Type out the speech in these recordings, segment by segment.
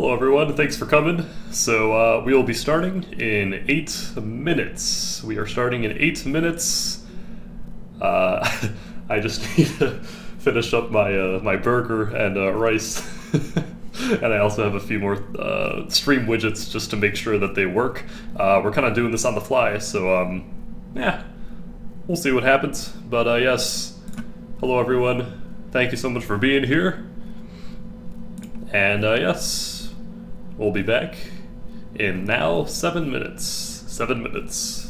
Hello, everyone. Thanks for coming. So, we will be starting in 8 minutes. We are starting in 8 minutes. Uh, I just need to finish up my burger and rice. And I also have a few more stream widgets just to make sure that they work. We're kind of doing this on the fly, so, yeah, we'll see what happens. But, yes, hello, everyone. Thank you so much for being here. And, yes, we'll be back in now 7 minutes. 7 minutes.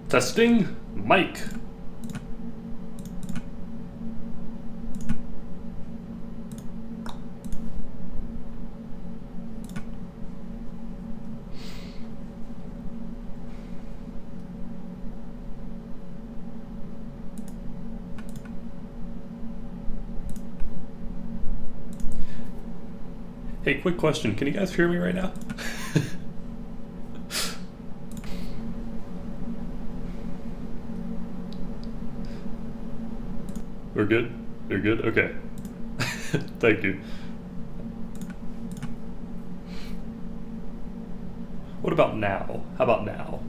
Testing, Mike. Hey, quick question. Can you guys hear me right now? We're good? You're good? Okay. Thank you. What about now? How about now?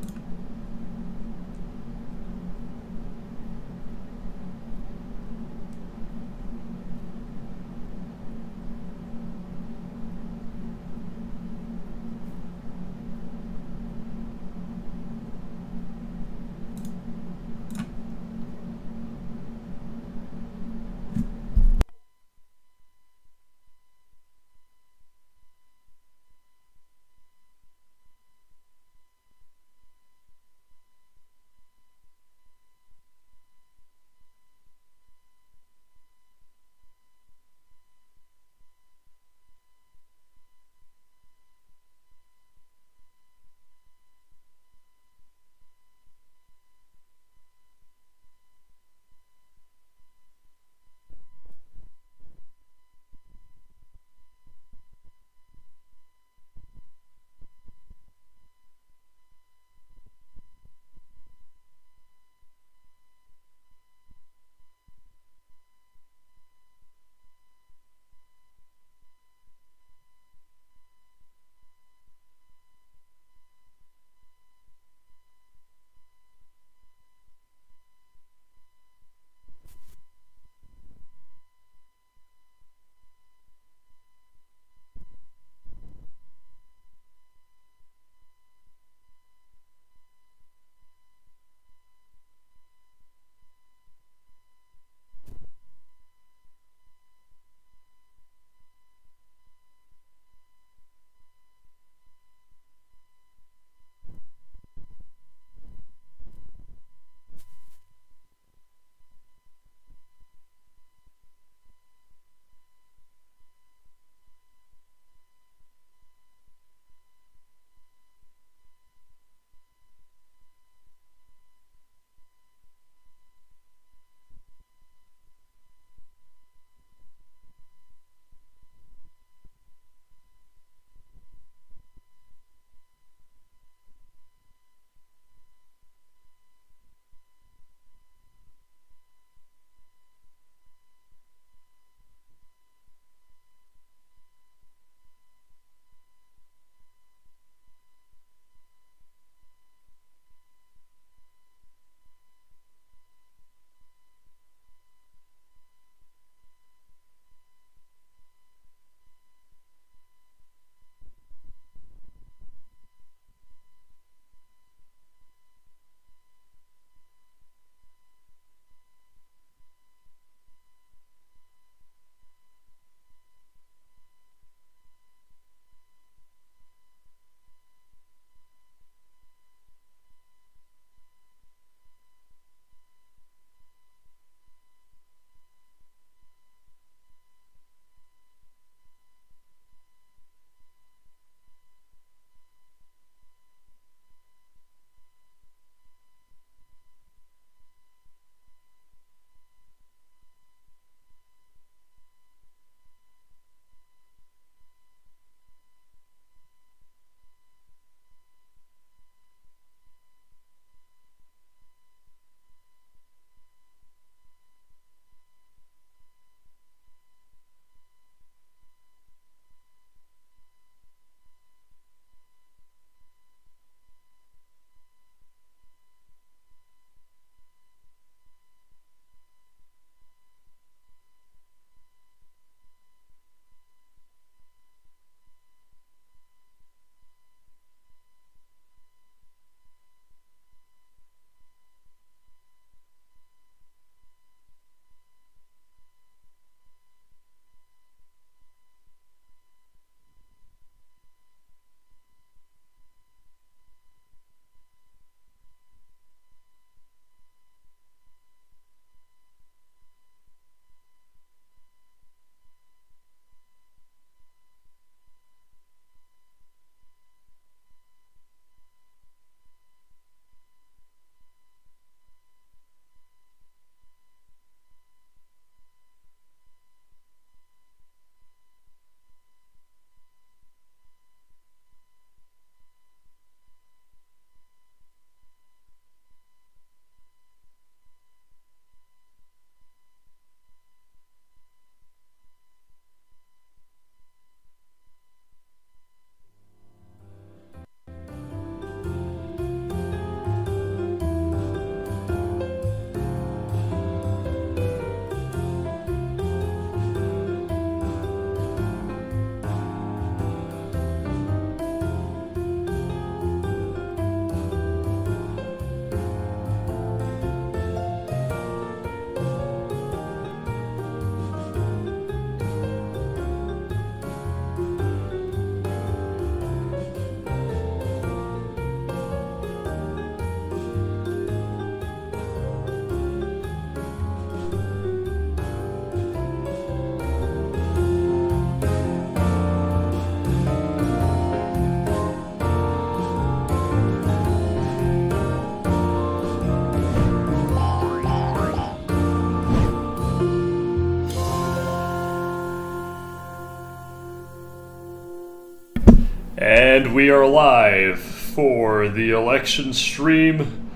And we are live for the election stream,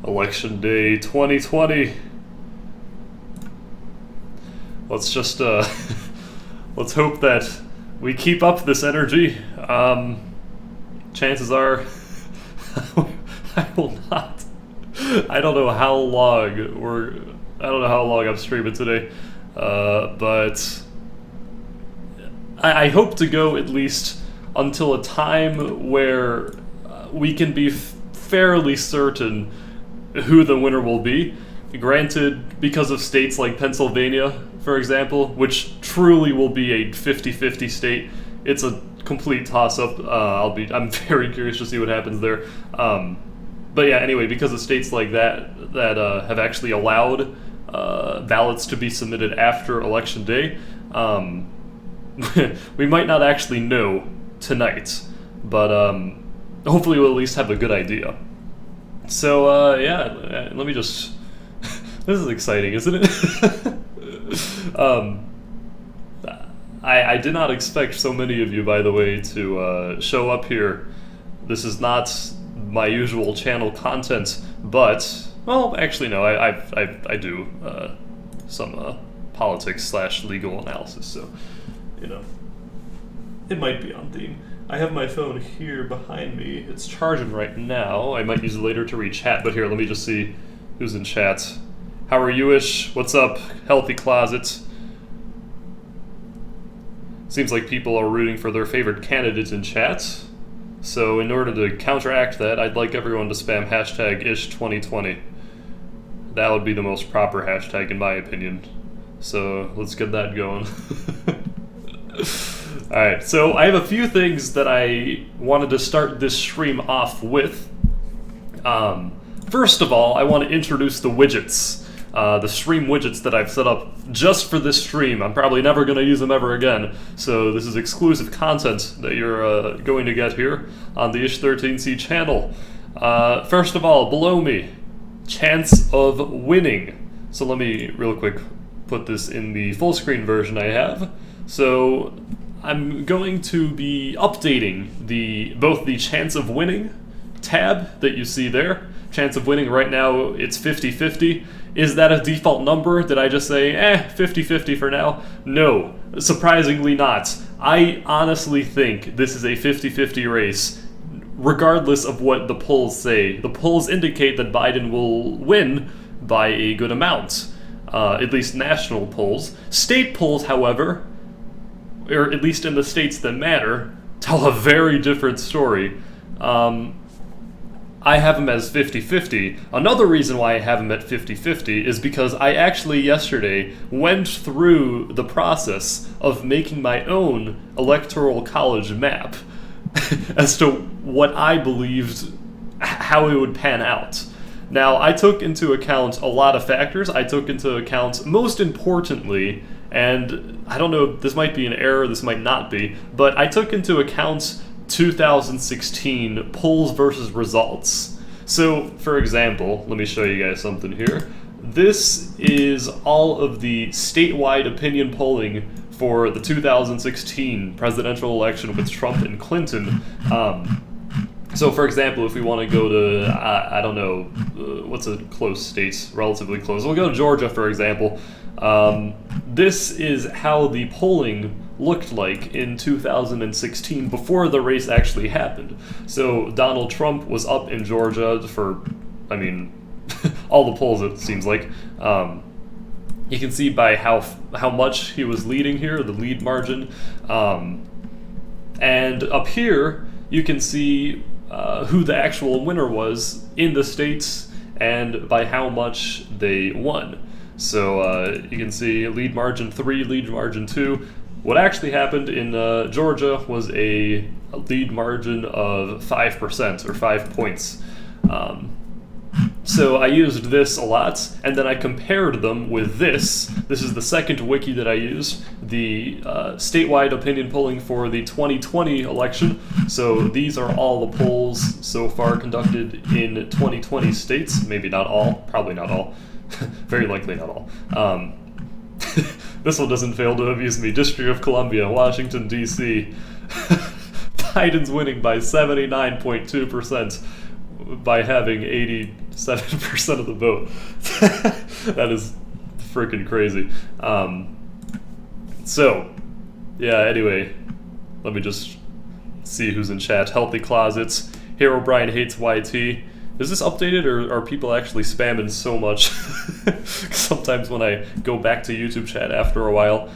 Election Day 2020. Let's just, let's hope that we keep up this energy. Chances are, I will not. I don't know how long I'm streaming today, but I hope to go at least until a time where we can be fairly certain who the winner will be. Granted, because of states like Pennsylvania, for example, which truly will be a 50-50 state, it's a complete toss-up. I'm very curious to see what happens there. But yeah, anyway, because of states like that have actually allowed ballots to be submitted after Election Day, we might not actually know tonight, but hopefully we'll at least have a good idea. So yeah, let me just... This is exciting, isn't it? I did not expect so many of you, by the way, to show up here. This is not my usual channel content, but, well, actually no, I do some politics / legal analysis, so, you know, it might be on theme. I have my phone here behind me. It's charging right now. I might use it later to read chat, but here, let me just see who's in chat. How are you-ish? What's up? Healthy Closet. Seems like people are rooting for their favorite candidates in chat. So in order to counteract that, I'd like everyone to spam #ish2020. That would be the most proper hashtag in my opinion. So let's get that going. Alright, so I have a few things that I wanted to start this stream off with. First of all, I want to introduce the widgets. The stream widgets that I've set up just for this stream. I'm probably never going to use them ever again, so this is exclusive content that you're going to get here on the Ish13C channel. First of all, below me, chance of winning. So let me real quick put this in the full screen version I have. So I'm going to be updating both the chance of winning tab that you see there. Chance of winning right now, it's 50-50. Is that a default number? Did I just say, 50-50 for now? No, surprisingly not. I honestly think this is a 50-50 race, regardless of what the polls say. The polls indicate that Biden will win by a good amount, at least national polls. State polls, however, or at least in the states that matter, tell a very different story. I have them as 50-50. Another reason why I have them at 50-50 is because I actually yesterday went through the process of making my own electoral college map as to what I believed how it would pan out. Now, I took into account a lot of factors. I took into account, most importantly, and I don't know, this might be an error, this might not be, but I took into account 2016 polls versus results. So, for example, let me show you guys something here. This is all of the statewide opinion polling for the 2016 presidential election with Trump and Clinton. So, for example, if we want to go to, I don't know, what's a close state, relatively close? We'll go to Georgia, for example. This is how the polling looked like in 2016 before the race actually happened. So Donald Trump was up in Georgia for, I mean, all the polls it seems like. You can see by how much he was leading here, the lead margin. And up here, you can see who the actual winner was in the states and by how much they won. So you can see lead margin 3, lead margin 2. What actually happened in Georgia was a lead margin of 5% or 5 points. So I used this a lot, and then I compared them with this. This is the second wiki that I used, the statewide opinion polling for the 2020 election. So these are all the polls so far conducted in 2020 states. Maybe not all, probably not all, very likely not all. This one doesn't fail to amuse me. District of Columbia, Washington, D.C. Biden's winning by 79.2% by having 87% of the vote. That is freaking crazy. So, yeah, anyway, let me just see who's in chat. Healthy Closets. Hero Brian hates YT. Is this updated, or are people actually spamming so much? Sometimes when I go back to YouTube chat after a while,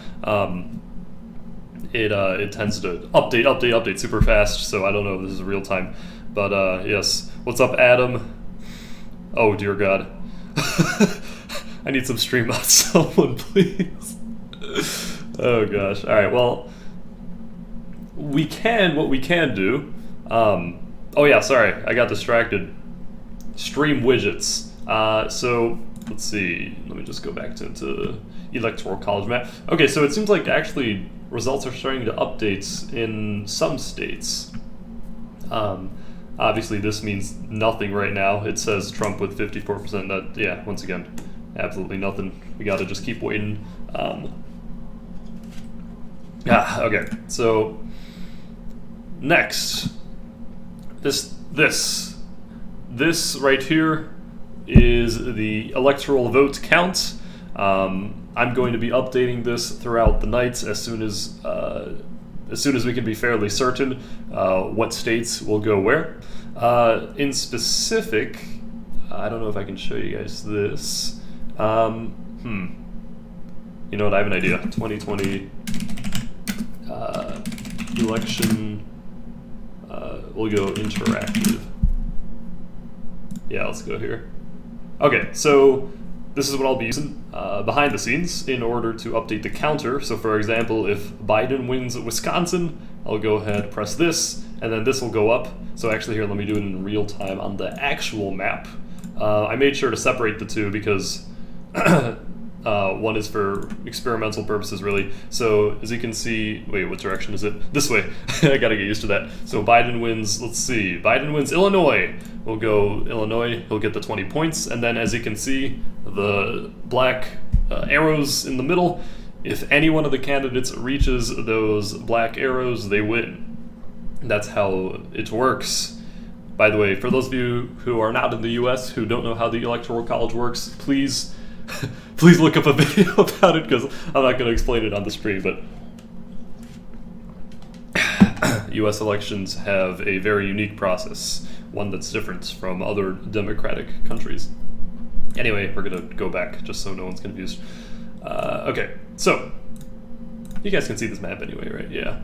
it tends to update super fast, so I don't know if this is real time. But yes, what's up, Adam? Oh dear God. I need some stream mods, someone please. Oh gosh. Alright, well, what we can do, oh yeah, sorry, I got distracted. Stream widgets. So, let's see, let me just go back to Electoral College map. Okay, so it seems like actually results are starting to update in some states. Obviously this means nothing right now. It says Trump with 54%. That, yeah, once again, absolutely nothing. We gotta just keep waiting. Okay, so next, this right here is the electoral vote count. I'm going to be updating this throughout the night as soon as we can be fairly certain what states will go where. In specific, I don't know if I can show you guys this. You know what? I have an idea. 2020 election. We'll go interactive. Yeah, let's go here. Okay, so this is what I'll be using behind the scenes in order to update the counter. So for example, if Biden wins Wisconsin, I'll go ahead, press this, and then this will go up. So actually here, let me do it in real time on the actual map. I made sure to separate the two because one is for experimental purposes, really. So as you can see, wait, what direction is it? This way. I gotta get used to that. So Biden wins, let's see, Biden wins Illinois. We'll go Illinois, he'll get the 20 points. And then as you can see, the black arrows in the middle, if any one of the candidates reaches those black arrows, they win. That's how it works. By the way, for those of you who are not in the US, who don't know how the Electoral College works, please look up a video about it, because I'm not going to explain it on the stream, but US elections have a very unique process, one that's different from other democratic countries. Anyway, we're going to go back just so no one's confused. Okay, so you guys can see this map anyway, right? Yeah.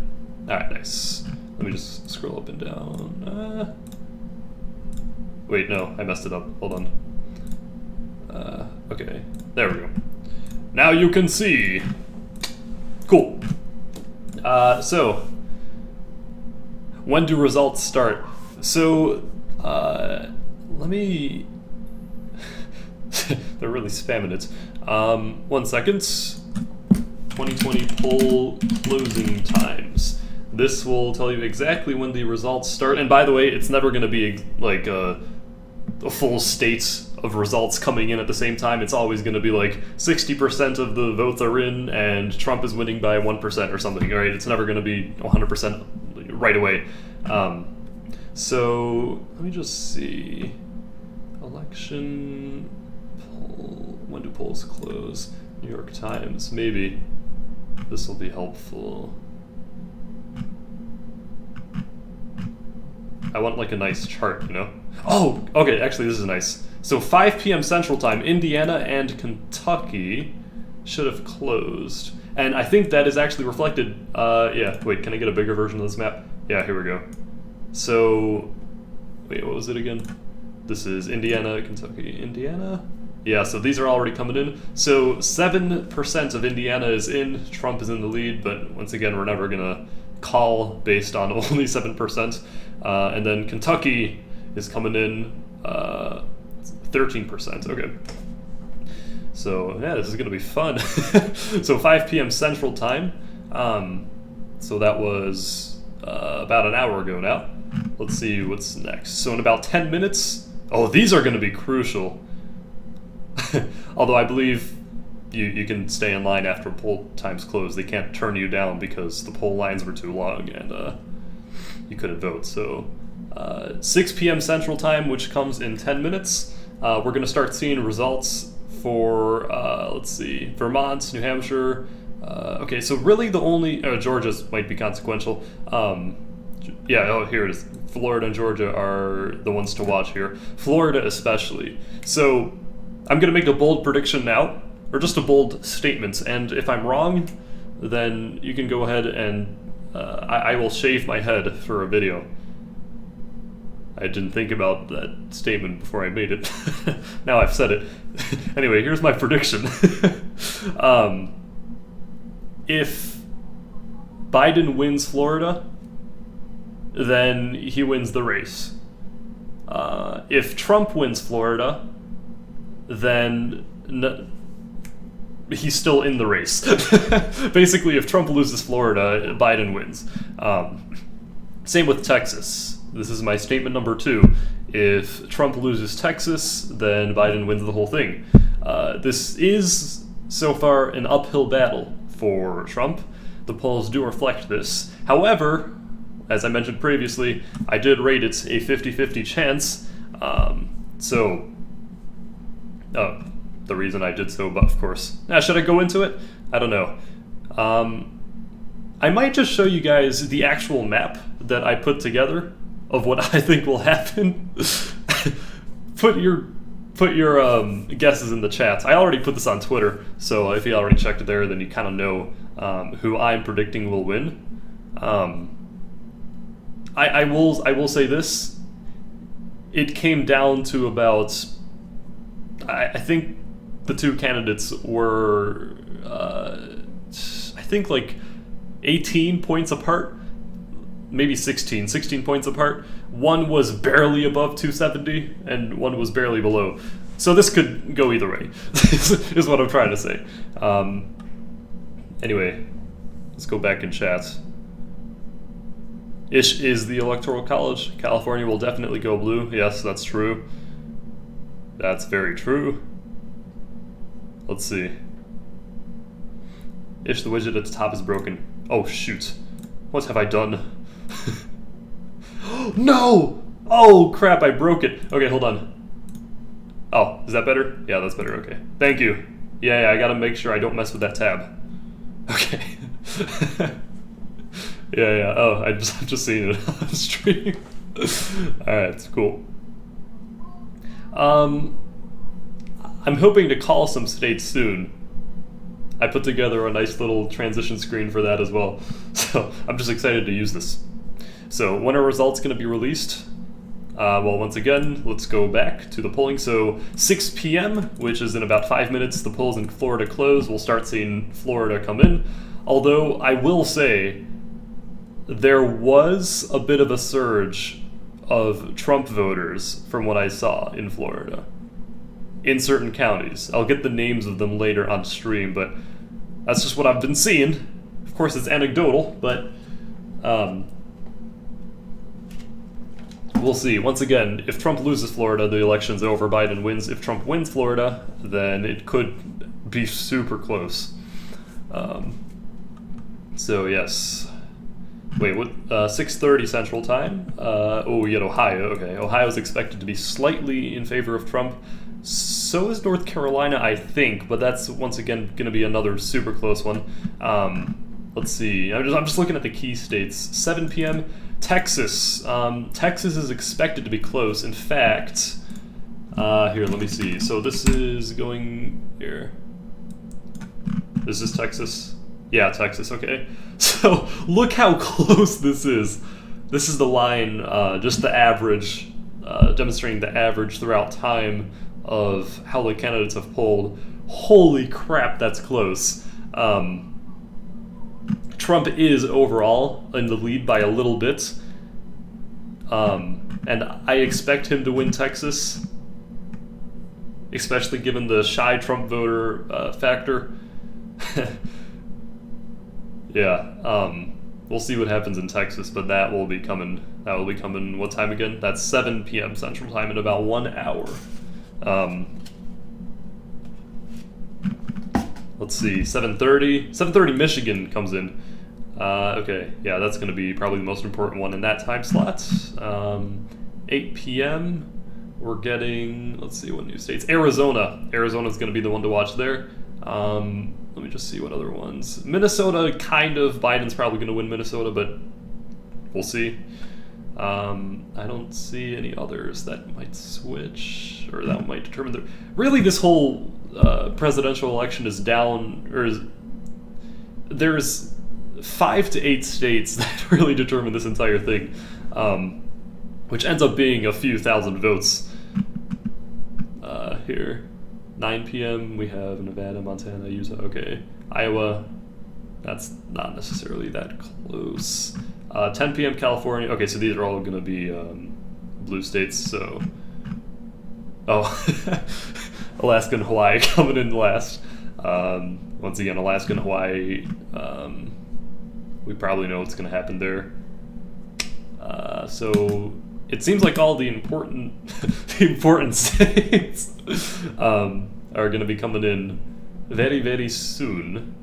Alright, nice. Let me just scroll up and down. Wait, no, I messed it up. Hold on. Okay, there we go. Now you can see. Cool. So, when do results start? So, let me... They're really spamming it. 1 second. 2020 poll closing times. This will tell you exactly when the results start. And by the way, it's never going to be like a full state of results coming in at the same time. It's always going to be like 60% of the votes are in and Trump is winning by 1% or something, right? It's never going to be 100% right away. So let me just see. Election poll. When do polls close? New York Times. Maybe this will be helpful. I want like a nice chart, you know? Oh, okay, actually this is nice. So 5 p.m. Central Time, Indiana and Kentucky should have closed. And I think that is actually reflected, yeah, wait, can I get a bigger version of this map? Yeah, here we go. So, wait, what was it again? This is Indiana, Kentucky, Indiana? Yeah, so these are already coming in. So 7% of Indiana is in, Trump is in the lead, but once again, we're never gonna call based on only 7%. And then Kentucky is coming in 13%. Okay. So yeah, this is gonna be fun. So 5 p.m. Central Time. So that was about an hour ago now. Let's see what's next. So in about 10 minutes. Oh, these are gonna be crucial. Although I believe you can stay in line after poll times close. They can't turn you down because the poll lines were too long, and you couldn't vote. So 6 p.m. Central Time, which comes in 10 minutes, we're going to start seeing results for, let's see, Vermont, New Hampshire. Okay, so really the only, Georgia might be consequential. Yeah, oh, here it is. Florida and Georgia are the ones to watch here. Florida especially. So I'm going to make a bold prediction now, or just a bold statement, and if I'm wrong, then you can go ahead and I will shave my head for a video. I didn't think about that statement before I made it. Now I've said it. Anyway, here's my prediction. If Biden wins Florida, then he wins the race. If Trump wins Florida, then he's still in the race. Basically, if Trump loses Florida, Biden wins. Same with Texas. This is my statement number 2. If Trump loses Texas, then Biden wins the whole thing. This is, so far, an uphill battle for Trump. The polls do reflect this. However, as I mentioned previously, I did rate it a 50-50 chance. The reason I did so, but of course. Now, should I go into it? I don't know. I might just show you guys the actual map that I put together of what I think will happen. Put your guesses in the chats. I already put this on Twitter, so if you already checked it there, then you kind of know who I'm predicting will win. I will say this. It came down to about, I think the two candidates were, I think like 18 points apart, maybe 16 points apart. One was barely above 270 and one was barely below. So this could go either way, is what I'm trying to say. Anyway, let's go back in chat. Ish is the Electoral College. California will definitely go blue. Yes, that's true. That's very true. Let's see. Ish, the widget at the top is broken. Oh, shoot. What have I done? No! Oh, crap, I broke it. Okay, hold on. Oh, is that better? Yeah, that's better, okay. Thank you. Yeah, I gotta make sure I don't mess with that tab. Okay. Yeah. Oh, I'm just seeing it on stream. Alright, cool. I'm hoping to call some states soon. I put together a nice little transition screen for that as well. So I'm just excited to use this. So when are results going to be released? Well, once again, let's go back to the polling. So 6 p.m., which is in about 5 minutes, the polls in Florida close. We'll start seeing Florida come in. Although I will say there was a bit of a surge of Trump voters from what I saw in Florida, in certain counties. I'll get the names of them later on stream, but that's just what I've been seeing. Of course, it's anecdotal, but we'll see. Once again, if Trump loses Florida, the election's over, Biden wins. If Trump wins Florida, then it could be super close. So yes. Wait, what? 6:30 Central Time. Oh, we had Ohio. Okay, Ohio's expected to be slightly in favor of Trump. So is North Carolina, I think, but that's once again going to be another super close one. Let's see. I'm just looking at the key states. 7 p.m. Texas. Texas is expected to be close. In fact, here, let me see. So this is going here. This is Texas. Yeah, Texas, okay. So look how close this is. This is the line, just the average, demonstrating the average throughout time of how the candidates have polled. Holy crap, that's close. Trump is overall in the lead by a little bit. And I expect him to win Texas, especially given the shy Trump voter factor. Yeah, we'll see what happens in Texas, but that will be coming. What time again? That's 7 p.m. Central Time in about 1 hour. Let's see, 7:30. 7:30 Michigan comes in. Okay, yeah, that's going to be probably the most important one in that time slot. 8 p.m. We're getting, let's see what new states. Arizona. Arizona's going to be the one to watch there. Let me just see what other ones. Minnesota, kind of. Biden's probably going to win Minnesota, but we'll see. I don't see any others that might switch or that might determine the. Really, this whole presidential election is down, or there's 5 to 8 states that really determine this entire thing, which ends up being a few thousand votes. Here, 9 p.m. we have Nevada, Montana, Utah. Okay, Iowa. That's not necessarily that close. 10 p.m. California. Okay, so these are all going to be blue states. So, Alaska and Hawaii coming in last. Once again, Alaska and Hawaii. We probably know what's going to happen there. So it seems like all the important states are going to be coming in very, very soon.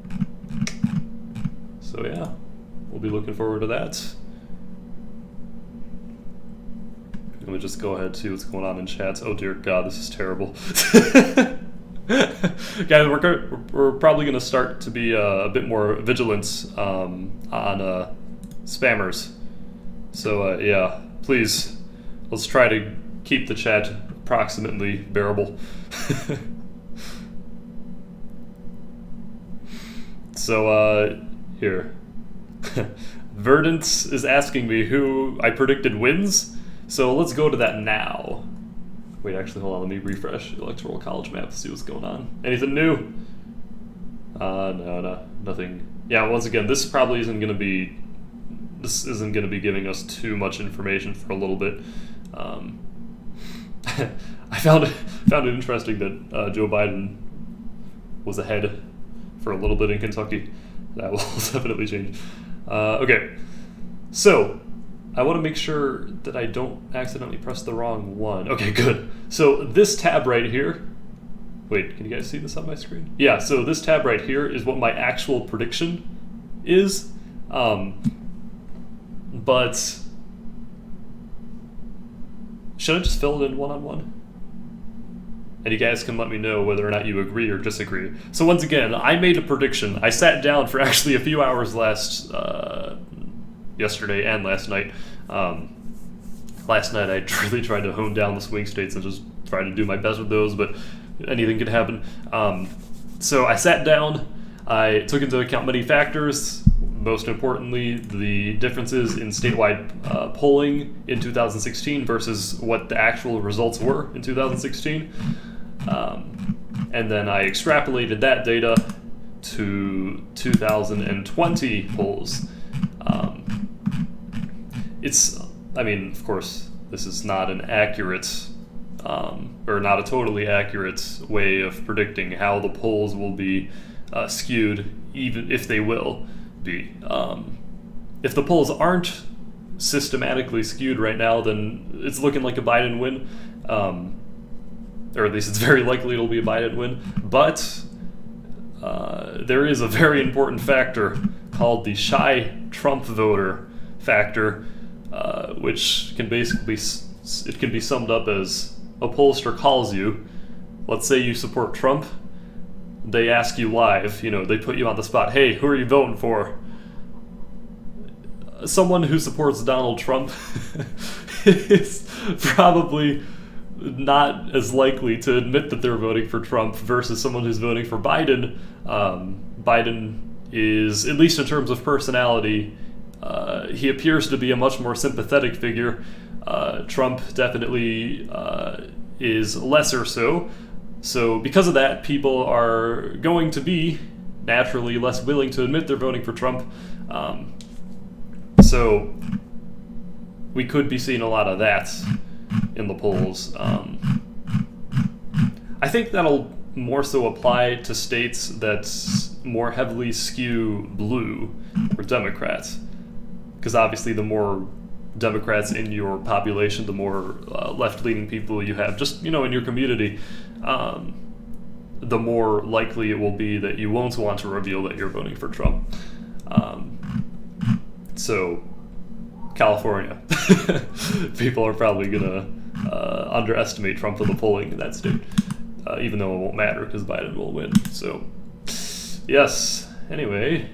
So yeah, we'll be looking forward to that. Let me just go ahead and see what's going on in chats. Oh dear God, this is terrible. Guys, we're probably going to start to be a bit more vigilant on spammers. So yeah, please, let's try to keep the chat approximately bearable. So here, Verdant is asking me who I predicted wins. So let's go to that now. Wait, actually, hold on. Let me refresh the Electoral College map to see what's going on. Anything new? No, nothing. Yeah, once again, this probably isn't going to be. This isn't going to be giving us too much information for a little bit. I found it interesting that Joe Biden was ahead for a little bit in Kentucky. That will definitely change. Okay, so I want to make sure that I don't accidentally press the wrong one. Okay, good. So this tab right here, wait, can you guys see this on my screen? Yeah, so this tab right here is what my actual prediction is. But should I just fill it in one-on-one? And you guys can let me know whether or not you agree or disagree. So once again, I made a prediction. I sat down for actually a few hours yesterday and last night. Last night I really tried to hone down the swing states and just try to do my best with those, but anything could happen. So I sat down, I took into account many factors, most importantly the differences in statewide polling in 2016 versus what the actual results were in 2016. And then I extrapolated that data to 2020 polls. I mean, of course, this is not an accurate, or not a totally accurate way of predicting how the polls will be skewed, even if they will be. If the polls aren't systematically skewed right now, then it's looking like a Biden win, or at least it's very likely it'll be a Biden win. But there is a very important factor called the shy Trump voter factor, which can basically it can be summed up as a pollster calls you. Let's say you support Trump. They ask you live, they put you on the spot. Hey, who are you voting for? Someone who supports Donald Trump is probably not as likely to admit that they're voting for Trump versus someone who's voting for Biden. Biden is, at least in terms of personality, he appears to be a much more sympathetic figure. Trump definitely is lesser so. So because of that, people are going to be naturally less willing to admit they're voting for Trump. So we could be seeing a lot of that in the polls. I think that'll more so apply to states that more heavily skew blue or Democrats. Because obviously the more Democrats in your population, the more left-leaning people you have just, in your community, the more likely it will be that you won't want to reveal that you're voting for Trump. So, California. People are probably gonna underestimate Trump in the polling in that state, even though it won't matter because Biden will win. So, yes. Anyway,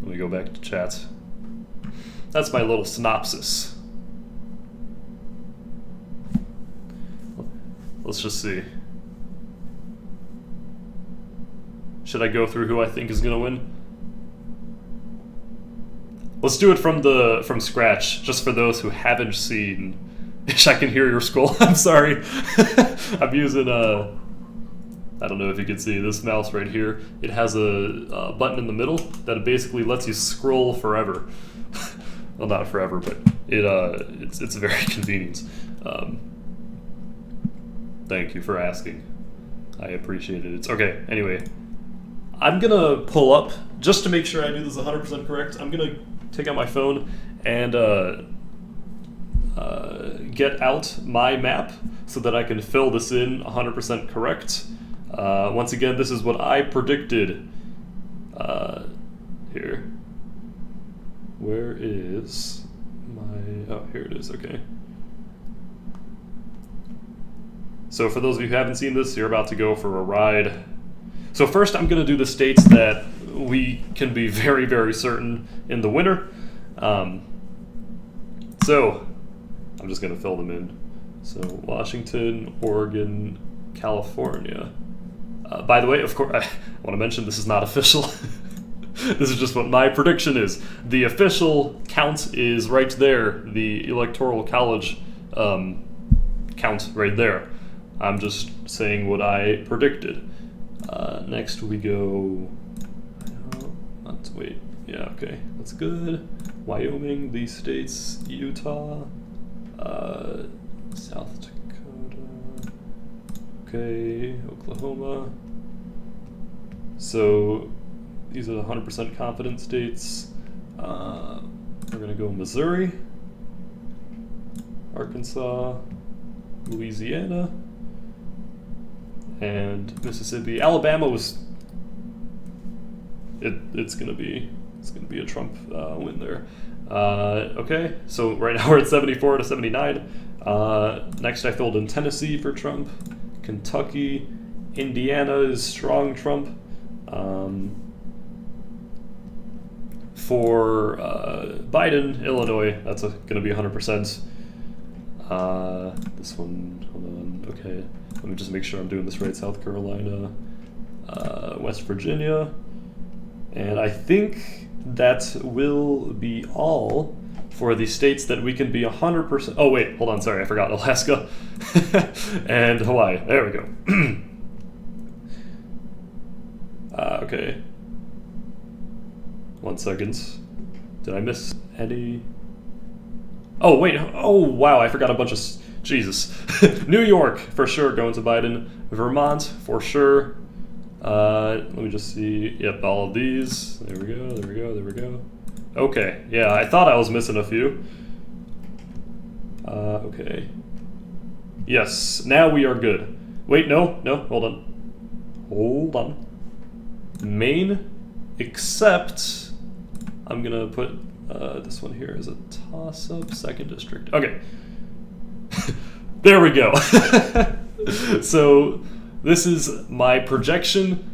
let me go back to chat. That's my little synopsis. Let's just see. Should I go through who I think is gonna win? Let's do it from scratch, just for those who haven't seen. Ish, I can hear your scroll. I'm sorry. I'm using I don't know if you can see this mouse right here. It has a button in the middle that basically lets you scroll forever. Well, not forever, but it's very convenient. Thank you for asking. I appreciate it. It's okay. Anyway, I'm gonna pull up just to make sure I do this 100% correct. I'm gonna take out my phone and get out my map so that I can fill this in 100% correct. Once again, this is what I predicted. Here. Where is my... Oh, here it is, okay. So for those of you who haven't seen this, you're about to go for a ride. So first I'm going to do the states that we can be very, very certain in the winner. So I'm just going to fill them in. So Washington, Oregon, California. By the way, of course, I want to mention this is not official. This is just what my prediction is. The official count is right there, the Electoral College count right there. I'm just saying what I predicted. Next we go... wait, yeah, okay, that's good. Wyoming, these states, Utah, South Dakota, okay, Oklahoma. So these are the 100% confident states. We're gonna go Missouri, Arkansas, Louisiana, and Mississippi. Alabama was... It's gonna be a Trump win there. Okay, so right now we're at 74 to 79. Next I filled in Tennessee for Trump, Kentucky, Indiana is strong Trump. For Biden, Illinois, that's gonna be 100%. This one, hold on, okay. Let me just make sure I'm doing this right. South Carolina, West Virginia, and I think that will be all for the states that we can be 100%. Oh wait, hold on, sorry, I forgot Alaska and Hawaii. There we go. Okay. 1 second. Did I miss any? Oh wait, oh wow, I forgot a bunch of... Jesus. New York, for sure, going to Biden. Vermont, for sure. Let me just see. Yep, all of these. There we go, there we go, there we go. Okay, yeah, I thought I was missing a few. Okay. Yes, now we are good. Wait, no, hold on. Hold on. Maine, except... I'm gonna put this one here as a toss-up, 2nd district. Okay. There we go. So this is my projection,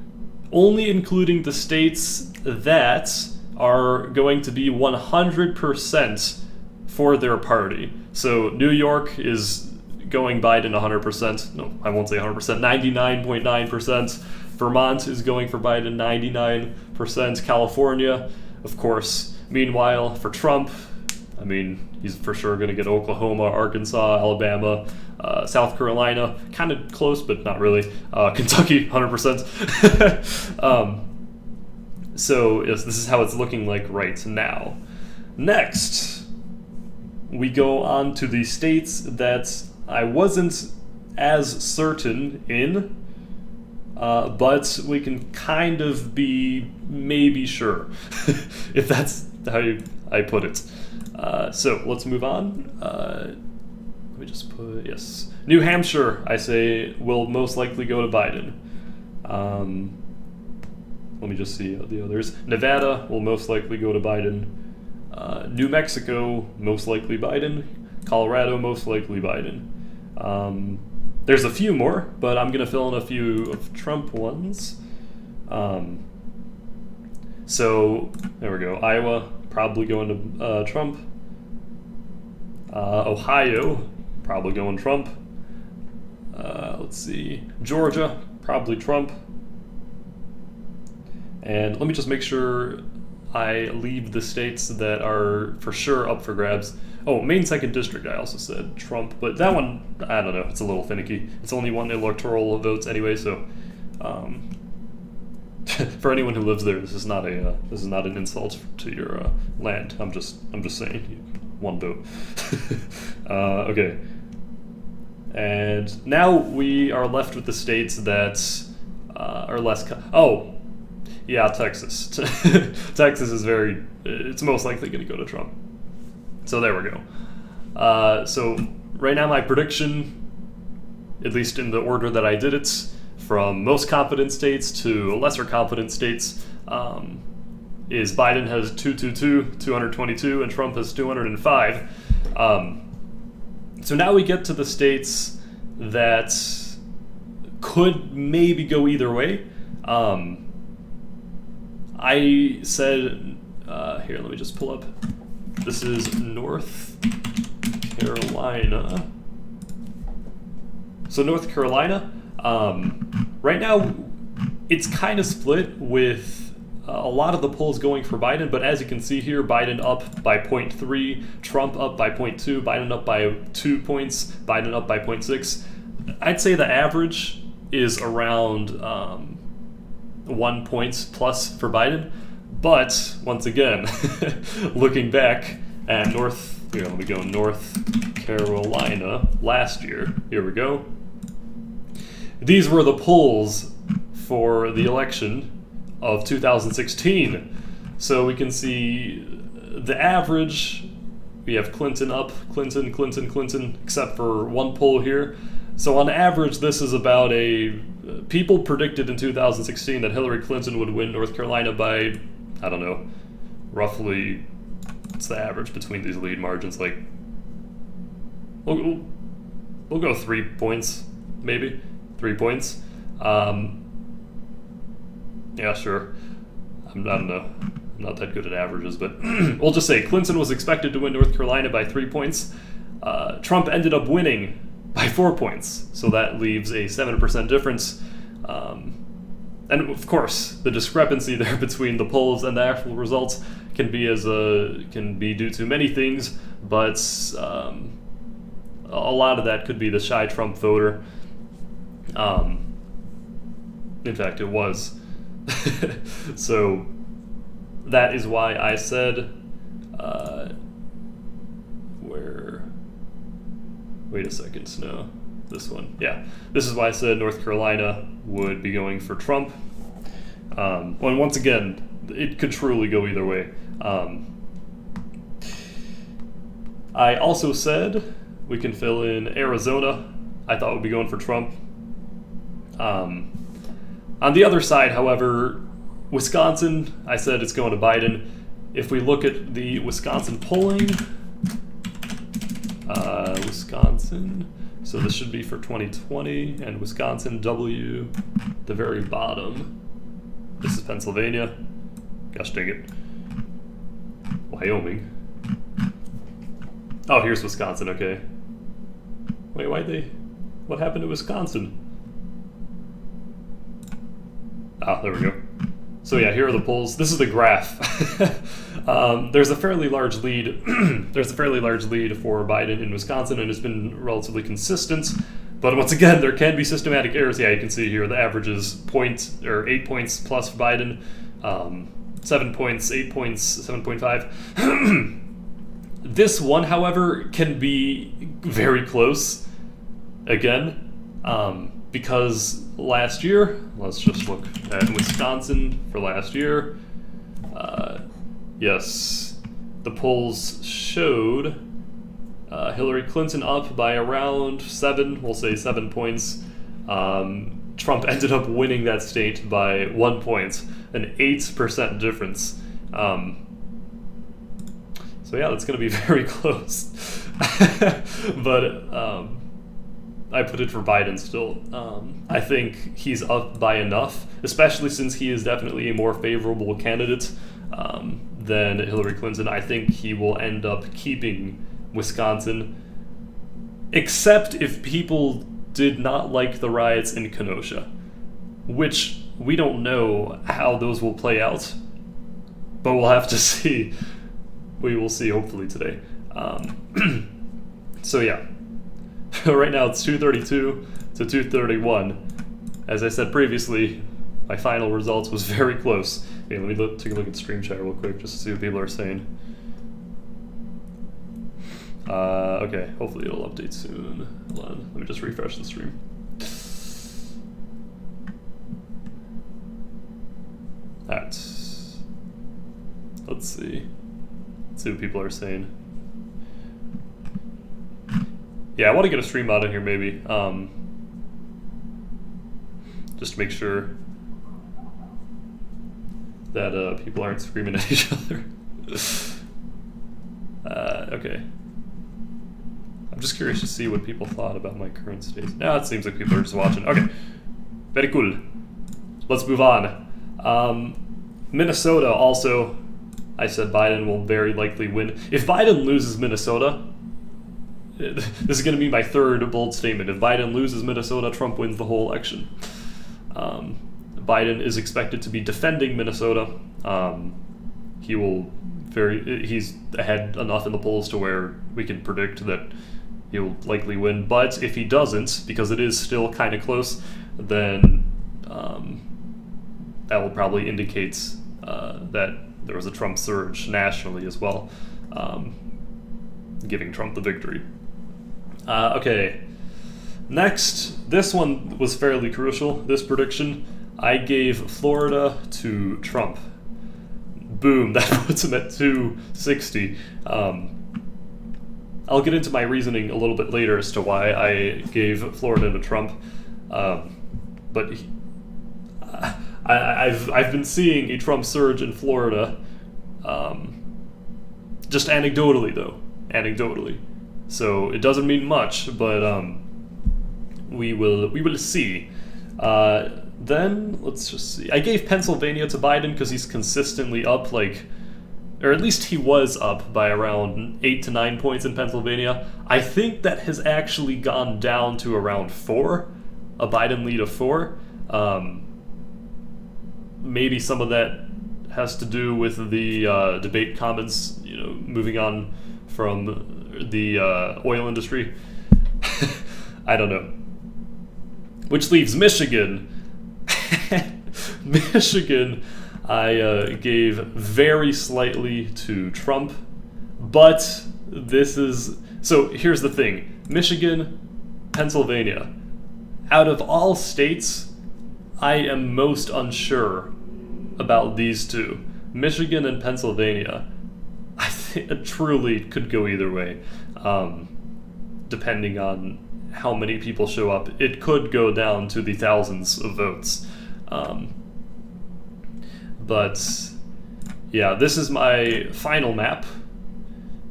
only including the states that are going to be 100% for their party. So New York is going Biden 100%. No, I won't say 100%. 99.9%. Vermont is going for Biden 99%. California, of course. Meanwhile, for Trump, I mean, he's for sure going to get Oklahoma, Arkansas, Alabama, South Carolina, kind of close, but not really. Kentucky, 100%. So yes, this is how it's looking like right now. Next, we go on to the states that I wasn't as certain in, but we can kind of be maybe sure, if that's how I put it. So let's move on. Let me just put, yes. New Hampshire, I say, will most likely go to Biden. Let me just see the others. Nevada will most likely go to Biden. New Mexico, most likely Biden. Colorado, most likely Biden. There's a few more, but I'm going to fill in a few of Trump ones. So, there we go. Iowa, probably going to Trump. Ohio, probably going Trump. Let's see. Georgia, probably Trump. And let me just make sure I leave the states that are for sure up for grabs. Oh, Maine 2nd District, I also said Trump, but that one, I don't know, it's a little finicky. It's only one electoral votes anyway, so for anyone who lives there, this is not an insult to your land. I'm just saying, one vote. Okay, and now we are left with the states that are less. Oh, yeah, Texas. Texas is it's most likely going to go to Trump. So there we go. So right now my prediction, at least in the order that I did it, from most confident states to lesser confident states, is Biden has 222, and Trump has 205. So now we get to the states that could maybe go either way. I said, here, let me just pull up. This is North Carolina. So North Carolina, right now, it's kind of split with a lot of the polls going for Biden, but as you can see here, Biden up by 0.3, Trump up by 0.2, Biden up by 2 points, Biden up by 0.6. I'd say the average is around 1 point plus for Biden. But once again, looking back at North Carolina last year, here we go. These were the polls for the election of 2016. So we can see the average. We have Clinton up, Clinton, except for one poll here. So on average, this is about people predicted in 2016 that Hillary Clinton would win North Carolina by, I don't know, roughly, what's the average between these lead margins? Like, we'll go 3 points, maybe 3 points. Yeah, sure. I don't know. I'm not that good at averages, but we'll just say Clinton was expected to win North Carolina by 3 points. Trump ended up winning by 4 points, so that leaves a 7% difference. And of course, the discrepancy there between the polls and the actual results can be due to many things, but a lot of that could be the shy Trump voter. In fact, it was. So that is why I said, wait a second, no, this one, yeah. This is why I said North Carolina would be going for Trump. Well, once again, it could truly go either way. I also said we can fill in Arizona. I thought would be going for Trump. On the other side, however, Wisconsin, I said it's going to Biden. If we look at the Wisconsin polling, Wisconsin, so this should be for 2020, and Wisconsin W, the very bottom. This is Pennsylvania. Gosh dang it. Wyoming. Oh, here's Wisconsin, okay. Wait, what happened to Wisconsin? Ah, there we go. So yeah, here are the polls. This is the graph. There's a fairly large lead. There's a fairly large lead for Biden in Wisconsin, and it's been relatively consistent. But once again, there can be systematic errors. Yeah, you can see here the average is 8 points plus for Biden, 7 points, 8 points, 7.5. This one, however, can be very close. Again, because last year, let's just look at Wisconsin for last year. Yes, the polls showed Hillary Clinton up by around 7, we'll say 7 points. Trump ended up winning that state by 1 point, an 8% difference. So yeah, that's going to be very close. But I put it for Biden still. I think he's up by enough, especially since he is definitely a more favorable candidate than Hillary Clinton. I think he will end up keeping Wisconsin, except if people did not like the riots in Kenosha, which we don't know how those will play out, but we'll have to see. We will see hopefully today. So yeah, right now it's 232 to 231. As I said previously, my final results was very close. Okay, let me take a look at stream chat real quick just to see what people are saying. Okay, hopefully it'll update soon. Hold on, let me just refresh the stream. Alright. Let's see. Let's see what people are saying. Yeah, I want to get a stream out in here maybe. Just to make sure that people aren't screaming at each other. Okay. I'm just curious to see what people thought about my current state. Now it seems like people are just watching. Okay. Very cool. Let's move on. Minnesota also, I said Biden will very likely win. If Biden loses Minnesota, this is going to be my third bold statement. If Biden loses Minnesota, Trump wins the whole election. Biden is expected to be defending Minnesota. He's ahead enough in the polls to where we can predict that he'll likely win. But if he doesn't, because it is still kind of close, then that will probably indicate that there was a Trump surge nationally as well, giving Trump the victory. Okay, next, this one was fairly crucial, this prediction. I gave Florida to Trump. Boom, that puts him at 260. I'll get into my reasoning a little bit later as to why I gave Florida to Trump. But I've been seeing a Trump surge in Florida, just anecdotally though, anecdotally. So it doesn't mean much, but we will see. Then let's just see. I gave Pennsylvania to Biden because he's consistently up, or at least he was up by around 8 to 9 points in Pennsylvania. I think that has actually gone down to around 4, a Biden lead of 4. Maybe some of that has to do with the debate comments, moving on from the oil industry. I don't know. Which leaves Michigan. Michigan, I gave very slightly to Trump, but this is... So here's the thing. Michigan, Pennsylvania. Out of all states, I am most unsure about these two. Michigan and Pennsylvania. I think it truly could go either way, depending on how many people show up. It could go down to the thousands of votes. But yeah, this is my final map.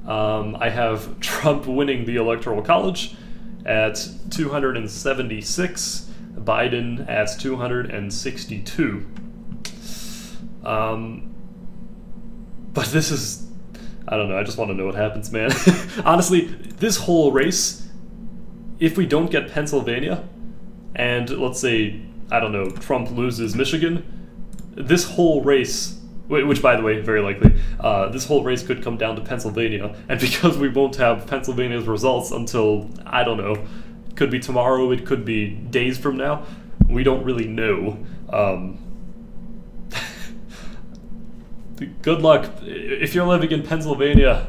I have Trump winning the Electoral College at 276, Biden at 262. But this is, I don't know, I just want to know what happens, man. Honestly, this whole race, if we don't get Pennsylvania, and let's say, I don't know, Trump loses Michigan, this whole race, which by the way, very likely, this whole race could come down to Pennsylvania, and because we won't have Pennsylvania's results until, I don't know, it could be tomorrow, it could be days from now, we don't really know. Good luck if you're living in Pennsylvania.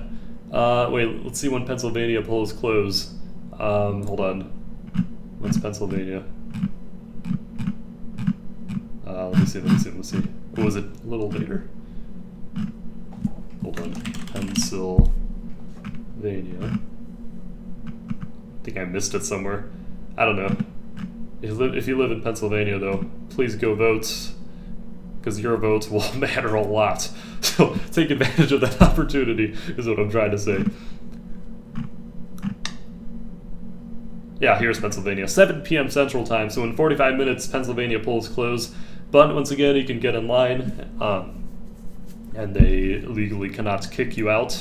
Wait, let's see when Pennsylvania polls close. Hold on. When's Pennsylvania? Let me see. Or was it a little later? Hold on. Pennsylvania. I think I missed it somewhere. I don't know. If you live in Pennsylvania, though, please go vote, because your votes will matter a lot. So take advantage of that opportunity is what I'm trying to say. Yeah, here's Pennsylvania. 7 p.m. Central Time, so in 45 minutes, Pennsylvania polls close. But once again, you can get in line, and they legally cannot kick you out.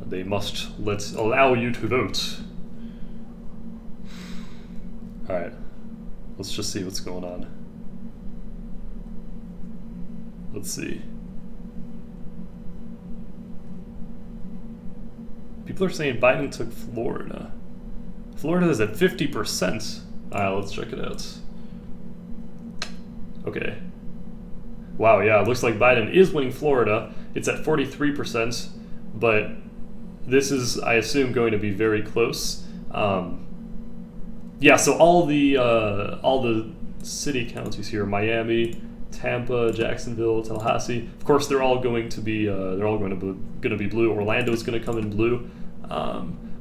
They must allow you to vote. Alright, let's just see what's going on. Let's see. People are saying Biden took Florida. Florida is at 50%. Alright, let's check it out. Okay. Wow, yeah, it looks like Biden is winning Florida. It's at 43%, but this is, I assume, going to be very close. Yeah, so all the city counties here, Miami, Tampa, Jacksonville, Tallahassee, of course, they're all going to be blue. Orlando is going to come in blue.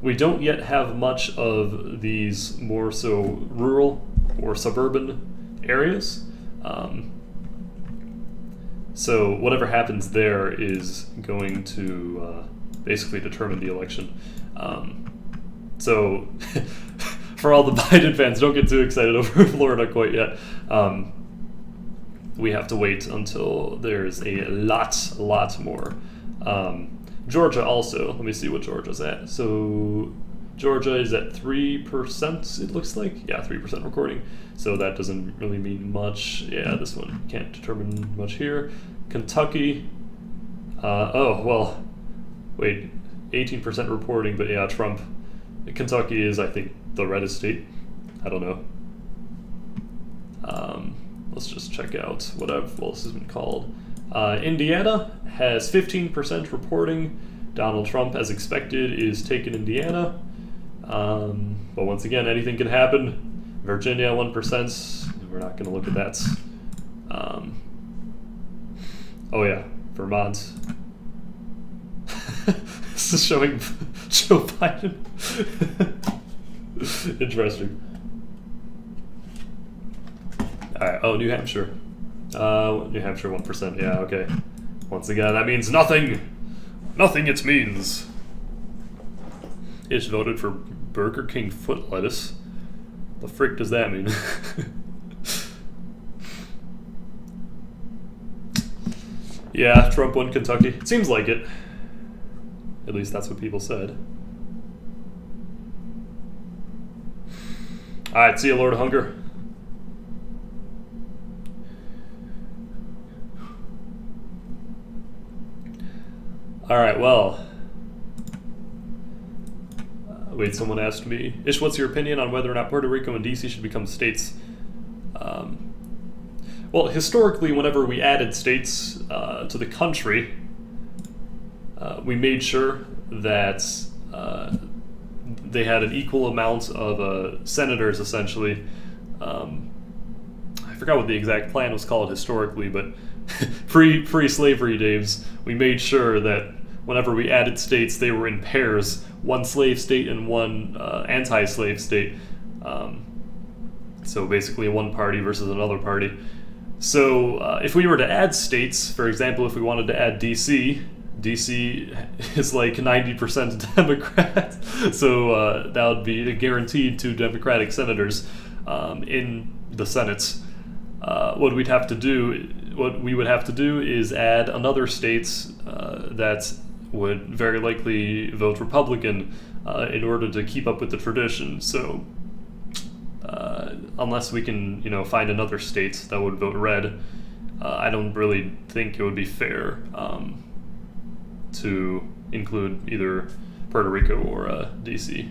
We don't yet have much of these more so rural or suburban areas. So whatever happens there is going to basically determine the election. So for all the Biden fans, don't get too excited over Florida quite yet. We have to wait until there's a lot more. Georgia also. Let me see what Georgia's at. So Georgia is at 3%, it looks like. Yeah, 3% recording. So that doesn't really mean much. Yeah, this one can't determine much here. Kentucky. Oh, well, wait. 18% reporting, but yeah, Trump. Kentucky is, I think, the reddest state. I don't know. Let's just check out what else has been called. Indiana has 15% reporting. Donald Trump, as expected, is taking Indiana. But once again, anything can happen. Virginia, 1%. We're not going to look at that. Oh yeah, Vermont. This is showing Joe Biden. Interesting. Alright, oh, New Hampshire. New Hampshire, 1%, yeah, okay. Once again, that means nothing! Nothing it means! Ish voted for Burger King foot lettuce. The frick does that mean? Yeah, Trump won Kentucky. It seems like it. At least that's what people said. Alright, see you, Lord of Hunger. Alright, well. Wait, someone asked me, Ish, what's your opinion on whether or not Puerto Rico and DC should become states? Well, historically, whenever we added states to the country, we made sure that they had an equal amount of senators, essentially. I forgot what the exact plan was called historically, but pre-slavery days, we made sure that whenever we added states, they were in pairs, one slave state and one anti-slave state. So basically one party versus another party. So if we were to add states, for example, if we wanted to add DC is like 90% Democrat, so that would be guaranteed 2 Democratic senators in the Senate. What we would have to do is add another state that would very likely vote Republican in order to keep up with the tradition. So unless we can, find another state that would vote red, I don't really think it would be fair to include either Puerto Rico or DC.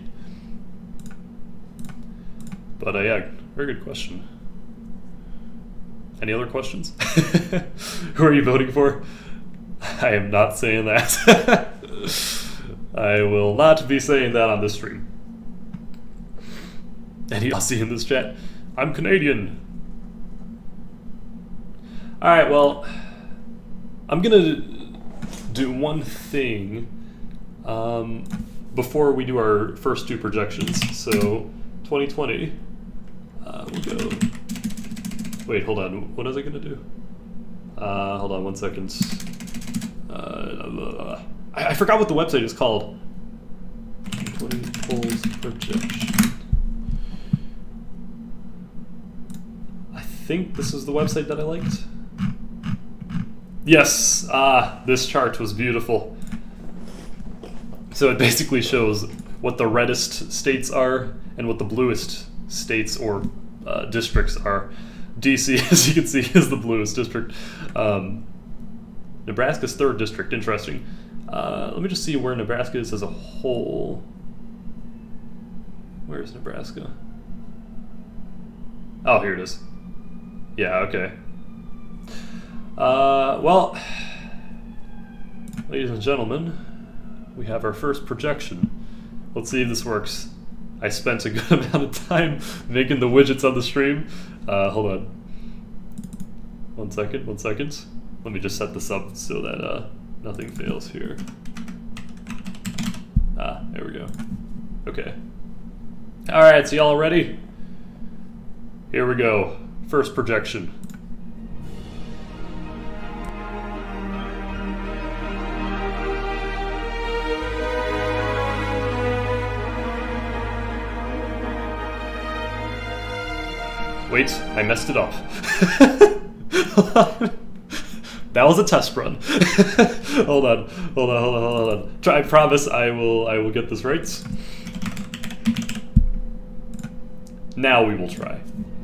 But yeah, very good question. Any other questions? Who are you voting for? I am not saying that. I will not be saying that on this stream. And I'll see in this chat, I'm Canadian. Alright, well, I'm gonna do one thing before we do our first 2 projections. So, 2020, we'll go... Wait, hold on, what was I gonna do? Hold on 1 second. I forgot what the website is called. 20 polls projection. I think this is the website that I liked. Yes, this chart was beautiful. So it basically shows what the reddest states are and what the bluest states or districts are. DC, as you can see, is the bluest district. Nebraska's 3rd district, interesting. Let me just see where Nebraska is as a whole. Where is Nebraska? Oh, here it is. Yeah, okay. Well, ladies and gentlemen, we have our first projection. Let's see if this works. I spent a good amount of time making the widgets on the stream. Hold on. 1 second, 1 second. Let me just set this up so that nothing fails here. There we go. Okay. Alright, so y'all ready? Here we go. First projection. Wait, I messed it up. That was a test run. Hold on. I promise I will get this right. Now we will try.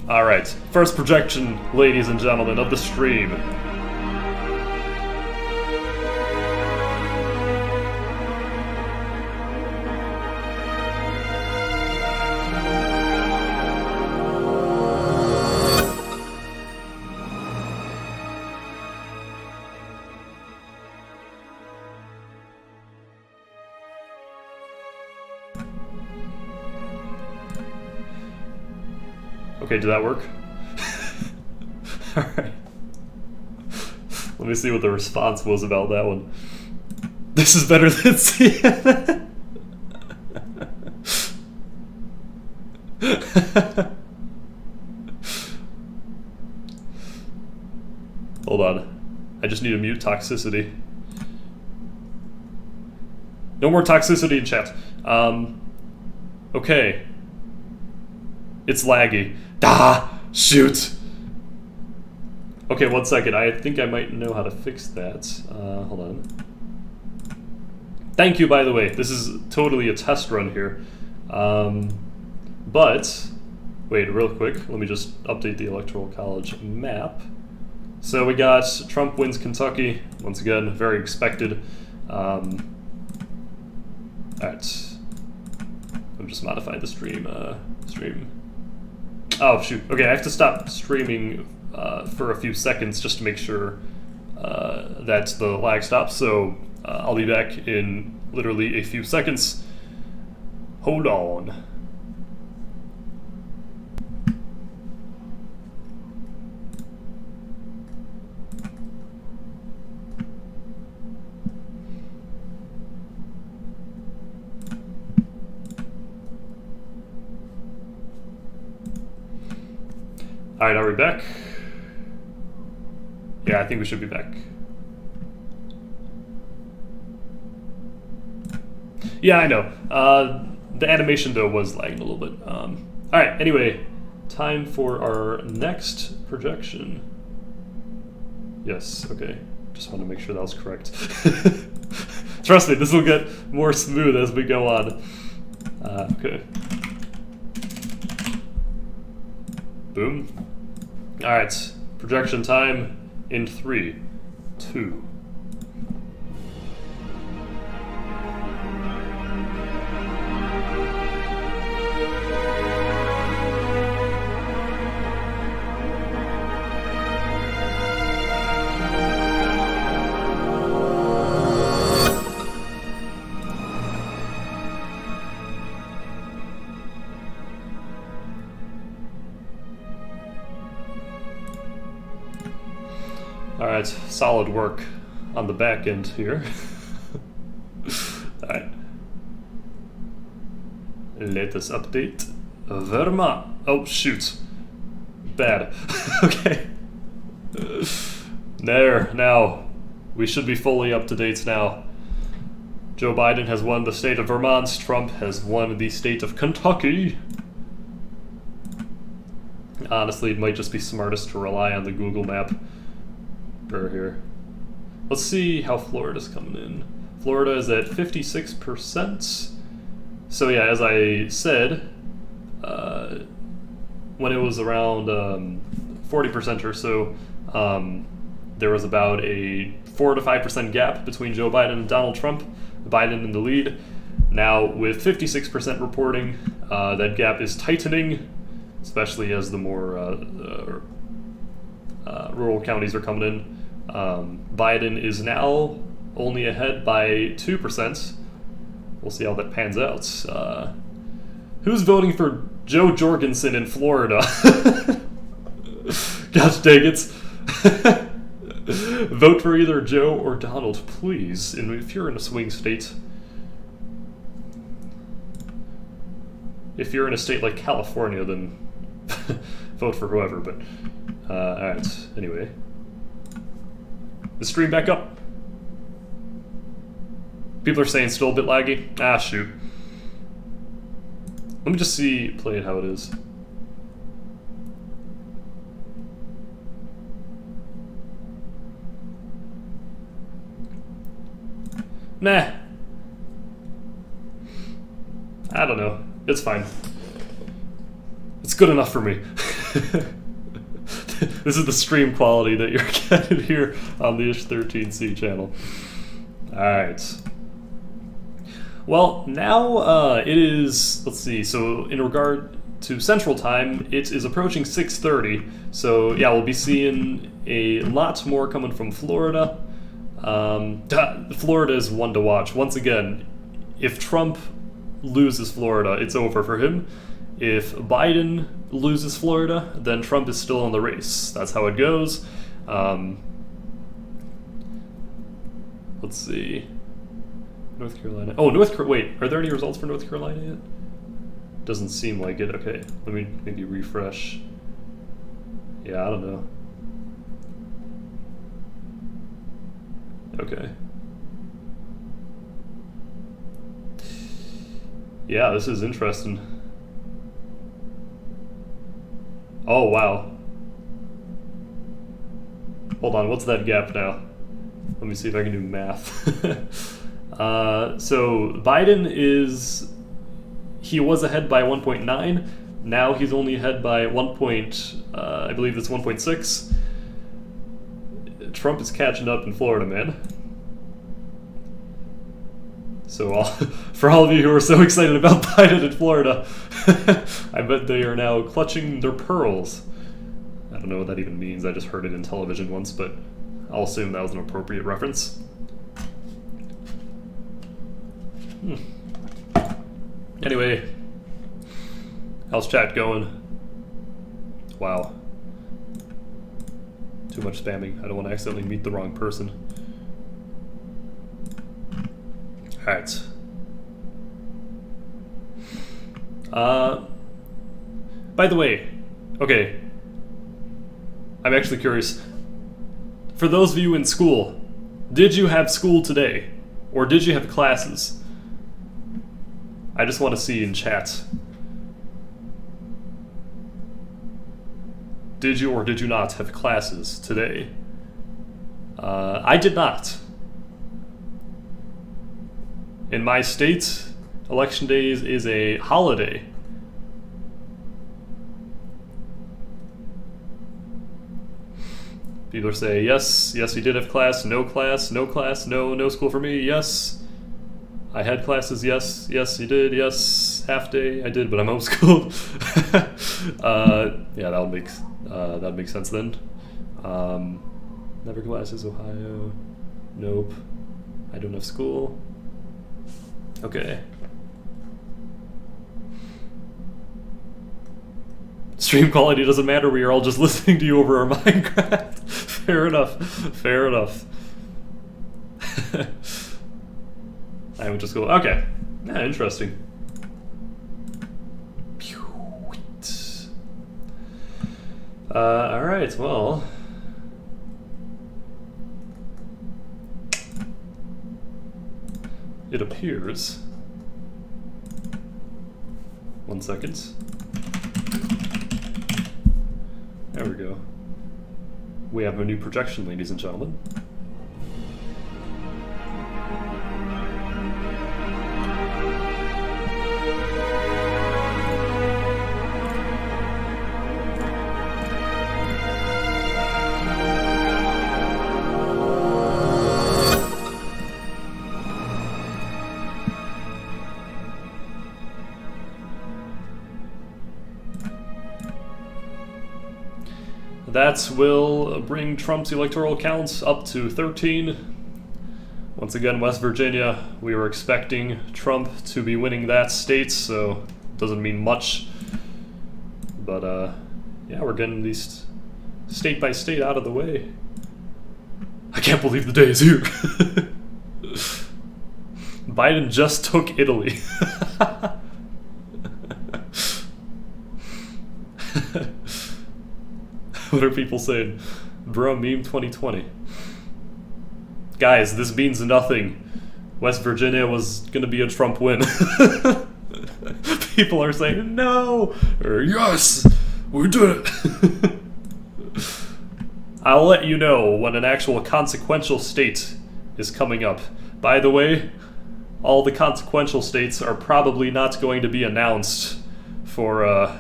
Alright, first projection, ladies and gentlemen, of the stream. Okay, did that work? Alright. Let me see what the response was about that one. This is better than CNN. Hold on. I just need to mute toxicity. No more toxicity in chat. Okay. It's laggy. Shoot! Okay, 1 second. I think I might know how to fix that. Hold on. Thank you, by the way. This is totally a test run here. But, wait, real quick. Let me just update the Electoral College map. So we got Trump wins Kentucky. Once again, very expected. Alright. I'll just modify the stream. Oh, shoot. Okay, I have to stop streaming for a few seconds just to make sure that the lag stops. So I'll be back in literally a few seconds. Hold on. Alright, are we back? Yeah, I think we should be back. Yeah, I know. The animation, though, was lagging a little bit. Alright, anyway, time for our next projection. Yes, okay. Just want to make sure that was correct. Trust me, this will get more smooth as we go on. Okay. Boom. Alright, projection time in 3, 2. Alright, solid work on the back end here. Alright. Latest update. Verma. Oh, shoot. Bad. Okay. There, now. We should be fully up to date now. Joe Biden has won the state of Vermont. Trump has won the state of Kentucky. Honestly, it might just be smartest to rely on the Google map for here. Let's see how Florida's coming in. Florida is at 56%. So yeah, as I said, when it was around 40% or so, there was about a 4 to 5% gap between Joe Biden and Donald Trump. Biden in the lead. Now, with 56% reporting, that gap is tightening, especially as the more rural counties are coming in. Biden is now only ahead by 2%. We'll see how that pans out. Who's voting for Joe Jorgensen in Florida? Gosh dang it. Vote for either Joe or Donald, please, if you're in a swing state. If you're in a state like California, then vote for whoever, but... alright, anyway. The stream back up. People are saying still a bit laggy. Ah, shoot. Let me just play it how it is. Nah. I don't know. It's fine. It's good enough for me. This is the stream quality that you're getting here on the Ish13C channel. Alright. Well, now it is, let's see, so in regard to Central Time, it is approaching 6:30. So yeah, we'll be seeing a lot more coming from Florida. Florida is one to watch. Once again, if Trump loses Florida, it's over for him. If Biden loses Florida, then Trump is still in the race. That's how it goes. Let's see. North Carolina. Oh, wait, are there any results for North Carolina yet? Doesn't seem like it. Okay, let me maybe refresh. Yeah, I don't know. Okay. Yeah, this is interesting. Oh, wow. Hold on, what's that gap now? Let me see if I can do math. So Biden he was ahead by 1.9. Now he's only ahead by I believe it's 1.6. Trump is catching up in Florida, man. So for all of you who are so excited about Biden in Florida, I bet they are now clutching their pearls. I don't know what that even means. I just heard it in television once, but I'll assume that was an appropriate reference. Anyway, how's chat going? Wow. Too much spamming. I don't want to accidentally meet the wrong person. Alright. By the way, okay. I'm actually curious. For those of you in school, did you have school today? Or did you have classes? I just want to see in chat. Did you or did you not have classes today? I did not. In my state, Election Day is a holiday. People say, yes, you did have class, no class, no class, no school for me, yes. I had classes, yes, you did, yes, half day, I did, but I'm homeschooled. Yeah, that would make sense then. Never classes, Ohio, nope. I don't have school. Okay. Stream quality doesn't matter, we are all just listening to you over our Minecraft. Fair enough. I would just go, okay. Yeah, interesting. Alright, well. it appears... 1 second. There we go. We have a new projection, ladies and gentlemen. That will bring Trump's electoral count up to 13. Once again, West Virginia, we were expecting Trump to be winning that state, so it doesn't mean much. But, yeah, we're getting these state by state out of the way. I can't believe the day is here. Biden just took Italy. What are people saying? Bro, meme 2020. Guys, this means nothing. West Virginia was gonna be a Trump win. People are saying no, or yes, we did it. I'll let you know when an actual consequential state is coming up. By the way, all the consequential states are probably not going to be announced for a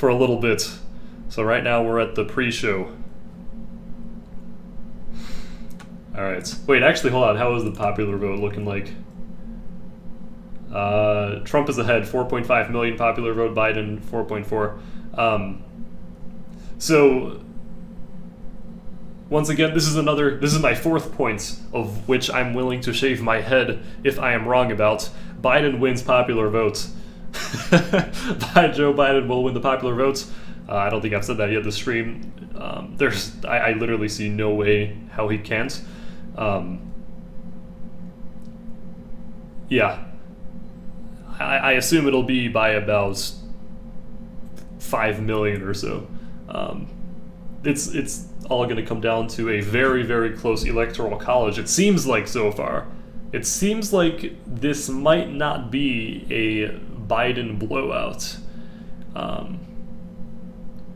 little bit. So right now we're at the pre-show. Alright. Wait, actually, hold on. How is the popular vote looking like? Trump is ahead. 4.5 million popular vote. Biden, 4.4. So, once again, this is my fourth point of which I'm willing to shave my head if I am wrong about. Biden wins popular vote. Joe Biden will win the popular votes. I don't think I've said that yet this stream. I literally see no way how he can't. Yeah. I assume it'll be by about 5 million or so. It's all going to come down to a very, very close electoral college. It seems like so far. It seems like this might not be a Biden blowout.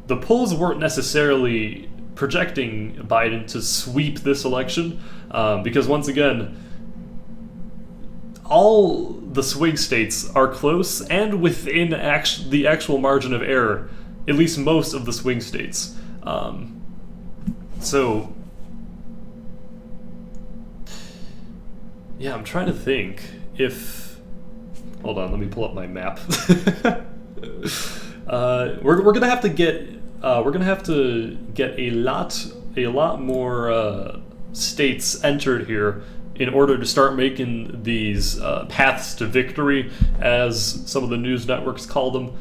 The polls weren't necessarily projecting Biden to sweep this election, because once again, all the swing states are close and within the actual margin of error, at least most of the swing states. So, yeah, I'm trying to think if... Hold on, let me pull up my map. We're gonna have to get a lot more states entered here in order to start making these paths to victory, as some of the news networks call them.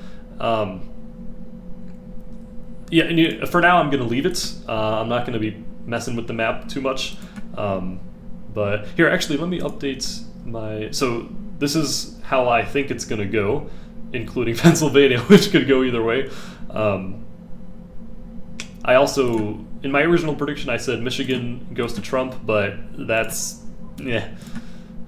Yeah, and for now I'm gonna leave it. I'm not gonna be messing with the map too much. But here, actually, let me update my. So this is how I think it's gonna go, including Pennsylvania, which could go either way. I also, in my original prediction, I said Michigan goes to Trump, but that's, yeah,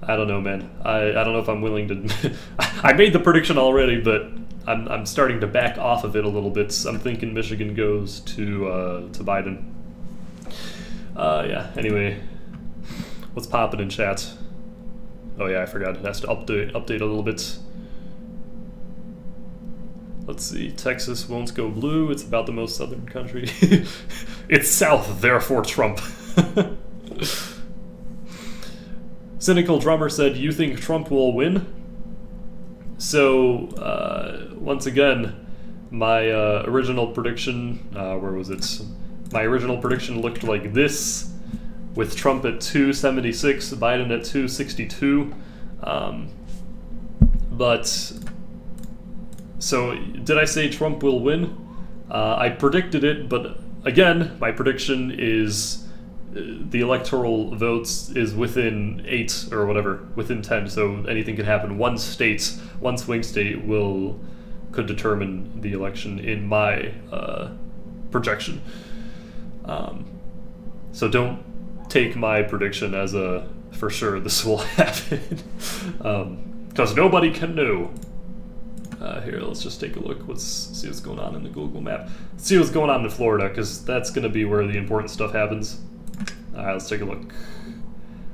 I don't know, man. I don't know if I'm willing to. I made the prediction already, but I'm starting to back off of it a little bit. I'm thinking Michigan goes to Biden. Yeah. Anyway, what's popping in chat? Oh yeah, I forgot. It has to update a little bit. Let's see. Texas won't go blue. It's about the most southern country. It's south, therefore Trump. Cynical Drummer said, "You think Trump will win?" So, once again, my original prediction, where was it? My original prediction looked like this, with Trump at 276, Biden at 262. But, so, did I say Trump will win? I predicted it, but again, my prediction is the electoral votes is within 8 or whatever, within 10, so anything can happen. One swing state could determine the election in my projection. So don't take my prediction as a for sure this will happen. Because nobody can know. Here, let's just take a look. Let's see what's going on in the Google map. Let's see what's going on in Florida, because that's going to be where the important stuff happens. Alright, let's take a look.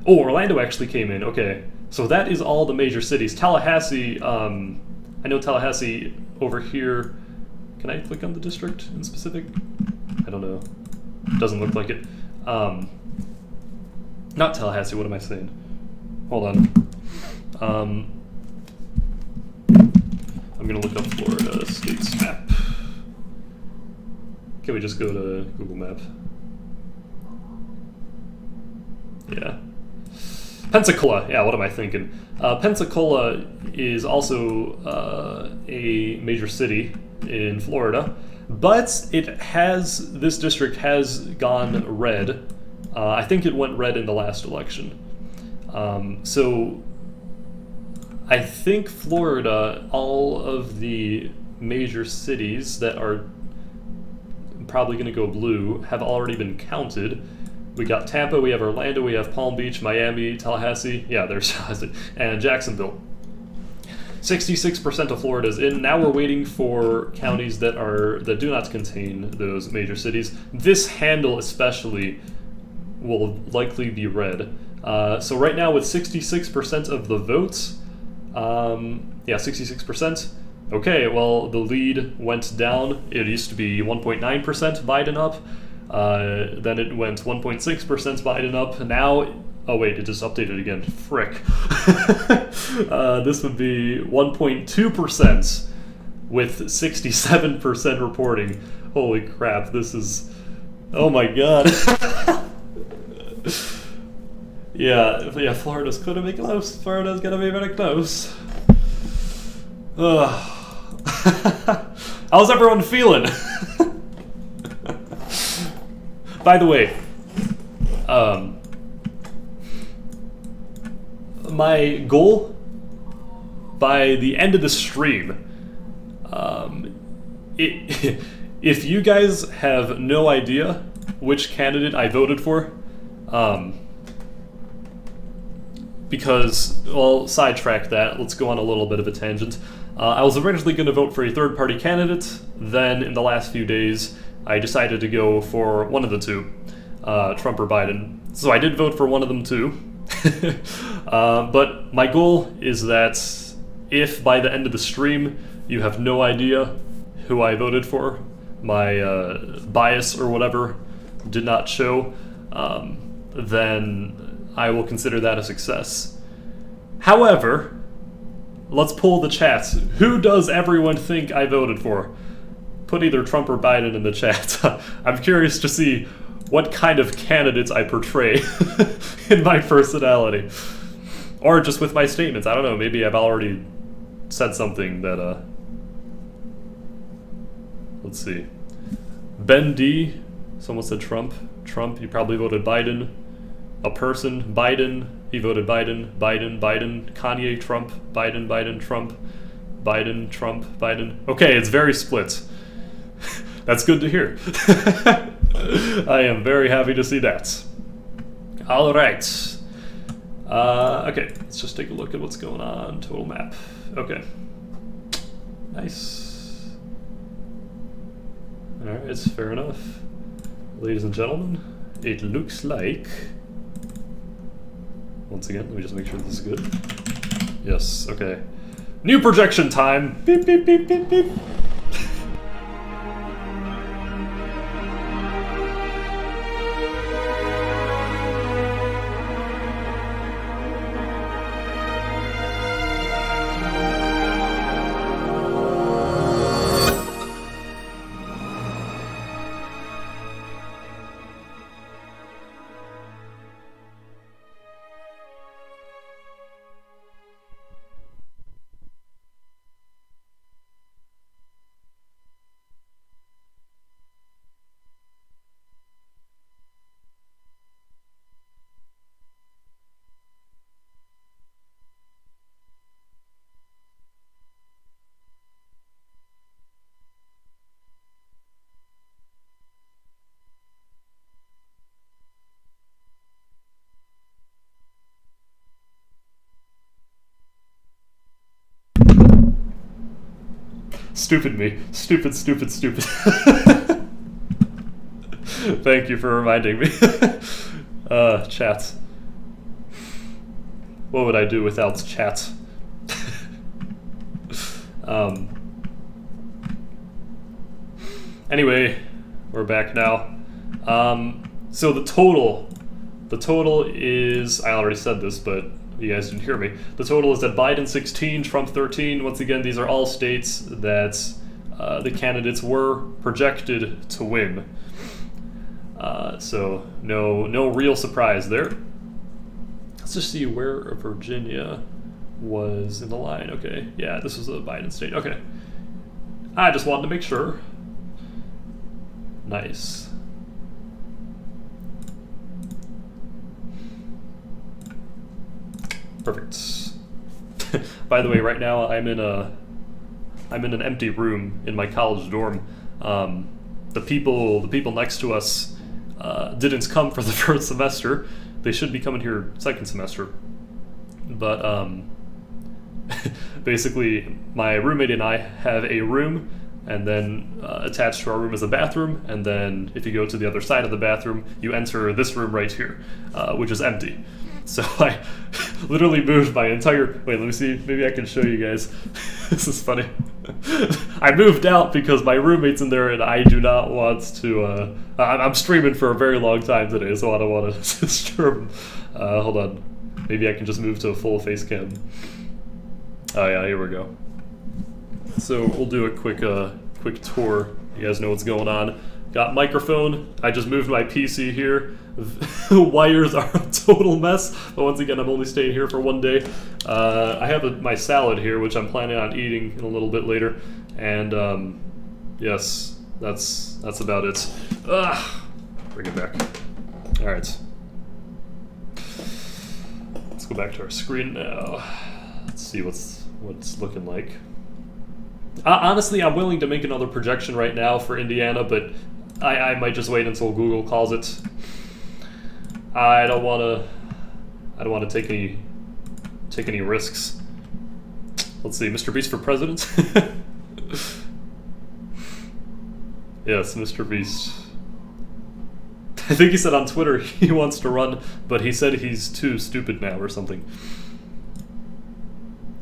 Oh, Orlando actually came in. Okay, so that is all the major cities. Tallahassee, I know Tallahassee over here. Can I click on the district in specific? I don't know. Doesn't look like it. Not Tallahassee, what am I saying? Hold on. I'm gonna look up Florida states map. Can we just go to Google Map? Yeah. Pensacola, yeah, what am I thinking? Pensacola is also a major city in Florida, but this district has gone red. I think it went red in the last election. So I think Florida, all of the major cities that are probably going to go blue have already been counted. We got Tampa, we have Orlando, we have Palm Beach, Miami, Tallahassee, yeah, there's and Jacksonville. 66% of Florida is in. Now we're waiting for counties that do not contain those major cities. This handle especially will likely be red. So right now with 66% of the votes, yeah, 66%. Okay, well, the lead went down. It used to be 1.9% Biden up. Then it went 1.6% Biden up. Now, oh wait, it just updated again. Frick. This would be 1.2% with 67% reporting. Holy crap, this is... Oh my god. Yeah, Florida's gonna be close. Florida's gonna be very close. How's everyone feeling? By the way, my goal by the end of the stream, if you guys have no idea which candidate I voted for, because, well, sidetrack that, let's go on a little bit of a tangent. I was originally going to vote for a third-party candidate, then in the last few days, I decided to go for one of the two, Trump or Biden. So I did vote for one of them too. But my goal is that if by the end of the stream you have no idea who I voted for, my bias or whatever did not show, then I will consider that a success. However, let's pull the chats. Who does everyone think I voted for? Put either Trump or Biden in the chat. I'm curious to see what kind of candidates I portray in my personality. Or just with my statements. I don't know, maybe I've already said something that, let's see. Ben D, someone said Trump. Trump, he probably voted Biden. A person, Biden, he voted Biden, Biden, Biden, Kanye, Trump, Biden, Biden, Trump, Biden, Trump, Biden. Okay, it's very split. That's good to hear. I am very happy to see that. All right. Okay, let's just take a look at what's going on. Total map. Okay. Nice. All right, fair enough. Ladies and gentlemen, it looks like... Once again, let me just make sure this is good. Yes, okay. New projection time! Beep, beep, beep, beep, beep. Stupid me. Stupid, stupid, stupid. Thank you for reminding me. Chat. What would I do without chat? Anyway, we're back now. So the total is, I already said this, but you guys didn't hear me. The total is that Biden 16, Trump 13. Once again, these are all states that the candidates were projected to win. So no real surprise there. Let's just see where Virginia was in the line. Okay, yeah, this was a Biden state. Okay, I just wanted to make sure. Nice. Perfect. By the way, right now I'm in an empty room in my college dorm. The people next to us didn't come for the first semester. They should be coming here second semester. But basically, my roommate and I have a room, and then attached to our room is a bathroom, and then if you go to the other side of the bathroom, you enter this room right here, which is empty. So I literally moved my entire... Wait, let me see. Maybe I can show you guys. This is funny. I moved out because my roommate's in there and I do not want to... I'm streaming for a very long time today, so I don't want to disturb him. Hold on. Maybe I can just move to a full face cam. Oh yeah, here we go. So we'll do a quick tour. You guys know what's going on. Got microphone. I just moved my PC here. Wires are a total mess, but once again, I'm only staying here for one day. I have my salad here, which I'm planning on eating in a little bit later, and yes, that's about it. Bring it back. All right, let's go back to our screen now. Let's see what's looking like. Honestly, I'm willing to make another projection right now for Indiana, but I might just wait until Google calls it. I don't want to take any risks. Let's see, Mr. Beast for president. Yes, Mr. Beast. I think he said on Twitter he wants to run, but he said he's too stupid now or something.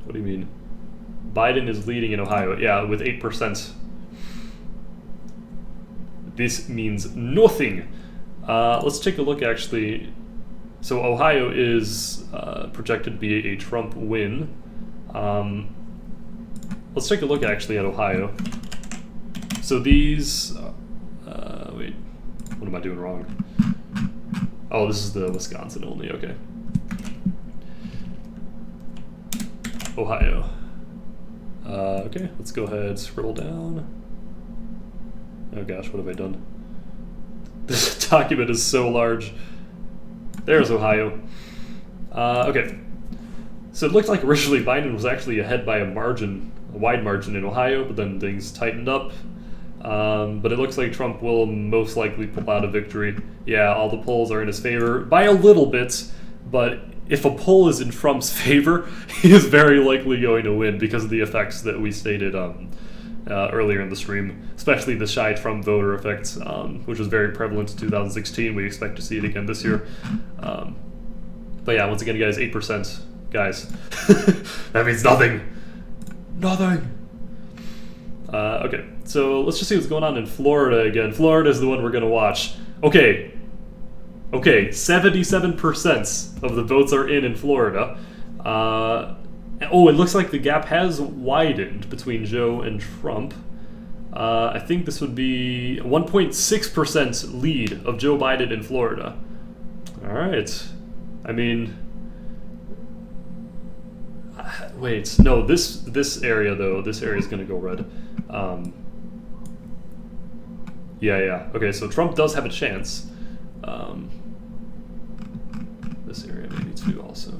What do you mean? Biden is leading in Ohio. Yeah, with 8%. This means nothing. Let's take a look, actually. So Ohio is projected to be a Trump win. Let's take a look, actually, at Ohio. So these... wait, what am I doing wrong? Oh, this is the Wisconsin only, okay. Ohio. Okay, let's go ahead, scroll down. Oh gosh, what have I done? This document is so large. There's Ohio. Okay. So it looked like originally Biden was actually ahead by a wide margin in Ohio, but then things tightened up. But it looks like Trump will most likely pull out a victory. Yeah, all the polls are in his favor by a little bit, but if a poll is in Trump's favor, he is very likely going to win because of the effects that we stated earlier in the stream, especially the shy Trump voter effect, which was very prevalent in 2016. We expect to see it again this year. But yeah, once again, guys, 8%. Guys, that means nothing. Nothing. Okay, so let's just see what's going on in Florida again. Florida is the one we're going to watch. Okay, 77% of the votes are in Florida. Oh, it looks like the gap has widened between Joe and Trump. I think this would be a 1.6% lead of Joe Biden in Florida. All right. I mean, wait, no, this area though, this area is going to go red. Yeah. Okay, so Trump does have a chance. This area maybe too also.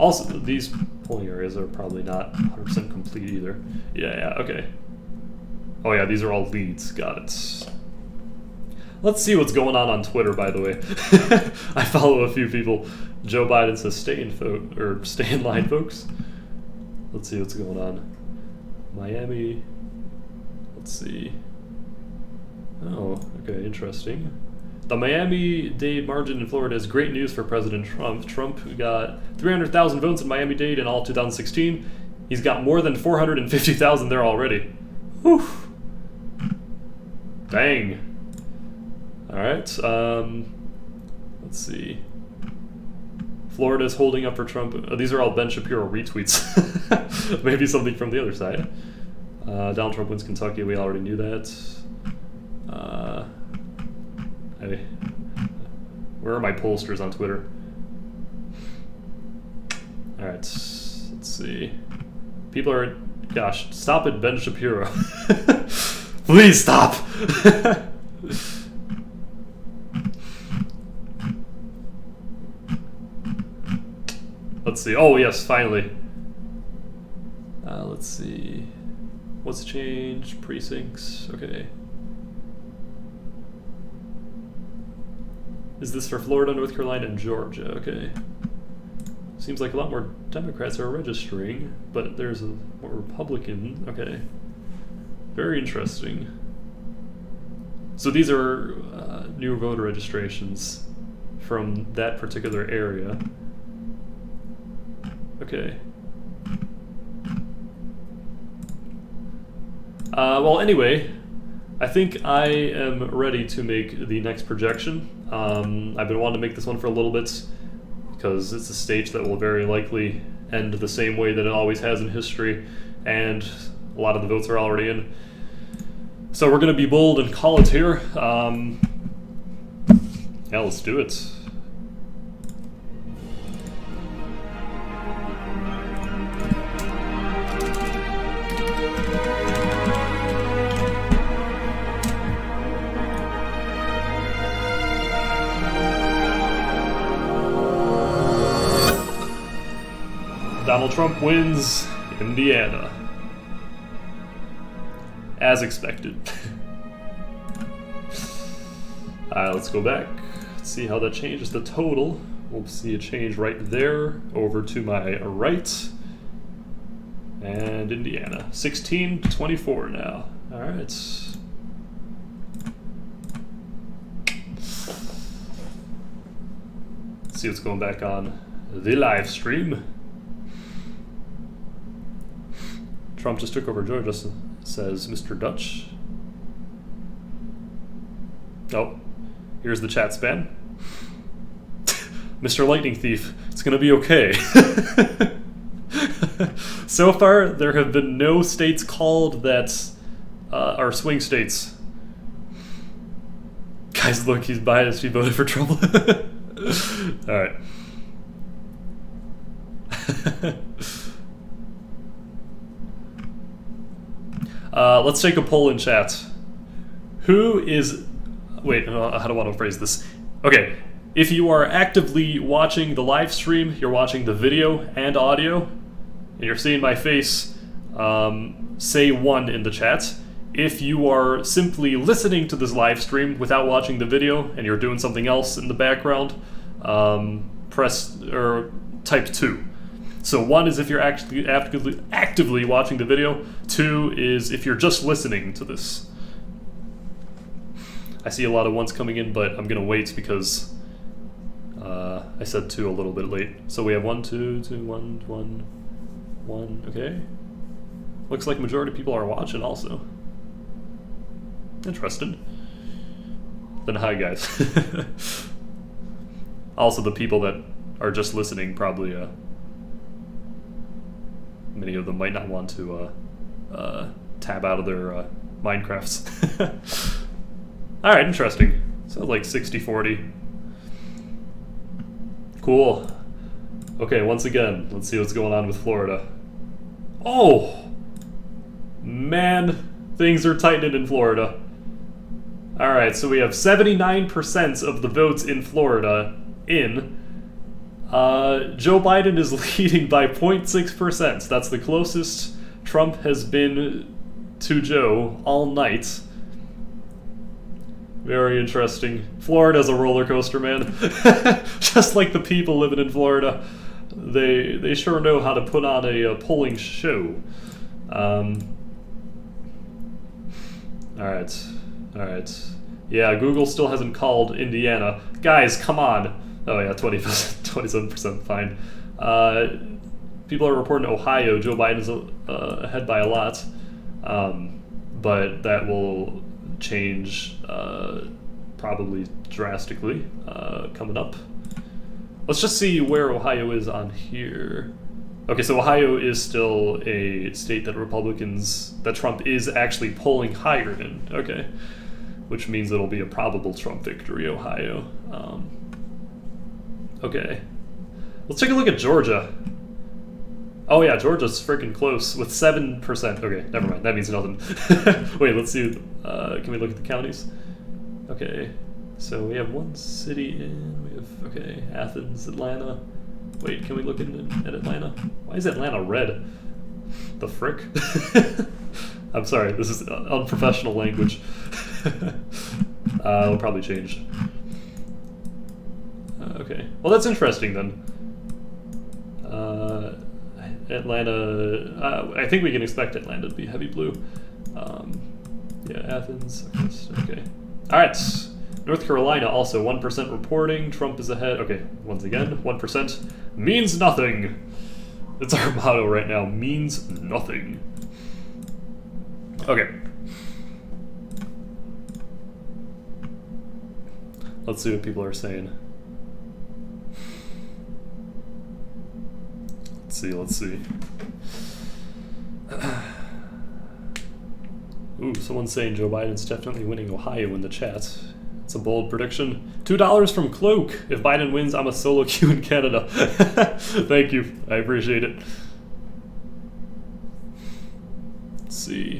Also, these polling areas are probably not 100% complete either. Yeah, okay. Oh yeah, these are all leads, got it. Let's see what's going on Twitter, by the way. I follow a few people. Joe Biden says stay in line, folks. Let's see what's going on. Miami. Let's see. Oh, okay, interesting. The Miami-Dade margin in Florida is great news for President Trump. Trump got 300,000 votes in Miami-Dade in all 2016. He's got more than 450,000 there already. Whew. Dang. Alright, let's see. Florida's holding up for Trump. These are all Ben Shapiro retweets. Maybe something from the other side. Donald Trump wins Kentucky, we already knew that. Where are my pollsters on Twitter? Alright, let's see. People are... Gosh, stop it, Ben Shapiro. Please stop! Let's see. Oh, yes, finally. Let's see. What's changed? Precincts. Okay. Is this for Florida, North Carolina, and Georgia? Okay. Seems like a lot more Democrats are registering, but there's a more Republican. Okay. Very interesting. So these are new voter registrations from that particular area. Okay. Well, anyway, I think I am ready to make the next projection. I've been wanting to make this one for a little bit because it's a stage that will very likely end the same way that it always has in history, and a lot of the votes are already in. So we're going to be bold and call it here. Yeah, let's do it. Donald Trump wins Indiana. As expected. Alright, let's go back. Let's see how that changes the total. We'll see a change right there over to my right. And Indiana. 16-24 now. Alright. Let's see what's going back on the live stream. Trump just took over Georgia, says Mr. Dutch. Oh, here's the chat spam. Mr. Lightning Thief, it's gonna be okay. So far, there have been no states called that are swing states. Guys, look, he's biased. He voted for Trump. Alright. Let's take a poll in chat. Who is... Wait, how do I want to phrase this? Okay, if you are actively watching the live stream, you're watching the video and audio, and you're seeing my face, say 1 in the chat. If you are simply listening to this live stream without watching the video, and you're doing something else in the background, press or type 2. So 1 is if you're actually actively watching the video. 2 is if you're just listening to this. I see a lot of 1s coming in, but I'm gonna wait because I said 2 a little bit late. So we have 1, 2, 2, 1, 1, 1. Okay. Looks like majority of people are watching also. Interesting. Then hi guys. Also the people that are just listening probably many of them might not want to tab out of their Minecrafts. Alright, interesting. Sounds like 60-40. Cool. Okay, once again, let's see what's going on with Florida. Oh! Man, things are tightening in Florida. Alright, so we have 79% of the votes in Florida in. Joe Biden is leading by 0.6%. That's the closest Trump has been to Joe all night. Very interesting. Florida's a roller coaster, man. Just like the people living in Florida. They sure know how to put on a polling show. Alright. Alright. Yeah, Google still hasn't called Indiana. Guys, come on! Oh yeah, 27% fine. People are reporting Ohio. Joe Biden's ahead by a lot. But that will change probably drastically coming up. Let's just see where Ohio is on here. Okay, so Ohio is still a state that Trump is actually polling higher in. Okay, which means it'll be a probable Trump victory, Ohio. Okay, let's take a look at Georgia. Oh yeah, Georgia's freaking close with 7%. Okay, never mind. That means nothing. Wait, let's see. Can we look at the counties? Okay, so we have one city in. We have okay, Athens, Atlanta. Wait, can we look at Atlanta? Why is Atlanta red? The frick? I'm sorry. This is unprofessional language. It'll probably change. Okay. Well, that's interesting then. Atlanta, I think we can expect Atlanta to be heavy blue. Yeah, Athens. Okay. All right. North Carolina also 1% reporting. Trump is ahead. Okay, once again, 1% means nothing. It's our motto right now. Means nothing. Okay. Let's see what people are saying. Let's see. Ooh, someone's saying Joe Biden's definitely winning Ohio in the chat. It's a bold prediction. $2 from Cloak. If Biden wins, I'm a solo queue in Canada. Thank you. I appreciate it.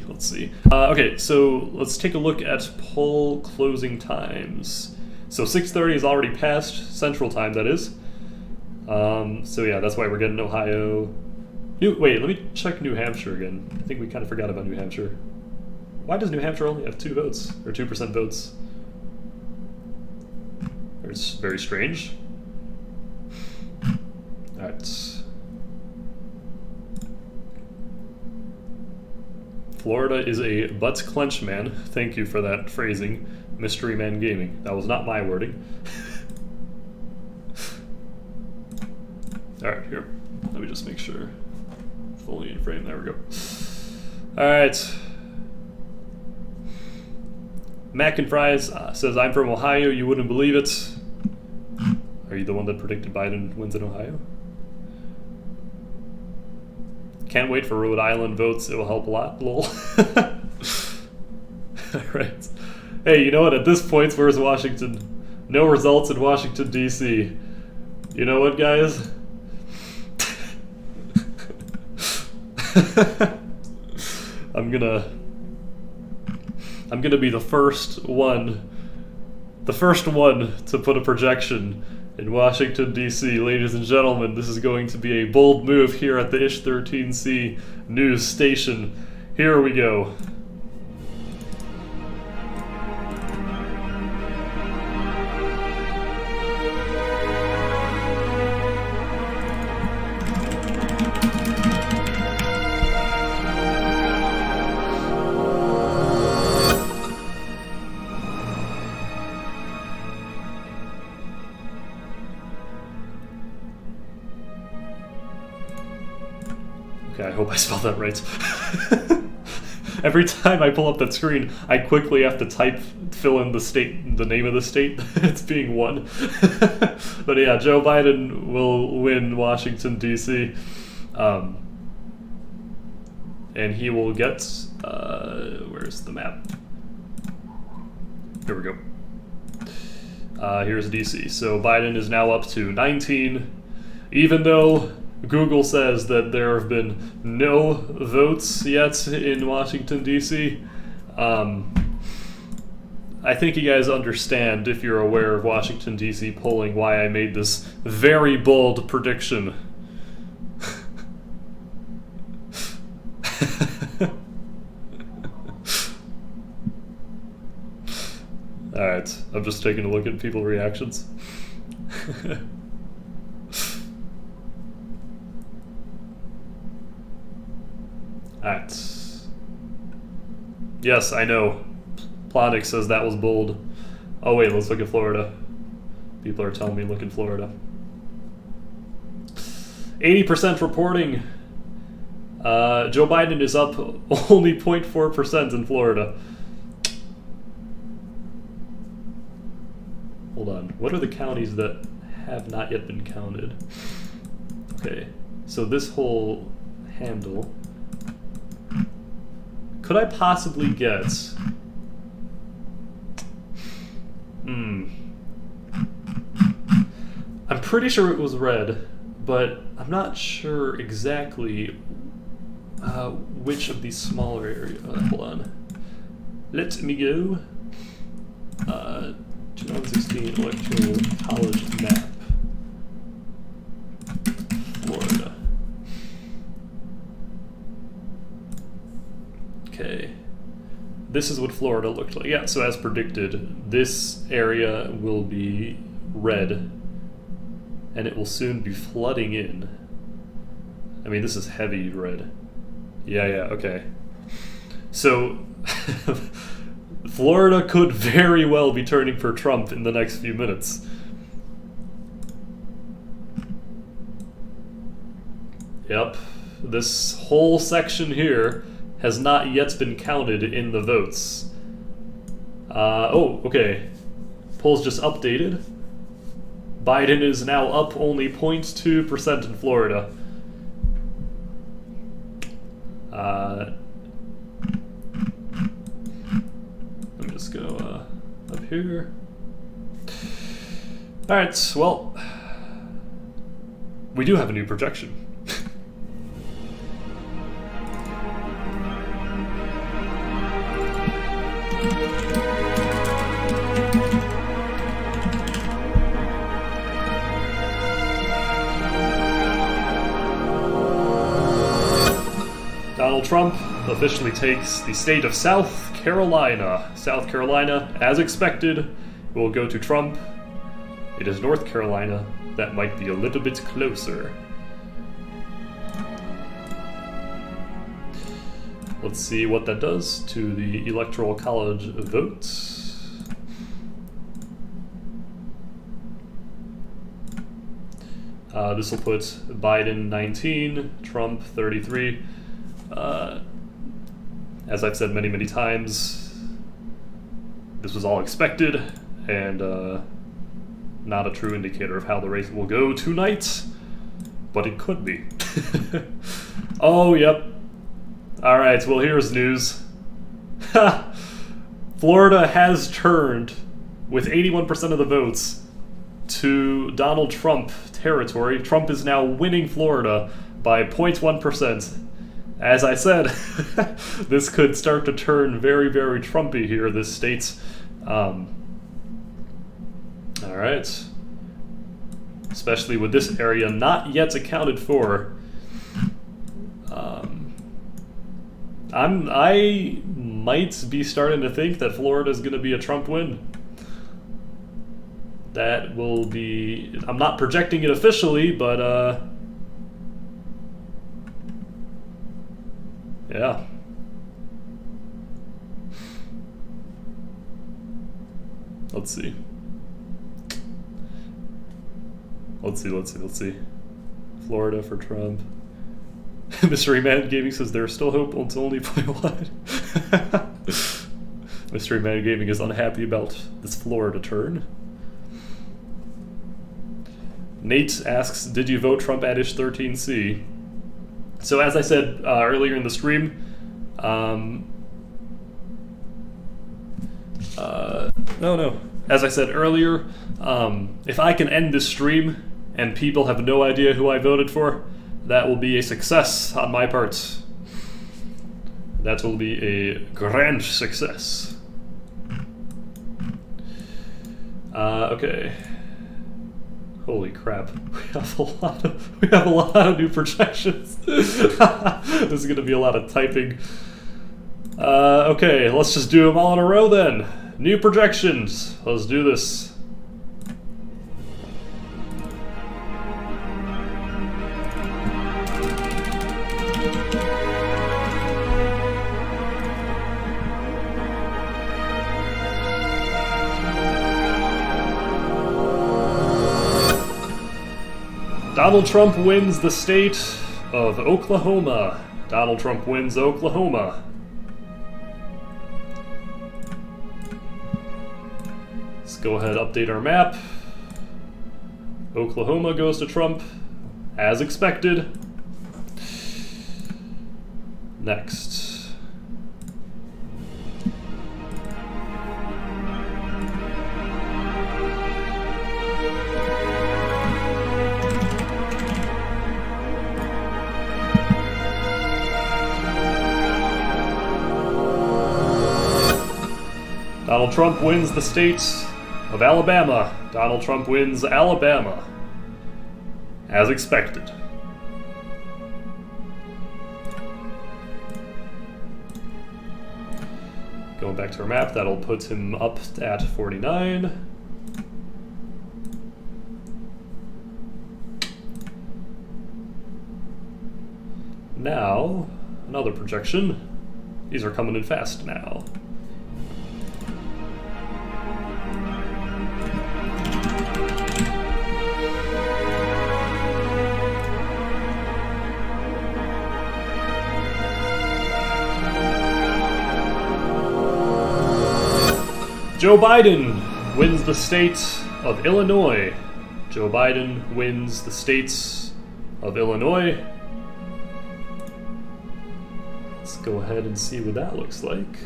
Let's see. Okay, so let's take a look at poll closing times. So 6:30 is already past Central Time, that is. So yeah, that's why we're getting Ohio. Wait, let me check New Hampshire again. I think we kind of forgot about New Hampshire. Why does New Hampshire only have 2 votes? Or 2% votes? It's very strange. Alright. Florida is a butt clench man. Thank you for that phrasing. Mystery Man Gaming. That was not my wording. Alright, here. Let me just make sure. Fully in frame. There we go. Alright. Mac and Fries says, I'm from Ohio. You wouldn't believe it. Are you the one that predicted Biden wins in Ohio? Can't wait for Rhode Island votes. It will help a lot. Lol. Alright. Hey, you know what? At this point, where's Washington? No results in Washington, D.C. You know what, guys? I'm gonna be the first one to put a projection in Washington, D.C. Ladies and gentlemen, this is going to be a bold move here at the Ish13C news station. Here we go. Okay, I hope I spelled that right. Every time I pull up that screen, I quickly have to fill in the name of the state it's being won. But yeah, Joe Biden will win Washington, D.C. And he will get, where's the map? Here we go. Here's D.C. So Biden is now up to 19, even though Google says that there have been no votes yet in Washington, D.C. I think you guys understand, if you're aware of Washington, D.C. polling, why I made this very bold prediction. Alright, I'm just taking a look at people's reactions. Alright. Yes, I know. Plonic says that was bold. Oh wait, let's look at Florida. People are telling me look in Florida. 80% reporting. Joe Biden is up only 0.4% in Florida. Hold on. What are the counties that have not yet been counted? Okay, so this whole handle. Could I possibly get... I'm pretty sure it was red, but I'm not sure exactly which of these smaller areas. Hold on. Let me go. 2016 Electoral College map. Florida. Okay. This is what Florida looked like. Yeah, so as predicted, this area will be red, and it will soon be flooding in. I mean, this is heavy red. Yeah, okay. So, Florida could very well be turning for Trump in the next few minutes. Yep. This whole section here has not yet been counted in the votes. Oh, okay. Polls just updated. Biden is now up only 0.2% in Florida. Let me just go up here. Alright, well, we do have a new projection. Donald Trump officially takes the state of South Carolina. South Carolina, as expected, will go to Trump. It is North Carolina that might be a little bit closer. Let's see what that does to the Electoral College votes. This will put Biden 19, Trump 33. As I've said many, many times, this was all expected and not a true indicator of how the race will go tonight, but it could be. Oh, yep. Alright, well, here's news. Florida has turned, with 81% of the votes, to Donald Trump territory. Trump is now winning Florida by 0.1%. As I said, this could start to turn very, very Trumpy here, this state. Alright. Especially with this area not yet accounted for. I might be starting to think that Florida is going to be a Trump win. That will be... I'm not projecting it officially, but... yeah. Let's see. Let's see. Florida for Trump. Mystery Man Gaming says there's still hope until only play one. Mystery Man Gaming is unhappy about this Florida turn. Nate asks, did you vote Trump at ish 13C? So as I said earlier in the stream, no. As I said earlier, if I can end this stream and people have no idea who I voted for, that will be a success on my part. That will be a grand success. Okay. Holy crap! We have a lot of new projections. This is gonna be a lot of typing. Okay, let's just do them all in a row then. New projections. Let's do this. Donald Trump wins the state of Oklahoma. Donald Trump wins Oklahoma. Let's go ahead and update our map. Oklahoma goes to Trump, as expected. Next. Donald Trump wins the state of Alabama. Donald Trump wins Alabama. As expected. Going back to our map, that'll put him up at 49. Now, another projection. These are coming in fast now. Joe Biden wins the state of Illinois. Joe Biden wins the state of Illinois. Let's go ahead and see what that looks like.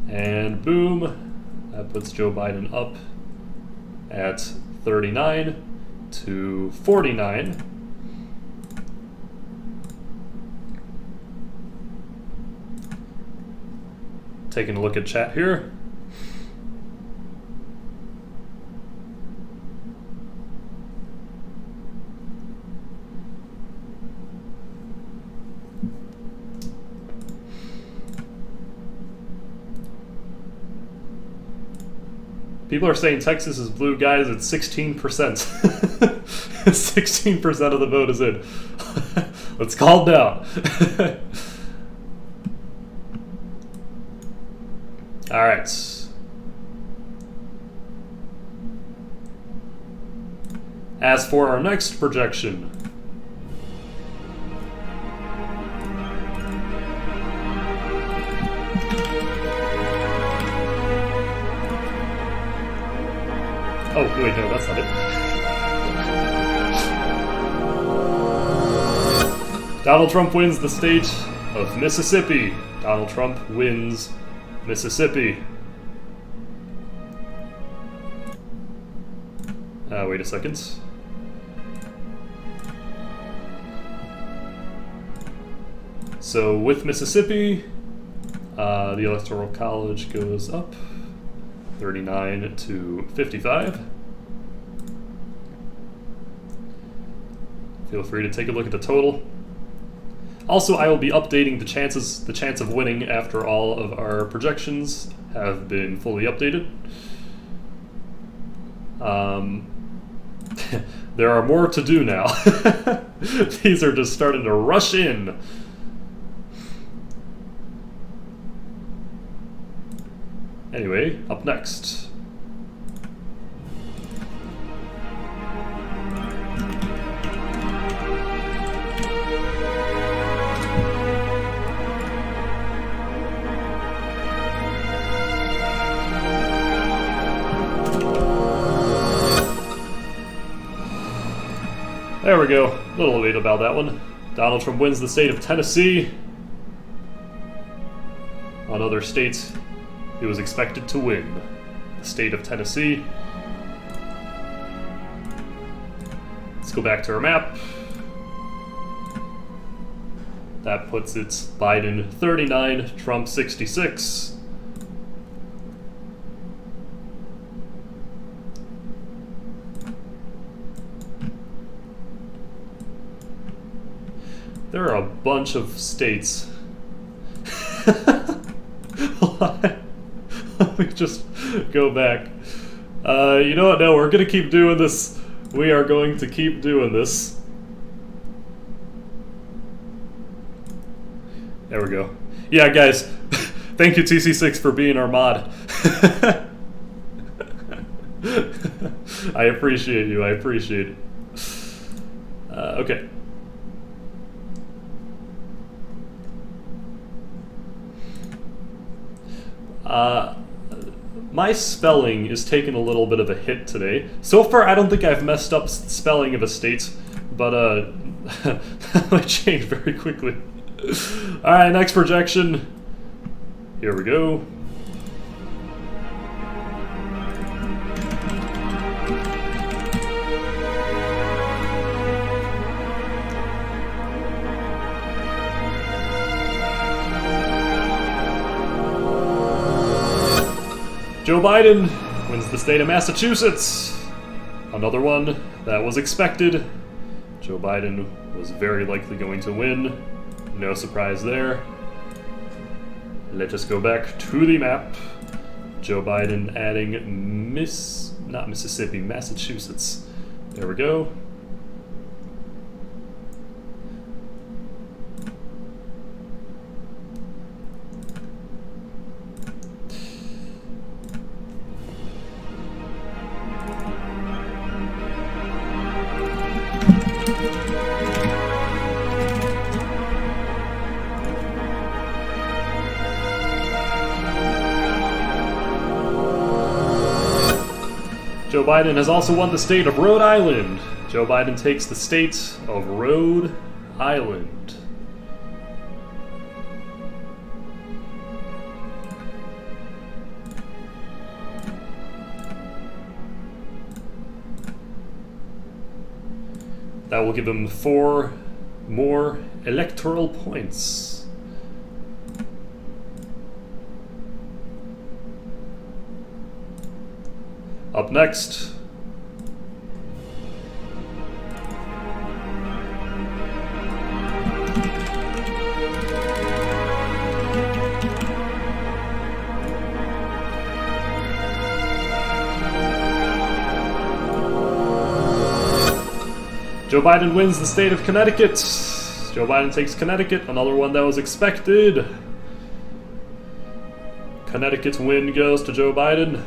And boom, that puts Joe Biden up at 39 to 49. Taking a look at chat here. People are saying Texas is blue, guys. It's 16%. 16% of the vote is in. Let's calm down. All right. As for our next projection, oh, wait, no, that's not it. Donald Trump wins the state of Mississippi. Donald Trump wins Mississippi. Wait a second. So with Mississippi, the Electoral College goes up 39 to 55. Feel free to take a look at the total. Also, I will be updating the chance of winning after all of our projections have been fully updated. There are more to do now. These are just starting to rush in. Anyway, up next. There we go. A little late about that one. Donald Trump wins the state of Tennessee. Another state he was expected to win. The state of Tennessee. Let's go back to our map. That puts it Biden 39, Trump 66. There are a bunch of states. Let me just go back. You know what? No, we're going to keep doing this. We are going to keep doing this. There we go. Yeah, guys. Thank you, TC6, for being our mod. I appreciate you. I appreciate it. Okay. My spelling is taking a little bit of a hit today. So far, I don't think I've messed up spelling of a state, but that might change very quickly. All right, next projection. Here we go. Joe Biden wins the state of Massachusetts. Another one that was expected. Joe Biden was very likely going to win. No surprise there. Let us go back to the map. Joe Biden adding not Mississippi, Massachusetts. There we go. Joe Biden has also won the state of Rhode Island. Joe Biden takes the state of Rhode Island. That will give him 4 more electoral points. Up next, Joe Biden wins the state of Connecticut. Joe Biden takes Connecticut, another one that was expected. Connecticut's win goes to Joe Biden.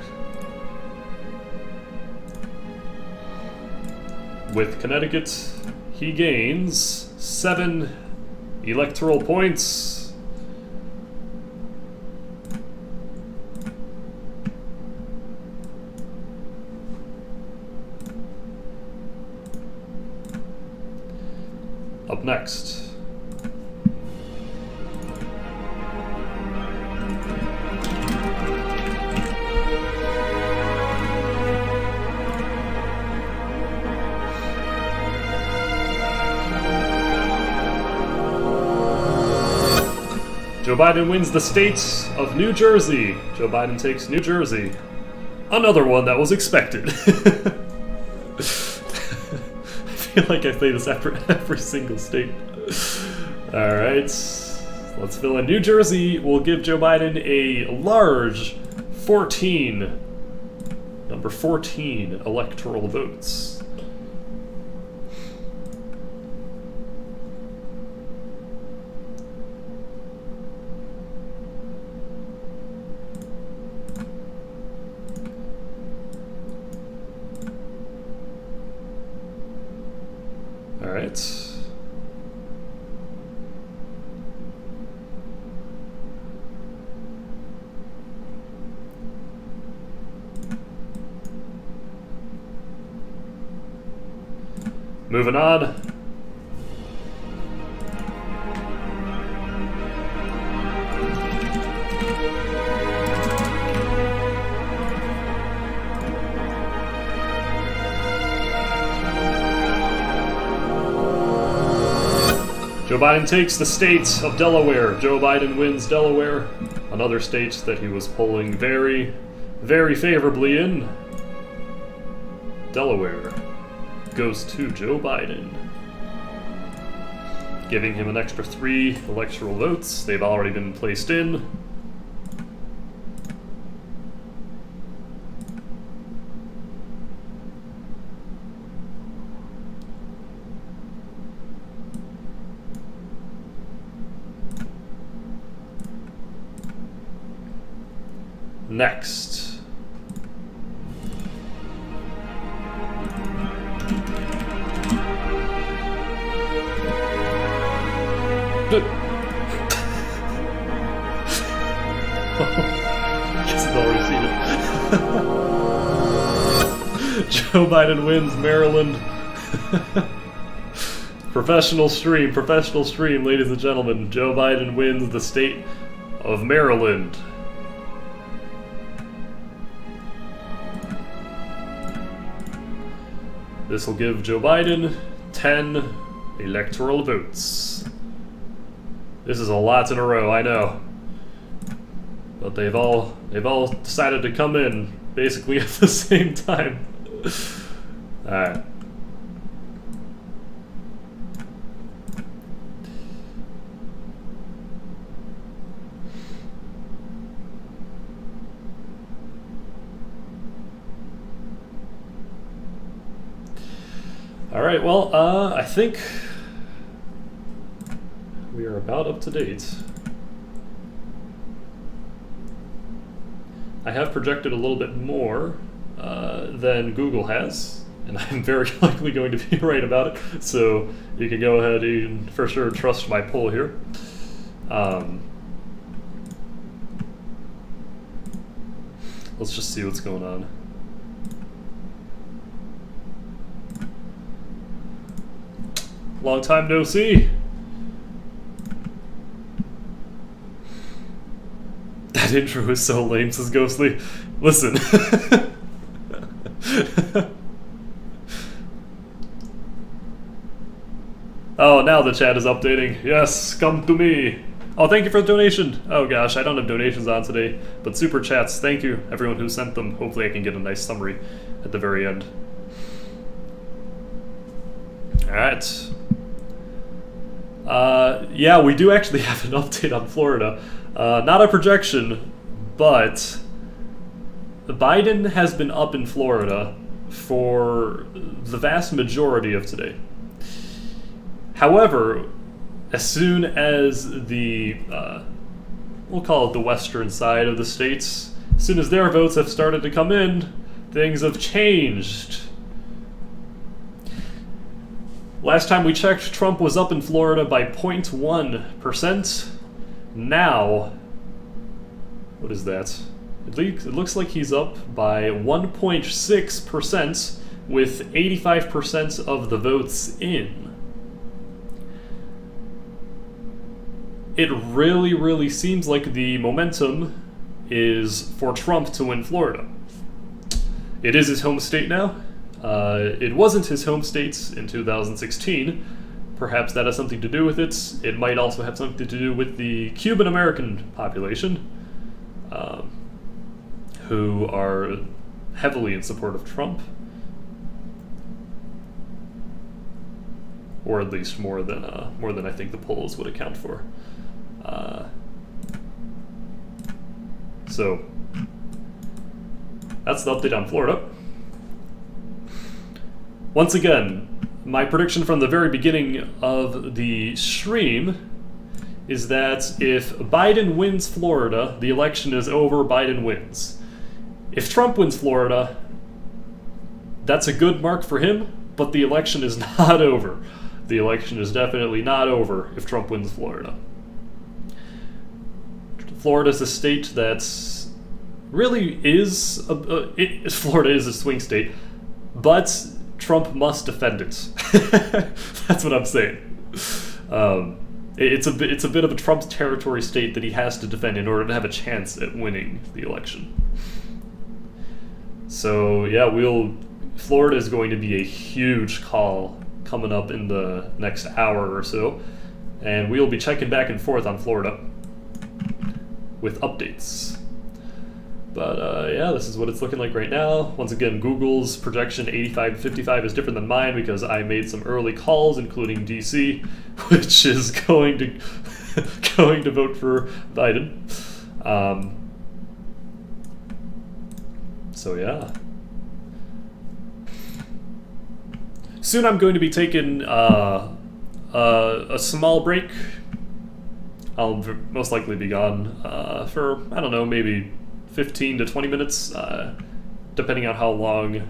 With Connecticut, he gains 7 electoral points. Up next, Joe Biden wins the state of New Jersey. Joe Biden takes New Jersey. Another one that was expected. I feel like I say this after every single state. Alright, let's fill in. New Jersey will give Joe Biden a large 14, number 14 electoral votes. All right. Moving on. Joe Biden takes the state of Delaware. Joe Biden wins Delaware, another state that he was polling very, very favorably in. Delaware goes to Joe Biden, giving him an extra 3 electoral votes. They've already been placed in. Next, Guess I've already seen it. Joe Biden wins Maryland. Professional stream, ladies and gentlemen. Joe Biden wins the state of Maryland. This will give Joe Biden 10 electoral votes. This is a lot in a row, I know. But they've all decided to come in basically at the same time. Alright. Alright, well, I think we are about up to date. I have projected a little bit more than Google has, and I'm very likely going to be right about it, so you can go ahead and for sure trust my poll here. Let's just see what's going on. Long time no see. That intro is so lame, says Ghostly. Listen. Oh, now the chat is updating. Yes, come to me. Oh, thank you for the donation. Oh gosh, I don't have donations on today, but super chats, thank you everyone who sent them. Hopefully I can get a nice summary at the very end. Alright. Yeah, we do actually have an update on Florida. Not a projection, but Biden has been up in Florida for the vast majority of today. However, as soon as the, we'll call it the western side of the states, as soon as their votes have started to come in, things have changed. Last time we checked, Trump was up in Florida by 0.1%. Now, what is that? It looks like he's up by 1.6% with 85% of the votes in. It really seems like the momentum is for Trump to win Florida. It is his home state now. It wasn't his home state in 2016. Perhaps that has something to do with it. It might also have something to do with the Cuban American population, who are heavily in support of Trump, or at least more than I think the polls would account for. So that's the update on Florida. Once again, my prediction from the very beginning of the stream is that if Biden wins Florida, the election is over, Biden wins. If Trump wins Florida, that's a good mark for him, but the election is not over. The election is definitely not over if Trump wins Florida. Florida is a state that really is, Florida is a swing state, but Trump must defend it. That's what I'm saying. It's a bit of a Trump territory state that he has to defend in order to have a chance at winning the election. So yeah, Florida is going to be a huge call coming up in the next hour or so, and we'll be checking back and forth on Florida with updates. But yeah, this is what it's looking like right now. Once again, Google's projection 85-55 is different than mine because I made some early calls, including DC, which is going to vote for Biden. So yeah. Soon I'm going to be taking a small break. I'll most likely be gone for, I don't know, maybe 15 to 20 minutes, depending on how long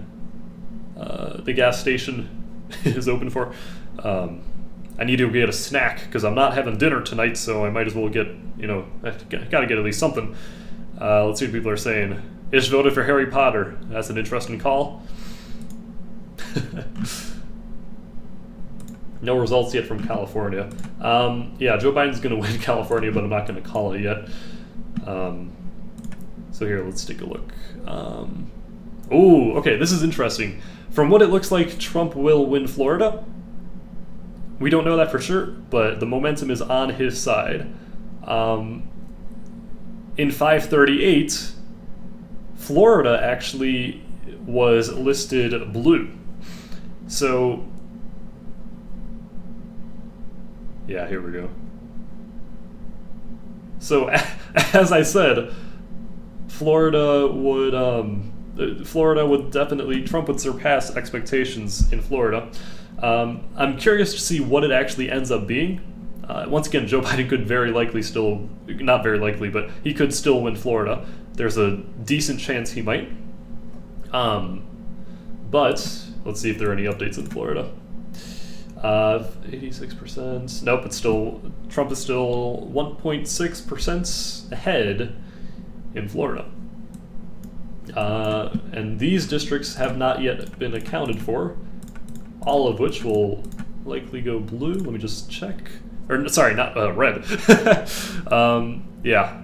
the gas station is open for. I need to get a snack because I'm not having dinner tonight, so I might as well get, I gotta get at least something. Let's see what people are saying. Ish voted for Harry Potter. That's an interesting call. No results yet from California. Yeah, Joe Biden's going to win California, but I'm not going to call it yet. So here, let's take a look. Ooh, okay, this is interesting. From what it looks like, Trump will win Florida. We don't know that for sure, but the momentum is on his side. In 538, Florida actually was listed blue. So, yeah, here we go. So, as I said, Florida would definitely, Trump would surpass expectations in Florida. I'm curious to see what it actually ends up being. Once again, Joe Biden could very likely still, not very likely, but he could still win Florida. There's a decent chance he might. But let's see if there are any updates in Florida. 86%. Nope, Trump is still 1.6% ahead in Florida. And these districts have not yet been accounted for, all of which will likely go blue. Let me just check. Or sorry, not red. Yeah,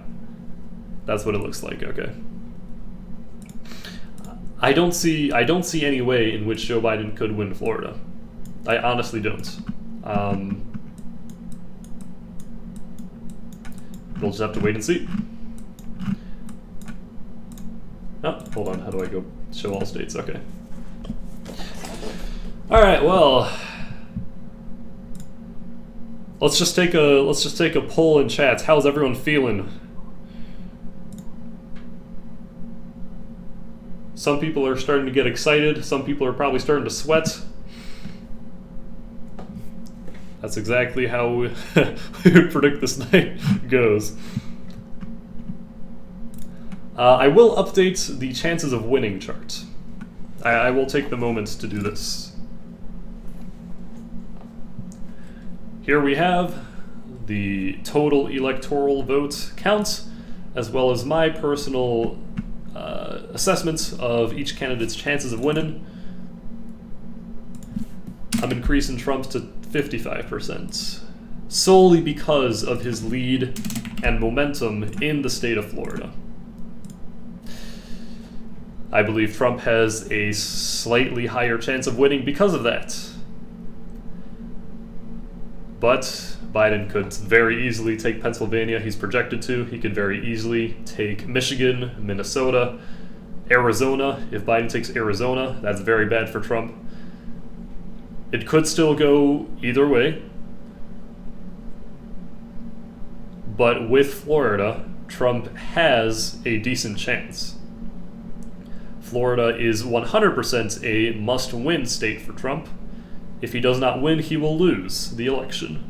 that's what it looks like. Okay. I don't see any way in which Joe Biden could win Florida. I honestly don't. We'll just have to wait and see. Oh, hold on. How do I go show all states? Okay. All right. Well, let's just take a poll in chat. How's everyone feeling? Some people are starting to get excited. Some people are probably starting to sweat. That's exactly how we would predict this night goes. I will update the chances of winning chart. I will take the moment to do this. Here we have the total electoral vote count, as well as my personal assessment of each candidate's chances of winning. I'm increasing Trump to 55%, solely because of his lead and momentum in the state of Florida. I believe Trump has a slightly higher chance of winning because of that. But Biden could very easily take Pennsylvania. He's projected to. He could very easily take Michigan, Minnesota, Arizona. If Biden takes Arizona, that's very bad for Trump. It could still go either way. But with Florida, Trump has a decent chance. Florida is 100% a must-win state for Trump. If he does not win, he will lose the election.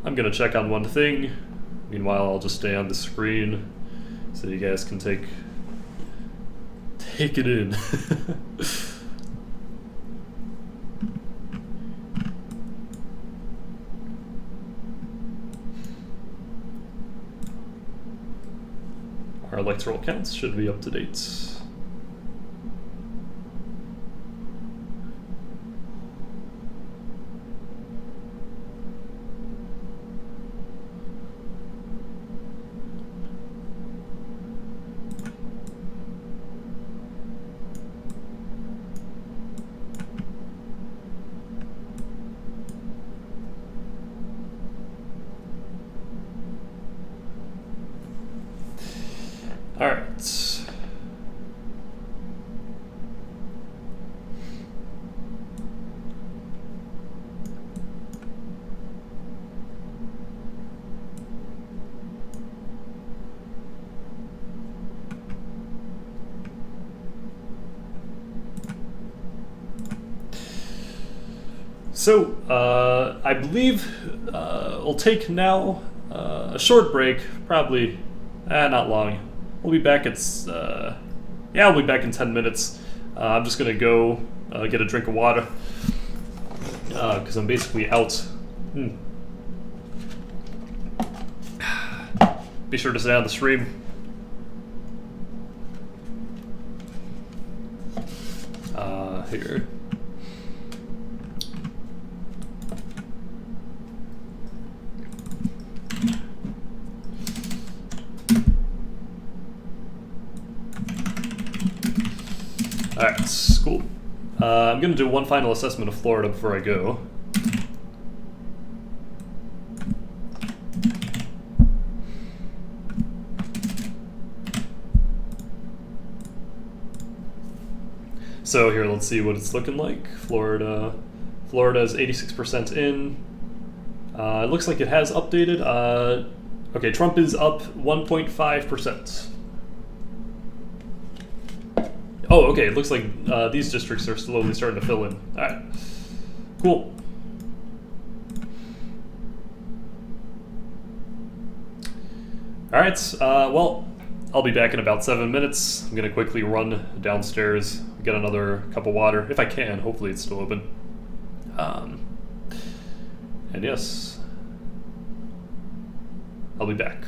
I'm gonna check on one thing. Meanwhile, I'll just stay on the screen so you guys can take it in. Our electoral counts should be up to date. All right. So, I believe we'll take now a short break, probably not long. We'll be back at Yeah, I'll be back in 10 minutes. I'm just gonna go get a drink of water because I'm basically out. Hmm. Be sure to stay on the stream. Here. Alright, cool. I'm gonna do one final assessment of Florida before I go. So here, let's see what it's looking like. Florida is 86% in. It looks like it has updated. Okay, Trump is up 1.5%. Oh, okay, it looks like these districts are slowly starting to fill in. Alright, cool. Alright, well, I'll be back in about 7 minutes. I'm gonna quickly run downstairs, get another cup of water, if I can. Hopefully it's still open. And yes, I'll be back.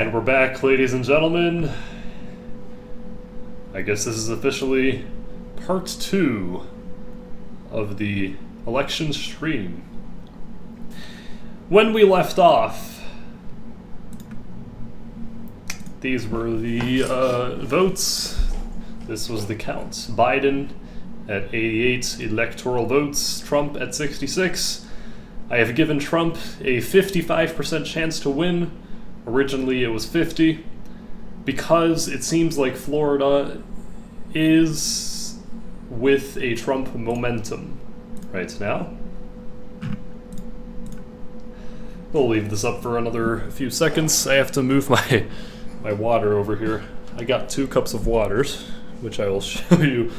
And we're back, ladies and gentlemen. I guess this is officially part 2 of the election stream. When we left off, these were the votes. This was the count. Biden at 88 electoral votes, Trump at 66. I have given Trump a 55% chance to win. Originally it was 50. Because it seems like Florida is with a Trump momentum right now. We'll leave this up for another few seconds. I have to move my water over here. I got 2 cups of waters, which I will show you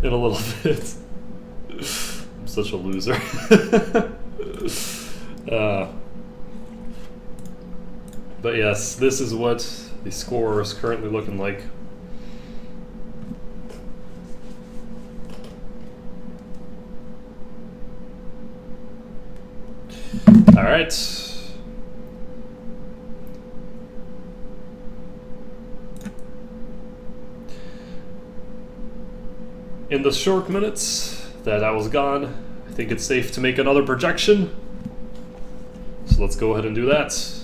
in a little bit. I'm such a loser. But yes, this is what the score is currently looking like. All right. In the short minutes that I was gone, I think it's safe to make another projection. So let's go ahead and do that.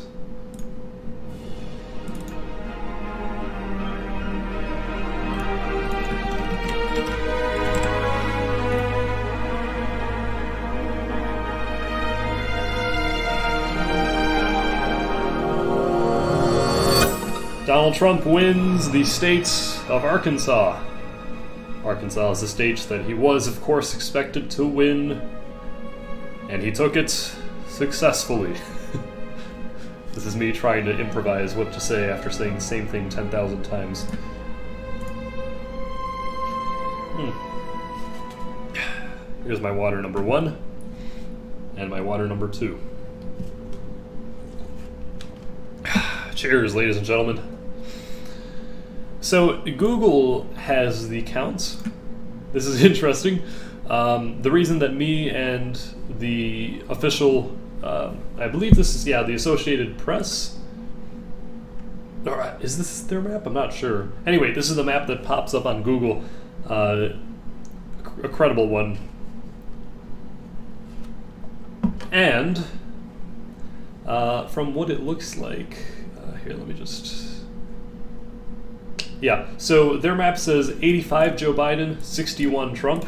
Donald Trump wins the state of Arkansas. Arkansas is the state that he was, of course, expected to win, and he took it successfully. This is me trying to improvise what to say after saying the same thing 10,000 times. Here's my water number 1, and my water number 2. Cheers, ladies and gentlemen. So Google has the counts. This is interesting. The reason that me and the official, I believe this is, the Associated Press. Or is this their map? I'm not sure. Anyway, this is the map that pops up on Google. A credible one. And from what it looks like, here, let me just... Yeah, so their map says 85 Joe Biden, 61 Trump.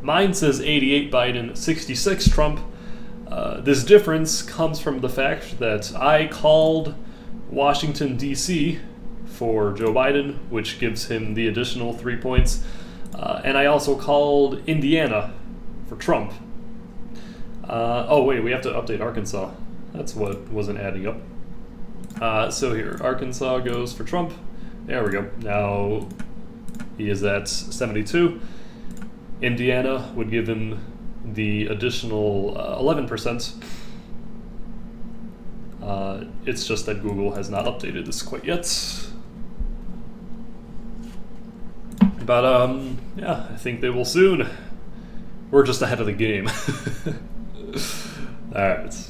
Mine says 88 Biden, 66 Trump. This difference comes from the fact that I called Washington, D.C. for Joe Biden, which gives him the additional 3 points. And I also called Indiana for Trump. Oh, wait, we have to update Arkansas. That's what wasn't adding up. So here, Arkansas goes for Trump. There we go. Now he is at 72. Indiana would give him the additional 11%. It's just that Google has not updated this quite yet. But yeah, I think they will soon. We're just ahead of the game. Alright.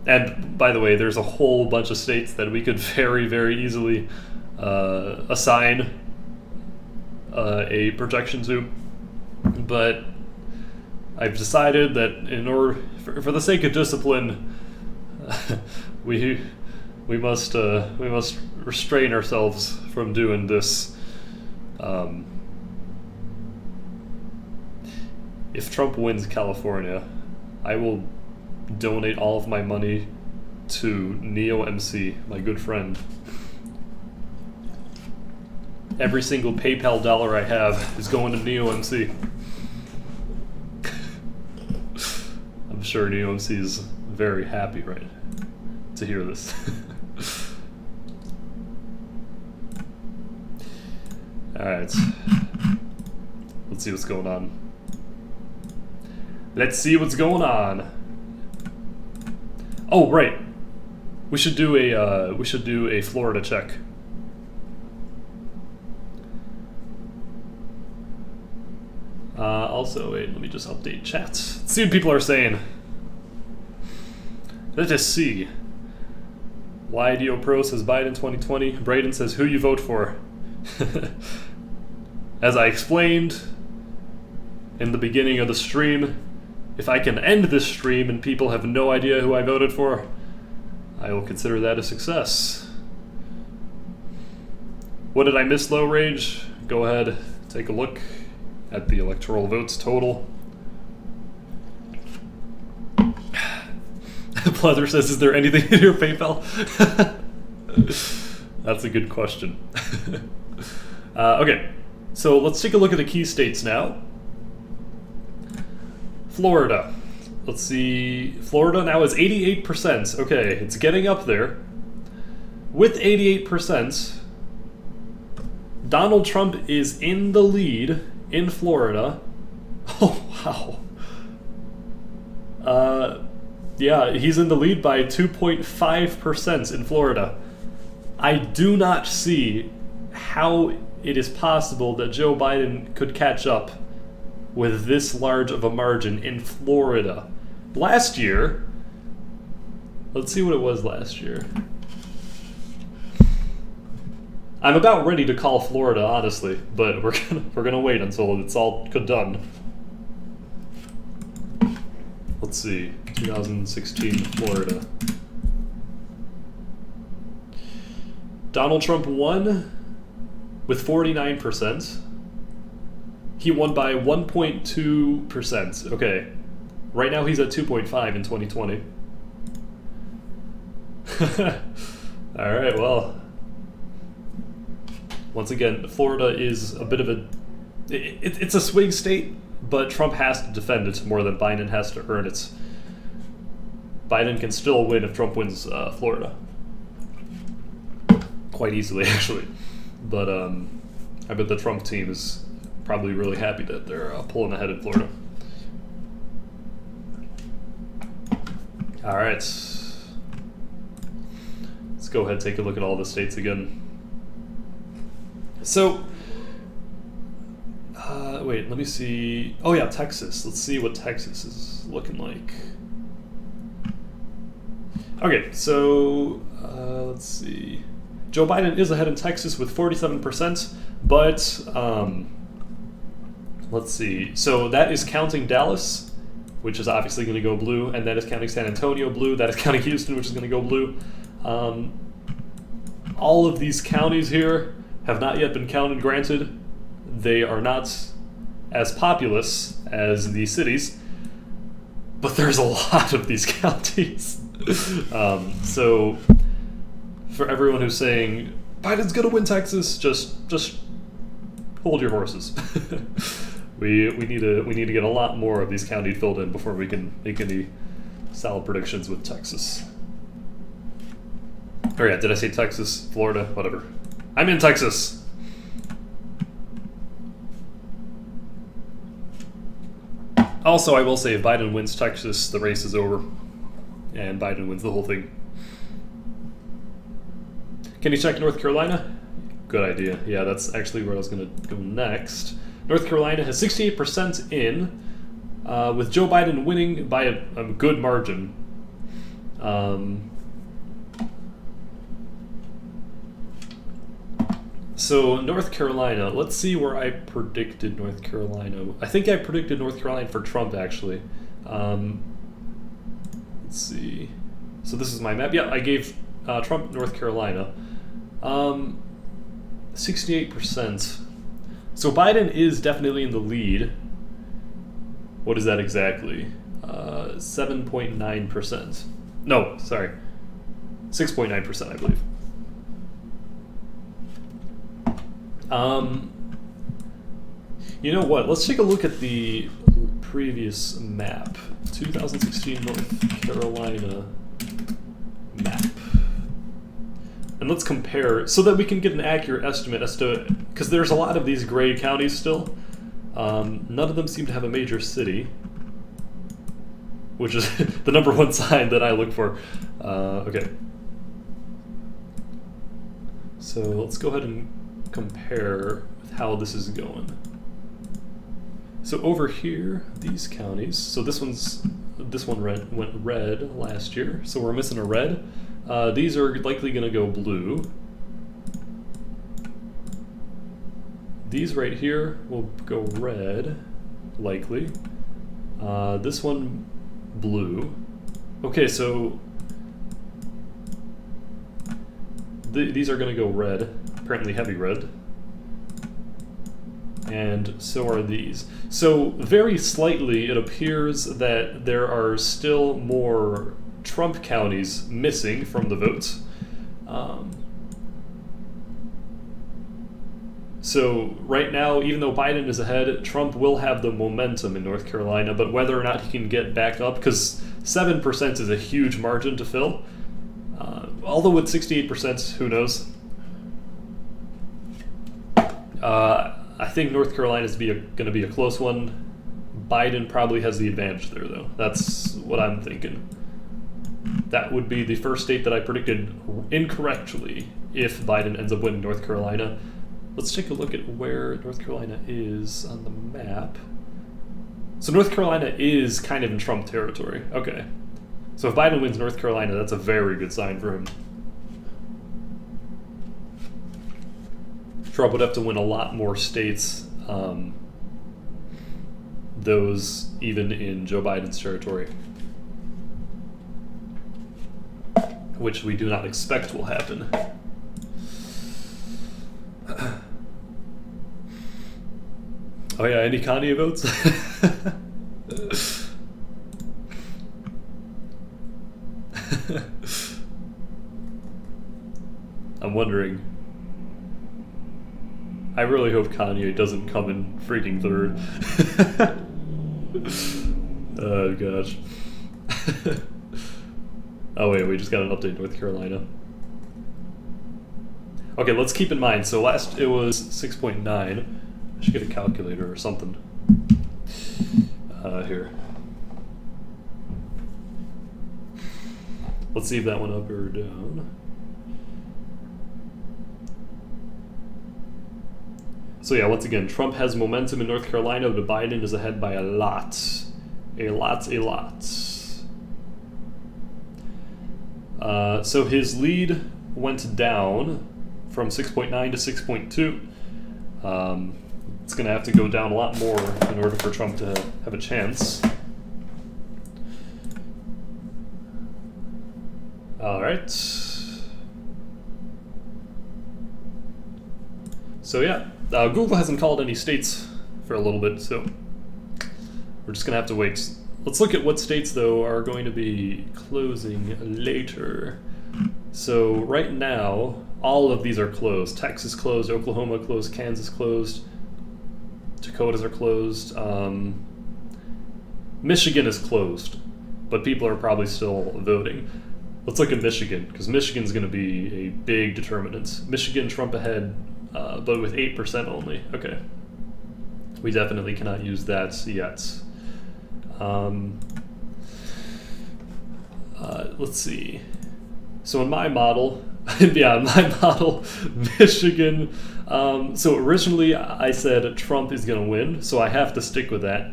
And by the way, there's a whole bunch of states that we could very, very easily assign a projection to, but I've decided that in order, for the sake of discipline, we must restrain ourselves from doing this. If Trump wins California, I will donate all of my money to NeoMC, my good friend. Every single PayPal dollar I have is going to NeoMC. I'm sure NeoMC is very happy, right, to hear this. Alright. Let's see what's going on. Let's see what's going on. Oh, right. We should do a Florida check. Also, wait, let me just update chat. Let's see what people are saying. Let us see. YDO Pro says Biden 2020. Braden says, who you vote for? As I explained in the beginning of the stream, if I can end this stream and people have no idea who I voted for, I will consider that a success. What did I miss, Low Rage? Go ahead, take a look at the electoral votes total. Pleather says, is there anything in your PayPal? That's a good question. Okay, so let's take a look at the key states now. Florida. Let's see. Florida now is 88%. Okay, it's getting up there. With 88%, Donald Trump is in the lead in Florida. Oh, wow. Yeah, he's in the lead by 2.5% in Florida. I do not see how it is possible that Joe Biden could catch up with this large of a margin in Florida. Last year, let's see what it was last year. I'm about ready to call Florida, honestly, but we're gonna wait until it's all done. Let's see, 2016 Florida. Donald Trump won with 49%. He won by 1.2%. Okay. Right now he's at 2.5 in 2020. Alright, well. Once again, Florida is a bit of a... It's a swing state, but Trump has to defend it more than Biden has to earn it. Biden can still win if Trump wins Florida. Quite easily, actually. But I bet the Trump team is probably really happy that they're pulling ahead in Florida. All right. Let's go ahead and take a look at all the states again. So, wait, let me see. Oh yeah, Texas. Let's see what Texas is looking like. Okay, so let's see. Joe Biden is ahead in Texas with 47%, but let's see. So that is counting Dallas, which is obviously going to go blue, and that is counting San Antonio blue. That is counting Houston, which is going to go blue. All of these counties here have not yet been counted, granted. They are not as populous as the cities, but there's a lot of these counties. So for everyone who's saying Biden's gonna win Texas, just hold your horses. we need to get a lot more of these counties filled in before we can make any solid predictions with Texas. Oh yeah, did I say Texas, Florida, whatever. I'm in Texas. Also, I will say if Biden wins Texas, the race is over, and Biden wins the whole thing. Can you check North Carolina? Good idea. Yeah, that's actually where I was going to go next. North Carolina has 68% in, with Joe Biden winning by a good margin. So North Carolina, let's see where I predicted North Carolina. I think I predicted North Carolina for Trump, actually. Let's see. So this is my map. Yeah, I gave Trump North Carolina. 68%. So Biden is definitely in the lead. What is that exactly? 7.9%. No, sorry. 6.9%, I believe. You know what? Let's take a look at the previous map. 2016 North Carolina map. And let's compare so that we can get an accurate estimate as to, because there's a lot of these gray counties still. None of them seem to have a major city, which is the number one sign that I look for. Okay. So let's go ahead and compare with how this is going. So over here, these counties. So this one went red last year. So we're missing a red. These are likely going to go blue. These right here will go red, likely. This one, blue. Okay, so these are going to go red, apparently heavy red. And so are these. So very slightly, it appears that there are still more Trump counties missing from the votes. So right now, even though Biden is ahead, Trump will have the momentum in North Carolina, but whether or not he can get back up, because 7% is a huge margin to fill. Although with 68%, who knows? I think North Carolina is going to be a close one. Biden probably has the advantage there, though. That's what I'm thinking. That would be the first state that I predicted incorrectly if Biden ends up winning North Carolina. Let's take a look at where North Carolina is on the map. So North Carolina is kind of in Trump territory. Okay. So if Biden wins North Carolina, that's a very good sign for him. Trump would have to win a lot more states, those even in Joe Biden's territory, which we do not expect will happen. Oh yeah, any Kanye votes? I'm wondering. I really hope Kanye doesn't come in freaking third. Oh gosh. Oh wait, we just got an update, North Carolina. Okay, let's keep in mind, so last it was 6.9. I should get a calculator or something. Here. Let's see if that went up or down. So yeah, once again, Trump has momentum in North Carolina, but Biden is ahead by a lot. A lot. So his lead went down from 6.9 to 6.2. It's going to have to go down a lot more in order for Trump to have a chance. All right. So yeah, Google hasn't called any states for a little bit, so we're just going to have to wait. Let's look at what states, though, are going to be closing later. So right now, all of these are closed. Texas closed, Oklahoma closed, Kansas closed, Dakotas are closed. Michigan is closed, but people are probably still voting. Let's look at Michigan, because Michigan's going to be a big determinant. Michigan, Trump ahead, but with 8% only. Okay. We definitely cannot use that yet. Let's see. So in my model, Michigan. So originally I said Trump is going to win, so I have to stick with that.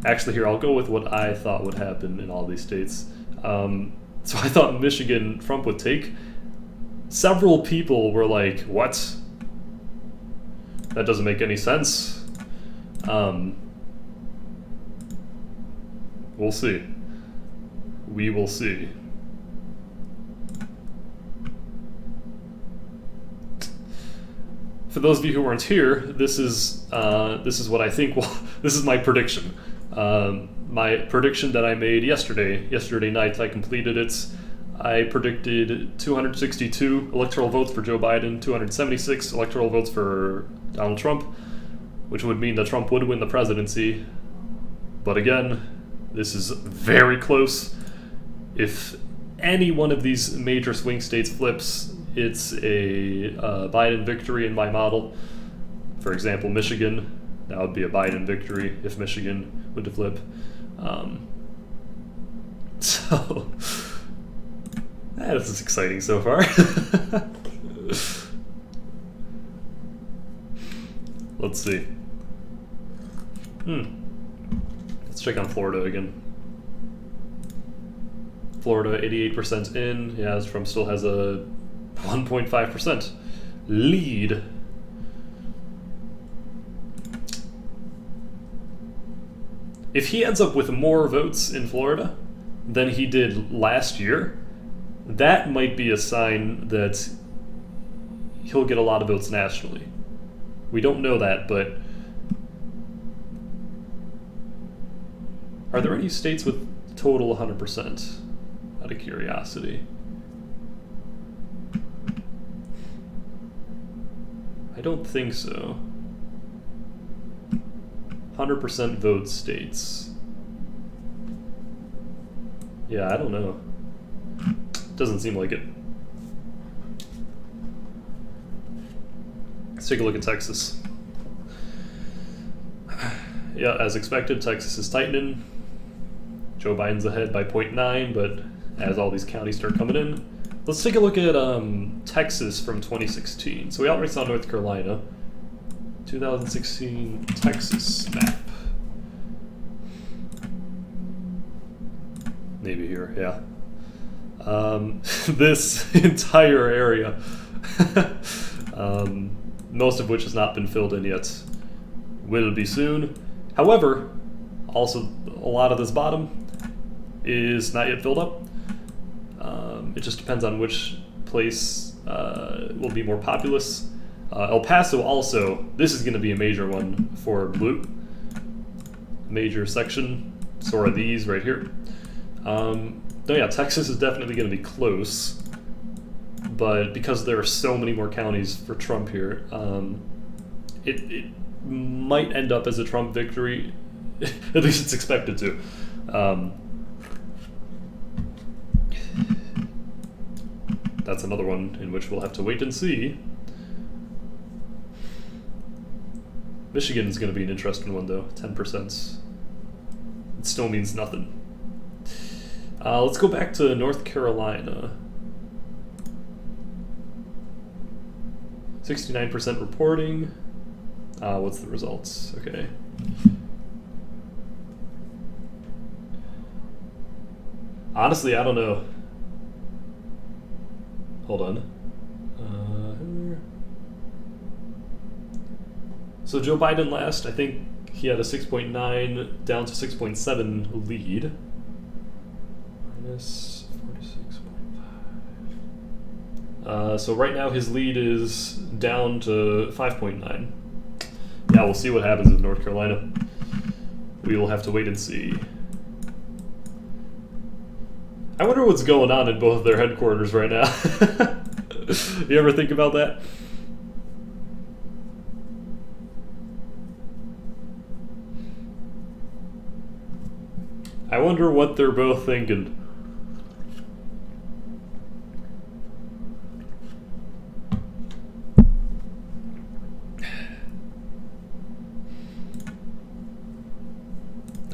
Actually, here, I'll go with what I thought would happen in all these states. So I thought Michigan, Trump would take. Several people were like, what? That doesn't make any sense. We'll see. We will see. For those of you who weren't here, this is what I think. Well, this is my prediction. My prediction that I made yesterday night. I completed it. I predicted 262 electoral votes for Joe Biden, 276 electoral votes for Donald Trump, which would mean that Trump would win the presidency. But again, this is very close. If any one of these major swing states flips, it's a Biden victory in my model. For example, Michigan, that would be a Biden victory if Michigan were to flip. So, this is exciting so far. Let's see. Let's check on Florida again. Florida 88% in. Yeah, Trump still has a 1.5% lead. If he ends up with more votes in Florida than he did last year, that might be a sign that he'll get a lot of votes nationally. We don't know that, but are there any states with total 100%? Out of curiosity. I don't think so. 100% vote states. Yeah, I don't know. Doesn't seem like it. Let's take a look at Texas. Yeah, as expected, Texas is tightening. Joe Biden's ahead by 0.9, but as all these counties start coming in, let's take a look at Texas from 2016. So we already saw North Carolina. 2016 Texas map. Maybe here, yeah. This entire area, most of which has not been filled in yet, will be soon. However, also a lot of this bottom is not yet filled up. It just depends on which place will be more populous. El Paso also, this is going to be a major one for blue. Major section, so are these right here. No, yeah, Texas is definitely going to be close, but because there are so many more counties for Trump here, it might end up as a Trump victory. At least it's expected to. That's another one in which we'll have to wait and see. Michigan is going to be an interesting one, though. 10%. It still means nothing. Let's go back to North Carolina. 69% reporting. What's the results? Okay. Honestly, I don't know. Hold on. So Joe Biden last, I think he had a 6.9 down to 6.7 lead. Minus 46.5. So right now his lead is down to 5.9. Yeah, we'll see what happens in North Carolina. We will have to wait and see. I wonder what's going on in both of their headquarters right now. You ever think about that? I wonder what they're both thinking.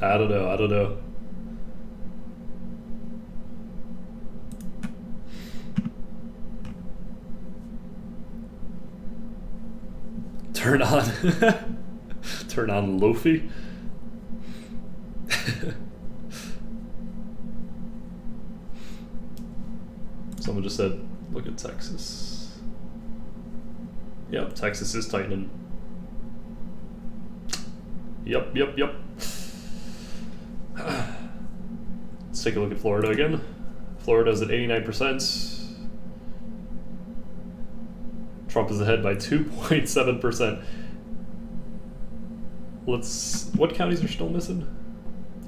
I don't know. Turn on Lofi. Someone just said, look at Texas. Yep, Texas is tightening. Yep. Let's take a look at Florida again. Florida's at 89%. Trump is ahead by 2.7%. What counties are still missing?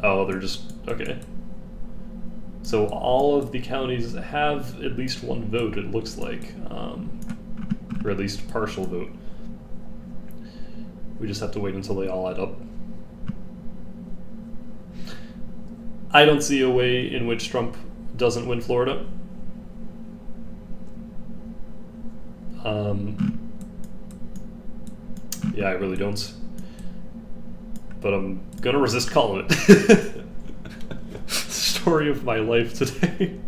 Oh, they're just, okay. So all of the counties have at least one vote, it looks like, or at least partial vote. We just have to wait until they all add up. I don't see a way in which Trump doesn't win Florida. Yeah, I really don't. But I'm gonna resist calling it. Story of my life today.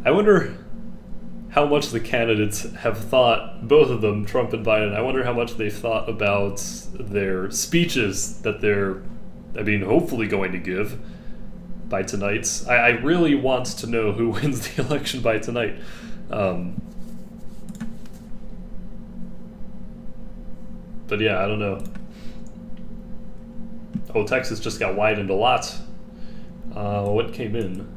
I wonder how much the candidates have thought, both of them, Trump and Biden, I wonder how much they've thought about their speeches that they're I mean, hopefully going to give by tonight. I really want to know who wins the election by tonight. But yeah, I don't know. Oh, Texas just got widened a lot. What came in?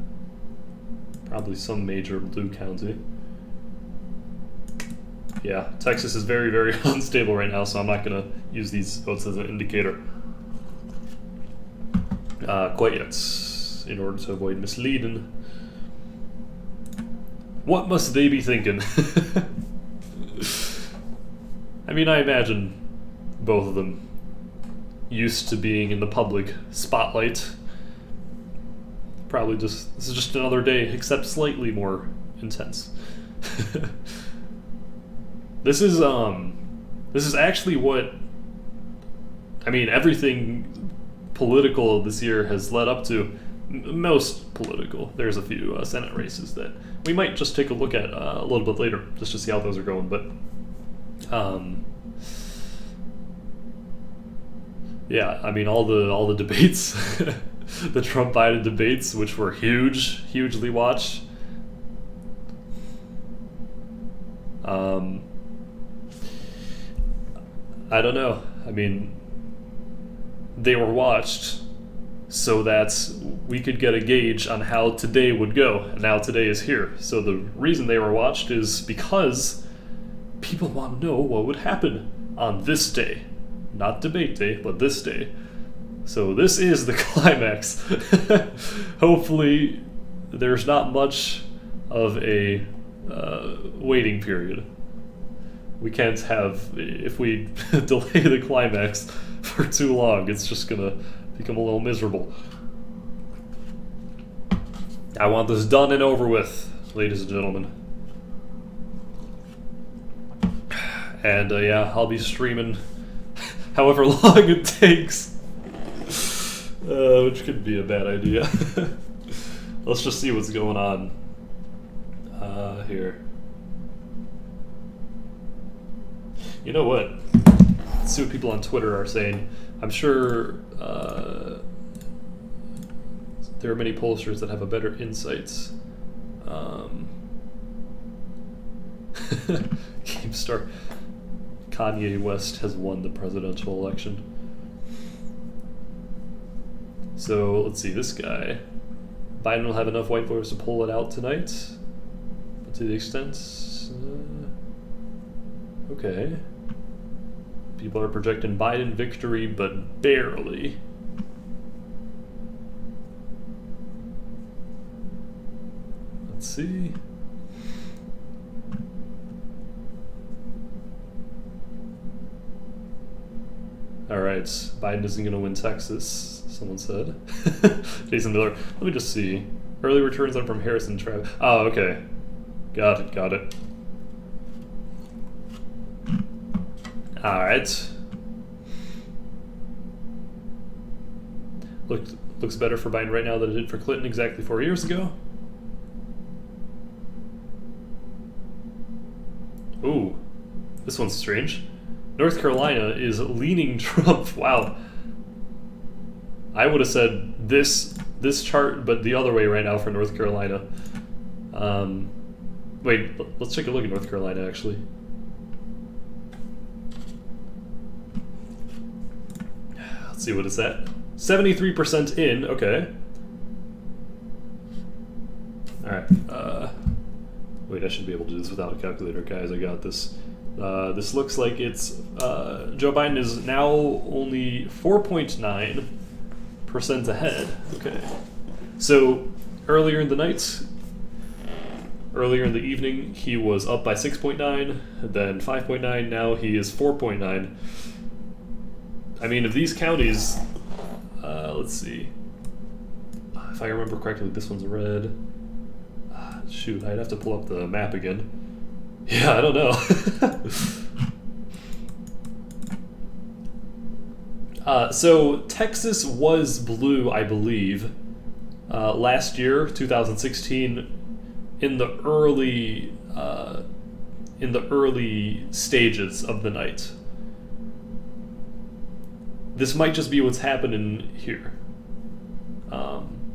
Probably some major blue county. Yeah, Texas is very, very unstable right now, so I'm not going to use these votes as an indicator quite yet, in order to avoid misleading. What must they be thinking? I mean, I imagine both of them used to being in the public spotlight. Probably this is just another day, except slightly more intense. This is actually what, I mean, everything political this year has led up to. Most political. There's a few Senate races that we might just take a look at a little bit later, just to see how those are going. But yeah, I mean, all the debates, the Trump-Biden debates, which were hugely watched. I don't know. I mean, they were watched so that we could get a gauge on how today would go. And now today is here. So the reason they were watched is because people want to know what would happen on this day. Not debate day, but this day. So this is the climax. Hopefully there's not much of a waiting period. We can't have, if we delay the climax for too long, it's just gonna become a little miserable. I want this done and over with, ladies and gentlemen. And yeah, I'll be streaming however long it takes, which could be a bad idea. Let's just see what's going on here. You know what? Let's see what people on Twitter are saying. I'm sure there are many pollsters that have a better insights. GameStar. Kanye West has won the presidential election. So let's see, this guy. Biden will have enough white voters to pull it out tonight. But to the extent... okay. People are projecting Biden victory, but barely. Let's see. Alright, Biden isn't going to win Texas, someone said. Jason Miller. Let me just see. Early returns on from Harrison Travis. Oh, okay. Got it. Alright. Looks better for Biden right now than it did for Clinton exactly 4 years ago. Ooh, this one's strange. North Carolina is leaning Trump. Wow. I would have said this chart, but the other way right now for North Carolina. Wait, let's take a look at North Carolina, actually. Let's see what it's at. 73% in, okay. Alright, wait, I should be able to do this without a calculator, guys. I got this. This looks like it's, Joe Biden is now only 4.9% ahead. Okay. So, earlier in the evening, he was up by 6.9, then 5.9, now he is 4.9. I mean, if these counties, let's see. If I remember correctly, this one's red. Shoot, I'd have to pull up the map again. Yeah, I don't know. So Texas was blue, I believe, last year, 2016, in the early stages of the night. this might just be what's happening here.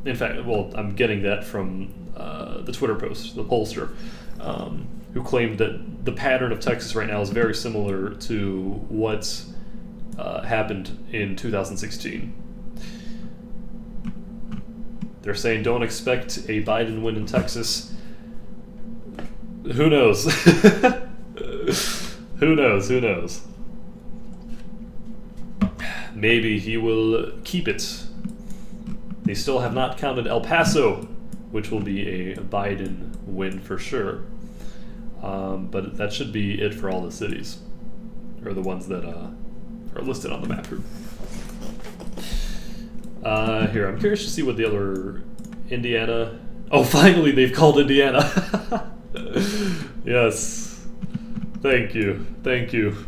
In fact, well, I'm getting that from the Twitter post, the pollster, who claimed that the pattern of Texas right now is very similar to what happened in 2016. They're saying don't expect a Biden win in Texas. Who knows? Who knows? Who knows? Maybe he will keep it. They still have not counted El Paso, which will be a Biden win for sure. But that should be it for all the cities, or the ones that are listed on the map here. Here, I'm curious to see what the other Indiana. Oh, finally they've called Indiana. Yes. Thank you,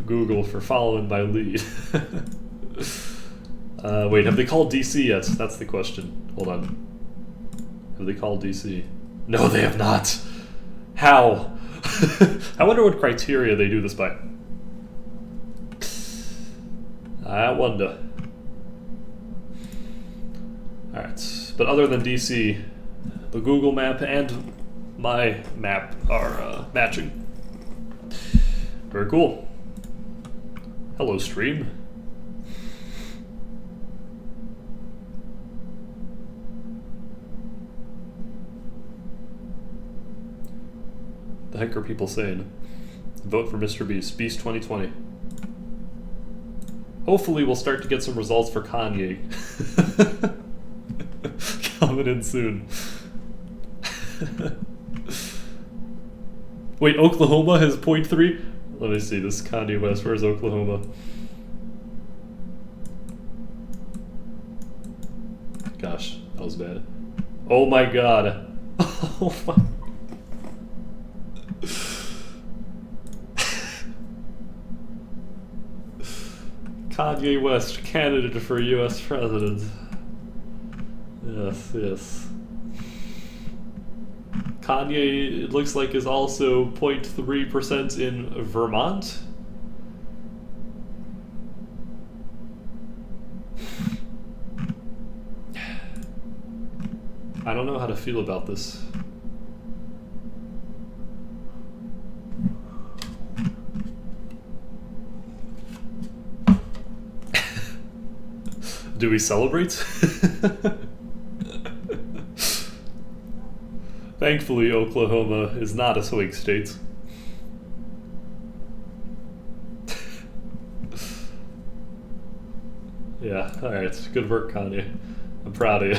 Google, for following my lead. Wait, have they called DC yet? That's the question. Hold on. Have they called DC? No, they have not. How? I wonder what criteria they do this by. I wonder. Alright, but other than DC, the Google map and my map are matching. Very cool. Hello, stream. The heck are people saying? Vote for Mr. Beast. Beast 2020. Hopefully we'll start to get some results for Kanye. Coming in soon. Wait, Oklahoma has 0.3? Let me see, this is Kanye West. Where's Oklahoma? Gosh, that was bad. Oh my god. Oh my... Kanye West, candidate for US president. Yes, yes. Kanye, it looks like, is also 0.3% in Vermont. I don't know how to feel about this. Do we celebrate? Thankfully, Oklahoma is not a swing state. Yeah, alright. Good work, Kanye. I'm proud of you.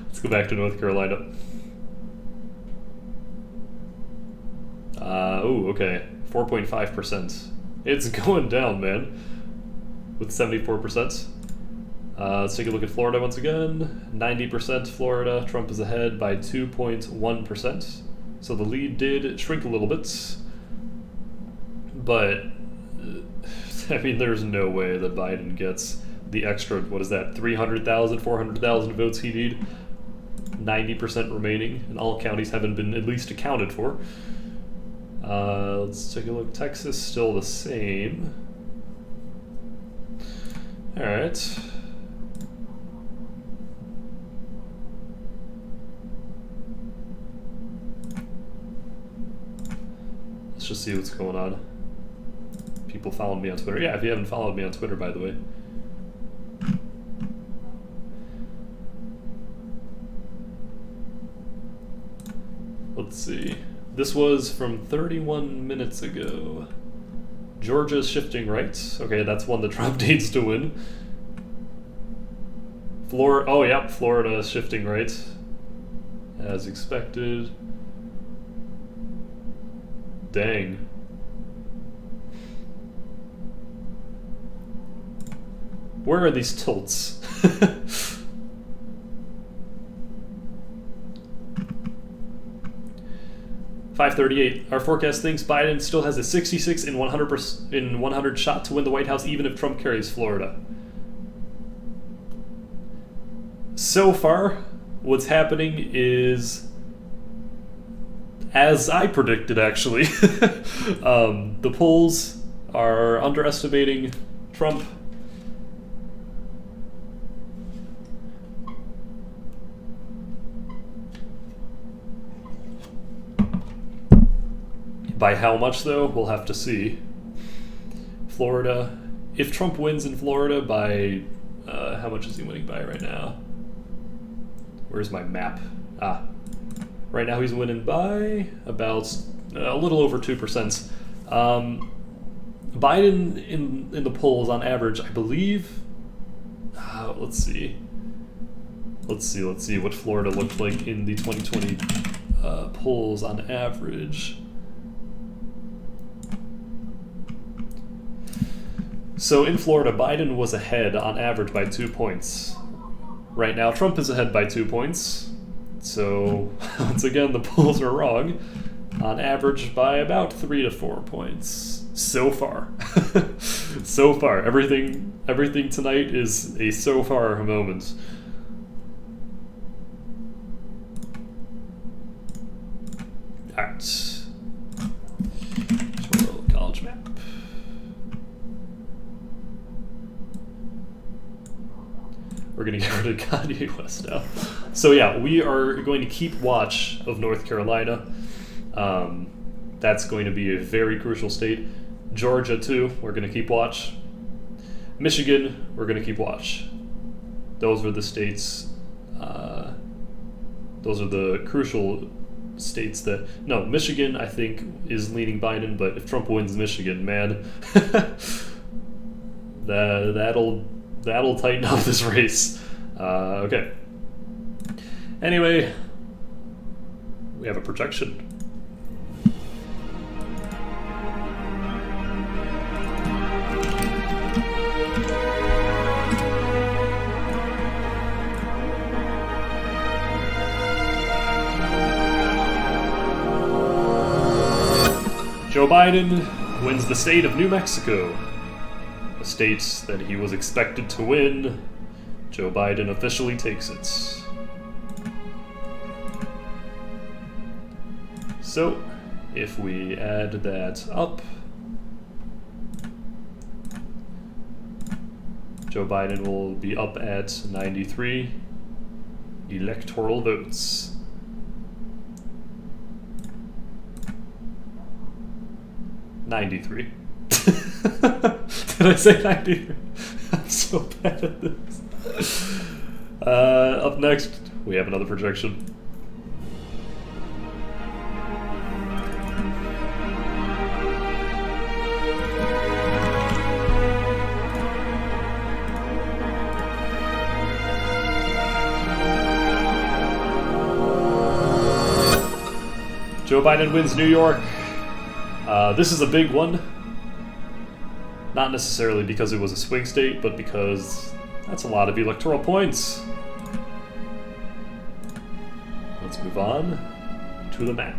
Let's go back to North Carolina. Ooh, okay. 4.5%. It's going down, man. With 74%. Let's take a look at Florida once again. 90% Florida. Trump is ahead by 2.1%. So the lead did shrink a little bit. But, I mean, there's no way that Biden gets the extra, what is that, 300,000, 400,000 votes he need. 90% remaining, and all counties haven't been at least accounted for. Let's take a look. Texas, still the same. Alright. Let's just see what's going on. People following me on Twitter. Yeah, if you haven't followed me on Twitter, by the way. Let's see. This was from 31 minutes ago. Georgia's shifting right. Okay, that's one that Trump needs to win. Oh, yep, Florida shifting right. As expected. Dang. Where are these tilts? 538. Our forecast thinks Biden still has a 66 in 100 shot to win the White House, even if Trump carries Florida. So far, what's happening is, as I predicted, actually. The polls are underestimating Trump. By how much, though, we'll have to see. Florida. If Trump wins in Florida by... how much is he winning by right now? Where's my map? Ah. Right now he's winning by about a little over 2%. Biden in the polls on average, I believe... let's see. Let's see what Florida looked like in the 2020 polls on average. So in Florida, Biden was ahead on average by 2 points. Right now, Trump is ahead by 2 points. So once again, the polls are wrong. On average by about 3 to 4 points. So far. So far. Everything tonight is a so far moment. Alright. College map. We're going to get rid of Kanye West now. So yeah, we are going to keep watch of North Carolina. That's going to be a very crucial state. Georgia too, we're going to keep watch. Michigan, we're going to keep watch. Those are the states, those are the crucial states that... No, Michigan, I think, is leaning Biden, but if Trump wins Michigan, man, that'll tighten up this race. Okay. Anyway, we have a projection. Joe Biden wins the state of New Mexico. A state that he was expected to win. Joe Biden officially takes it. So, if we add that up, Joe Biden will be up at 93 electoral votes. $93. Did I say 93? I'm so bad at this. Up next, we have another projection. Joe Biden wins New York. This is a big one. Not necessarily because it was a swing state, but because that's a lot of electoral points. Let's move on to the map.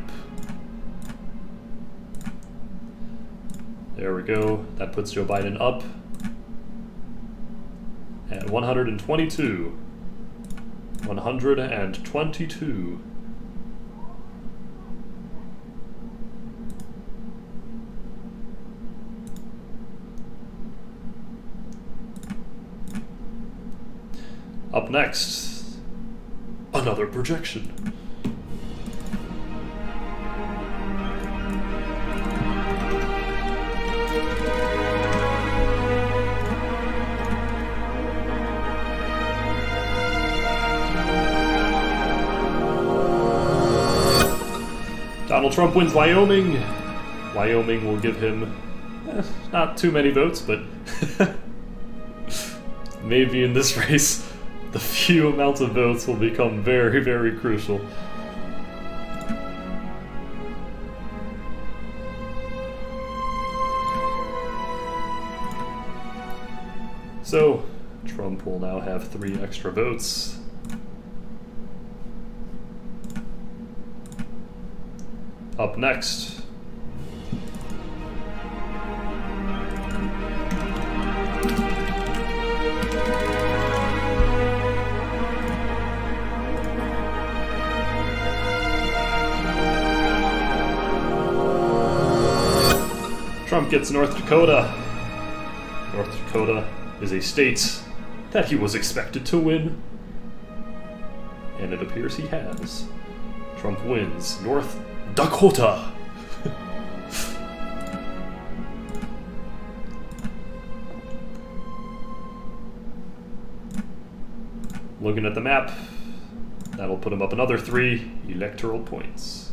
There we go. That puts Joe Biden up at 122. 122. Up next, another projection. Donald Trump wins Wyoming. Wyoming will give him not too many votes, but maybe in this race the few amounts of votes will become very, very crucial. So, Trump will now have 3 extra votes. Up next, Trump gets North Dakota. North Dakota is a state that he was expected to win, and it appears he has. Trump wins North Dakota. Looking at the map, that'll put him up another 3 electoral points.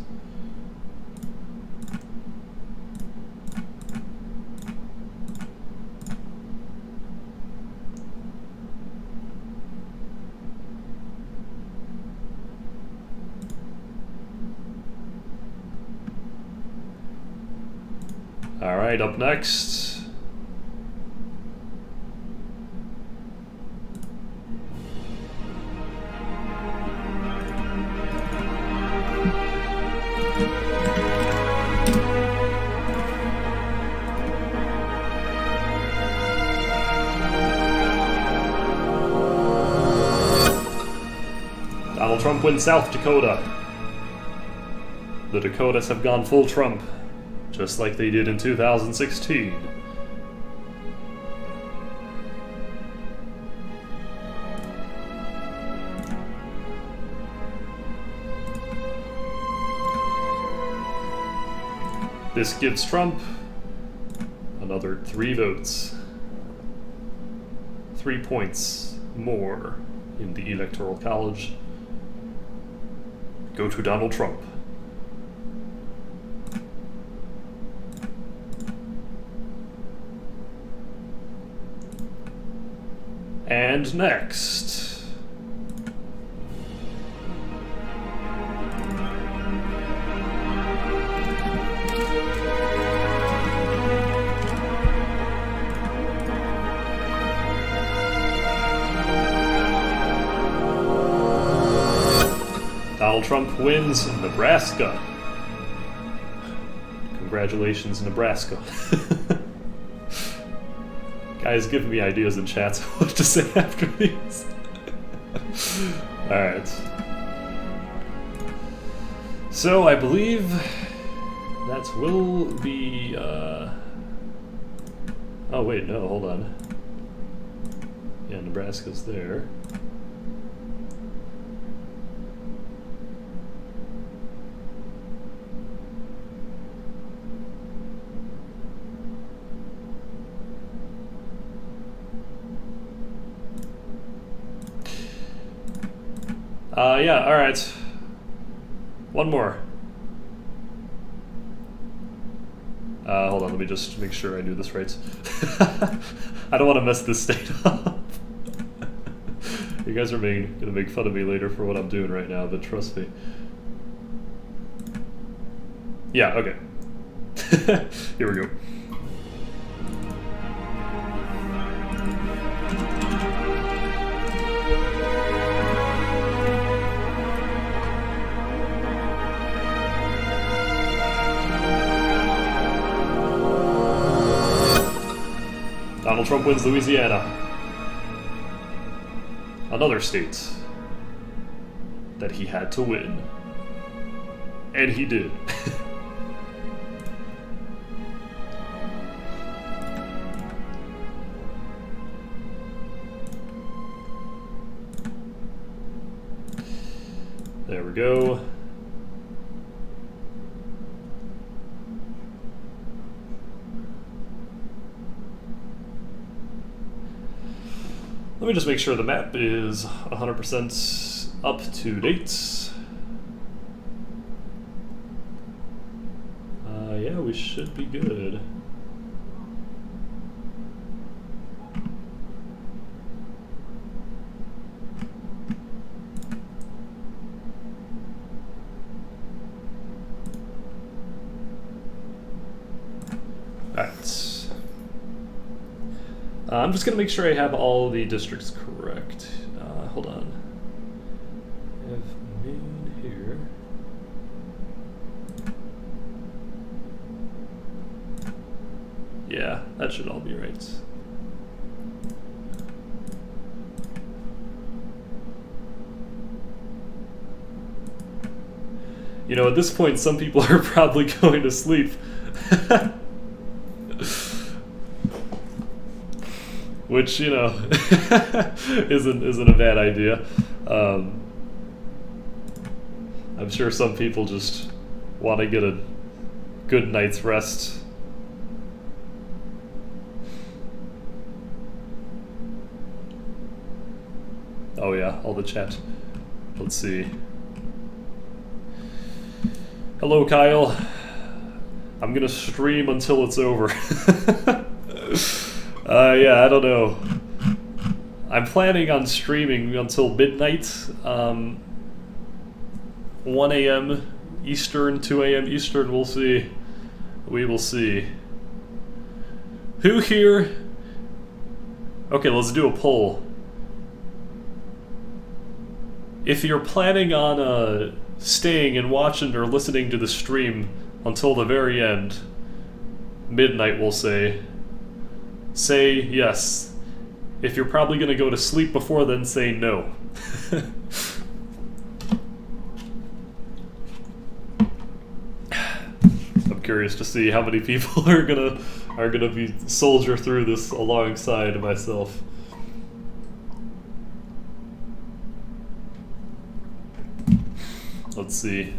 Alright, up next. Donald Trump wins South Dakota. The Dakotas have gone full Trump, just like they did in 2016. This gives Trump another 3 votes. 3 points more in the Electoral College. Go to Donald Trump. And next, Donald Trump wins Nebraska. Congratulations, Nebraska. Guys, give me ideas in chat what to say after these. Alright. So, I believe that will be, oh wait, no, hold on. Yeah, Nebraska's there. Yeah, alright. One more. Hold on, let me just make sure I do this right. I don't want to mess this state up. You guys are gonna make fun of me later for what I'm doing right now, but trust me. Yeah, okay. Here we go. Donald Trump wins Louisiana. Another state that he had to win. And he did. There we go. Let me just make sure the map is 100% up to date. Yeah, we should be good. Alright. I'm just going to make sure I have all the districts correct. Hold on. I have Maine here. Yeah, that should all be right. You know, at this point, some people are probably going to sleep. Which, you know, isn't a bad idea. I'm sure some people just want to get a good night's rest. Oh yeah, all the chat. Let's see. Hello, Kyle. I'm gonna stream until it's over. Yeah, I don't know. I'm planning on streaming until midnight. 1 a.m. Eastern, 2 a.m. Eastern, we'll see. We will see. Who here... Okay, let's do a poll. If you're planning on staying and watching or listening to the stream until the very end, midnight we'll say yes. If you're probably gonna go to sleep before then, say no. I'm curious to see how many people are gonna be soldier through this alongside myself. Let's see.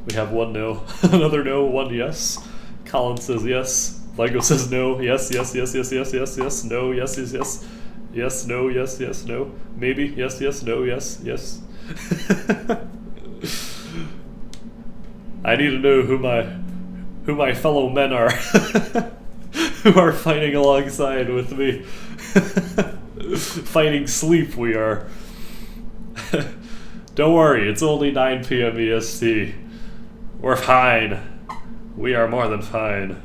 We have one no, another no, one yes. Colin says yes. Lego says no. Yes, yes, yes, yes, yes, yes, yes. No, yes, yes, yes. Yes, no, yes, yes, no. Maybe, yes, yes, no, yes, yes. I need to know who my fellow men are who are fighting alongside with me. Fighting sleep we are. Don't worry, it's only 9 p.m. EST. We're fine. We are more than fine.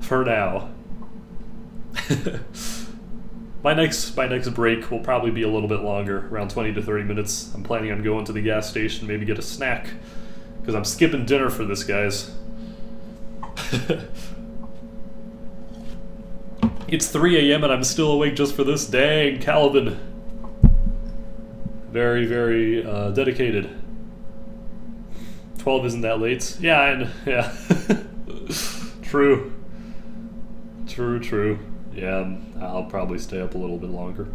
For now. My next break will probably be a little bit longer, around 20 to 30 minutes. I'm planning on going to the gas station, maybe get a snack, because I'm skipping dinner for this, guys. It's 3 a.m. and I'm still awake just for this. Dang, Calvin. Very, very dedicated. 12 isn't that late. Yeah, yeah. True. True. Yeah, I'll probably stay up a little bit longer.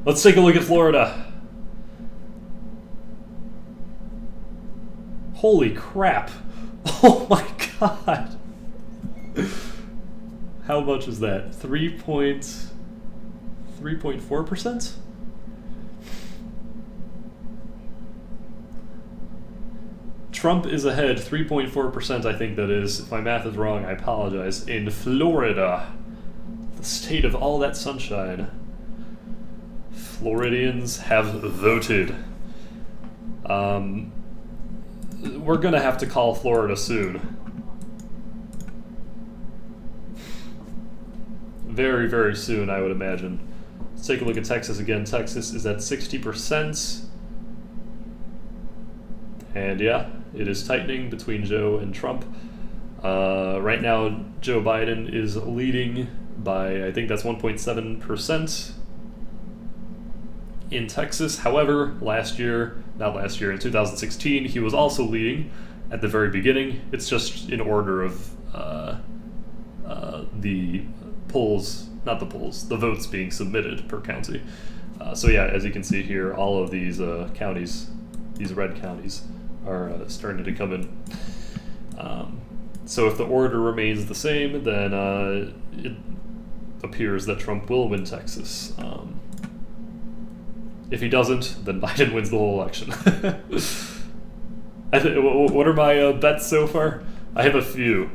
Let's take a look at Florida. Holy crap. Oh my god. How much is that? 3.4%? Trump is ahead, 3.4%, I think that is. If my math is wrong, I apologize. In Florida, the state of all that sunshine, Floridians have voted. We're gonna have to call Florida soon. Very, very soon, I would imagine. Let's take a look at Texas again. Texas is at 60%. And yeah, it is tightening between Joe and Trump. Right now, Joe Biden is leading by, I think that's 1.7% in Texas. However, in 2016, he was also leading at the very beginning. It's just in order of the polls, not the polls, the votes being submitted per county. So yeah, as you can see here, all of these counties, these red counties, are starting to come in. So if the order remains the same, then it appears that Trump will win Texas. If he doesn't, then Biden wins the whole election. What are my bets so far? I have a few.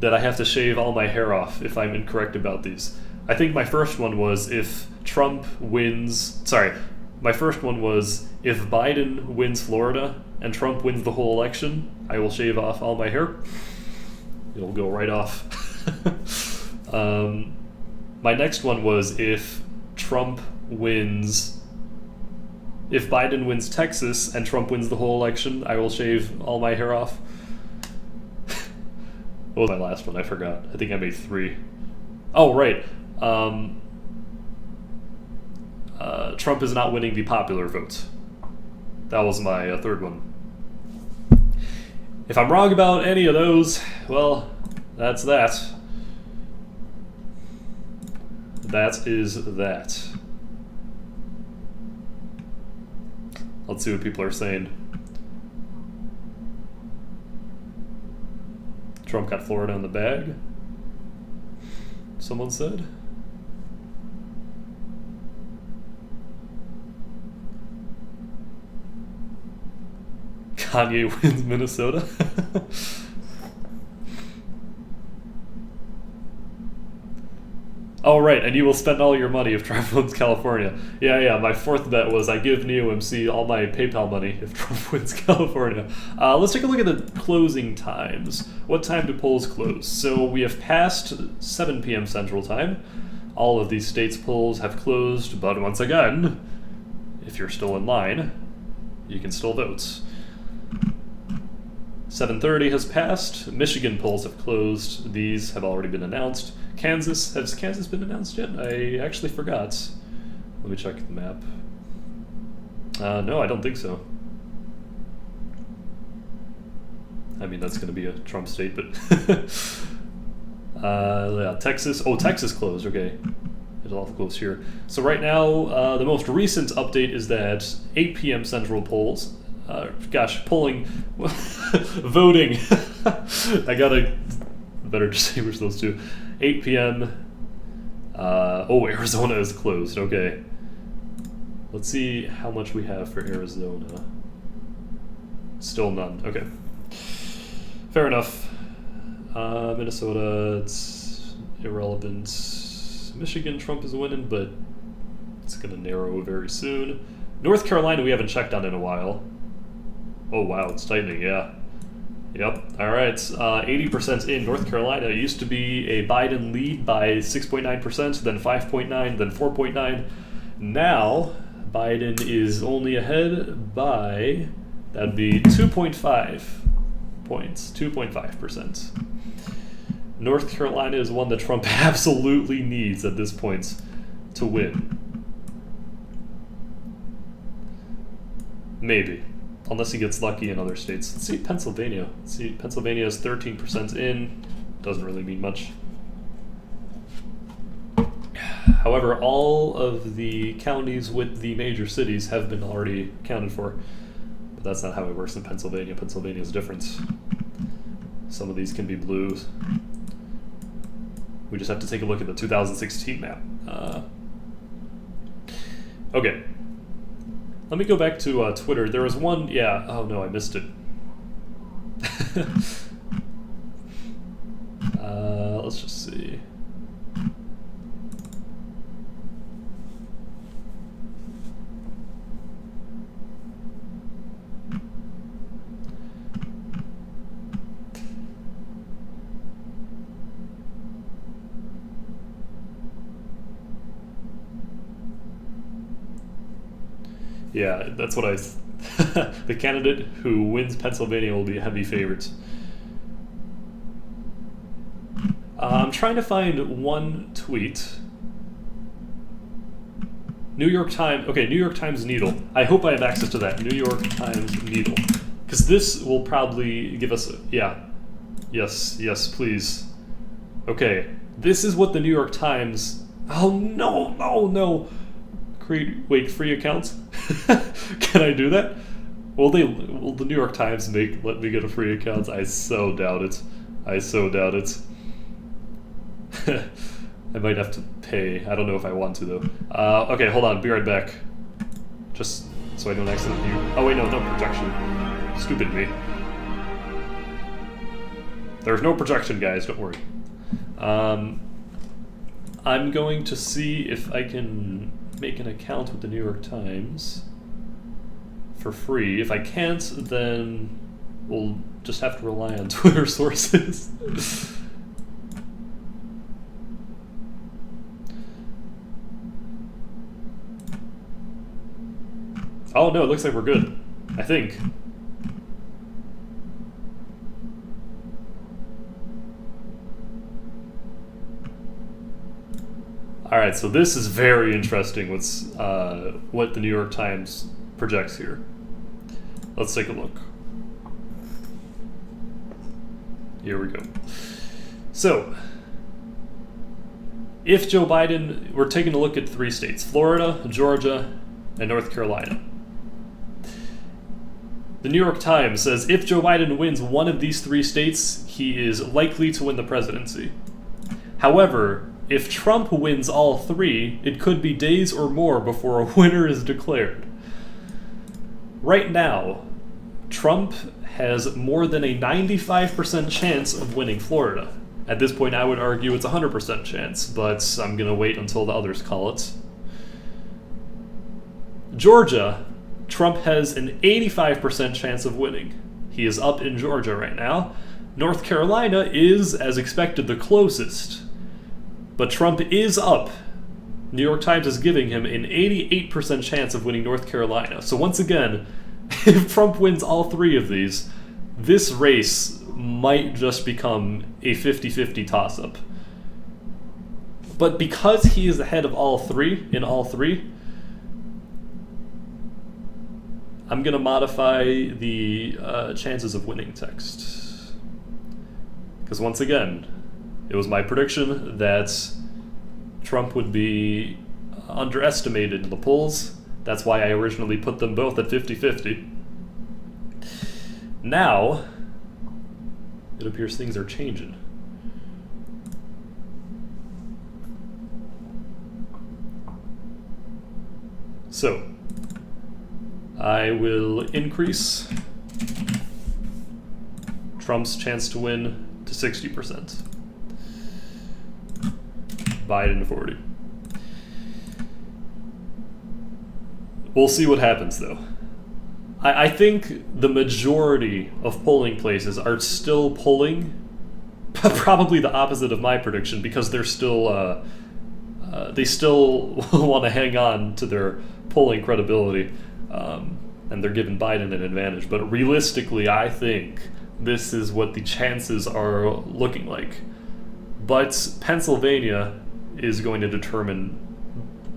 That I have to shave all my hair off if I'm incorrect about these. I think my first one was if Trump wins... Sorry. My first one was, if Biden wins Florida and Trump wins the whole election, I will shave off all my hair. It'll go right off. My next one was, if Biden wins Texas and Trump wins the whole election, I will shave all my hair off. What was my last one? I forgot. I think I made 3. Oh, right. Trump is not winning the popular vote. That was my third one. If I'm wrong about any of those, well, that's that. That is that. Let's see what people are saying. Trump got Florida in the bag, someone said. Kanye wins Minnesota. Oh, right, and you will spend all your money if Trump wins California. Yeah, my fourth bet was I give NeoMC all my PayPal money if Trump wins California. Let's take a look at the closing times. What time do polls close? So we have passed 7 p.m. Central Time. All of these states' polls have closed, but once again, if you're still in line, you can still vote. 7:30 has passed. Michigan polls have closed. These have already been announced. Kansas, has Kansas been announced yet? I actually forgot. Let me check the map. No, I don't think so. I mean, that's going to be a Trump state, but... yeah, Texas. Oh, Texas closed, okay. It'll all close here. So right now, the most recent update is that 8 p.m. Central polls... polling, voting. I gotta better distinguish those two. 8 p.m. Arizona is closed. Okay. Let's see how much we have for Arizona. Still none. Okay. Fair enough. Minnesota, it's irrelevant. Michigan, Trump is winning, but it's gonna narrow very soon. North Carolina, we haven't checked on in a while. Oh wow, it's tightening, yeah. Yep, alright, 80% in North Carolina. It used to be a Biden lead by 6.9%, then 5.9, then 4.9. Now, Biden is only ahead by, that'd be 2.5 points, 2.5%. North Carolina is one that Trump absolutely needs at this point to win. Maybe. Unless he gets lucky in other states. Let's see Pennsylvania. Let's see, Pennsylvania is 13% in. Doesn't really mean much. However, all of the counties with the major cities have been already accounted for. But that's not how it works in Pennsylvania. Pennsylvania is different. Some of these can be blues. We just have to take a look at the 2016 map. Okay. Let me go back to Twitter. There was one, yeah. Oh no, I missed it. Let's just see. Yeah, that's what I... the candidate who wins Pennsylvania will be a heavy favorite. I'm trying to find one tweet. New York Times... Okay, New York Times Needle. I hope I have access to that. New York Times Needle. Because this will probably give us... Yeah. Yes, please. Okay. This is what the New York Times... Oh, no. Wait, free accounts? Can I do that? Will the New York Times let me get a free account? I so doubt it. I might have to pay. I don't know if I want to though. Okay, hold on. Be right back. Just so I don't accidentally. Oh wait, no protection. Stupid me. There's no protection, guys. Don't worry. I'm going to see if I can make an account with the New York Times for free. If I can't, then we'll just have to rely on Twitter sources. Oh no, it looks like we're good. I think. All right, so this is very interesting. What the New York Times projects here. Let's take a look. Here we go. So, if Joe Biden, we're taking a look at 3 states: Florida, Georgia, and North Carolina. The New York Times says if Joe Biden wins one of these 3 states, he is likely to win the presidency. However, if Trump wins all 3, it could be days or more before a winner is declared. Right now, Trump has more than a 95% chance of winning Florida. At this point, I would argue it's a 100% chance, but I'm going to wait until the others call it. Georgia, Trump has an 85% chance of winning. He is up in Georgia right now. North Carolina is, as expected, the closest. But Trump is up. New York Times is giving him an 88% chance of winning North Carolina. So once again, if Trump wins all 3 of these, this race might just become a 50-50 toss-up. But because he is ahead of all 3, in all 3, I'm going to modify the chances of winning text. Because once again, it was my prediction that Trump would be underestimated in the polls. That's why I originally put them both at 50-50. Now, it appears things are changing. So, I will increase Trump's chance to win to 60%. Biden 40. We'll see what happens, though. I think the majority of polling places are still polling, probably the opposite of my prediction, because they're still they still want to hang on to their polling credibility, and they're giving Biden an advantage. But realistically, I think this is what the chances are looking like. But Pennsylvania is going to determine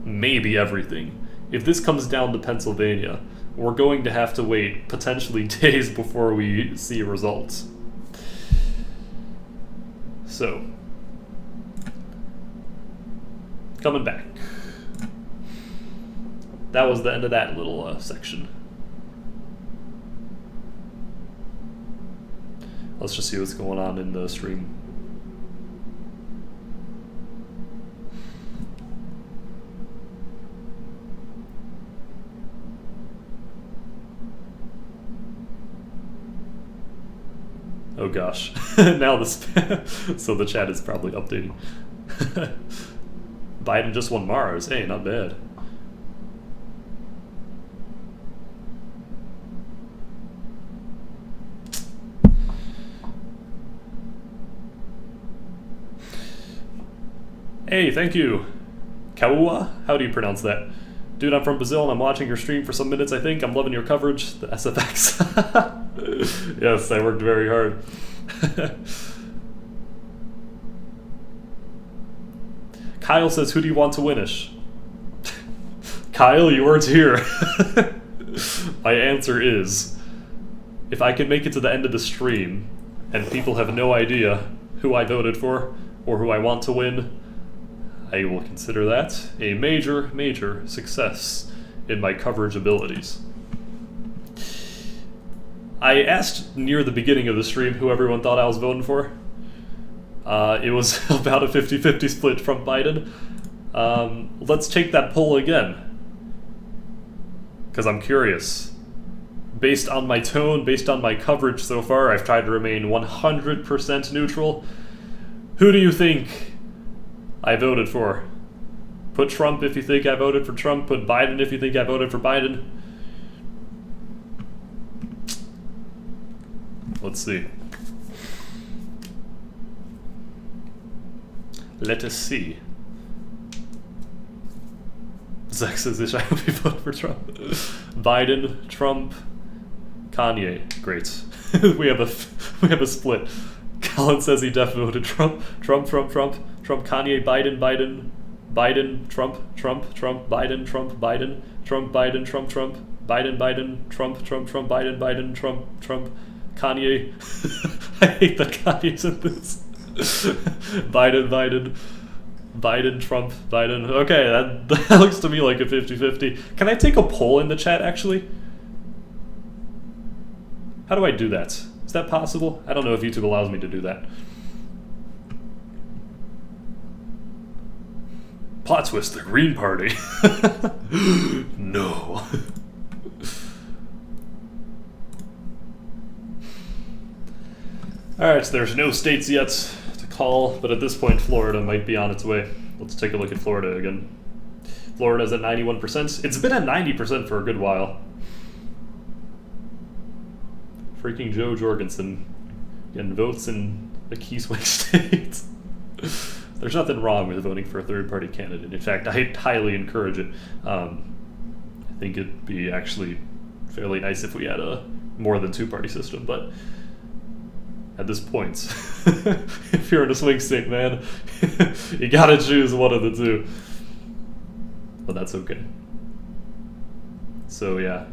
maybe everything. If this comes down to Pennsylvania, we're going to have to wait potentially days before we see results. So, coming back. That was the end of that little section. Let's just see what's going on in the stream. Oh gosh, now this, so the chat is probably updating. Biden just won Mars, hey, not bad. Hey, thank you. Kaua? How do you pronounce that? Dude, I'm from Brazil and I'm watching your stream for some minutes, I think. I'm loving your coverage, the SFX. Yes, I worked very hard. Kyle says, who do you want to winish? Kyle, you weren't here. My answer is, if I can make it to the end of the stream and people have no idea who I voted for or who I want to win, I will consider that a major, major success in my coverage abilities. I asked near the beginning of the stream who everyone thought I was voting for. It was about a 50-50 split from Biden. Let's take that poll again, because I'm curious. Based on my tone, based on my coverage so far, I've tried to remain 100% neutral. Who do you think I voted for? Put Trump if you think I voted for Trump. Put Biden if you think I voted for Biden. Let's see. Let us see. Zach says this, I hope you vote for Trump. Biden, Trump, Kanye. Great. we have a split. Colin says he definitely voted Trump. Trump, Kanye, Biden, Trump, Biden, Trump, Kanye. I hate that Kanye's in this. Biden, Trump, Biden. Okay, that looks to me like a 50-50. Can I take a poll in the chat, actually? How do I do that? Is that possible? I don't know if YouTube allows me to do that. Plot twist, the Green Party. No. Alright, so there's no states yet to call, but at this point Florida might be on its way. Let's take a look at Florida again. Florida's at 91%. It's been at 90% for a good while. Freaking Joe Jorgensen getting votes in a key swing state. There's nothing wrong with voting for a third-party candidate. In fact, I highly encourage it. I think it'd be actually fairly nice if we had a more than two-party system, but at this point, if you're in a swing state, man, you gotta choose one of the two. But that's okay. So yeah.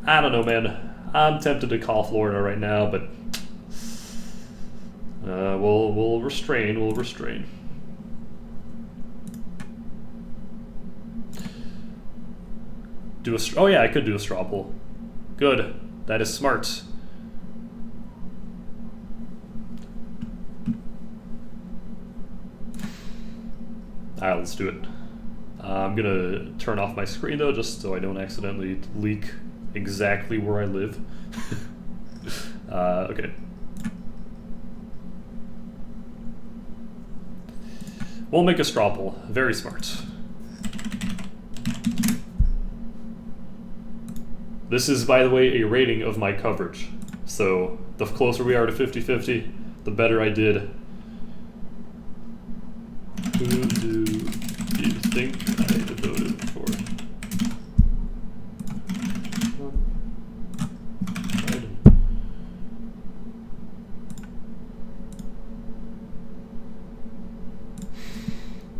I don't know, man. I'm tempted to call Florida right now, but we'll restrain. We'll restrain. Oh yeah, I could do a straw poll. Good. That is smart. Alright, let's do it. I'm gonna turn off my screen though, just so I don't accidentally leak exactly where I live. Okay. We'll make a straw poll. Very smart. This is, by the way, a rating of my coverage. So the closer we are to 50-50, the better I did. Who do you think I voted for?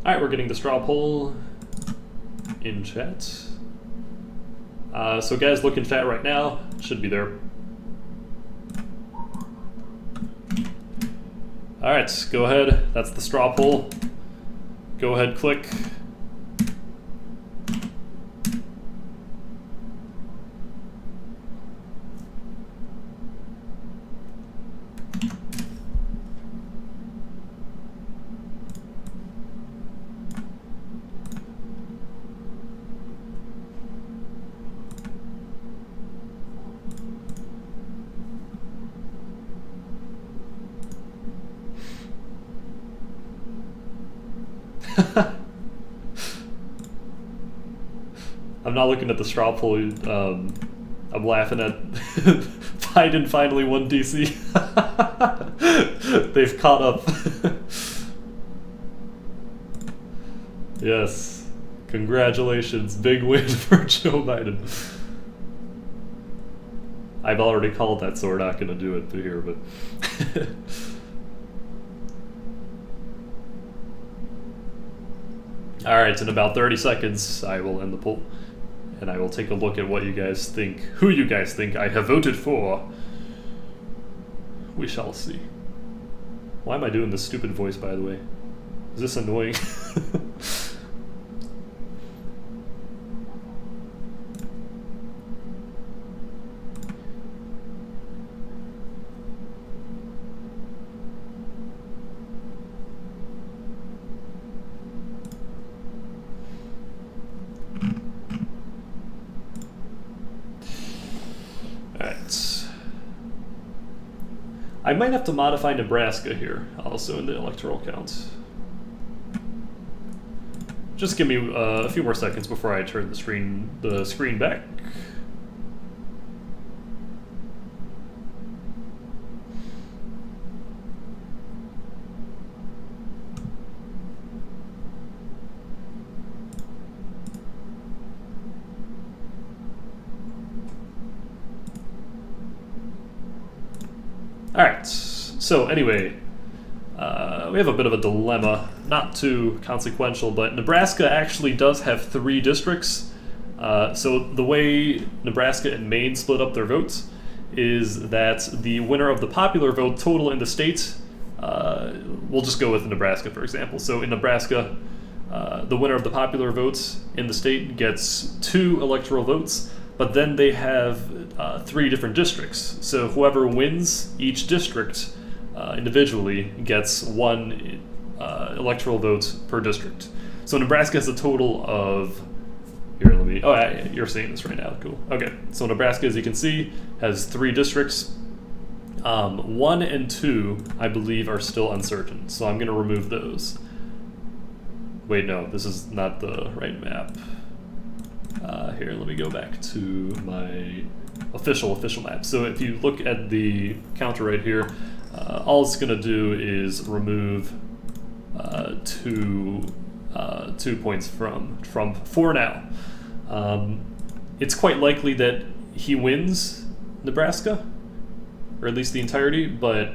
Alright, we're getting the straw poll in chat. So guys looking fat right now, should be there. Alright, go ahead. That's the straw poll. Go ahead, click. I'm not looking at the straw poll. I'm laughing at Biden finally won DC. They've caught up. Yes. Congratulations. Big win for Joe Biden. I've already called that, so we're not going to do it here, but... Alright, in about 30 seconds, I will end the poll. And I will take a look at what you guys think, who you guys think I have voted for. We shall see. Why am I doing this stupid voice, by the way? Is this annoying? I might have to modify Nebraska here, also in the electoral count. Just give me a few more seconds before I turn the screen back. Alright, so anyway, we have a bit of a dilemma, not too consequential, but Nebraska actually does have 3 districts. So the way Nebraska and Maine split up their votes is that the winner of the popular vote total in the state, we'll just go with Nebraska for example. So in Nebraska, the winner of the popular votes in the state gets 2 electoral votes. but then they have 3 different districts. So whoever wins each district individually gets 1 electoral vote per district. So Nebraska has a total of... Here, let me... Oh, yeah, you're seeing this right now. Cool. Okay, so Nebraska, as you can see, has 3 districts. 1 and 2, I believe, are still uncertain, so I'm going to remove those. Wait, no, this is not the right map. Here, let me go back to my official map. So if you look at the counter right here, all it's going to do is remove 2 points from Trump for now. It's quite likely that he wins Nebraska, or at least the entirety, but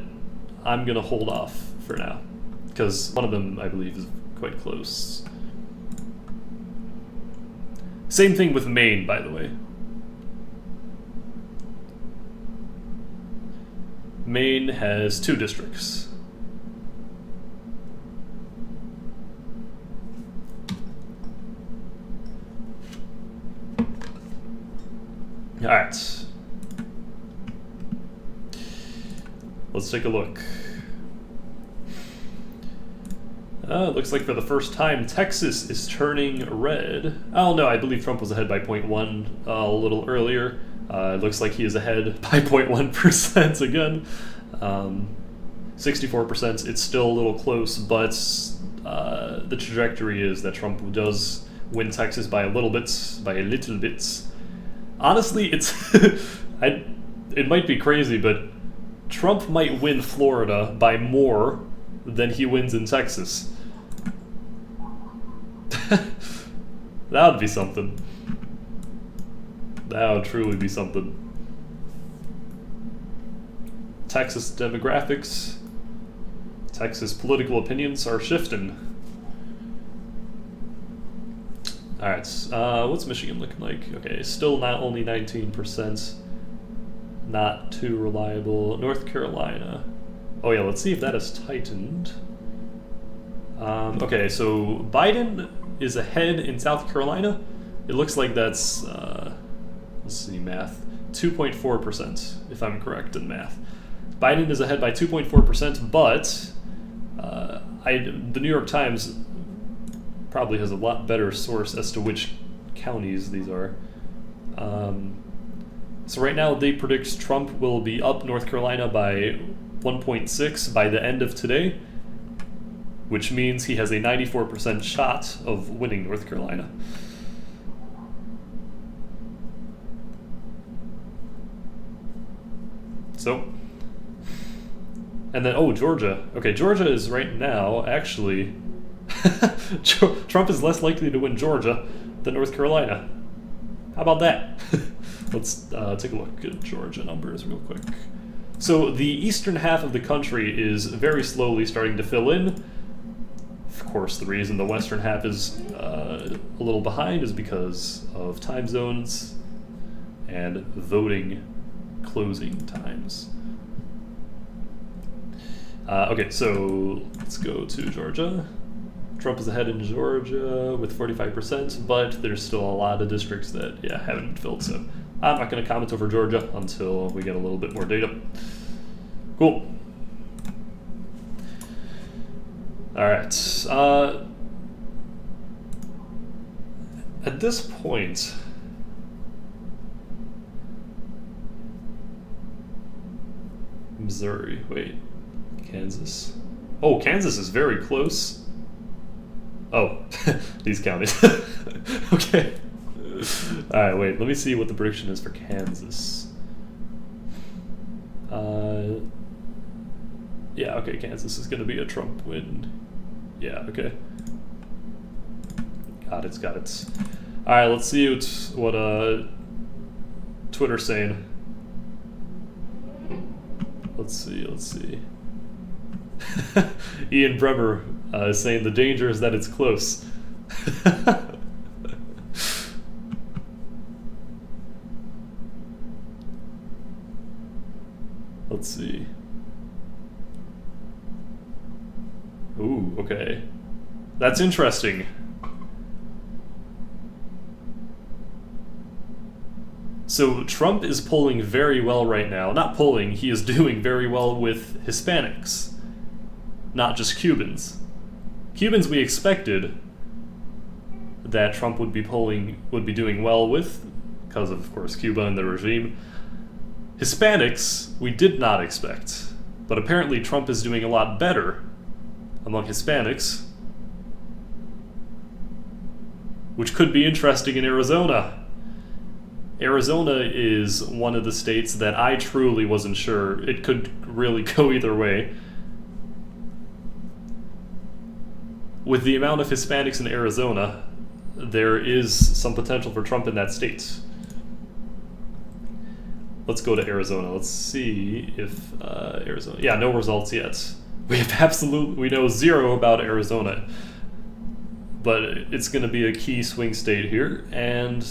I'm going to hold off for now, because one of them, I believe, is quite close. Same thing with Maine, by the way. Maine has 2 districts. All right. Let's take a look. It looks like for the first time, Texas is turning red. Oh no, I believe Trump was ahead by 0.1 a little earlier. It looks like he is ahead by 0.1% again. 64%, it's still a little close, but the trajectory is that Trump does win Texas by a little bit. Honestly, it's it might be crazy, but Trump might win Florida by more than he wins in Texas. That would be something. That would truly be something. Texas demographics. Texas political opinions are shifting. Alright, what's Michigan looking like? Okay, still not only 19%. Not too reliable. North Carolina. Oh yeah, let's see if that has tightened. Okay, so Biden is ahead in South Carolina. It looks like that's, let's see, math, 2.4%, if I'm correct in math. Biden is ahead by 2.4%, but the New York Times probably has a lot better source as to which counties these are. So right now they predict Trump will be up North Carolina by 1.6 by the end of today, which means he has a 94% shot of winning North Carolina. So, and then, oh, Georgia. Okay, Georgia is right now, actually, Trump is less likely to win Georgia than North Carolina. How about that? Let's take a look at Georgia numbers real quick. So the eastern half of the country is very slowly starting to fill in. Of course, the reason the western half is a little behind is because of time zones and voting closing times. Okay, so let's go to Georgia. Trump is ahead in Georgia with 45%, but there's still a lot of districts that, yeah, haven't been filled, so I'm not going to comment over Georgia until we get a little bit more data. Cool. All right. At this point, Missouri, wait, Kansas. Oh, Kansas is very close. Oh, these counties. Okay. Alright, wait, let me see what the prediction is for Kansas. Yeah, okay, Kansas is going to be a Trump win. Yeah, okay. Got it. Alright, let's see what Twitter's saying. Let's see. Ian Bremer is saying the danger is that it's close. Let's see. Ooh, okay. That's interesting. So Trump is polling very well right now. Not polling, he is doing very well with Hispanics, not just Cubans. Cubans we expected that Trump would be doing well with, because of course, Cuba and the regime. Hispanics we did not expect, but apparently Trump is doing a lot better among Hispanics, which could be interesting in Arizona. Arizona is one of the states that I truly wasn't sure. It could really go either way. With the amount of Hispanics in Arizona, there is some potential for Trump in that state. Let's go to Arizona. Let's see if Arizona... Yeah, no results yet. We know zero about Arizona. But it's going to be a key swing state here, and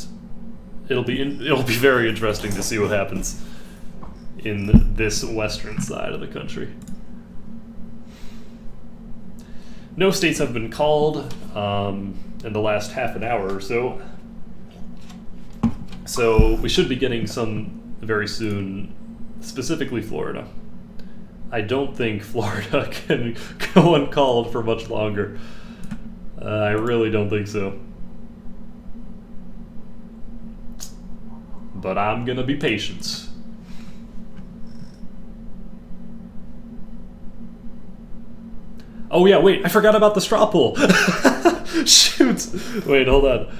it'll be very interesting to see what happens in this western side of the country. No states have been called in the last half an hour or so. So we should be getting some very soon, specifically Florida. I don't think Florida can go uncalled for much longer. I really don't think so. But I'm gonna be patient. Oh yeah, wait, I forgot about the straw poll. Shoot. Wait, hold on.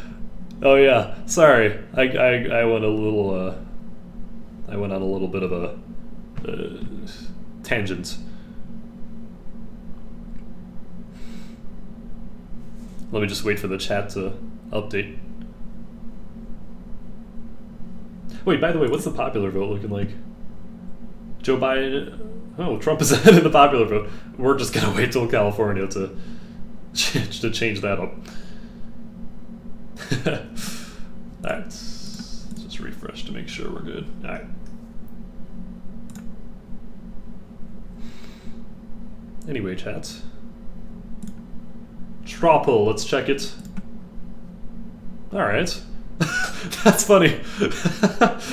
Oh yeah, sorry. I went a little I went on a little bit of a tangent. Let me just wait for the chat to update. Wait, by the way, what's the popular vote looking like? Joe Biden... Oh, Trump is ahead in the popular vote. We're just gonna wait till California to change that up. Alright, let's just refresh to make sure we're good. Alright. Anyway, chat. Straw poll, let's check it. Alright. That's funny.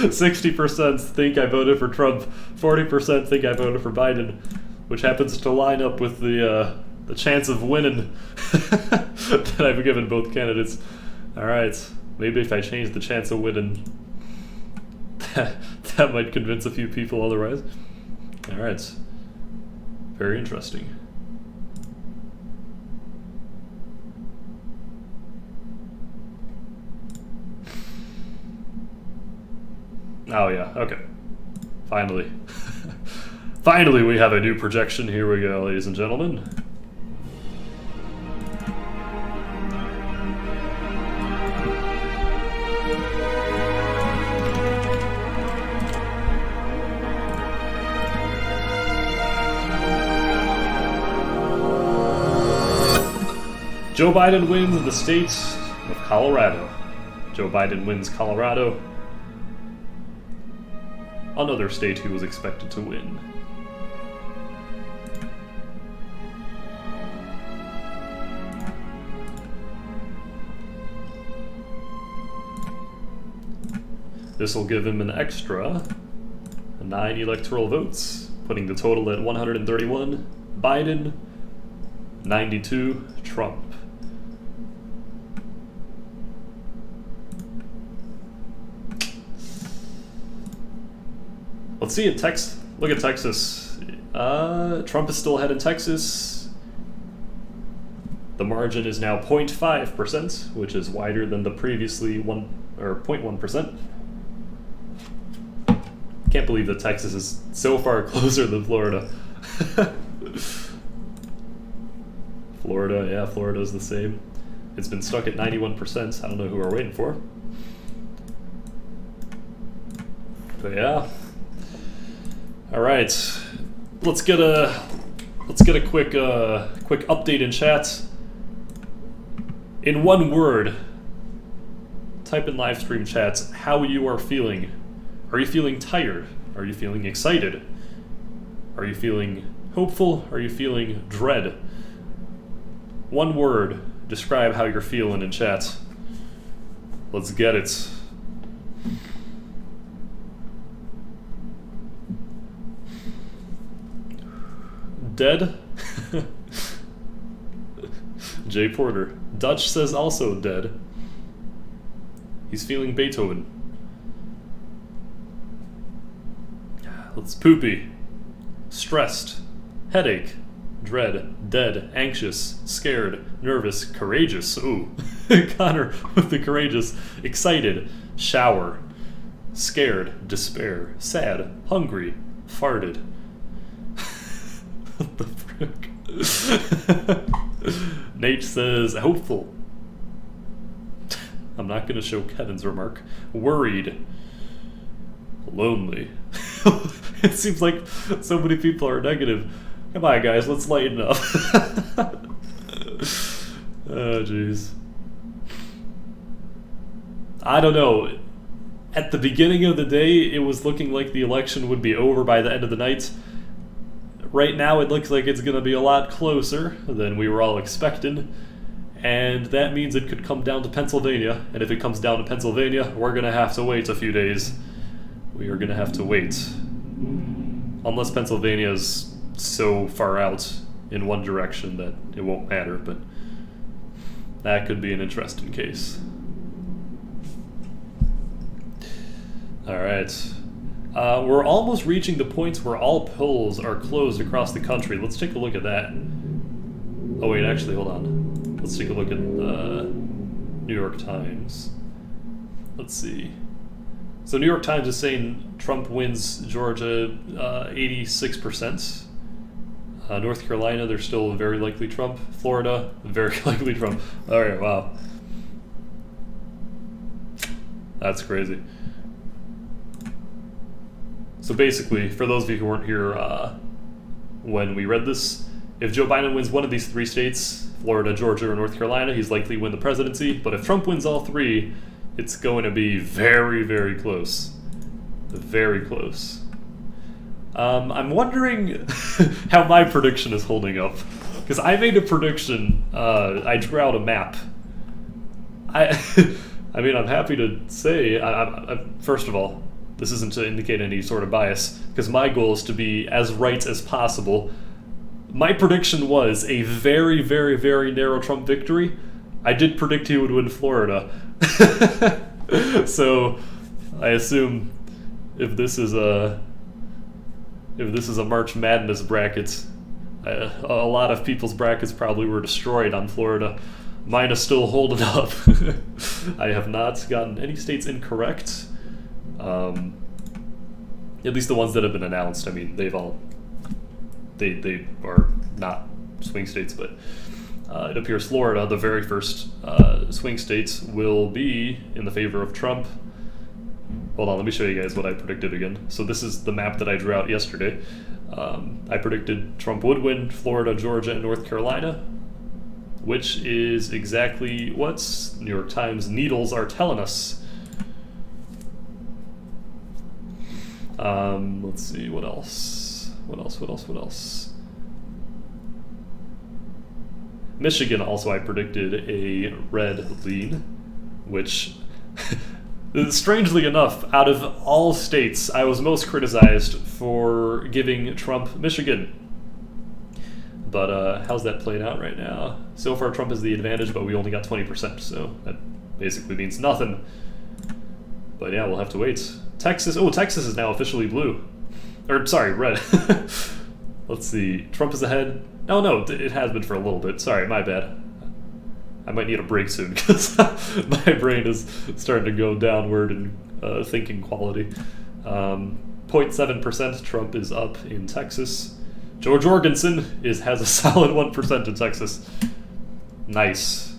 60% think I voted for Trump, 40% think I voted for Biden, which happens to line up with the chance of winning that I've given both candidates. Alright, maybe if I change the chance of winning, that might convince a few people otherwise. Alright, very interesting. Oh yeah, okay. Finally. Finally we have a new projection. Here we go, ladies and gentlemen. Joe Biden wins the state of Colorado. Joe Biden wins Colorado. Another state who was expected to win. This will give him an extra 9 electoral votes, putting the total at 131 Biden, 92 Trump. Let's see it. Look at Texas. Trump is still ahead in Texas. The margin is now 0.5%, which is wider than the previously 0.1%. Can't believe that Texas is so far closer than Florida. Florida, yeah, Florida's the same. It's been stuck at 91%. I don't know who we're waiting for. But yeah. All right, let's get a quick update in chat. In one word, type in live stream chats how you are feeling. Are you feeling tired? Are you feeling excited? Are you feeling hopeful? Are you feeling dread? One word, describe how you're feeling in chat. Let's get it. dead. Jay Porter. Dutch says also dead. He's feeling Beethoven. Let's poopy. Stressed. Headache. Dread. Dead. Anxious. Scared. Nervous. Courageous. Ooh. Connor with the courageous. Excited. Shower. Scared. Despair. Sad. Hungry. Farted. What the frick? Nate says hopeful. I'm not going to show Kevin's remark. Worried. Lonely. It seems like so many people are negative. Come on, guys, let's lighten up. Oh, jeez. I don't know. At the beginning of the day, it was looking like the election would be over by the end of the night. Right now, it looks like it's going to be a lot closer than we were all expecting. And that means it could come down to Pennsylvania. And if it comes down to Pennsylvania, we're going to have to wait a few days. We are going to have to wait. Unless Pennsylvania is so far out in one direction that it won't matter, but that could be an interesting case. Alright. We're almost reaching the points where all polls are closed across the country. Let's take a look at that. Oh wait, actually, hold on. Let's take a look at New York Times. Let's see. So New York Times is saying Trump wins Georgia 86%. North Carolina, they're still very likely Trump. Florida, very likely Trump. Alright, wow. That's crazy. So basically, for those of you who weren't here when we read this, if Joe Biden wins one of these three states, Florida, Georgia, or North Carolina, he's likely to win the presidency. But if Trump wins all three, it's going to be very, very close. Very close. I'm wondering how my prediction is holding up. Because I made a prediction. I drew out a map. I mean, I'm happy to say, first of all, this isn't to indicate any sort of bias, because my goal is to be as right as possible. My prediction was a very, very, very narrow Trump victory. I did predict he would win Florida. So I assume if this is a March Madness bracket, a lot of people's brackets probably were destroyed on Florida. Mine is still holding up. I have not gotten any states incorrect. At least the ones that have been announced. I mean, they are not swing states, but it appears Florida, the very first swing states, will be in the favor of Trump. Hold on, let me show you guys what I predicted again. So this is the map that I drew out yesterday. I predicted Trump would win Florida, Georgia, and North Carolina, which is exactly what New York Times needles are telling us. Let's see, what else? What else? Michigan also, I predicted a red lead, which, strangely enough, out of all states, I was most criticized for giving Trump Michigan. But how's that playing out right now? So far, Trump has the advantage, but we only got 20%, so that basically means nothing. But yeah, we'll have to wait. Texas is now officially blue. Or, sorry, red. Let's see. Trump is ahead. Oh, no, it has been for a little bit. Sorry, my bad. I might need a break soon, because my brain is starting to go downward in thinking quality. 0.7% Trump is up in Texas. George Jorgensen has a solid 1% in Texas. Nice.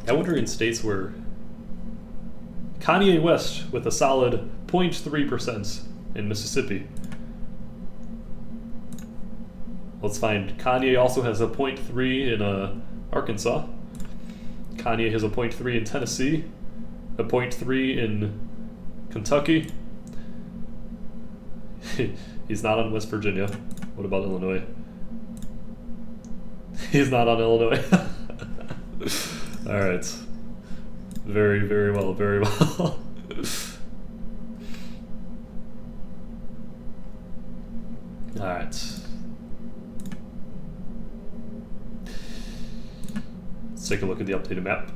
I wonder in states where Kanye West with a solid 0.3% in Mississippi. Let's find Kanye also has a 0.3 in Arkansas. Kanye has a 0.3 in Tennessee, a 0.3 in Kentucky. He's not on West Virginia. What about Illinois? He's not on Illinois. All right. Very, very well, very well. Let's take a look at the updated map.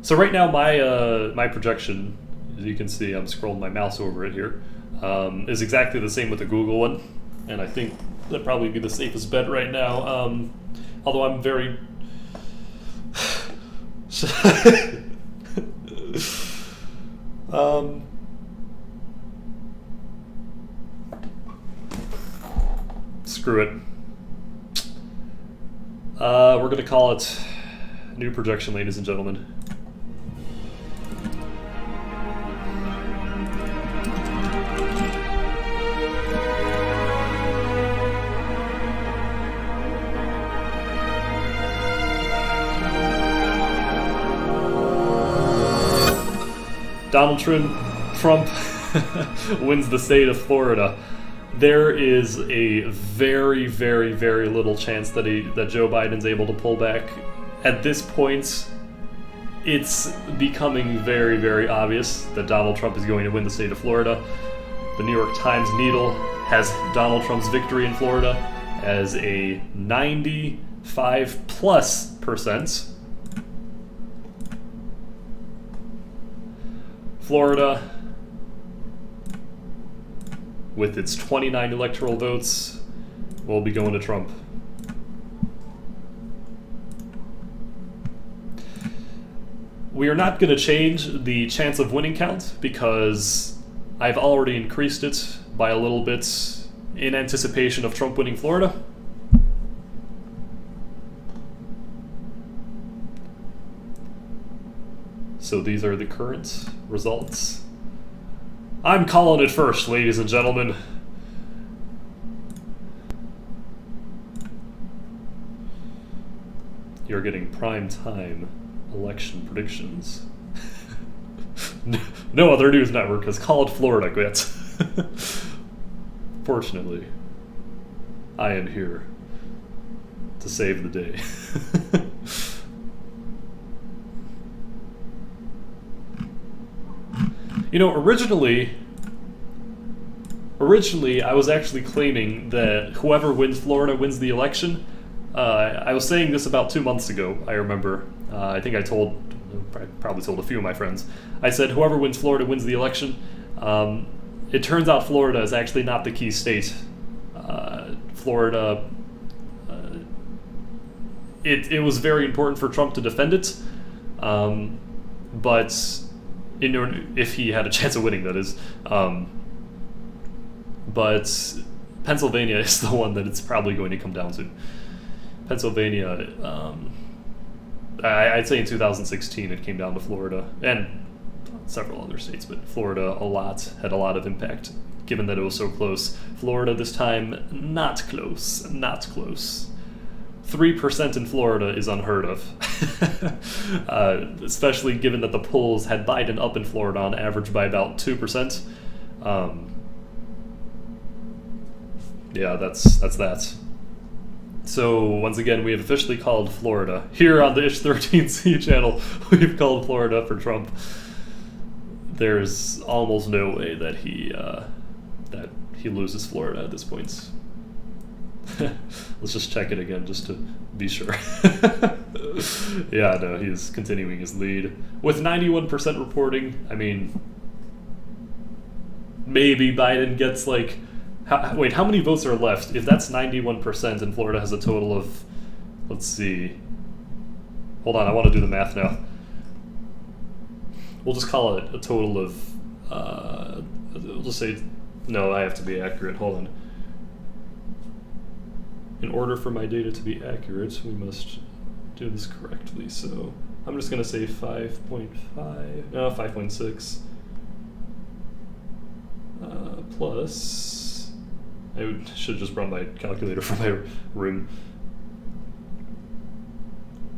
So right now my projection, as you can see, I'm scrolling my mouse over it here, is exactly the same with the Google one, and I think that'd probably be the safest bet right now. Although I'm very screw it. We're gonna call it new projection, ladies and gentlemen. Donald Trump wins the state of Florida. There is a very, very, very little chance that Joe Biden's able to pull back. At this point, it's becoming very, very obvious that Donald Trump is going to win the state of Florida. The New York Times Needle has Donald Trump's victory in Florida as a 95+%. Florida, with its 29 electoral votes, will be going to Trump. We are not going to change the chance of winning count because I've already increased it by a little bit in anticipation of Trump winning Florida. So these are the current results. I'm calling it first, ladies and gentlemen. You're getting prime time election predictions. No other news network has called Florida quits. Fortunately, I am here to save the day. You know, originally I was actually claiming that whoever wins Florida wins the election. I was saying this about 2 months ago, I remember. I think I probably told a few of my friends. I said whoever wins Florida wins the election. It turns out Florida is actually not the key state. Florida, it was very important for Trump to defend it, but if he had a chance of winning, that is. But Pennsylvania is the one that it's probably going to come down to. Pennsylvania, I'd say in 2016 it came down to Florida and several other states, but Florida had a lot of impact given that it was so close. Florida this time, not close. 3% in Florida is unheard of, especially given that the polls had Biden up in Florida on average by about 2%. Yeah, that's that. So once again, we have officially called Florida. Here on the Ish13C channel, we've called Florida for Trump. There's almost no way that he loses Florida at this point. Let's just check it again just to be sure. Yeah, no, he's continuing his lead. With 91% reporting, I mean, maybe Biden gets like... wait, how many votes are left? If that's 91% and Florida has a total of... Let's see. Hold on, I want to do the math now. We'll just call it a total of... we'll just say... No, I have to be accurate. Hold on. In order for my data to be accurate, we must do this correctly. So I'm just going to say 5.5, no, 5.6 plus, should have just brought my calculator from my room,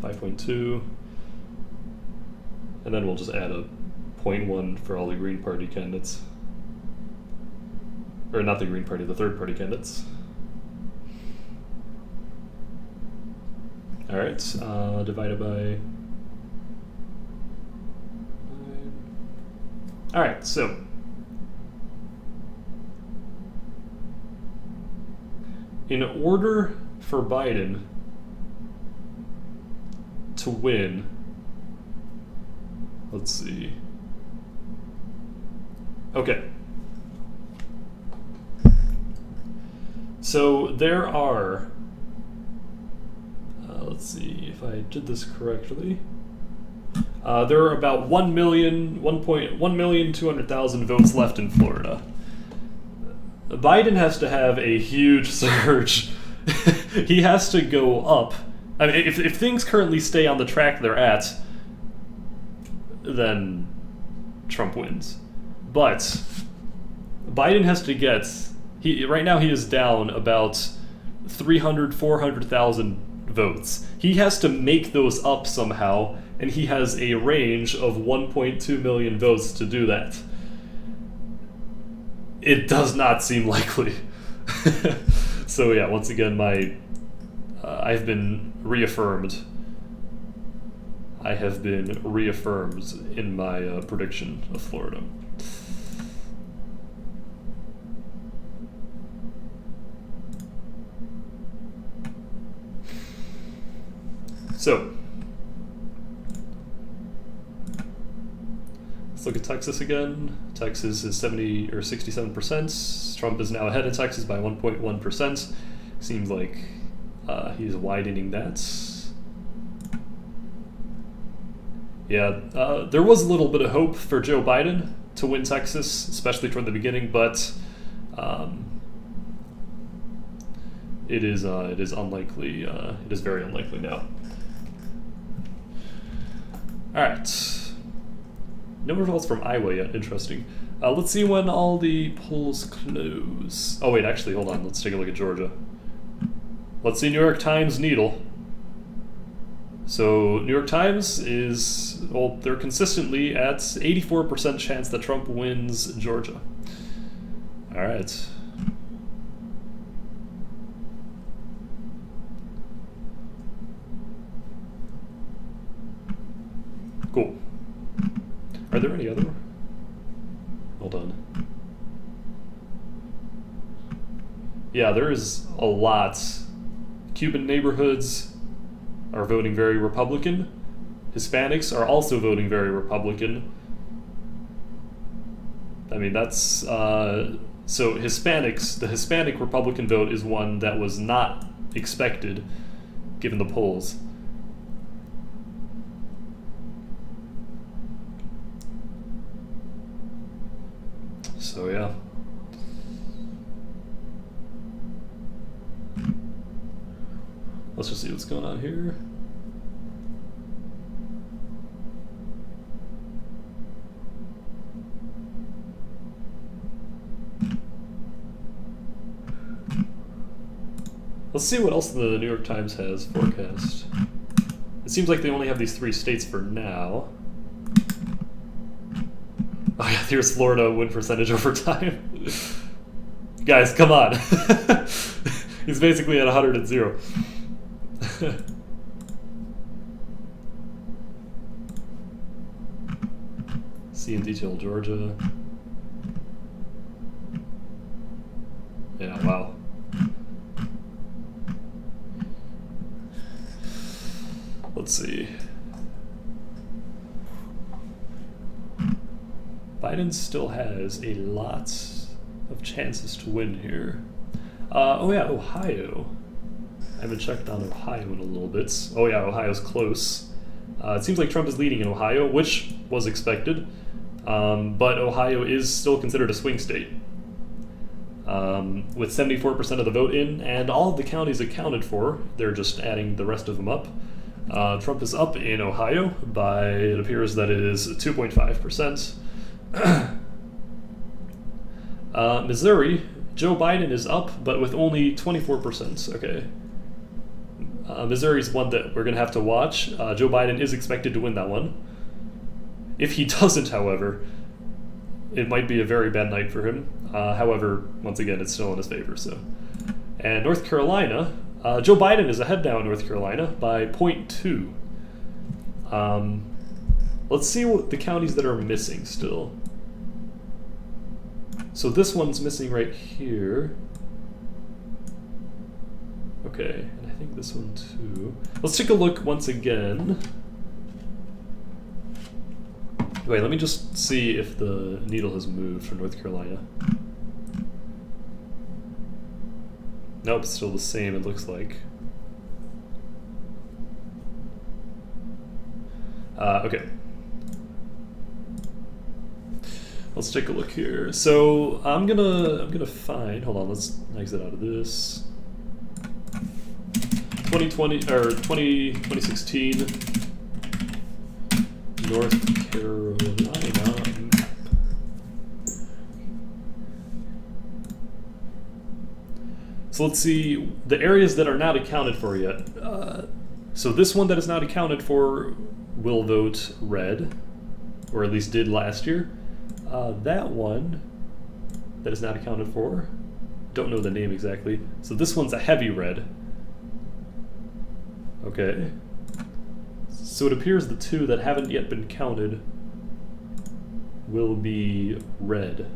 5.2, and then we'll just add a 0.1 for all the Green Party candidates. Or not the Green Party, the third party candidates. Alright, divided by 9. Alright, so in order for Biden to win. Let's see. Okay. So there are, let's see if I did this correctly. There are about 1,200,000 votes left in Florida. Biden has to have a huge surge. He has to go up. I mean, if things currently stay on the track they're at, then Trump wins. But Biden has to get... right now he is down about 400,000 votes. He has to make those up somehow, and he has a range of 1.2 million votes to do that. It does not seem likely. So yeah, once again, I've been reaffirmed. I have been reaffirmed in my prediction of Florida. So, let's look at Texas again. Texas is 70 or 67%. Trump is now ahead of Texas by 1.1%. Seems like he's widening that. Yeah, there was a little bit of hope for Joe Biden to win Texas, especially toward the beginning, but it is unlikely. It is very unlikely now. All right. No results from Iowa yet. Interesting. Let's see when all the polls close. Oh wait, actually, hold on. Let's take a look at Georgia. Let's see New York Times Needle. So New York Times is, well, they're consistently at 84% chance that Trump wins Georgia. All right. Cool. Are there any other? Hold on. Yeah, there is a lot. Cuban neighborhoods are voting very Republican. Hispanics are also voting very Republican. I mean, that's... so Hispanics, the Hispanic Republican vote is one that was not expected, given the polls. So, yeah. Let's just see what's going on here. Let's see what else the New York Times has forecast. It seems like they only have these 3 states for now. Oh yeah, here's Florida win percentage over time. Guys, come on. He's basically at 100 and 0. See in detail Georgia. Yeah, wow. Let's see. Biden still has a lot of chances to win here. Oh yeah, Ohio. I haven't checked on Ohio in a little bit. Oh yeah, Ohio's close. It seems like Trump is leading in Ohio, which was expected. But Ohio is still considered a swing state. With 74% of the vote in, and all of the counties accounted for, they're just adding the rest of them up. Trump is up in Ohio by, it appears that it is 2.5%. Missouri, Joe Biden is up, but with only 24%. Okay. Missouri's one that we're going to have to watch. Joe Biden is expected to win that one. If he doesn't, however, it might be a very bad night for him. However, once again, it's still in his favor. So, and North Carolina, Joe Biden is ahead now in North Carolina by 0.2. Let's see what the counties that are missing still. So this one's missing right here. Okay, and I think this one too. Let's take a look once again. Wait, let me just see if the needle has moved for North Carolina. Nope, it's still the same, it looks like. Okay. Let's take a look here. So I'm gonna find. Hold on. Let's exit out of this. 2016 North Carolina map. So let's see the areas that are not accounted for yet. So this one that is not accounted for will vote red, or at least did last year. That one that is not accounted for, don't know the name exactly. So this one's a heavy red. Okay. So it appears the two that haven't yet been counted will be red,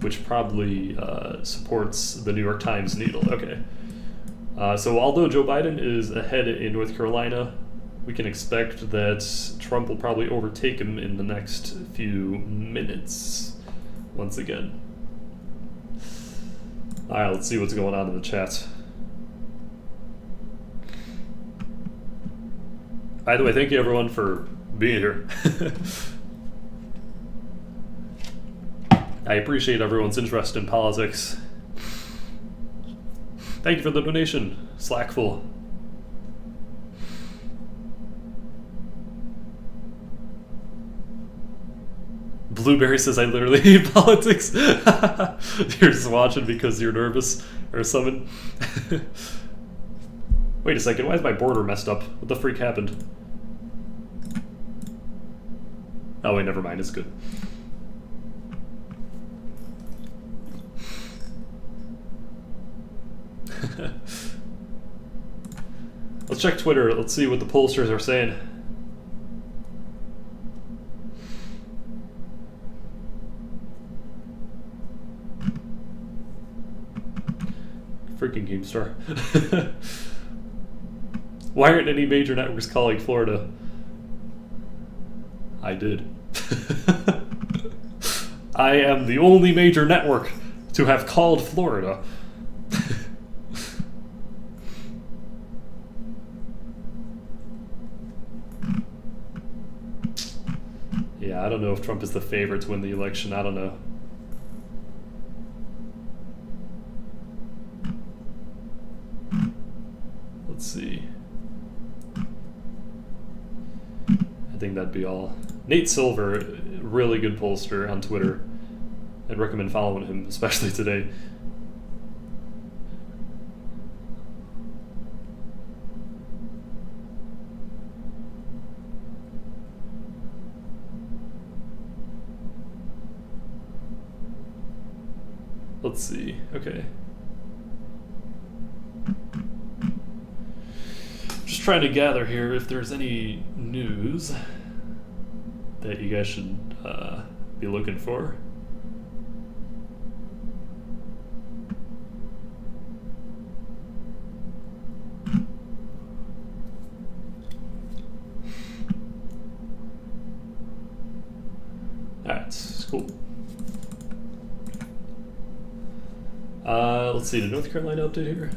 which probably supports the New York Times needle. Okay. So although Joe Biden is ahead in North Carolina, we can expect that Trump will probably overtake him in the next few minutes, once again. Alright, let's see what's going on in the chat. By the way, thank you everyone for being here. I appreciate everyone's interest in politics. Thank you for the donation, Slackful. Blueberry says, I literally hate politics. You're just watching because you're nervous or something. Wait a second, why is my border messed up? What the freak happened? Oh wait, never mind, it's good. Let's check Twitter, let's see what the pollsters are saying. Freaking GameStar. Why aren't any major networks calling Florida? I did. I am the only major network to have called Florida. Yeah, I don't know if Trump is the favorite to win the election. I don't know. Let's see. I think that'd be all. Nate Silver, really good pollster on Twitter. I'd recommend following him, especially today. Let's see. Okay. Just trying to gather here if there's any news that you guys should be looking for. Alright, cool. Let's see, did North Carolina update here?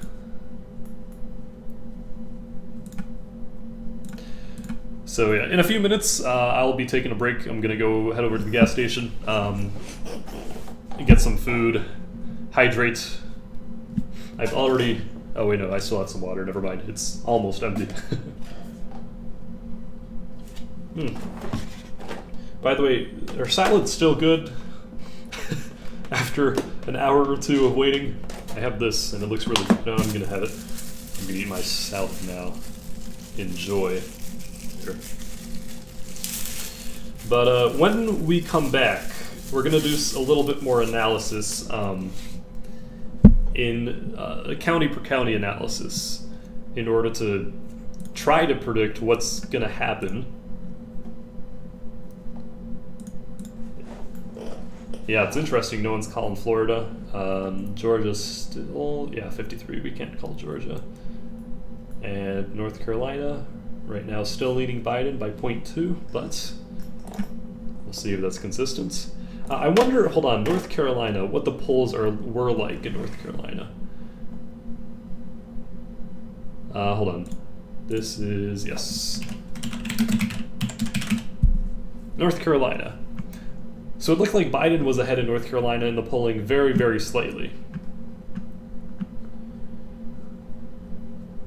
So yeah, in a few minutes, I'll be taking a break. I'm gonna go head over to the gas station, get some food, hydrate. I've already, oh wait, no, I still have some water, never mind. It's almost empty. By the way, are salads still good? After an hour or two of waiting, I have this, and it looks really good. No, I'm gonna have it. I'm gonna eat my salad now. Enjoy. Here. But when we come back, we're gonna do a little bit more analysis in a county per county analysis in order to try to predict what's gonna happen. Yeah, it's interesting. No one's calling Florida. Georgia's still, yeah, 53. We can't call Georgia. And North Carolina right now still leading Biden by 0.2, but we'll see if that's consistent. I wonder, hold on, North Carolina, what the polls were like in North Carolina. Hold on. This is, yes. North Carolina. So it looked like Biden was ahead in North Carolina in the polling very, very slightly.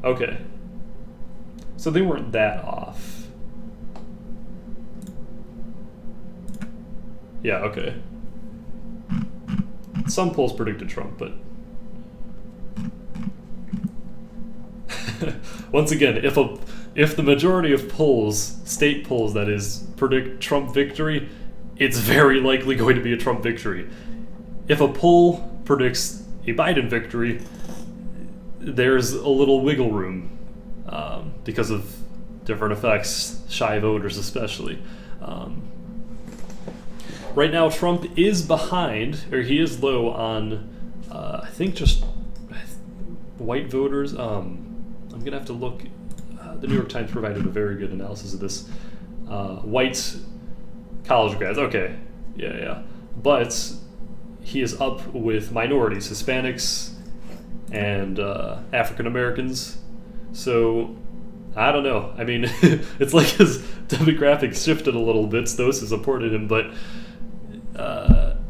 Okay. So they weren't that off. Yeah, okay. Some polls predicted Trump, but... Once again, if the majority of polls, state polls that is, predict Trump victory, it's very likely going to be a Trump victory. If a poll predicts a Biden victory, there's a little wiggle room because of different effects, shy voters especially. Right now, Trump is behind, or he is low on, I think just white voters. I'm gonna have to look. The New York Times provided a very good analysis of this. White college grads, okay, yeah. But he is up with minorities, Hispanics, and African Americans. So I don't know. I mean, it's like his demographics shifted a little bit. Those who supported him, but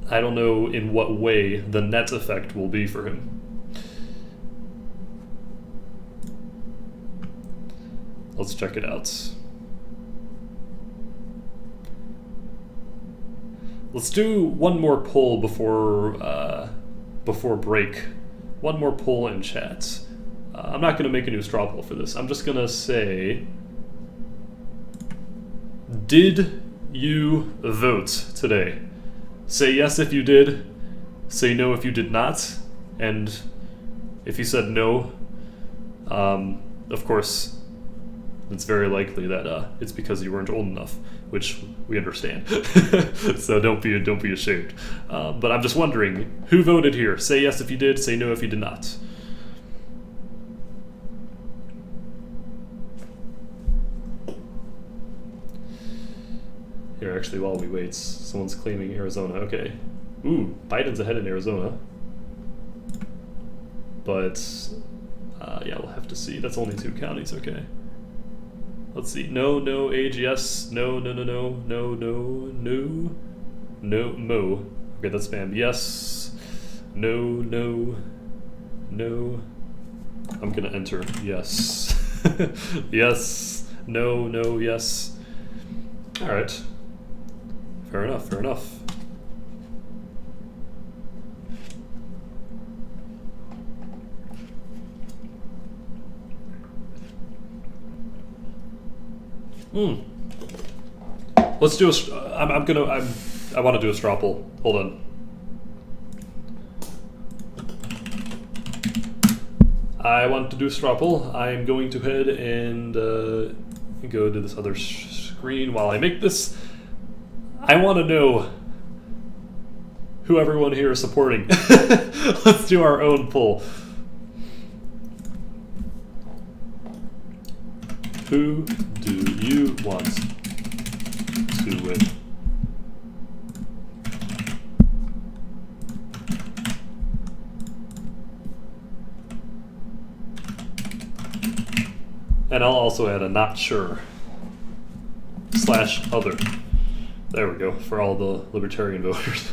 I don't know in what way the net effect will be for him. Let's check it out. Let's do one more poll before break. One more poll in chat. I'm not going to make a new straw poll for this. I'm just going to say, did you vote today? Say yes if you did. Say no if you did not. And if you said no, of course, it's very likely that it's because you weren't old enough, which we understand. So don't be ashamed. But I'm just wondering, who voted here? Say yes if you did, say no if you did not. Here, actually, while we wait, someone's claiming Arizona. Okay. Ooh, Biden's ahead in Arizona. But, yeah, we'll have to see. That's only 2 counties, okay. Let's see. No, age, yes. No. Mo. Okay, that's spam. Yes. No. I'm gonna enter. Yes. Yes. No, yes. Alright. Fair enough. Let's do I want to do a straw poll. Hold on. I want to do a straw poll. I'm going to head and go to this other screen while I make this. I want to know who everyone here is supporting. Let's do our own poll. Who do you want to win? And I'll also add a not sure / other. There we go, for all the libertarian voters.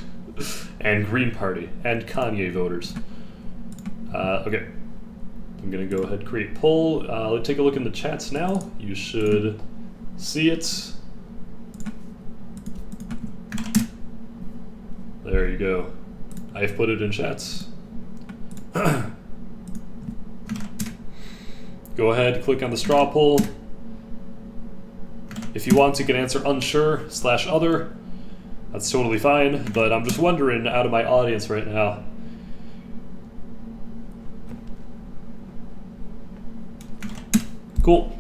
And Green Party and Kanye voters. Okay. I'm gonna go ahead and create poll. Let's take a look in the chats now. You should see it. There you go. I've put it in chats. Go ahead, click on the straw poll. If you want, you can answer unsure / other. That's totally fine, but I'm just wondering out of my audience right now. Cool.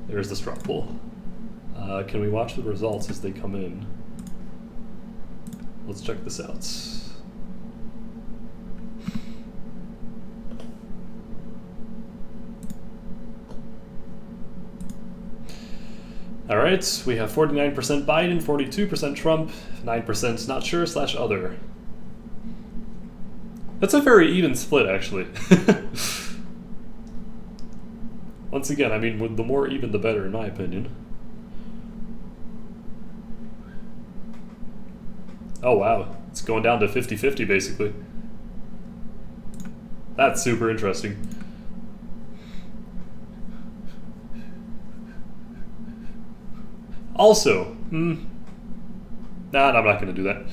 There's the straw poll. Can we watch the results as they come in? Let's check this out. All right, we have 49% Biden, 42% Trump, 9% not sure / other. That's a very even split, actually. Once again, I mean, the more even, the better, in my opinion. Oh, wow. It's going down to 50-50, basically. That's super interesting. Also, nah, I'm not going to do that.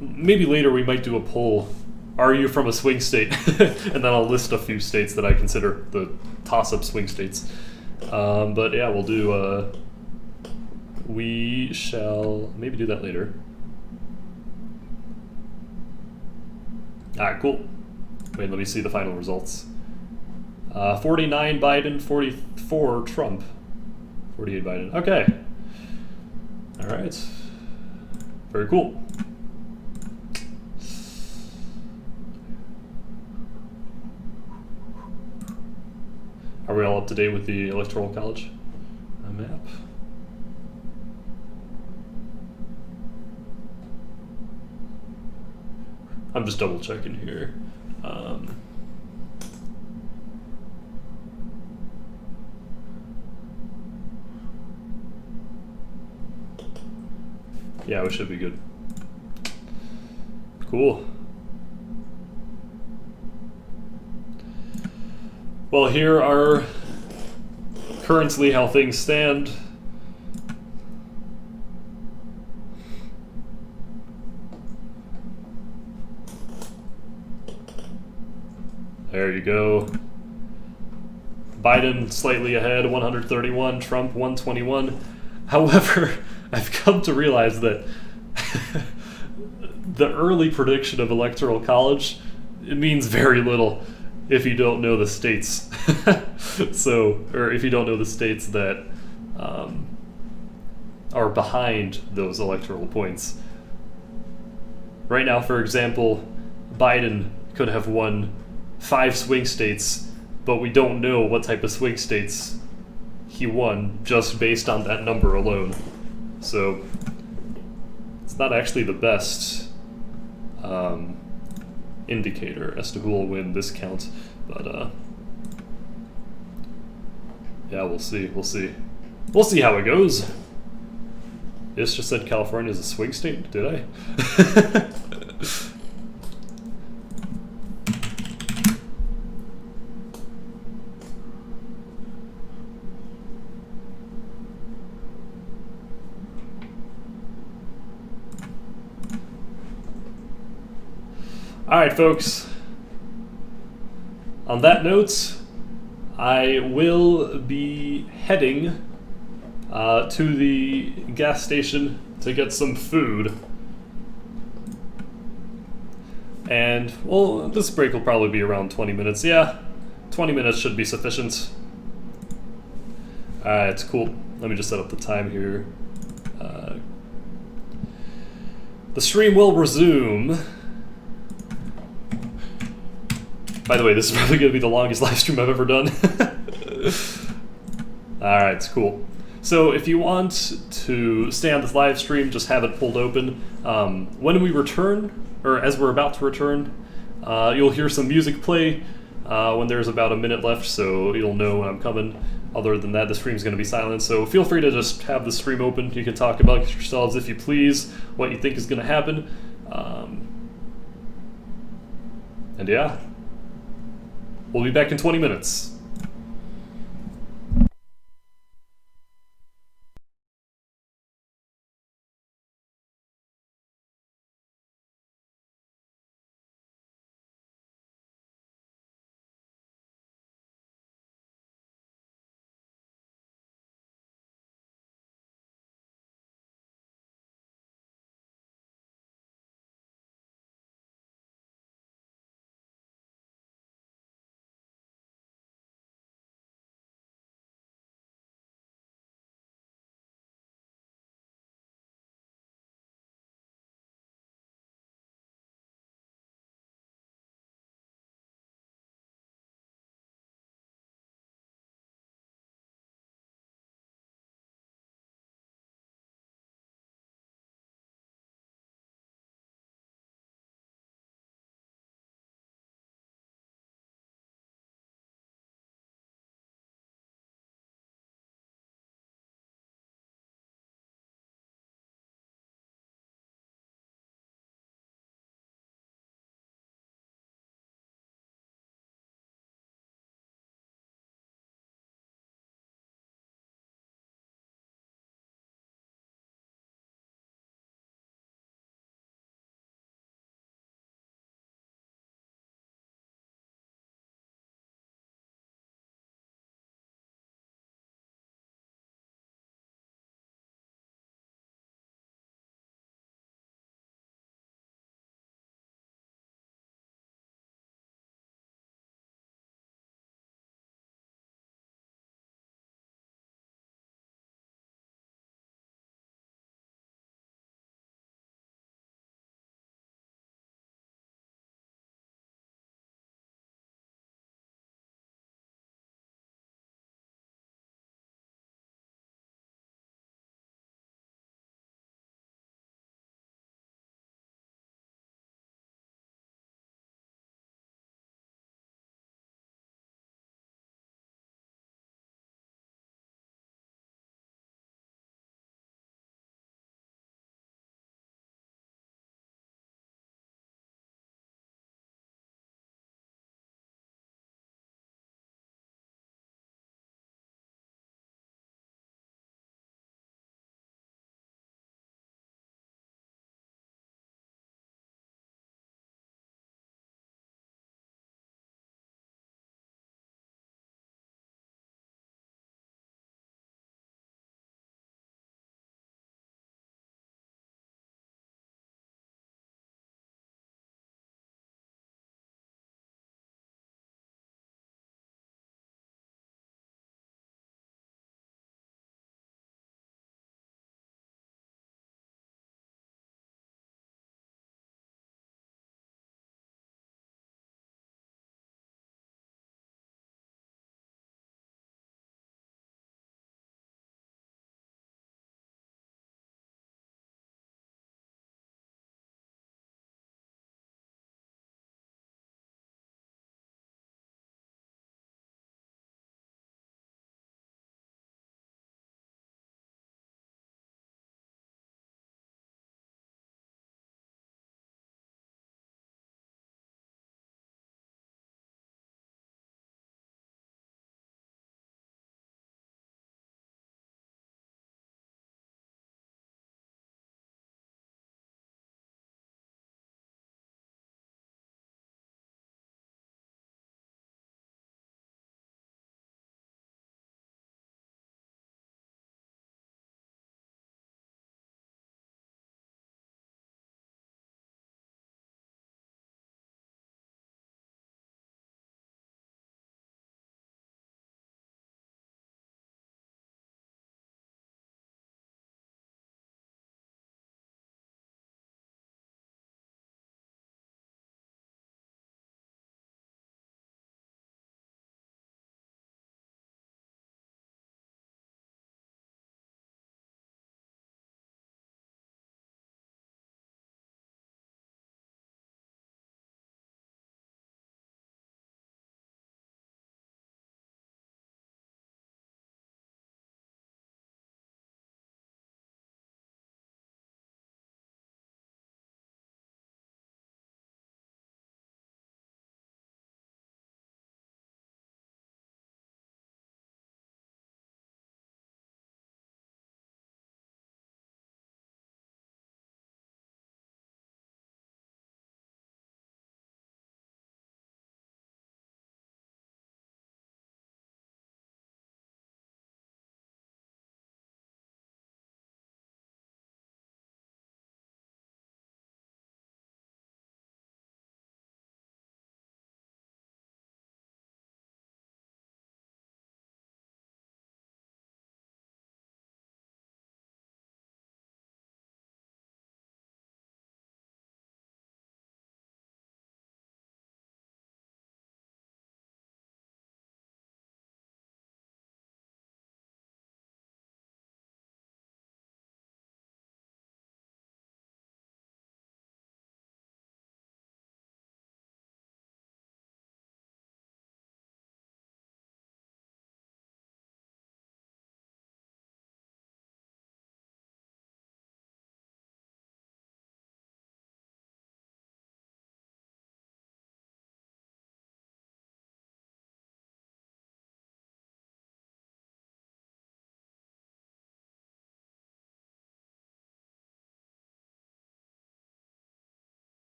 Maybe later we might do a poll. Are you from a swing state? And then I'll list a few states that I consider the toss-up swing states. But yeah, we'll do... we shall maybe do that later. Alright, cool. Wait, let me see the final results. 49 Biden, 44 Trump. 48 Biden. Okay. Alright. Very cool. Are we all up to date with the Electoral College map? I'm just double checking here. Yeah, we should be good. Cool. Well, here are currently how things stand. There you go. Biden slightly ahead, 131, Trump 121. However, I've come to realize that the early prediction of Electoral College, it means very little if you don't know the states. Or if you don't know the states that are behind those electoral points. Right now, for example, Biden could have won 5 swing states, but we don't know what type of swing states he won just based on that number alone. So it's not actually the best indicator as to who will win this count, but yeah, we'll see. We'll see how it goes. This just said California is a swing state, did I? Alright, folks. On that note, I will be heading to the gas station to get some food. And, well, this break will probably be around 20 minutes. Yeah, 20 minutes should be sufficient. Alright, cool. Let me just set up the time here. The stream will resume. By the way, this is probably going to be the longest live stream I've ever done. Alright, cool. So if you want to stay on this live stream, just have it pulled open. When we return, or as we're about to return, you'll hear some music play when there's about a minute left, so you'll know when I'm coming. Other than that, the stream's going to be silent, so feel free to just have the stream open. You can talk about it yourselves if you please, what you think is going to happen. And yeah. We'll be back in 20 minutes.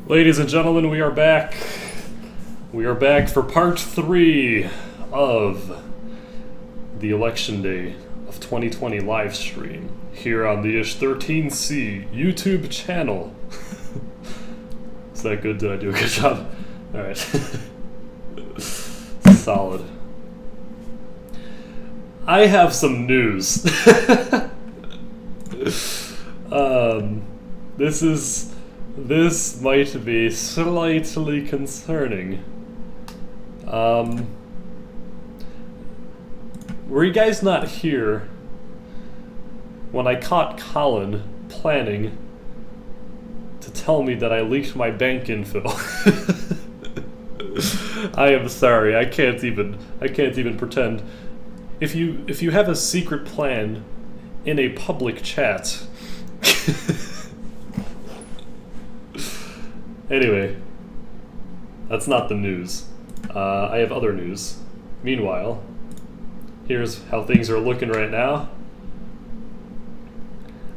Ladies and gentlemen, we are back. We are back for part 3 of the Election Day of 2020 live stream here on the Ish13C YouTube channel. Is that good? Did I do a good job? Alright. Solid. I have some news. This might be slightly concerning. Were you guys not here when I caught Colin planning to tell me that I leaked my bank info? I am sorry, I can't even pretend. If you have a secret plan in a public chat. Anyway, that's not the news. I have other news. Meanwhile, here's how things are looking right now.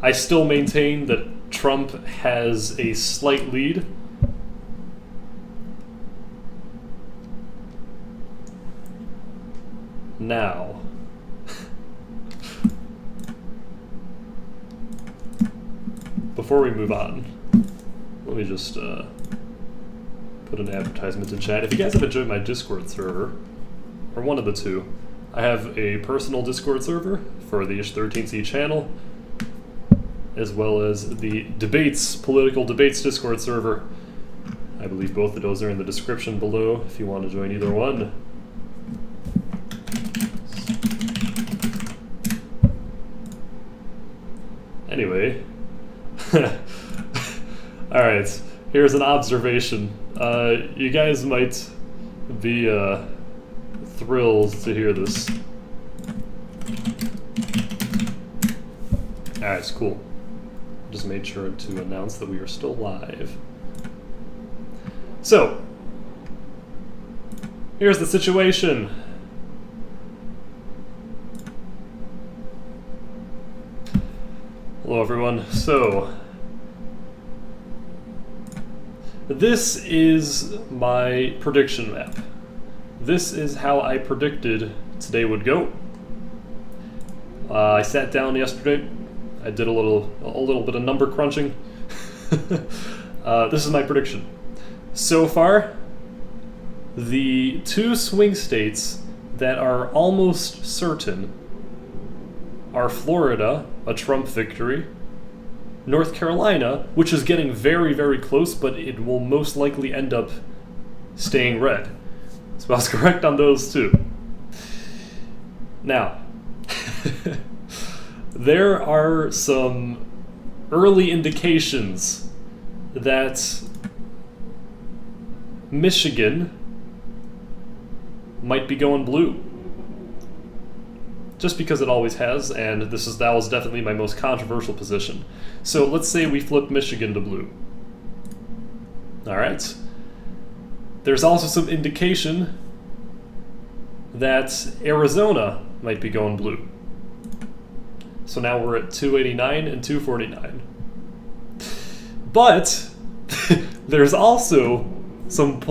I still maintain that Trump has a slight lead. Now, before we move on, let me just put an advertisement in chat. If you guys have enjoyed my Discord server, or one of the two, I have a personal Discord server for the Ish13C channel, as well as the political debates Discord server. I believe both of those are in the description below if you want to join either one. Anyway, alright, here's an observation. You guys might be thrilled to hear this. Alright, it's cool. Just made sure to announce that we are still live. So, here's the situation. Hello everyone. So, this is my prediction map. This is how I predicted today would go. I sat down yesterday. I did a little bit of number crunching. This is my prediction. So far, the two swing states that are almost certain are Florida, a Trump victory, North Carolina, which is getting very, very close, but it will most likely end up staying red. So I was correct on those two. Now, there are some early indications that Michigan might be going blue. Just because it always has, and that was definitely my most controversial position. So let's say we flip Michigan to blue. Alright. There's also some indication that Arizona might be going blue. So now we're at 289 and 249. But there's also some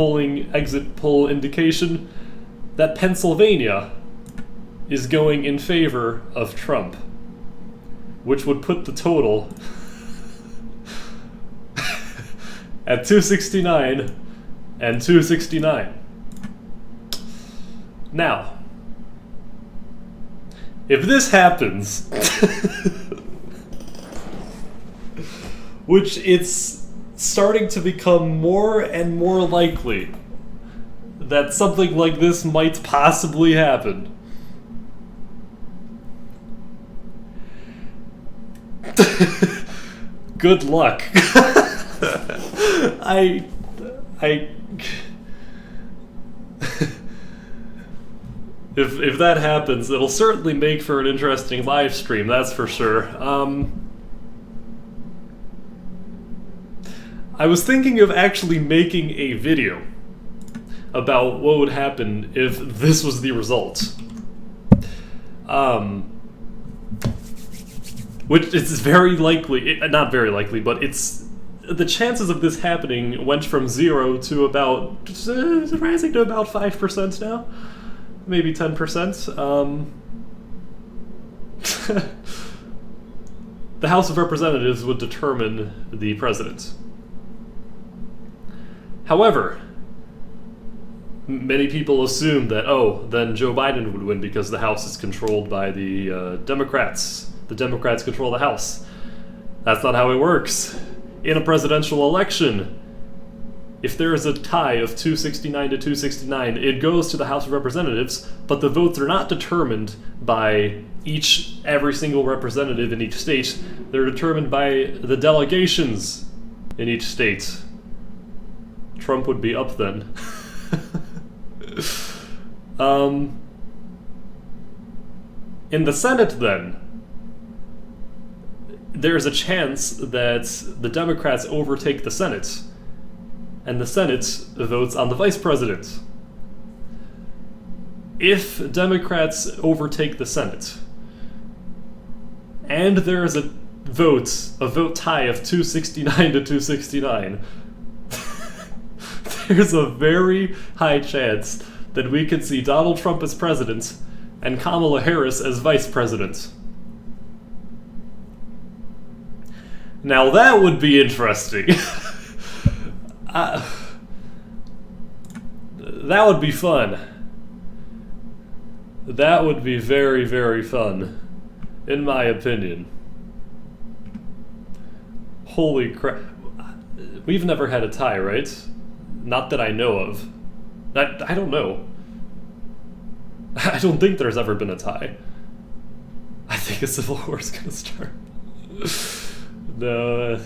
exit poll indication that Pennsylvania is going in favor of Trump, which would put the total at 269 and 269. Now, if this happens, which it's starting to become more and more likely that something like this might possibly happen, good luck. If that happens, it'll certainly make for an interesting live stream, that's for sure. I was thinking of actually making a video about what would happen if this was the result. Which is very likely, not very likely, but it's the chances of this happening went from 0 to about rising to about 5% now, maybe 10%. The House of Representatives would determine the president. However, many people assume that, then Joe Biden would win because the House is controlled by the Democrats. The Democrats control the House. That's not how it works. In a presidential election, if there is a tie of 269 to 269, it goes to the House of Representatives, but the votes are not determined by every single representative in each state. They're determined by the delegations in each state. Trump would be up then. In the Senate, then, there's a chance that the Democrats overtake the Senate, and the Senate votes on the vice president. If Democrats overtake the Senate, and there is a vote tie of 269 to 269, there's a very high chance that we could see Donald Trump as president and Kamala Harris as vice president. Now that would be interesting. That would be fun. That would be very, very fun, in my opinion. Holy crap. We've never had a tie, right? Not that I know of. I don't know. I don't think there's ever been a tie. I think a civil war is gonna start. No.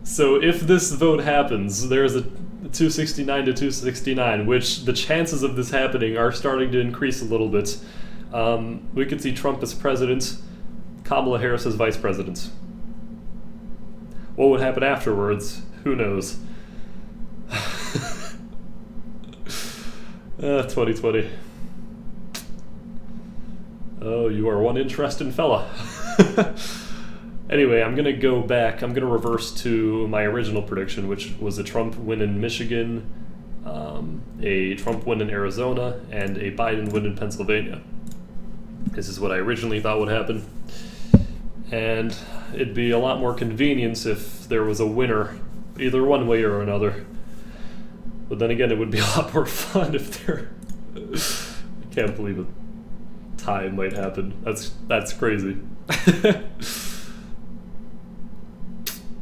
So if this vote happens, there's a 269 to 269, which the chances of this happening are starting to increase a little bit. We could see Trump as president, Kamala Harris as vice president. What would happen afterwards? Who knows? 2020. Oh, you are one interesting fella. Anyway, I'm going to go back. I'm going to reverse to my original prediction, which was a Trump win in Michigan, a Trump win in Arizona, and a Biden win in Pennsylvania. This is what I originally thought would happen. And it'd be a lot more convenient if there was a winner, either one way or another. But then again, it would be a lot more fun if there... I can't believe a tie might happen. That's crazy.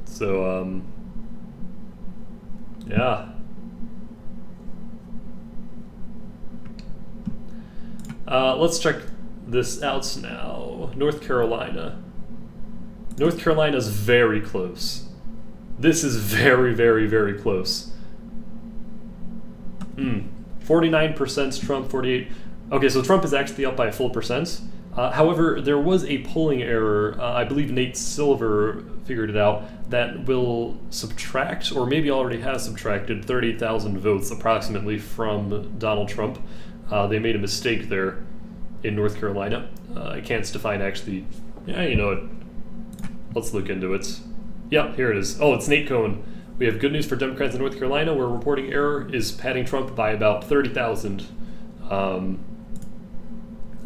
So, yeah. Let's check this out now. North Carolina. North Carolina's very close. This is very, very, very close. 49% Trump, 48. Okay, so Trump is actually up by a full percent. However, there was a polling error. I believe Nate Silver figured it out, that will subtract, or maybe already has subtracted, 30,000 votes approximately from Donald Trump. They made a mistake there in North Carolina. I can't define actually. Yeah, you know what? Let's look into it. Yeah, here it is. Oh, it's Nate Cohn. We have good news for Democrats in North Carolina, where reporting error is patting Trump by about 30,000.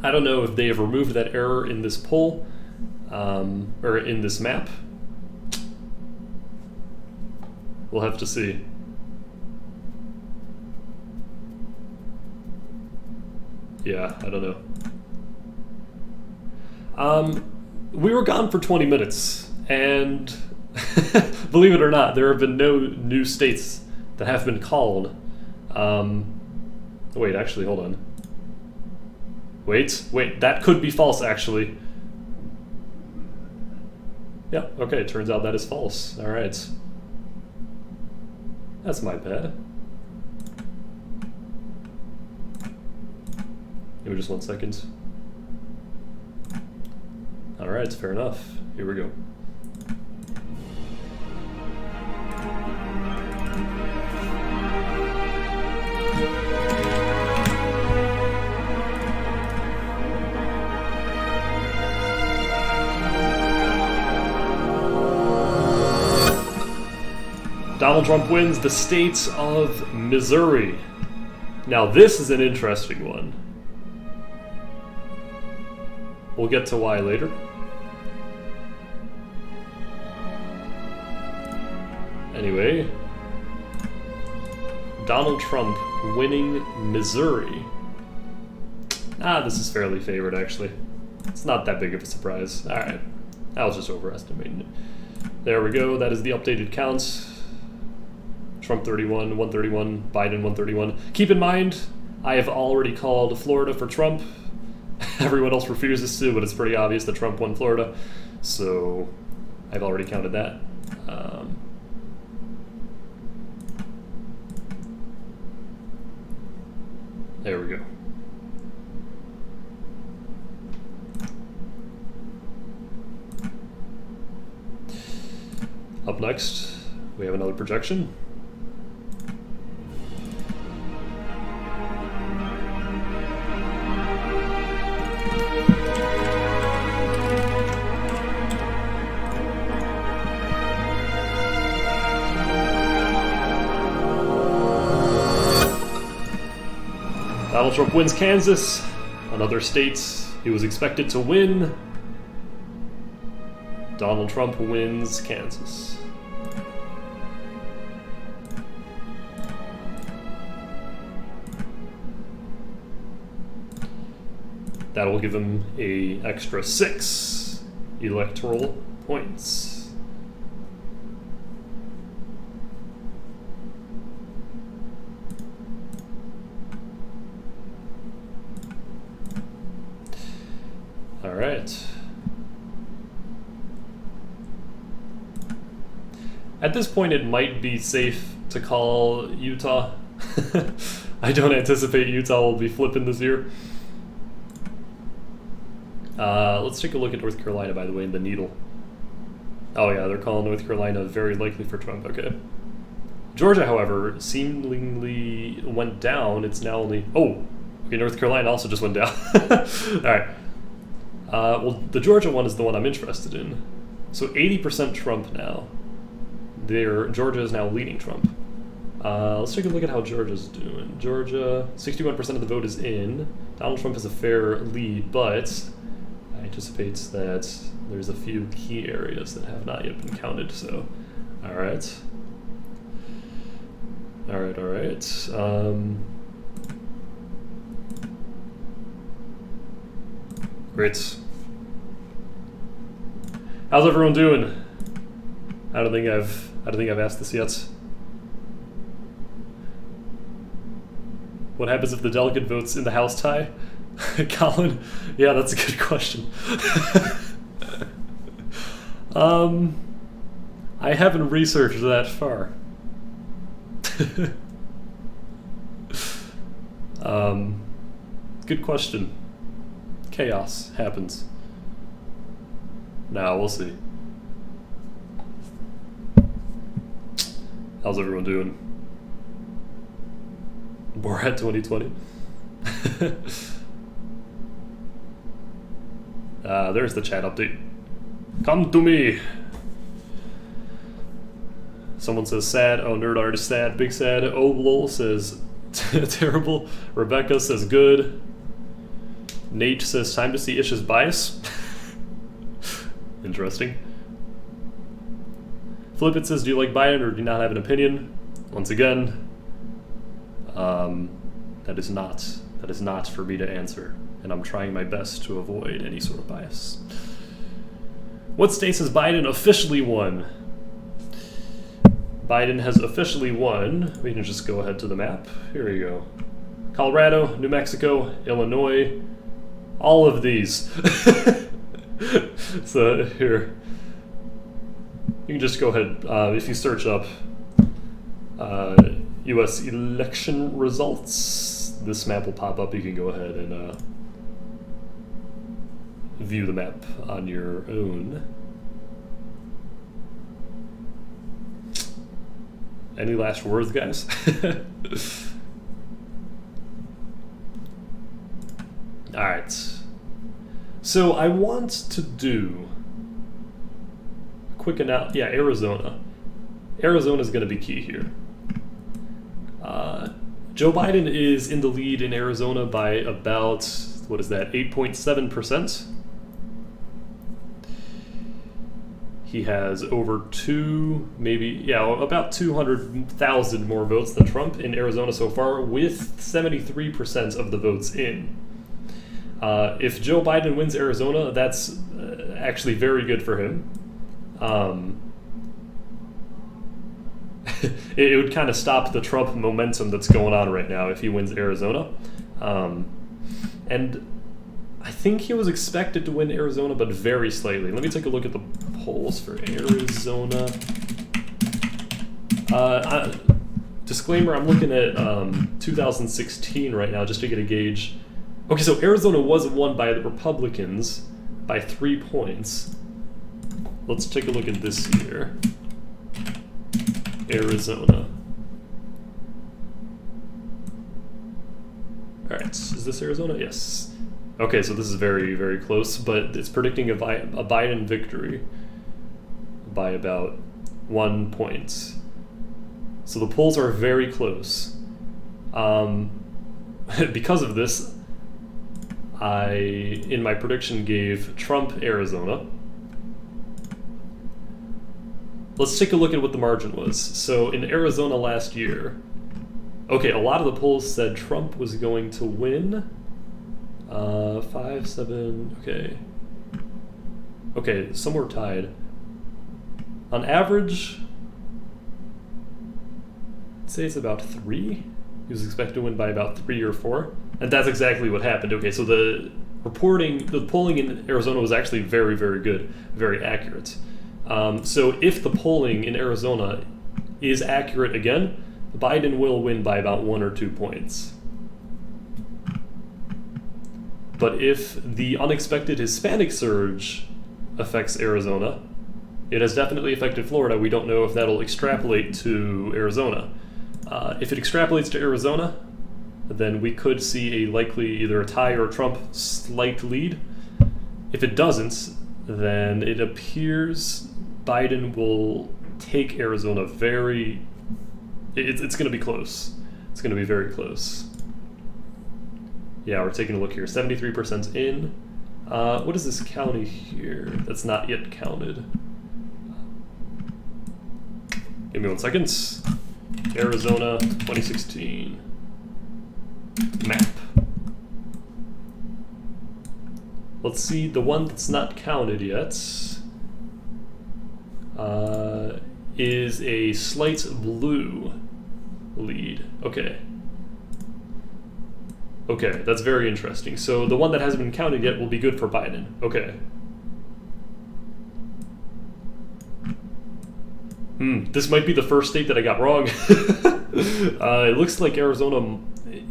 I don't know if they have removed that error in this poll, or in this map. We'll have to see. Yeah, I don't know. We were gone for 20 minutes, and believe it or not, there have been no new states that have been called. Wait, actually, hold on. Wait, that could be false, actually. Yeah, okay, it turns out that is false. All right. That's my bad. Give me just 1 second. All right, fair enough. Here we go. Donald Trump wins the state of Missouri. Now this is an interesting one. We'll get to why later. Anyway, Donald Trump winning Missouri. This is fairly favored, actually. It's not that big of a surprise. Alright, I was just overestimating it. There we go, that is the updated counts. Trump 31, 131, Biden 131. Keep in mind, I have already called Florida for Trump. Everyone else refuses to, but it's pretty obvious that Trump won Florida. So, I've already counted that. There we go. Up next, we have another projection. Donald Trump wins Kansas, another state he was expected to win. Donald Trump wins Kansas. That'll give him an extra 6 electoral points. All right. At this point, it might be safe to call Utah. I don't anticipate Utah will be flipping this year. Let's take a look at North Carolina, by the way, in the needle. Oh yeah, they're calling North Carolina very likely for Trump. Okay. Georgia, however, seemingly went down. It's now only... Oh! Okay, North Carolina also just went down. Alright. Well, the Georgia one is the one I'm interested in. So 80% Trump now. Georgia is now leading Trump. Let's take a look at how Georgia's doing. Georgia, 61% of the vote is in. Donald Trump has a fair lead, but I anticipate that there's a few key areas that have not yet been counted, so... Alright. Alright. Great. How's everyone doing? I don't think I've asked this yet. What happens if the delegate votes in the House tie? Colin? Yeah, that's a good question. I haven't researched that far. Good question. Chaos happens. Now we'll see. How's everyone doing? Borat 2020. There's the chat update. Come to me. Someone says sad. Oh, nerd artist sad. Big sad. Oh, lol says terrible. Rebecca says good. Nate says time to see Ish's bias. Interesting. Flip it says, do you like Biden or do you not have an opinion? Once again, that is not for me to answer, and I'm trying my best to avoid any sort of bias. What states has Biden officially won? Biden has officially won. We can just go ahead to the map. Here we go. Colorado, New Mexico, Illinois, all of these. So here, you can just go ahead, if you search up US election results, this map will pop up. You can go ahead and view the map on your own. Any last words, guys? Alright. So I want to do a quick analysis. Yeah, Arizona. Arizona is going to be key here. Joe Biden is in the lead in Arizona by about, what is that, 8.7%. He has over about 200,000 more votes than Trump in Arizona so far, with 73% of the votes in. If Joe Biden wins Arizona, that's actually very good for him. It would kind of stop the Trump momentum that's going on right now if he wins Arizona. And I think he was expected to win Arizona, but very slightly. Let me take a look at the polls for Arizona. Disclaimer, I'm looking at 2016 right now just to get a gauge. Okay, so Arizona was won by the Republicans by 3 points. Let's take a look at this year. Arizona. Alright, is this Arizona? Yes. Okay, so this is very, very close, but it's predicting a Biden victory by about 1 point. So the polls are very close. Because of this, I, in my prediction, gave Trump Arizona. Let's take a look at what the margin was. So in Arizona last year, okay, a lot of the polls said Trump was going to win. 5, 7, okay. Okay, somewhere tied. On average, I'd say it's about 3. He was expected to win by about 3 or 4. And that's exactly what happened. Okay, so the polling in Arizona was actually very, very good, very accurate. So if the polling in Arizona is accurate again, Biden will win by about 1 or 2 points. But if the unexpected Hispanic surge affects Arizona, it has definitely affected Florida. We don't know if that'll extrapolate to Arizona. If it extrapolates to Arizona, then we could see a likely either a tie or a Trump slight lead. If it doesn't, then it appears Biden will take Arizona very... It's going to be close. It's going to be very close. Yeah, we're taking a look here. 73% in. What is this county here that's not yet counted? Give me 1 second. Arizona 2016. Map. Let's see, the one that's not counted yet is a slight blue lead. Okay. Okay, that's very interesting. So the one that hasn't been counted yet will be good for Biden. Okay. This might be the first state that I got wrong. It looks like Arizona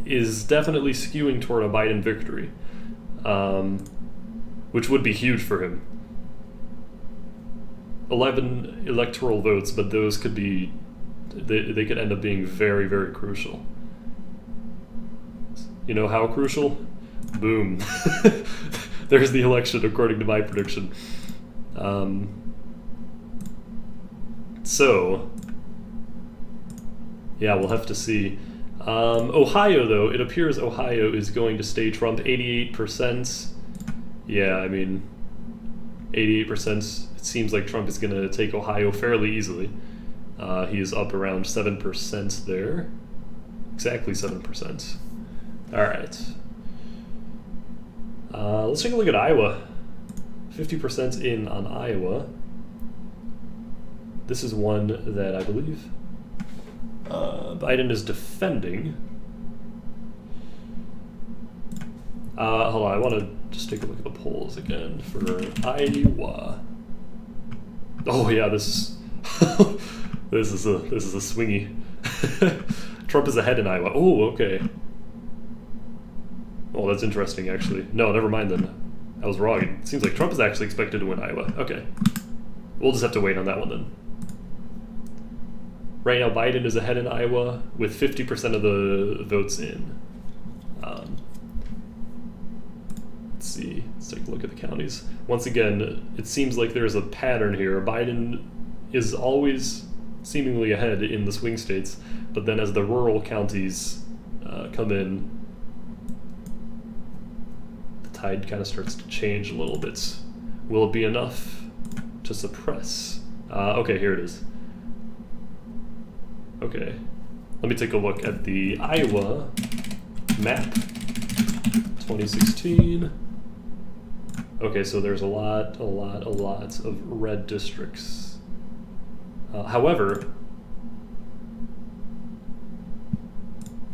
is definitely skewing toward a Biden victory, which would be huge for him. 11 electoral votes, but those could be, they could end up being very, very crucial. You know how crucial? Boom. There's the election according to my prediction. So, yeah, we'll have to see. Ohio, though, it appears Ohio is going to stay Trump. 88%. Yeah, I mean, 88%. It seems like Trump is going to take Ohio fairly easily. He is up around 7% there. Exactly 7%. All right. Let's take a look at Iowa. 50% in on Iowa. This is one that I believe Biden is defending. Hold on, I want to just take a look at the polls again for Iowa. Oh yeah, this is a swingy. Trump is ahead in Iowa. Oh, okay. Oh, that's interesting, actually. No, never mind then. I was wrong. It seems like Trump is actually expected to win Iowa. Okay. We'll just have to wait on that one then. Right now, Biden is ahead in Iowa with 50% of the votes in. Let's see. Let's take a look at the counties. Once again, it seems like there's a pattern here. Biden is always seemingly ahead in the swing states, but then as the rural counties come in, the tide kind of starts to change a little bit. Will it be enough to suppress? Okay, here it is. Okay, let me take a look at the Iowa map, 2016. Okay, so there's a lot of red districts. However,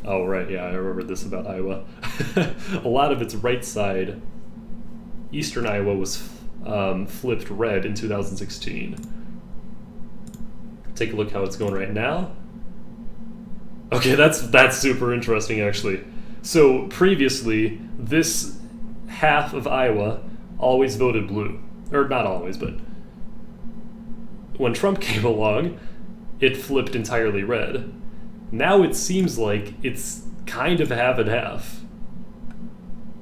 oh right, yeah, I remember this about Iowa. A lot of its right side, eastern Iowa, was flipped red in 2016. Take a look how it's going right now. Okay, that's super interesting actually. So previously, this half of Iowa always voted blue. Or not always, but when Trump came along, it flipped entirely red. Now it seems like it's kind of half and half.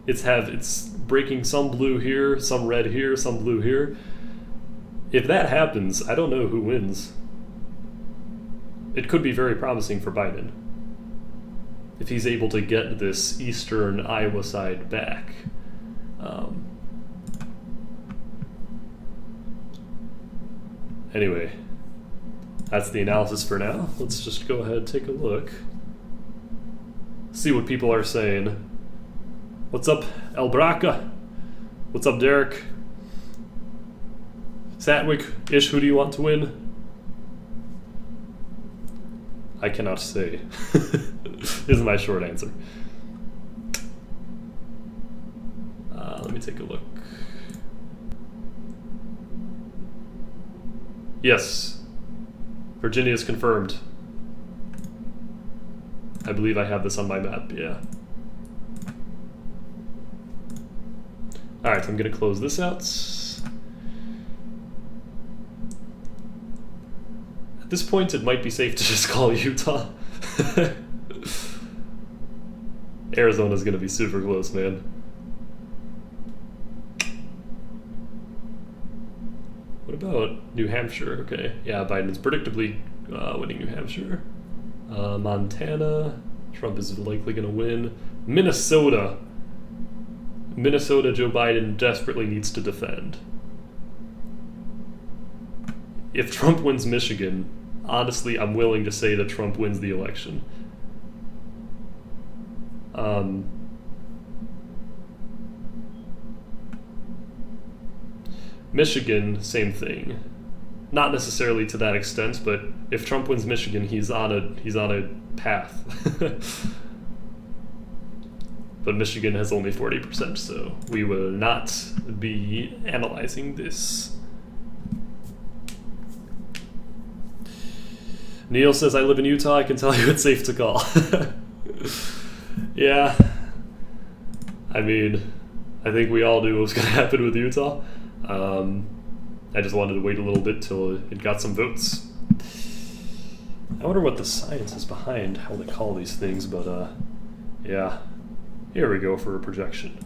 It's breaking some blue here, some red here, some blue here. If that happens, I don't know who wins. It could be very promising for Biden if he's able to get this eastern Iowa side back. Anyway, that's the analysis for now. Let's just go ahead and take a look. See what people are saying. What's up, El Braca? What's up, Derek? Satwick-ish, who do you want to win? I cannot say, is my short answer. Let me take a look. Yes, Virginia is confirmed. I believe I have this on my map, yeah. Alright, I'm gonna close this out. At this point, it might be safe to just call Utah. Arizona's gonna be super close, man. What about New Hampshire? Okay, yeah, Biden's predictably winning New Hampshire. Montana, Trump is likely gonna win. Minnesota, Joe Biden desperately needs to defend. If Trump wins Michigan, honestly, I'm willing to say that Trump wins the election. Michigan, same thing. Not necessarily to that extent, but if Trump wins Michigan, he's on a path. But Michigan has only 40%, so we will not be analyzing this. Neil says, I live in Utah, I can tell you it's safe to call. Yeah. I mean, I think we all knew what was going to happen with Utah. I just wanted to wait a little bit till it got some votes. I wonder what the science is behind how they call these things, but yeah. Here we go for a projection.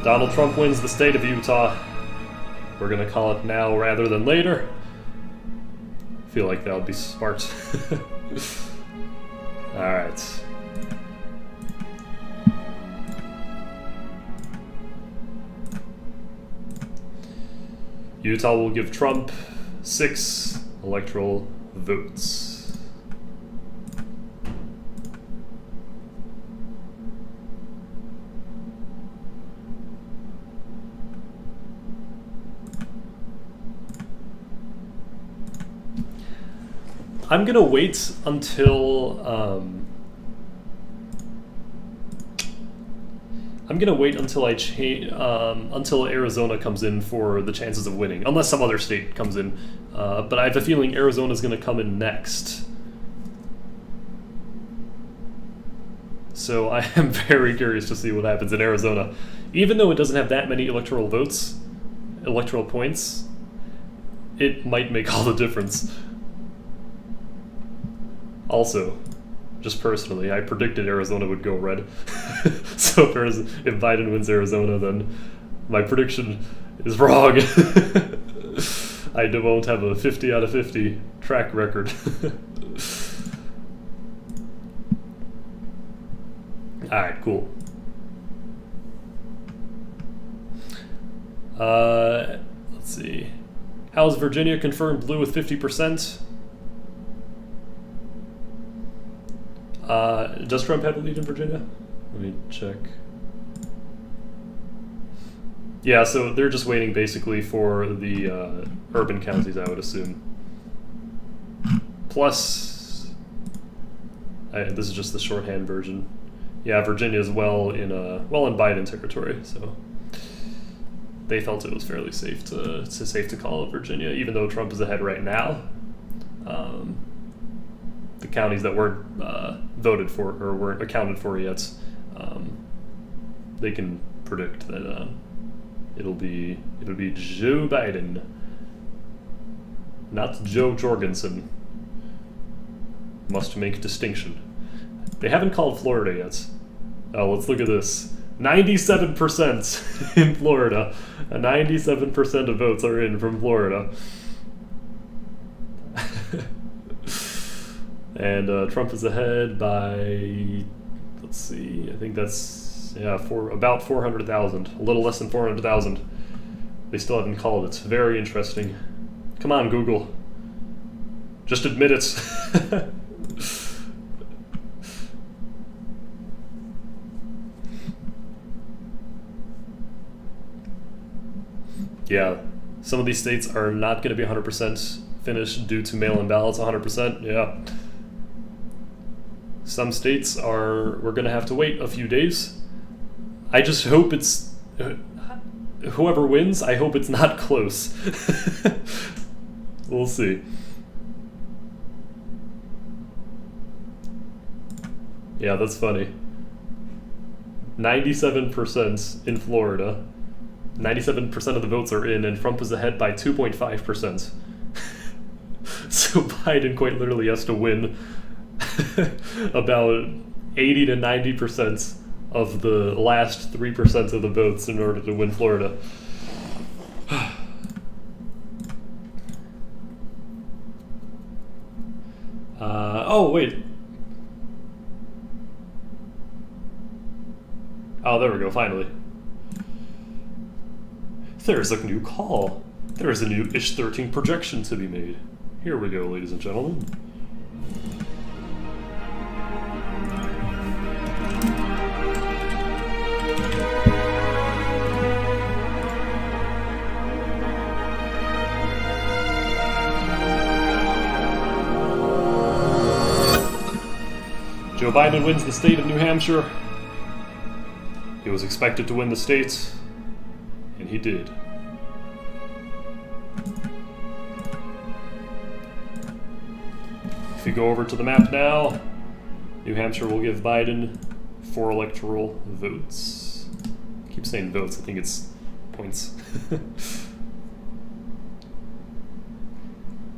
Donald Trump wins the state of Utah. We're gonna call it now rather than later. I feel like that would be smart. Alright. Utah will give Trump 6 electoral votes. I'm gonna wait until until Arizona comes in for the chances of winning, unless some other state comes in. But I have a feeling Arizona's gonna come in next. So I am very curious to see what happens in Arizona. Even though it doesn't have that many electoral points, it might make all the difference. Also, just personally, I predicted Arizona would go red. So if Biden wins Arizona, then my prediction is wrong. I won't have a 50 out of 50 track record. Alright, cool. Let's see. How's Virginia confirmed blue with 50%? Does Trump have a lead in Virginia? Let me check. Yeah, so they're just waiting basically for the urban counties, I would assume. Plus, this is just the shorthand version. Yeah, Virginia is well in Biden territory, so they felt it was fairly safe to call Virginia, even though Trump is ahead right now. The counties that weren't voted for or weren't accounted for yet, they can predict that it'll be Joe Biden, not Joe Jorgensen. Must make distinction. They haven't called Florida yet. Oh, let's look at this. 97% in Florida. 97% of votes are in from Florida. And Trump is ahead by, let's see, I think that's, yeah, about 400,000. A little less than 400,000. They still haven't called it. Very interesting. Come on, Google. Just admit it. Yeah, some of these states are not going to be 100% finished due to mail-in ballots 100%, yeah. Some states we're going to have to wait a few days. I just hope it's, whoever wins, I hope it's not close. We'll see. Yeah, that's funny. 97% in Florida. 97% of the votes are in, and Trump is ahead by 2.5%. So Biden quite literally has to win about 80 to 90% of the last 3% of the votes in order to win Florida. Oh, wait. Oh, there we go, finally. There's a new call. There is a new Ish 13 projection to be made. Here we go, ladies and gentlemen. Joe Biden wins the state of New Hampshire. He was expected to win the state, and he did. If you go over to the map now, New Hampshire will give Biden 4 electoral votes. I keep saying votes, I think it's points.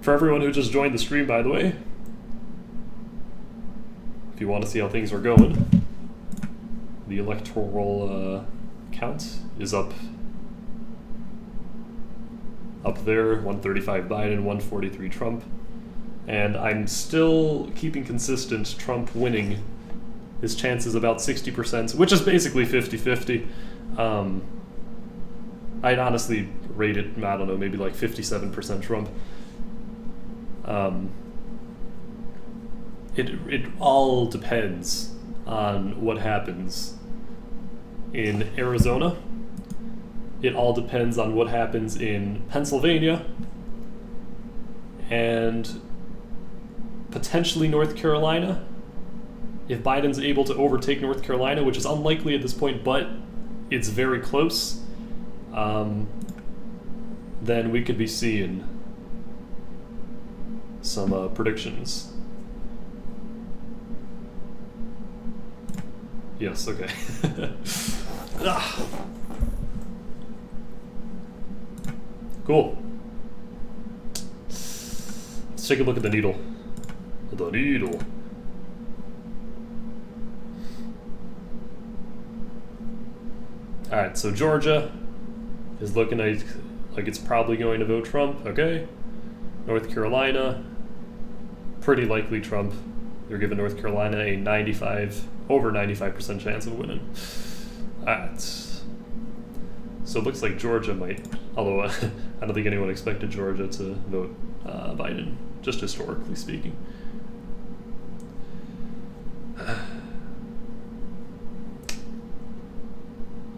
For everyone who just joined the stream, by the way, if you want to see how things are going, the electoral count is up there, 135 Biden, 143 Trump. And I'm still keeping consistent Trump winning. His chance is about 60%, which is basically 50-50. I'd honestly rate it, I don't know, maybe like 57% Trump. It all depends on what happens in Arizona. It all depends on what happens in Pennsylvania and potentially North Carolina. If Biden's able to overtake North Carolina, which is unlikely at this point, but it's very close, then we could be seeing some predictions. Yes, okay. Cool. Let's take a look at the needle. The needle. Alright, so Georgia is looking like it's probably going to vote Trump, okay? North Carolina, pretty likely Trump. They're giving North Carolina a over 95% chance of winning. Alright. So it looks like Georgia might, although I don't think anyone expected Georgia to vote Biden, just historically speaking.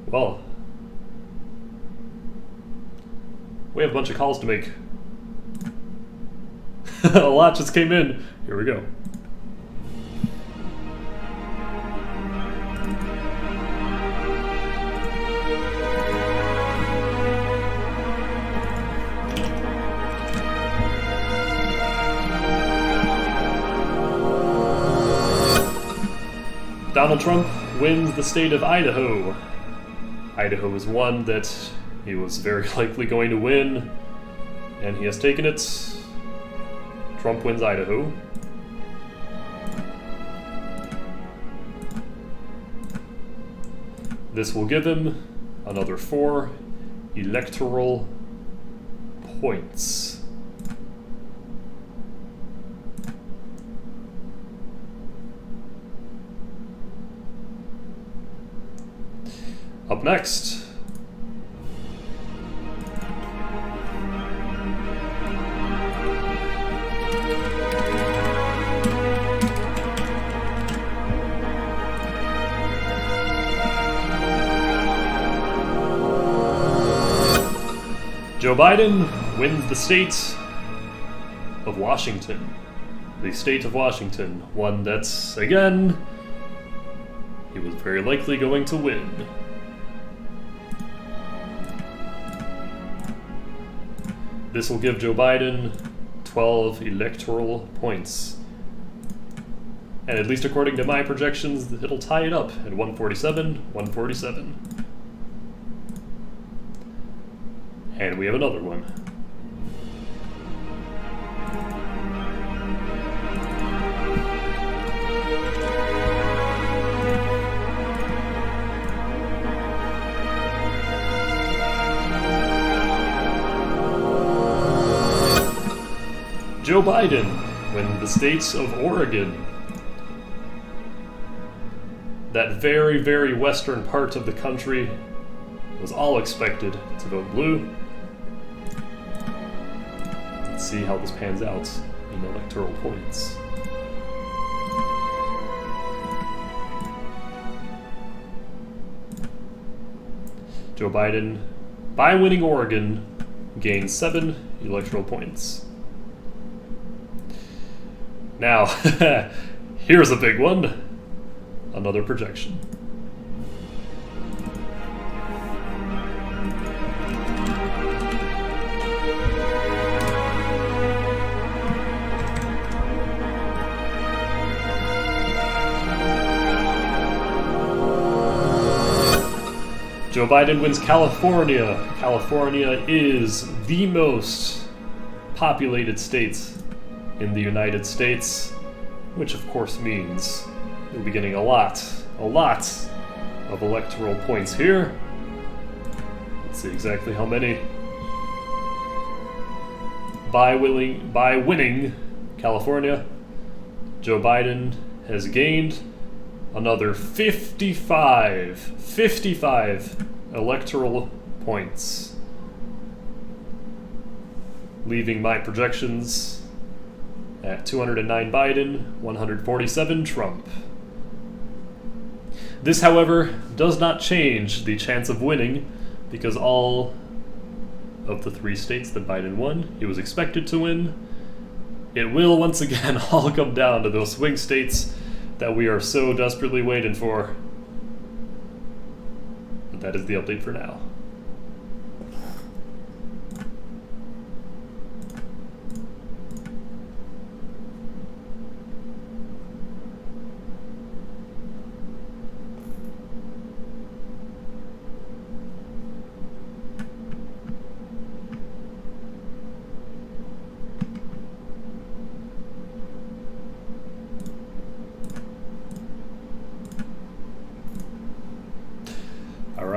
Well, we have a bunch of calls to make. A lot just came in. Here we go. Donald Trump wins the state of Idaho. Idaho is one that he was very likely going to win, and he has taken it. Trump wins Idaho. This will give him another 4 electoral points. Up next, Joe Biden wins the state of Washington. The state of Washington, one that's, again, he was very likely going to win. This will give Joe Biden 12 electoral points. And at least according to my projections, it'll tie it up at 147, 147. And we have another one. Joe Biden wins the state of Oregon. That very, very western part of the country was all expected to vote blue. Let's see how this pans out in electoral points. Joe Biden, by winning Oregon, gains 7 electoral points. Now, here's a big one. Another projection. Joe Biden wins California. California is the most populated state in the United States, which of course means you'll be getting a lot of electoral points here. Let's see exactly how many. By winning California, Joe Biden has gained another 55 electoral points, leaving my projections at 209 Biden, 147 Trump. This, however, does not change the chance of winning, because all of the 3 states that Biden won, he was expected to win. It will once again all come down to those swing states that we are so desperately waiting for. But that is the update for now.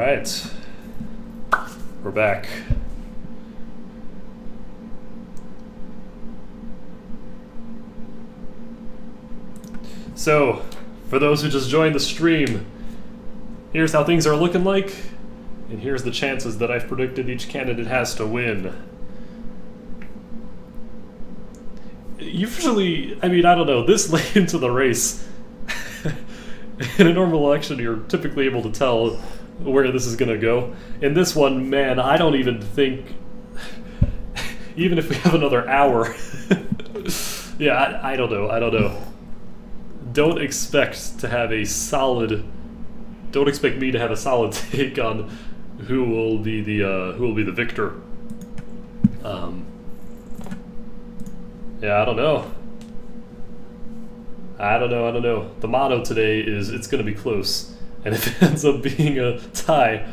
Alright. We're back. So, for those who just joined the stream, here's how things are looking like, and here's the chances that I've predicted each candidate has to win. Usually, I mean, I don't know, this late into the race, in a normal election, you're typically able to tell where this is going to go. In this one, man, I don't even think, even if we have another hour, yeah, I don't know. Don't expect to have a solid. Don't expect me to have a solid take on who will be the victor. Yeah, I don't know. The motto today is it's going to be close, and if it ends up being a tie,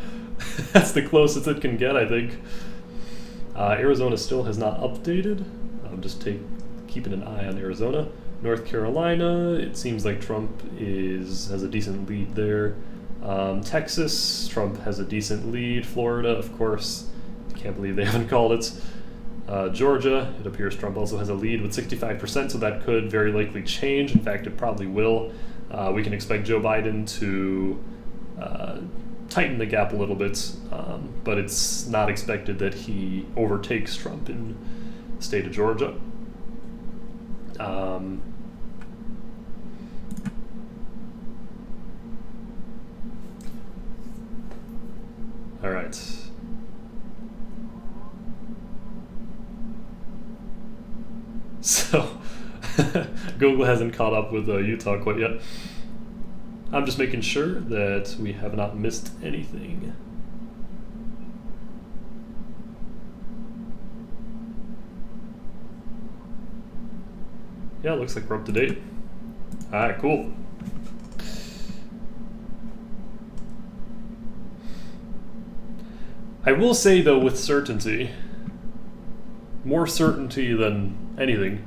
that's the closest it can get, I think. Arizona still has not updated. I'm just keeping an eye on Arizona. North Carolina, it seems like Trump has a decent lead there. Texas, Trump has a decent lead. Florida, of course, can't believe they haven't called it. Georgia, it appears Trump also has a lead with 65%, so that could very likely change. In fact, it probably will. We can expect Joe Biden to tighten the gap a little bit, but it's not expected that he overtakes Trump in the state of Georgia. All right. So, Google hasn't caught up with Utah quite yet. I'm just making sure that we have not missed anything. Yeah, it looks like we're up to date. Alright, cool. I will say, though, with certainty, more certainty than anything,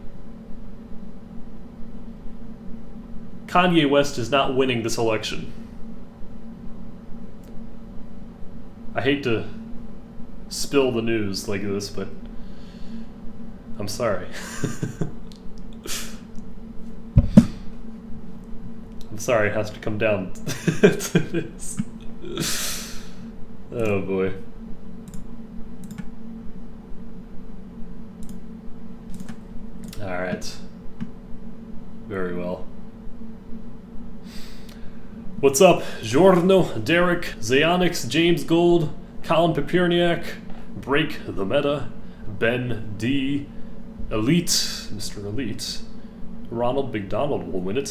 Kanye West is not winning this election. I hate to spill the news like this, but I'm sorry. I'm sorry it has to come down to this. Oh boy. Alright. Very well. What's up? Giorno, Derek, Zayanix, James Gold, Colin Papierniak, Break the Meta, Ben D, Elite, Mr. Elite. Ronald McDonald will win it.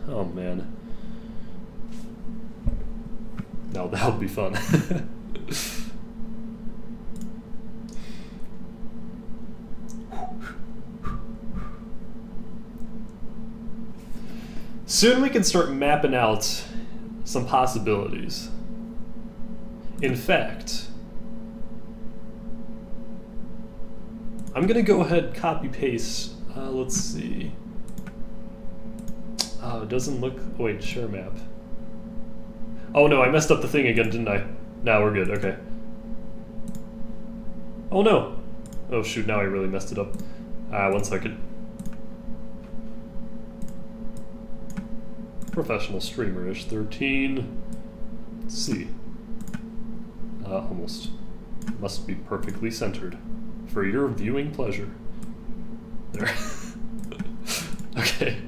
Oh man. Now that would be fun. Soon we can start mapping out some possibilities. In fact, I'm gonna go ahead copy paste. Let's see. Oh, it doesn't look. Oh, wait, share map. Oh no, I messed up the thing again, didn't I? Now we're good. Okay. Oh no. Oh shoot! Now I really messed it up. 1 second. Professional streamer-ish, 13. Let's see. Almost. Must be perfectly centered. For your viewing pleasure. There. Okay.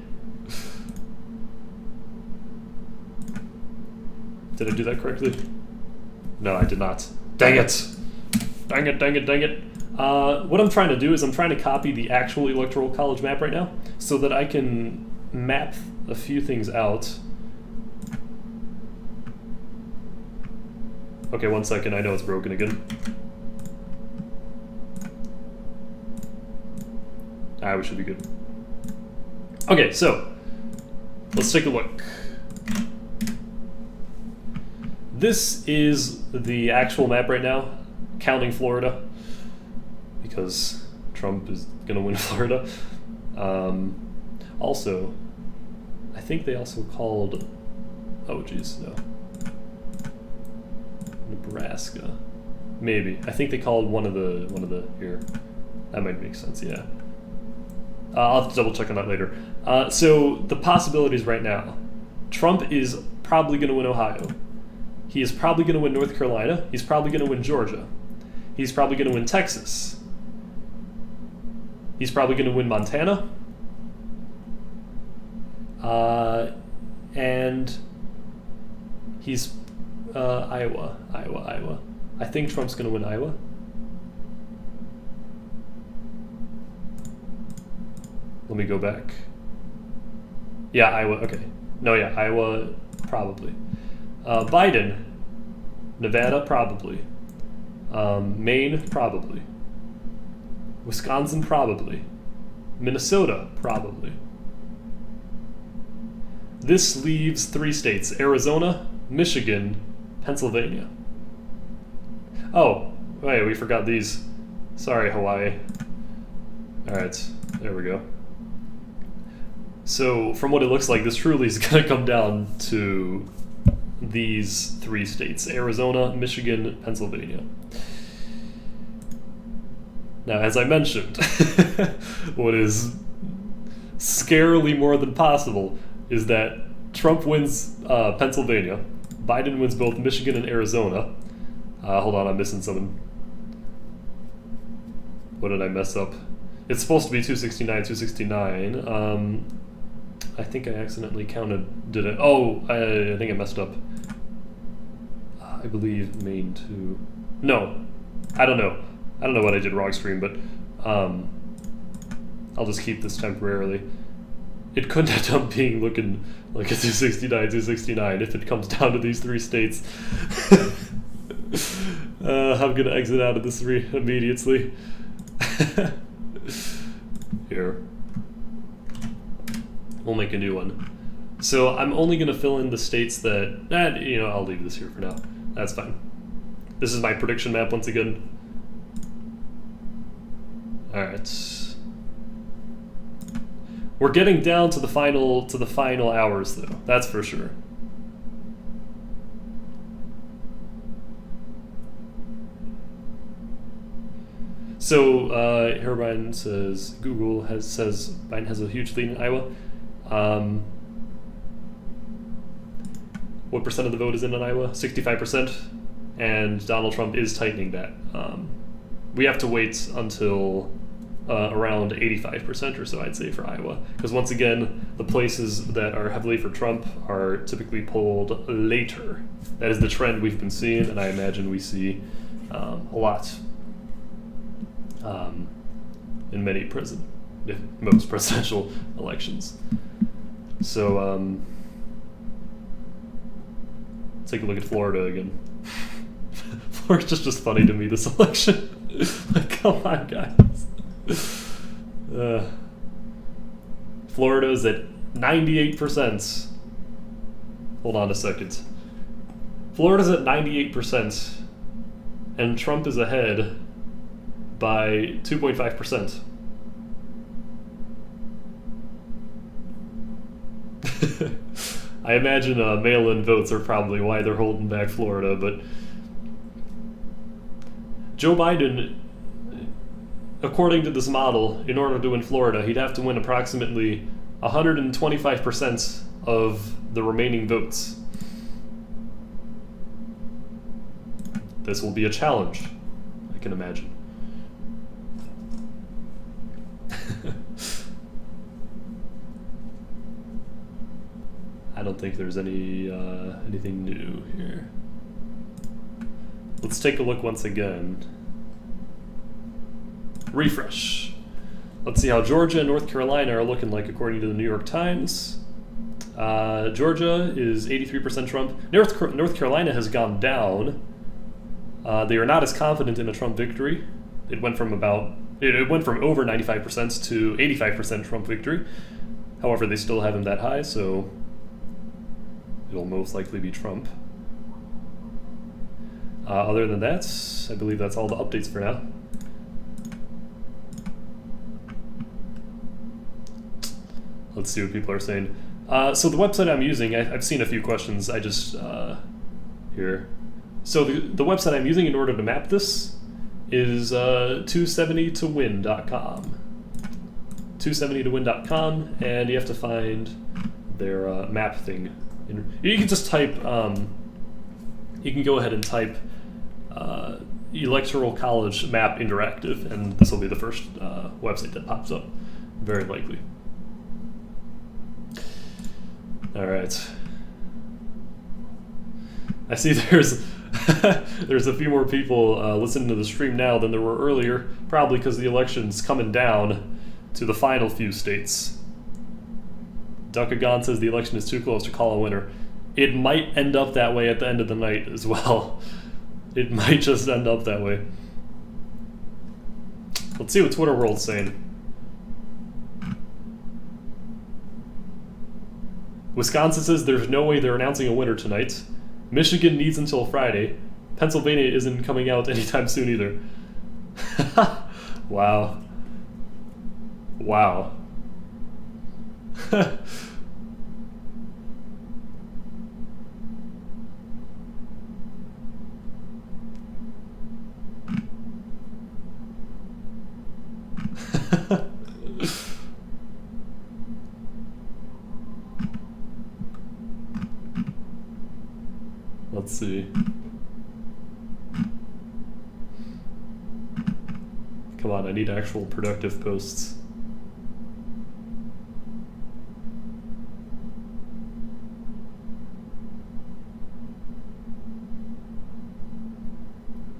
Did I do that correctly? No, I did not. Dang it! Dang it, dang it, dang it. What I'm trying to do is I'm trying to copy the actual Electoral College map right now so that I can map a few things out. Okay, 1 second, I know it's broken again. We should be good. Okay, so, let's take a look. This is the actual map right now, counting Florida, because Trump is gonna win Florida. Also, I think they also called, oh geez, no. Nebraska. Maybe. I think they called one of the here. That might make sense, yeah. I'll have to double check on that later. So the possibilities right now. Trump is probably going to win Ohio. He is probably going to win North Carolina. He's probably going to win Georgia. He's probably going to win Texas. He's probably going to win Montana. And he's Iowa. I think Trump's going to win Iowa. Let me go back. Yeah, Iowa, okay. No, yeah, Iowa, probably. Biden, Nevada, probably. Maine, probably. Wisconsin, probably. Minnesota, probably. This leaves 3 states: Arizona, Michigan, Pennsylvania. Oh, wait, we forgot these. Sorry, Hawaii. Alright, there we go. So, from what it looks like, this truly is going to come down to these 3 states: Arizona, Michigan, Pennsylvania. Now, as I mentioned, what is scarily more than possible is that Trump wins Pennsylvania, Biden wins both Michigan and Arizona. Hold on, I'm missing something. What did I mess up? It's supposed to be 269. I think I accidentally did it? Oh, I think I messed up. I believe Maine 2. No, I don't know. I don't know what I did wrong stream, but I'll just keep this temporarily. It couldn't end up being looking like a 269 if it comes down to these 3 states. I'm gonna exit out of this immediately. Here. We'll make a new one. So I'm only gonna fill in the states that, I'll leave this here for now. That's fine. This is my prediction map once again. Alright. We're getting down to the final hours though, that's for sure. So Biden says says Biden has a huge lead in Iowa. What percent of the vote is in Iowa? 65%, and Donald Trump is tightening that. We have to wait until around 85% or so, I'd say, for Iowa, because once again, the places that are heavily for Trump are typically polled later. That is the trend we've been seeing, and I imagine we see a lot in most presidential elections. So take a look at Florida again. Florida's just funny to me, this election. Like, come on, guys. Florida's at 98%. Hold on a second. Florida's at 98%, and Trump is ahead by 2.5%. I imagine mail-in votes are probably why they're holding back Florida, but Joe Biden, according to this model, in order to win Florida, he'd have to win approximately 125% of the remaining votes. This will be a challenge, I can imagine. I don't think there's anything new here. Let's take a look once again. Refresh. Let's see how Georgia and North Carolina are looking like according to the New York Times. Georgia is 83% Trump. North Carolina has gone down. They are not as confident in a Trump victory. It went from over 95% to 85% Trump victory. However, they still have him that high, so it'll most likely be Trump. Other than that, I believe that's all the updates for now. Let's see what people are saying. So the website I'm using, I've seen a few questions. I just here. So the website I'm using in order to map this is 270towin.com. 270towin.com, and you have to find their map thing. You can just type, you can go ahead and type Electoral College Map Interactive, and this will be the first website that pops up, very likely. All right. I see there's there's a few more people listening to the stream now than there were earlier, probably because the election's coming down to the final few states. Dukagon says the election is too close to call a winner. It might end up that way at the end of the night as well. It might just end up that way. Let's see what Twitter World's saying. Wisconsin says there's no way they're announcing a winner tonight. Michigan needs until Friday. Pennsylvania isn't coming out anytime soon either. Wow. Wow. Let's see. Come on, I need actual productive posts.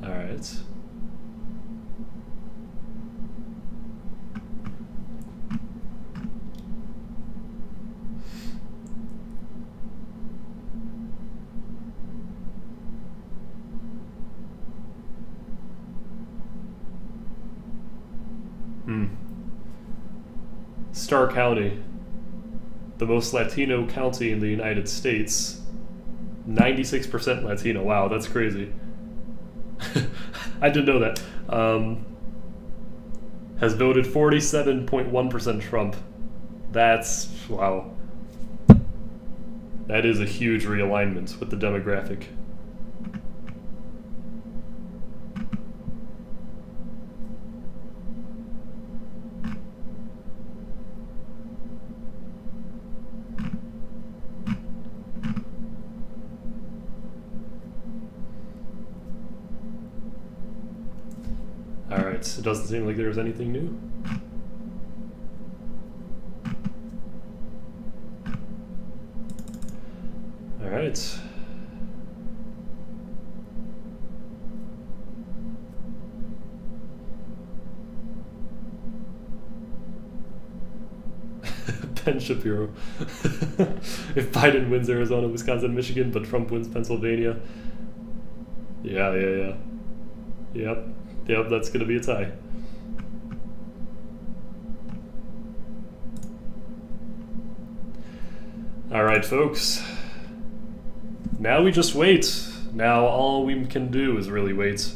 All right. Starr County, the most Latino county in the United States. 96% Latino. Wow, that's crazy. I didn't know that. Has voted 47.1% Trump. That's, wow. That is a huge realignment with the demographic. It doesn't seem like there's anything new. All right. Ben Shapiro. If Biden wins Arizona, Wisconsin, Michigan, but Trump wins Pennsylvania. Yeah. Yep, that's going to be a tie. All right, folks. Now we just wait. Now all we can do is really wait.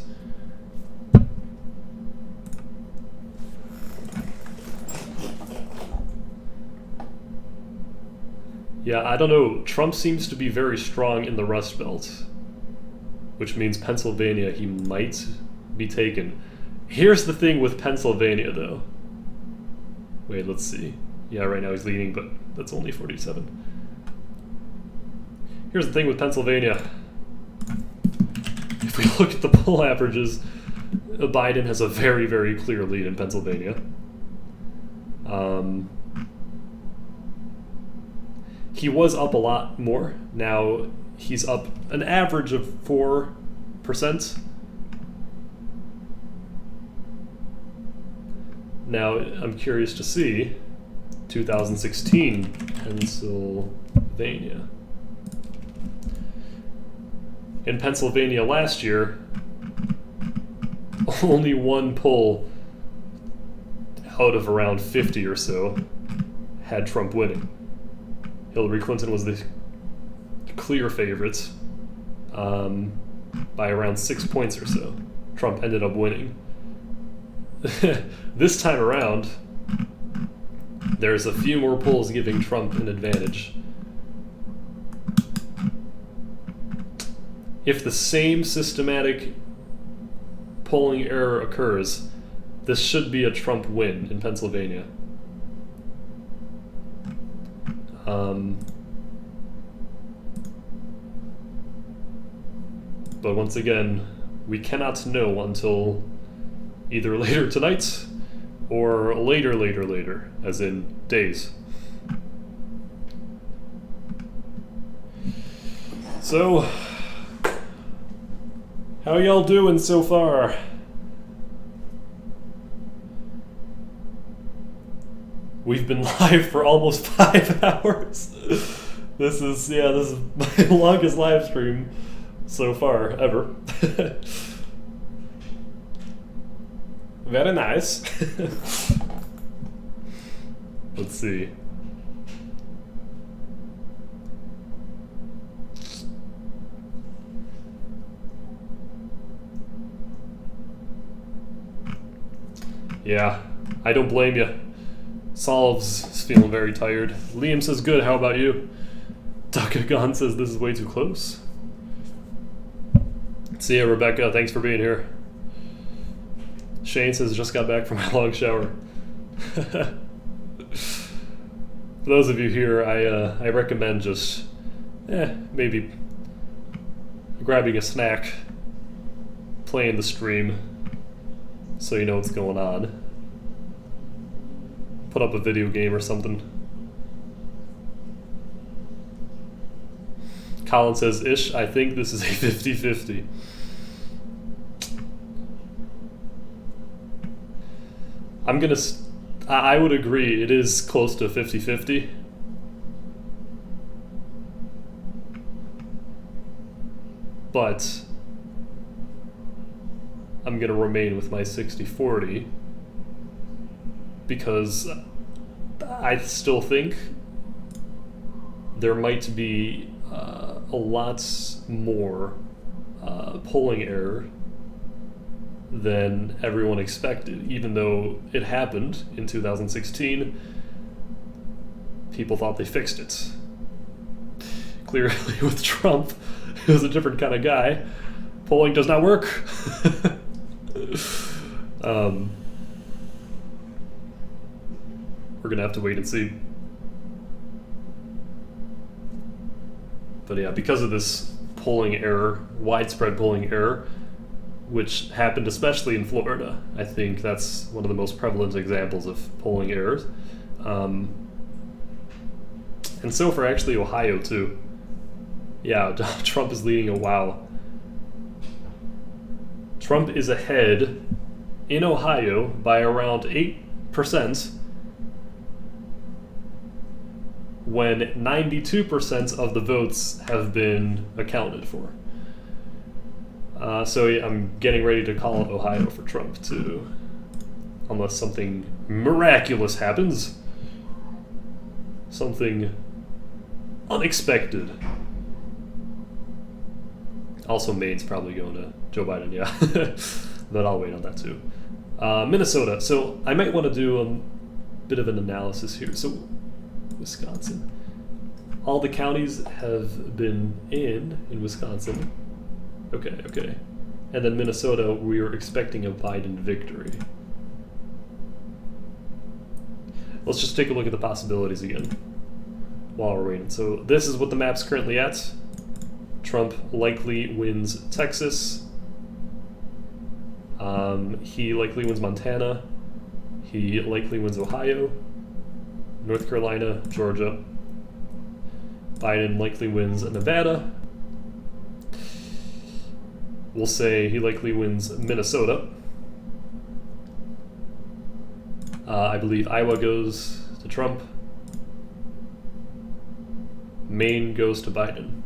Yeah, I don't know. Trump seems to be very strong in the Rust Belt, which means Pennsylvania he might be taken. Here's the thing with Pennsylvania, though. Wait, let's see. Yeah, right now he's leading, but that's only 47. Here's the thing with Pennsylvania. If we look at the poll averages, Biden has a very, very clear lead in Pennsylvania. He was up a lot more. Now he's up an average of 4%. Now, I'm curious to see 2016 Pennsylvania. In Pennsylvania last year, only one poll out of around 50 or so had Trump winning. Hillary Clinton was the clear favorite by around 6 points or so. Trump ended up winning. This time around, there's a few more polls giving Trump an advantage. if the same systematic polling error occurs, this should be a Trump win in Pennsylvania. But once again, we cannot know until either later tonight or later, as in days. So, how y'all doing so far? We've been live for almost 5 hours. This is my longest live stream so far ever. Very nice. Let's see. Yeah, I don't blame you. Solves is feeling very tired. Liam says good, how about you? Dakagon says this is way too close. See ya, Rebecca, thanks for being here. Shane says just got back from a long shower. For those of you here, I recommend just maybe grabbing a snack, playing the stream, so you know what's going on. Put up a video game or something. Colin says, ish, I think this is a 50-50. I would agree, it is close to 50-50. But I'm gonna remain with my 60-40 because I still think there might be a lot more polling error than everyone expected. Even though it happened in 2016, people thought they fixed it. Clearly with Trump, he was a different kind of guy. Polling does not work. We're gonna have to wait and see. But yeah, because of this polling error, widespread polling error, which happened especially in Florida, I think that's one of the most prevalent examples of polling errors. And so for actually Ohio too. Yeah, Trump is leading a wow. Trump is ahead in Ohio by around 8%, when 92% of the votes have been accounted for. So yeah, I'm getting ready to call out Ohio for Trump too, unless something miraculous happens. Something unexpected. Also, Maine's probably going to Joe Biden, yeah. But I'll wait on that too. Minnesota. So I might want to do a bit of an analysis here. So Wisconsin. All the counties have been in Wisconsin. Okay. And then Minnesota, we are expecting a Biden victory. Let's just take a look at the possibilities again while we're waiting. So this is what the map's currently at. Trump likely wins Texas. He likely wins Montana. He likely wins Ohio, North Carolina, Georgia. Biden likely wins Nevada. We'll say he likely wins Minnesota. I believe Iowa goes to Trump. Maine goes to Biden.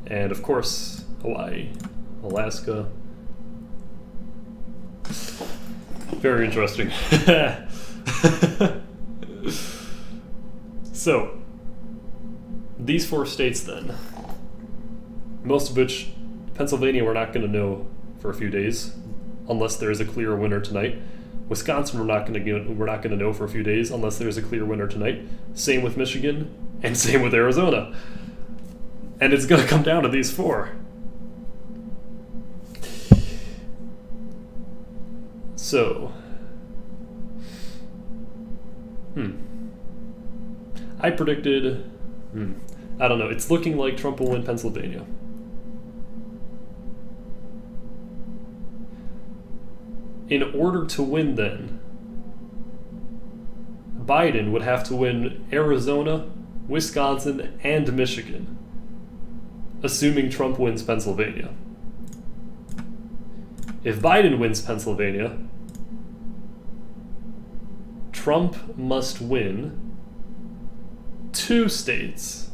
And of course, Hawaii, Alaska. Very interesting. So, these 4 states then, most of which, Pennsylvania we're not going to know for a few days, unless there is a clear winner tonight. Wisconsin we're not going to know for a few days unless there's a clear winner tonight. Same with Michigan, and same with Arizona. And it's going to come down to these four. So, I predicted, I don't know, it's looking like Trump will win Pennsylvania. In order to win then, Biden would have to win Arizona, Wisconsin, and Michigan, assuming Trump wins Pennsylvania. If Biden wins Pennsylvania, Trump must win 2 states,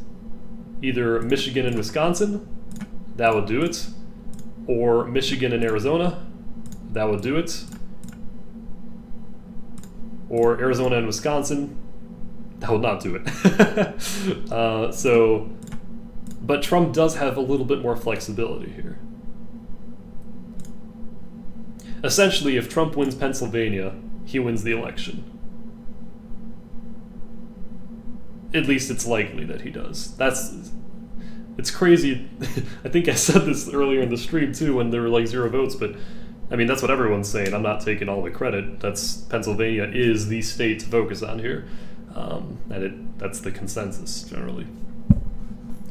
either Michigan and Wisconsin, that would do it, or Michigan and Arizona, that would do it, or Arizona and Wisconsin, that would not do it. But Trump does have a little bit more flexibility here. Essentially, if Trump wins Pennsylvania, he wins the election. At least it's likely that he does. It's crazy. I think I said this earlier in the stream too when there were like 0 votes, but I mean, that's what everyone's saying. I'm not taking all the credit. Pennsylvania is the state to focus on here. That's the consensus generally.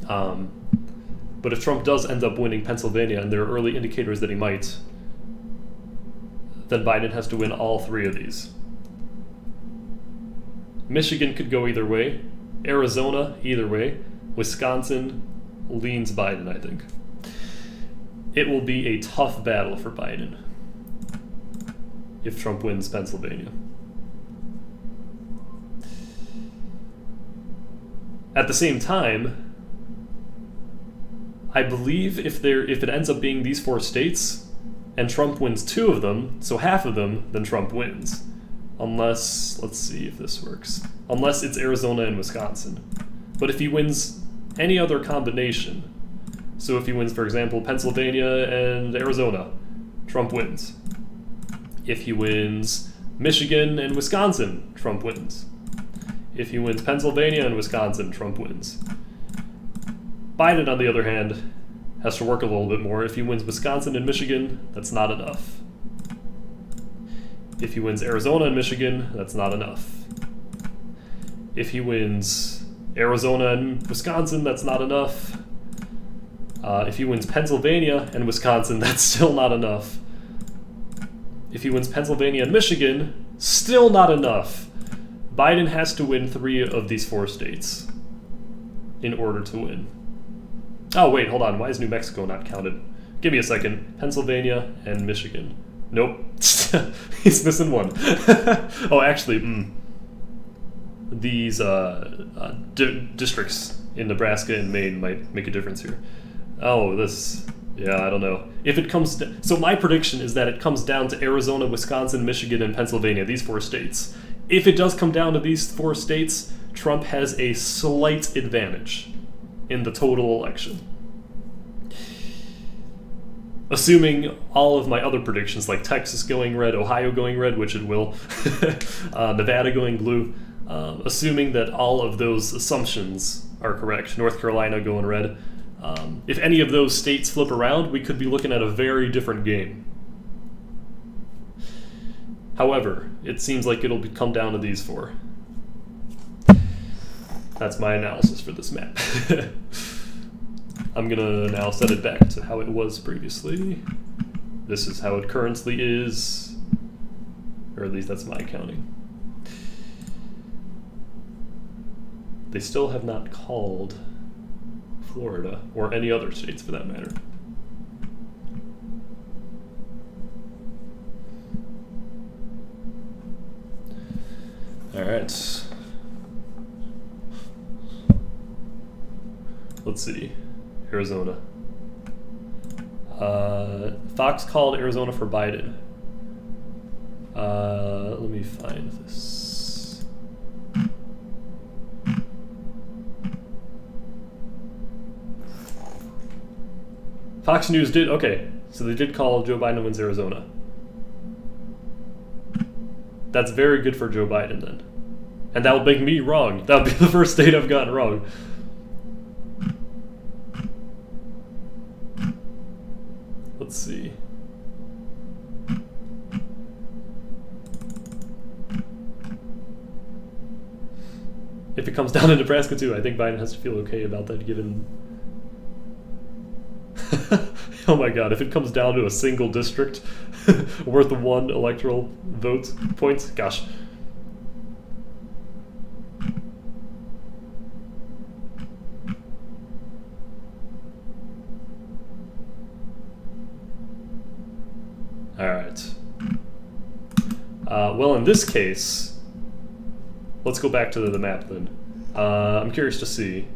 But if Trump does end up winning Pennsylvania, and there are early indicators that he might, then Biden has to win all 3 of these. Michigan could go either way. Arizona, either way. Wisconsin leans Biden, I think. It will be a tough battle for Biden if Trump wins Pennsylvania. At the same time, I believe if it ends up being these 4 states, and Trump wins 2 of them, so half of them, then Trump wins. Unless, let's see if this works. Unless it's Arizona and Wisconsin. But if he wins any other combination, so if he wins, for example, Pennsylvania and Arizona, Trump wins. If he wins Michigan and Wisconsin, Trump wins. If he wins Pennsylvania and Wisconsin, Trump wins. Biden, on the other hand, has to work a little bit more. If he wins Wisconsin and Michigan, that's not enough. If he wins Arizona and Michigan, that's not enough. If he wins Arizona and Wisconsin, that's not enough. If he wins Pennsylvania and Wisconsin, that's still not enough. If he wins Pennsylvania and Michigan, still not enough. Biden has to win 3 of these 4 states in order to win. Oh, wait, hold on. Why is New Mexico not counted? Give me a second. Pennsylvania and Michigan. Nope. He's missing 1. Oh, actually, these districts in Nebraska and Maine might make a difference here. Oh, yeah, I don't know. If it comes so my prediction is that it comes down to Arizona, Wisconsin, Michigan, and Pennsylvania, these 4 states. If it does come down to these 4 states, Trump has a slight advantage in the total election. Assuming all of my other predictions, like Texas going red, Ohio going red, which it will, Nevada going blue, assuming that all of those assumptions are correct, North Carolina going red, if any of those states flip around, we could be looking at a very different game. However, it seems like it'll come down to these 4. That's my analysis for this map. I'm gonna now set it back to how it was previously. This is how it currently is, or at least that's my counting. They still have not called Florida, or any other states for that matter. All right. Let's see. Arizona. Fox called Arizona for Biden. Let me find this. Fox News did, okay, so they did call Joe Biden wins Arizona. That's very good for Joe Biden then. And that would make me wrong. That would be the first state I've gotten wrong. let's see. If it comes down to Nebraska too, I think Biden has to feel okay about that given... Oh my god, if it comes down to a single district worth 1 electoral vote point, gosh. Alright. Well, in this case, let's go back to the map then. I'm curious to see.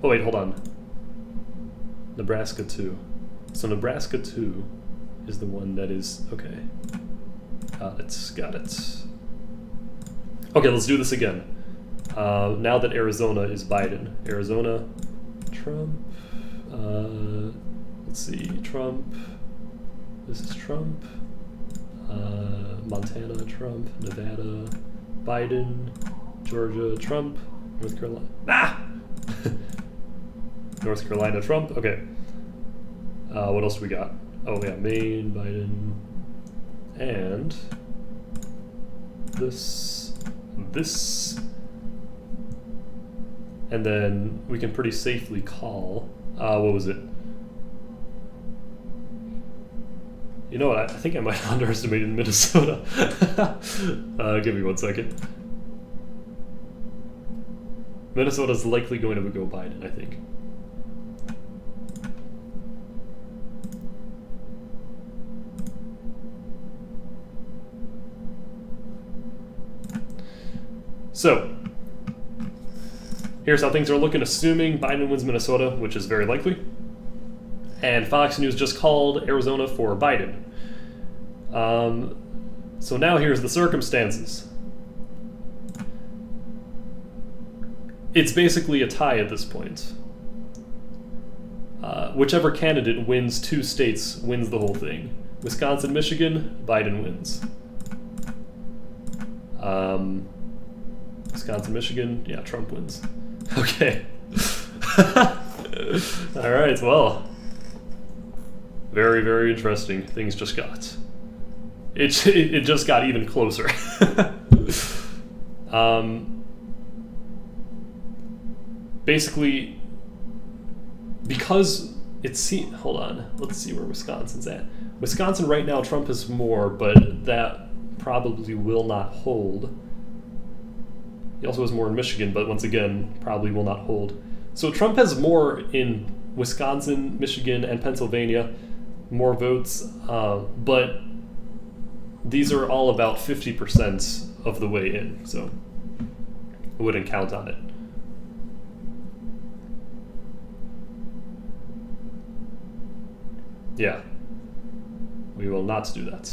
Oh wait, hold on. Nebraska 2. So Nebraska 2 is the one that is... okay. Got it. Okay, let's do this again. Now that Arizona is Biden. Arizona, Trump, let's see, Trump, this is Trump, Montana, Trump, Nevada, Biden, Georgia, Trump, North Carolina, North Carolina, Trump, okay. What else do we got? Oh yeah, Maine, Biden, and this, and then we can pretty safely call, what was it? You know what, I think I might have underestimated Minnesota. Give me 1 second. Minnesota's likely going to go Biden, I think. So, here's how things are looking, assuming Biden wins Minnesota, which is very likely. And Fox News just called Arizona for Biden. So now here's the circumstances. It's basically a tie at this point. Whichever candidate wins 2 states wins the whole thing. Wisconsin, Michigan, Biden wins. Wisconsin, Michigan, yeah, Trump wins. Okay. All right, well. Very, very interesting. Things just got. It just got even closer. Basically, because hold on, let's see where Wisconsin's at. Wisconsin right now, Trump has more, but that probably will not hold. He also has more in Michigan, but once again, probably will not hold. So Trump has more in Wisconsin, Michigan, and Pennsylvania, more votes, but these are all about 50% of the way in, so I wouldn't count on it. Yeah, we will not do that.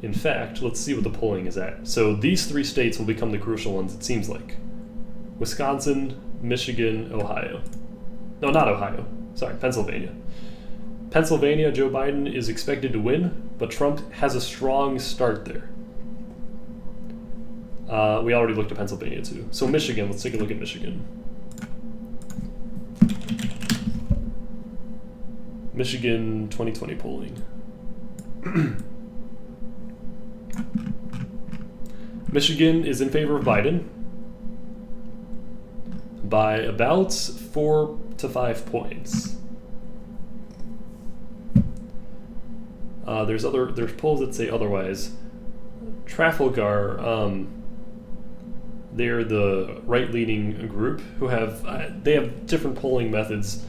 In fact, let's see what the polling is at. So these 3 states will become the crucial ones, it seems like. Wisconsin, Michigan, Ohio. No, not Ohio. Sorry, Pennsylvania. Pennsylvania, Joe Biden is expected to win, but Trump has a strong start there. We already looked at Pennsylvania too. So Michigan, let's take a look at Michigan. Michigan 2020 polling. Michigan is in favor of Biden by about 4 to 5 points. There's polls that say otherwise. Trafalgar, they're the right-leaning group who they have different polling methods,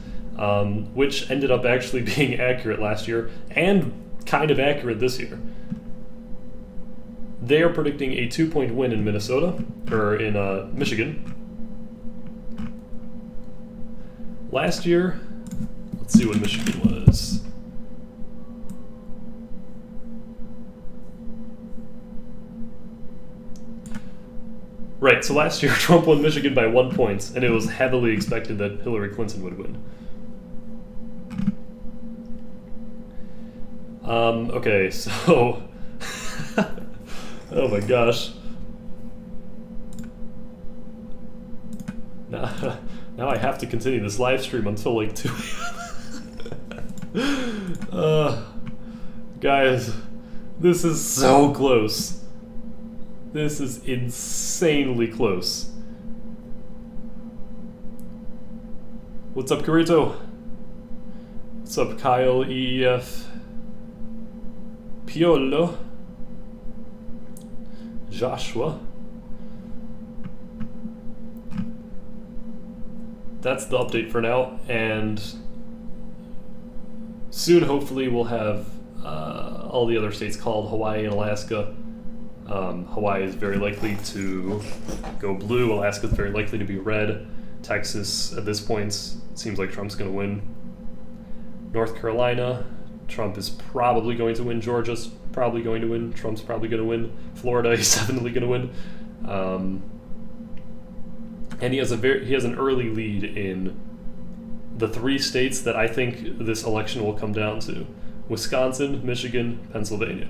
which ended up actually being accurate last year and kind of accurate this year. They are predicting a 2-point win in Minnesota, or in Michigan. Last year, let's see what Michigan was. Right, so last year Trump won Michigan by 1 point, and it was heavily expected that Hillary Clinton would win. Okay, so... oh my gosh. Now I have to continue this live stream until like 2 a.m. Guys, this is so close. This is insanely close. What's up, Carito? What's up, Kyle, EEF? Piolo? Joshua? That's the update for now, and soon, hopefully, we'll have all the other states called. Hawaii and Alaska. Hawaii is very likely to go blue. Alaska is very likely to be red. Texas, at this point, seems like Trump's going to win. North Carolina, Trump is probably going to win. Georgia's probably going to win. Trump's probably going to win. Florida, he's definitely going to win. And he has an early lead in the 3 states that I think this election will come down to: Wisconsin, Michigan, Pennsylvania.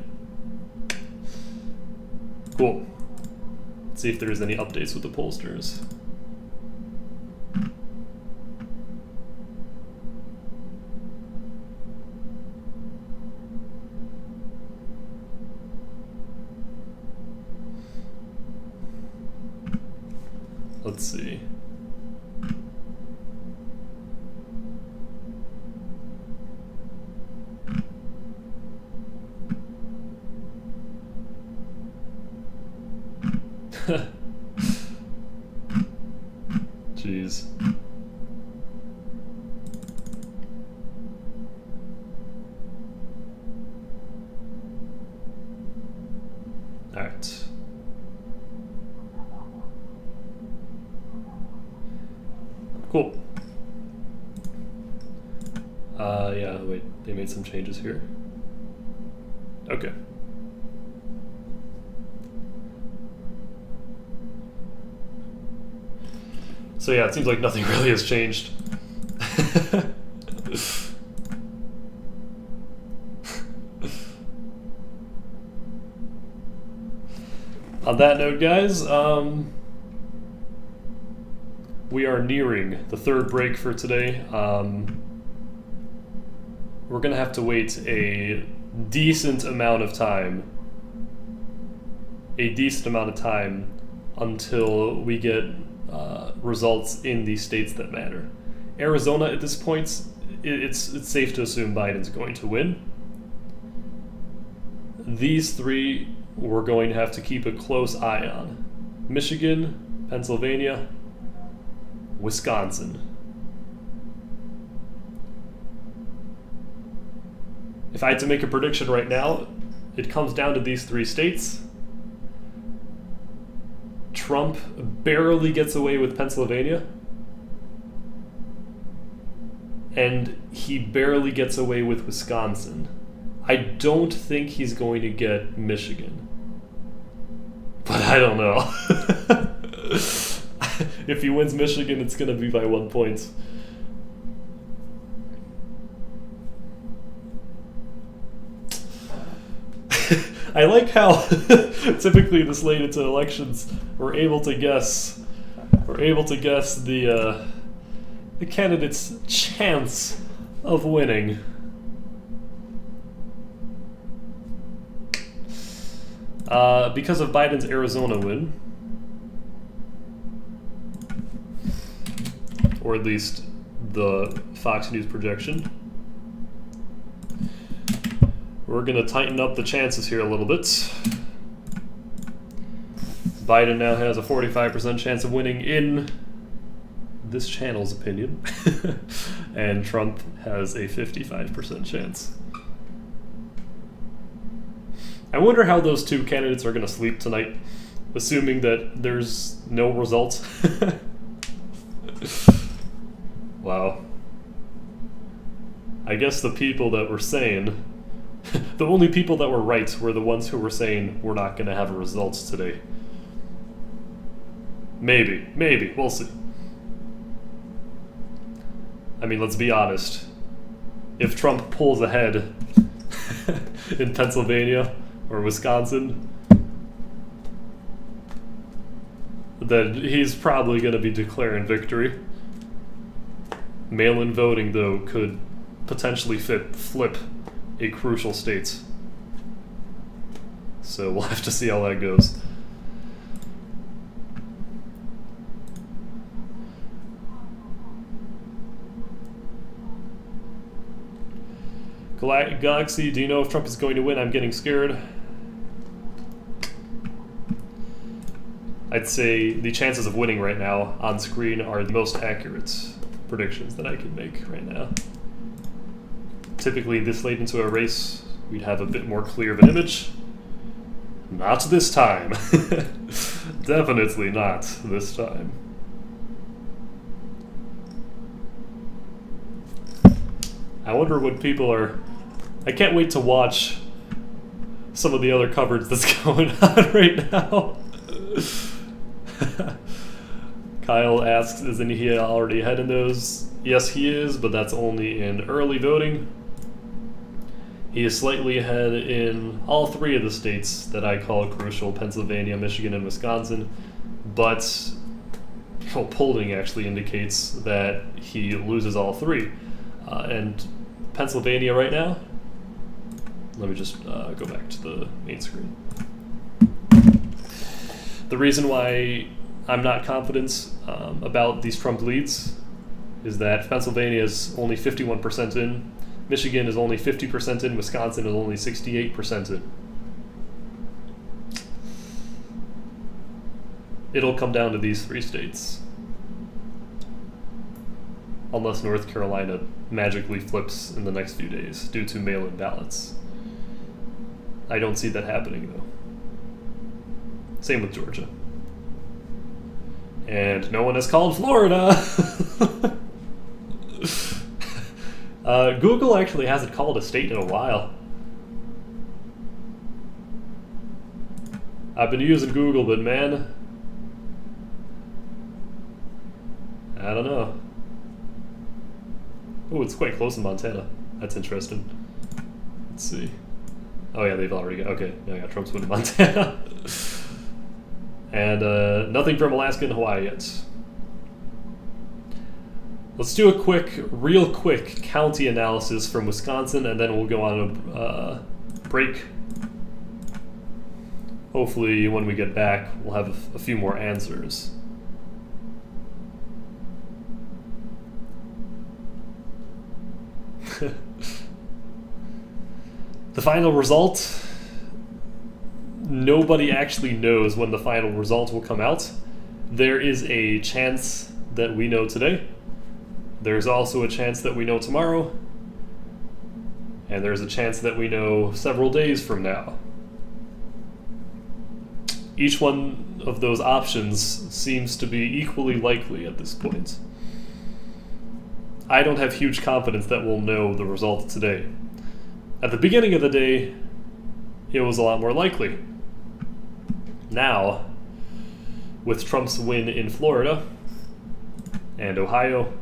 Cool. Let's see if there's any updates with the pollsters. Let's see. Jeez. All right. Cool. Yeah, wait, they made some changes here. Okay. So yeah, it seems like nothing really has changed. On that note, guys, we are nearing the 3rd break for today. We're gonna have to wait a decent amount of time until we get results in the states that matter. Arizona, at this point, it's safe to assume Biden's going to win. These 3 we're going to have to keep a close eye on: Michigan, Pennsylvania, Wisconsin. If I had to make a prediction right now, it comes down to these 3 states. Trump barely gets away with Pennsylvania, and he barely gets away with Wisconsin. I don't think he's going to get Michigan, but I don't know. If he wins Michigan, it's going to be by 1 point. I like how typically this late into elections we're able to guess the candidate's chance of winning. Because of Biden's Arizona win, or at least the Fox News projection, we're going to tighten up the chances here a little bit. Biden now has a 45% chance of winning in this channel's opinion, and Trump has a 55% chance. I wonder how those 2 candidates are going to sleep tonight, assuming that there's no result. Wow. I guess the people that were saying, the only people that were right were the ones who were saying we're not going to have results today. Maybe, we'll see. I mean, let's be honest. If Trump pulls ahead in Pennsylvania or Wisconsin, then he's probably going to be declaring victory. Mail-in voting, though, could potentially flip a crucial state. So we'll have to see how that goes. Galaxy, do you know if Trump is going to win? I'm getting scared. I'd say the chances of winning right now on screen are the most accurate predictions that I can make right now. Typically this late into a race, we'd have a bit more clear of an image. Not this time. Definitely not this time. I wonder what people are... I can't wait to watch some of the other coverage that's going on right now. Kyle asks, isn't he already ahead in those? Yes, he is, but that's only in early voting. He is slightly ahead in all three of the states that I call crucial, Pennsylvania, Michigan, and Wisconsin. But polling actually indicates that he loses all three. And Pennsylvania right now, let me just go back to the main screen. The reason why I'm not confident about these Trump leads is that Pennsylvania is only 51% in, Michigan is only 50% in, Wisconsin is only 68% in. It'll come down to these three states. Unless North Carolina magically flips in the next few days due to mail-in ballots. I don't see that happening, though. Same with Georgia. And no one has called Florida! Google actually hasn't called a state in a while. I've been using Google, but man, I don't know. Oh, it's quite close in Montana. That's interesting. Let's see. Oh yeah, they've already got, okay, yeah, I got Trump's win in Montana. And nothing from Alaska and Hawaii yet. Let's do a real quick county analysis from Wisconsin, and then we'll go on a break. Hopefully when we get back, we'll have a few more answers. The final result, nobody actually knows when the final result will come out. There is a chance that we know today. There's also a chance that we know tomorrow. And there's a chance that we know several days from now. Each one of those options seems to be equally likely at this point. I don't have huge confidence that we'll know the result today. At the beginning of the day, it was a lot more likely. Now, with Trump's win in Florida and Ohio,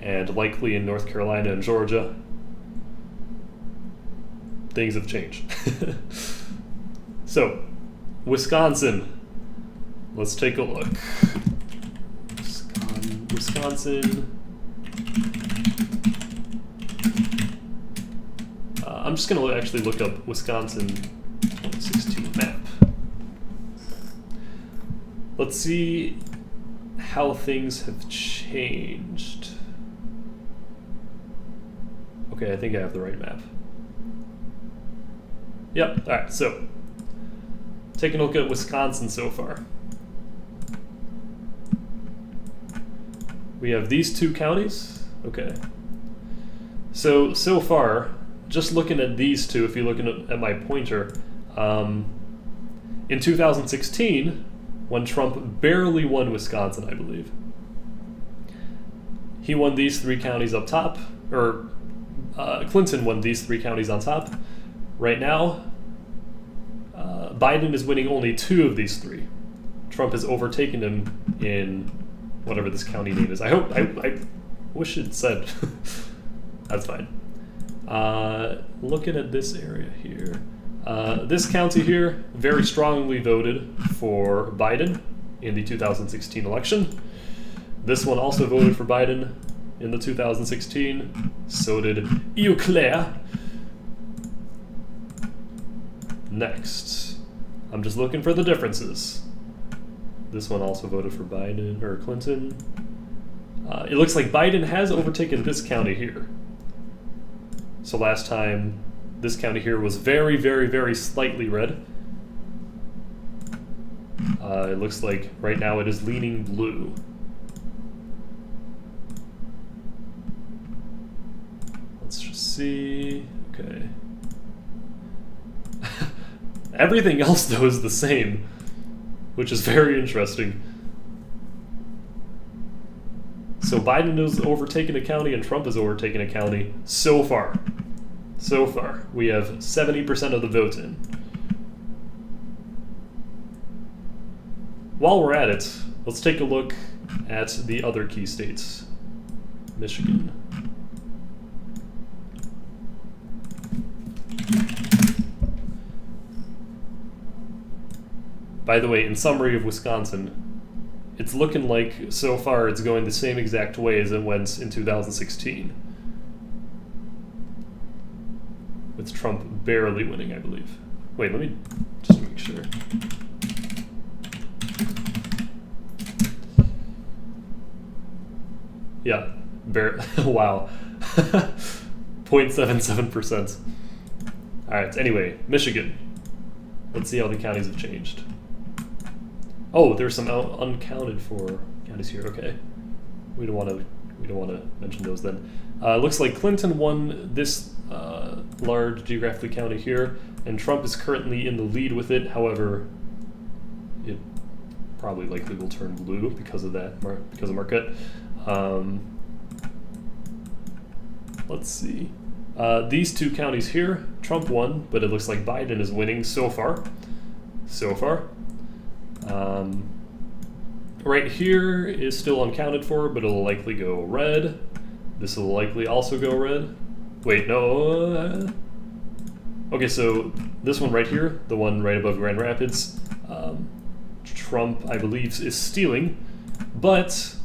and likely in North Carolina and Georgia, things have changed. So, Wisconsin. Let's take a look. Wisconsin. I'm just going to actually look up Wisconsin 2016 map. Let's see how things have changed. Okay, I think I have the right map. Yep, alright, so taking a look at Wisconsin so far. We have these two counties. Okay. So far, just looking at these two, if you're looking at my pointer, in 2016, when Trump barely won Wisconsin, I believe, he won these three counties up top, or Clinton won these three counties on top. Right now, Biden is winning only two of these three. Trump has overtaken him in whatever this county name is. I wish it said. That's fine. Looking at this area here. This county here very strongly voted for Biden in the 2016 election. This one also voted for Biden. in the 2016. So did Eau Claire. Next, I'm just looking for the differences. This one also voted for Biden or Clinton. It looks like Biden has overtaken this county here. So last time, this county here was very, very, very slightly red. It looks like right now it is leaning blue. Let's just see. Okay. Everything else, though, is the same, which is very interesting. So Biden has overtaken a county and Trump has overtaken a county so far. So far. We have 70% of the votes in. While we're at it, let's take a look at the other key states. Michigan. By the way, in summary of Wisconsin, it's looking like so far it's going the same exact way as it went in 2016. With Trump barely winning, I believe. Wait, let me just make sure. Yeah, wow. 0.77%. Alright, anyway, Michigan. Let's see how the counties have changed. Oh, there's some uncounted for counties here. Okay, we don't want to mention those then. Looks like Clinton won this large geographically county here, and Trump is currently in the lead with it. However, it probably likely will turn blue because of that, because of Marquette. Let's see. These two counties here, Trump won, but it looks like Biden is winning so far. So far. Right here is still uncounted for, but it'll likely go red. This will likely also go red. Wait, no. Okay, so this one right here, the one right above Grand Rapids, Trump, I believe, is stealing, but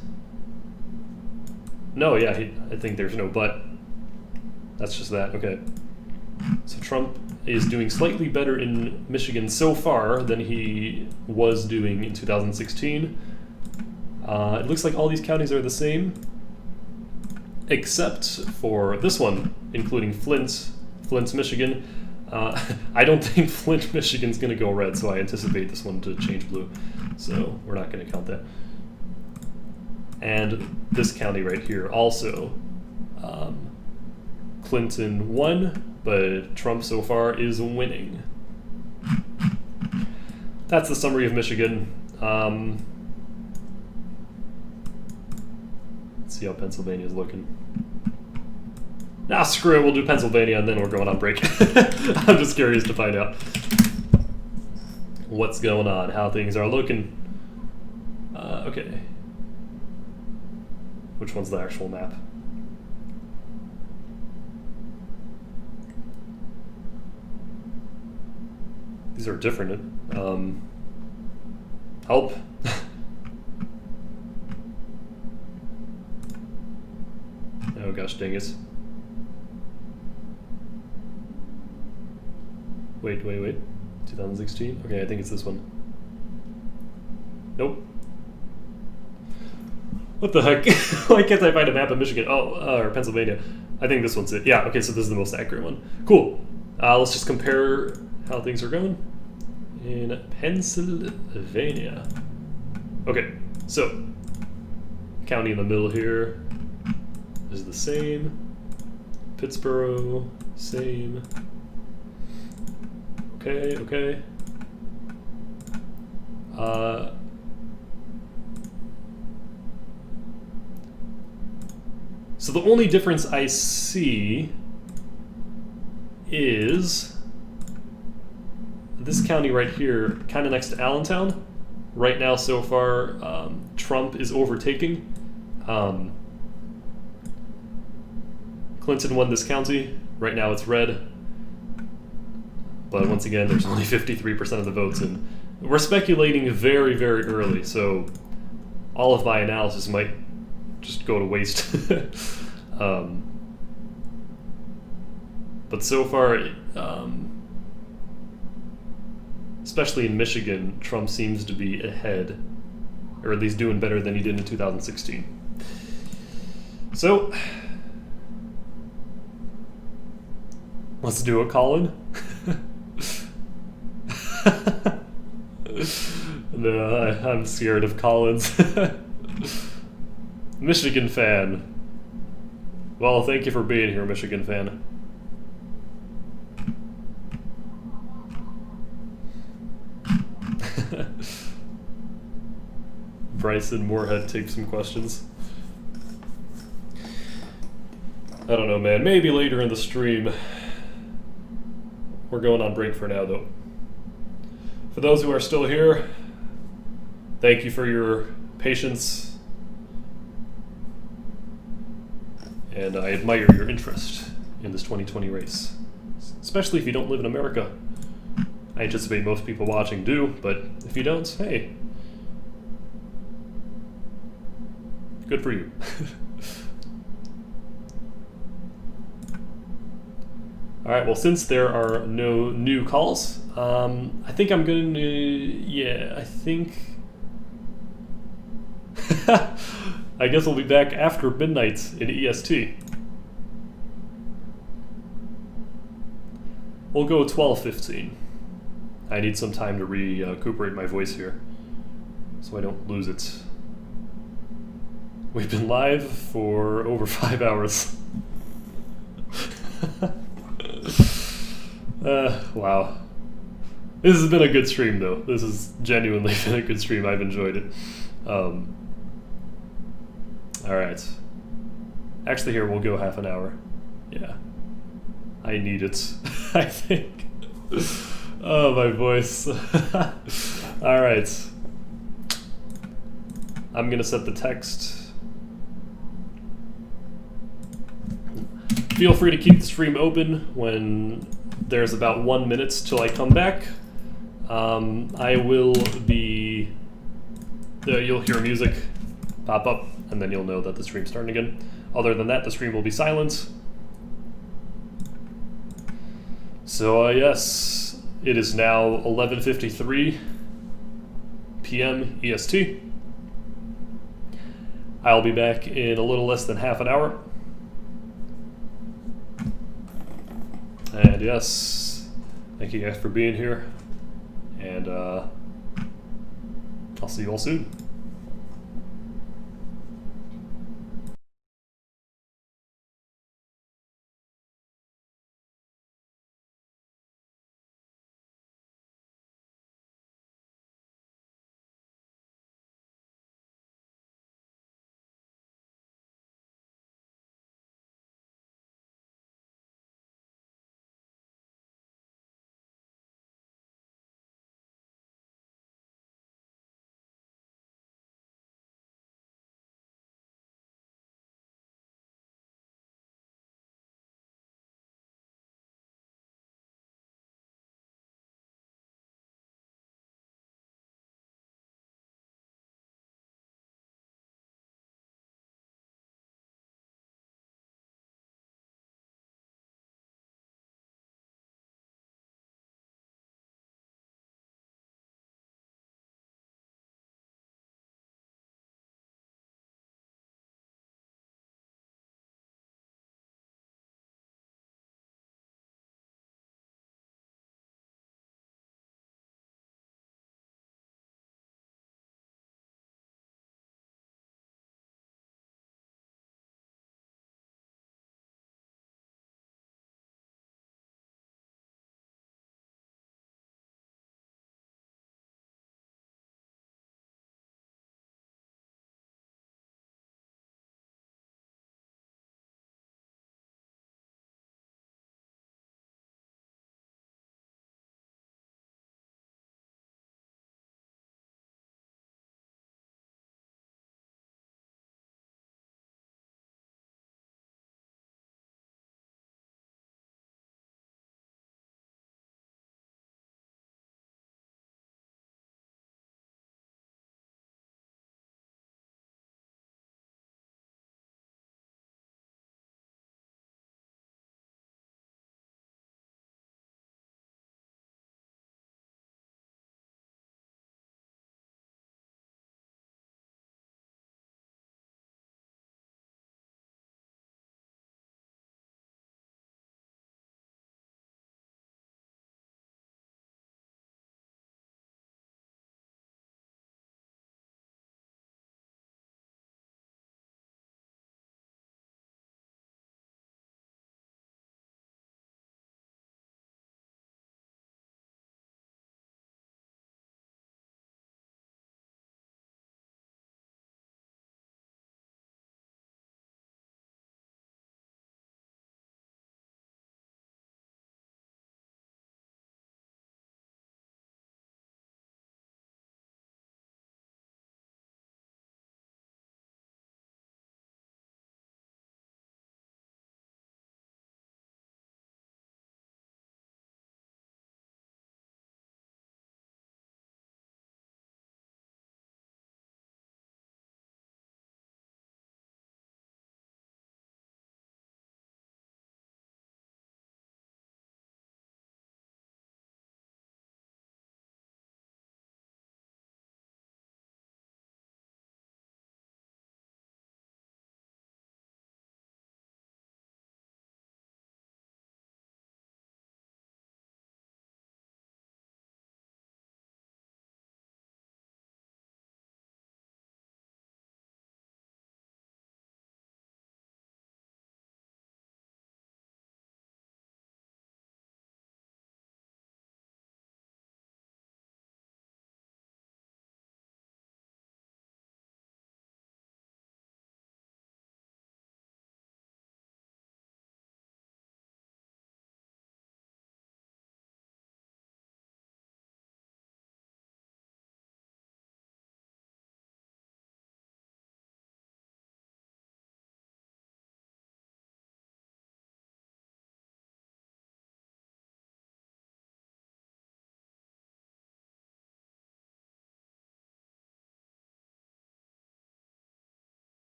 no, yeah, I think there's no but. That's just that. Okay. So Trump is doing slightly better in Michigan so far than he was doing in 2016. It looks like all these counties are the same, except for this one, including Flint, Michigan. I don't think Flint, Michigan's going to go red, so I anticipate this one to change blue. So we're not going to count that. And this county right here also. Clinton won, but Trump so far is winning. That's the summary of Michigan. Let's see how Pennsylvania is looking. Nah, screw it, we'll do Pennsylvania and then we're going on break. I'm just curious to find out what's going on, how things are looking. Okay. Which one's the actual map? These are different. Help. Oh gosh, dang it. Wait. 2016? Okay, I think it's this one. Nope. What the heck? Why can't I find a map of Michigan? Oh, or Pennsylvania. I think this one's it. Yeah, okay, so this is the most accurate one. Cool. Let's just compare how things are going in Pennsylvania. Okay, so county in the middle here is the same. Pittsburgh, same. Okay. So the only difference I see is this county right here, kind of next to Allentown. Right now, so far, Trump is overtaking. Clinton won this county. Right now it's red. But once again, there's only 53% of the votes, and we're speculating very, very early, so all of my analysis might just go to waste. um, but so far, especially in Michigan, Trump seems to be ahead, or at least doing better than he did in 2016. So, let's do it, Colin. No, I'm scared of Collins. Michigan fan. Well, thank you for being here, Michigan fan. Bryson Moorhead takes some questions. I don't know, man. Maybe later in the stream. We're going on break for now, though. For those who are still here, thank you for your patience. And I admire your interest in this 2020 race, especially if you don't live in America. I anticipate most people watching do, but if you don't, hey, good for you. All right, well, since there are no new calls, I think I'm going to, yeah, I think, I guess we'll be back after midnight in EST. We'll go 12:15. I need some time to recuperate my voice here, so I don't lose it. We've been live for over 5 hours. Wow. This has been a good stream, though. This has genuinely been a good stream. I've enjoyed it. Alright. Actually, here, we'll go half an hour. Yeah. I need it, I think. Oh, my voice. Alright. I'm gonna set the text. Feel free to keep the stream open when there's about 1 minute till I come back. I will be... you'll hear music pop up, and then you'll know that the stream's starting again. Other than that, the stream will be silent. So, yes, it is now 11:53 p.m. EST. I'll be back in a little less than half an hour. And yes, thank you guys for being here. And I'll see you all soon.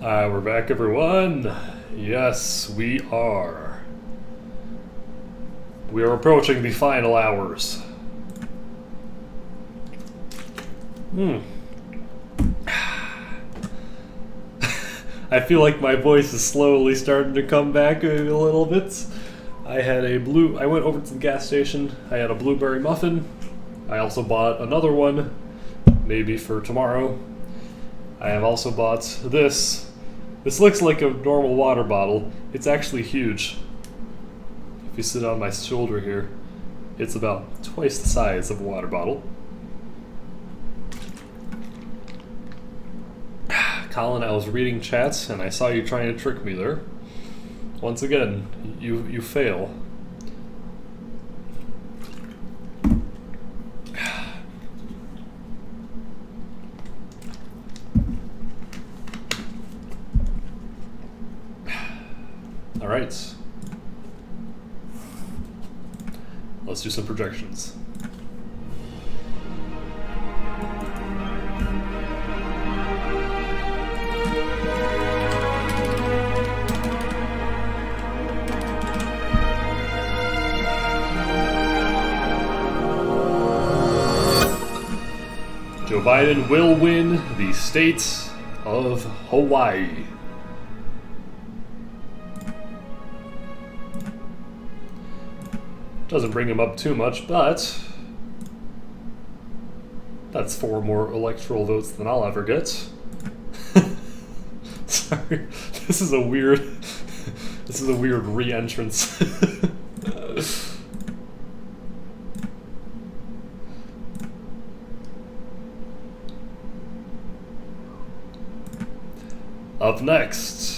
We're back, everyone. Yes, we are. We are approaching the final hours. I feel like my voice is slowly starting to come back a little bit. I went over to the gas station. I had a blueberry muffin. I also bought another one, maybe for tomorrow. I have also bought this. This looks like a normal water bottle. It's actually huge. If you sit on my shoulder here, it's about twice the size of a water bottle. Colin, I was reading chats and I saw you trying to trick me there. Once again, you fail. All right. Let's do some projections. Joe Biden will win the state of Hawaii. Doesn't bring him up too much, but that's 4 more electoral votes than I'll ever get. Sorry, this is a weird re-entrance. Up next,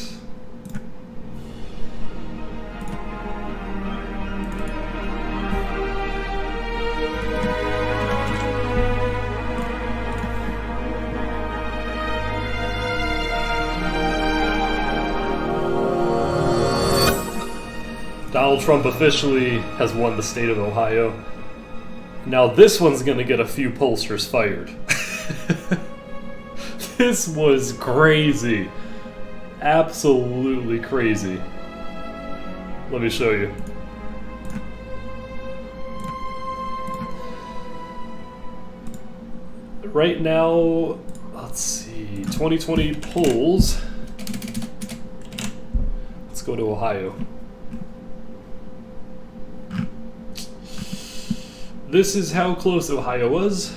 Donald Trump officially has won the state of Ohio. Now this one's gonna get a few pollsters fired. This was crazy. Absolutely crazy. Let me show you. Right now, let's see, 2020 polls. Let's go to Ohio. This is how close Ohio was.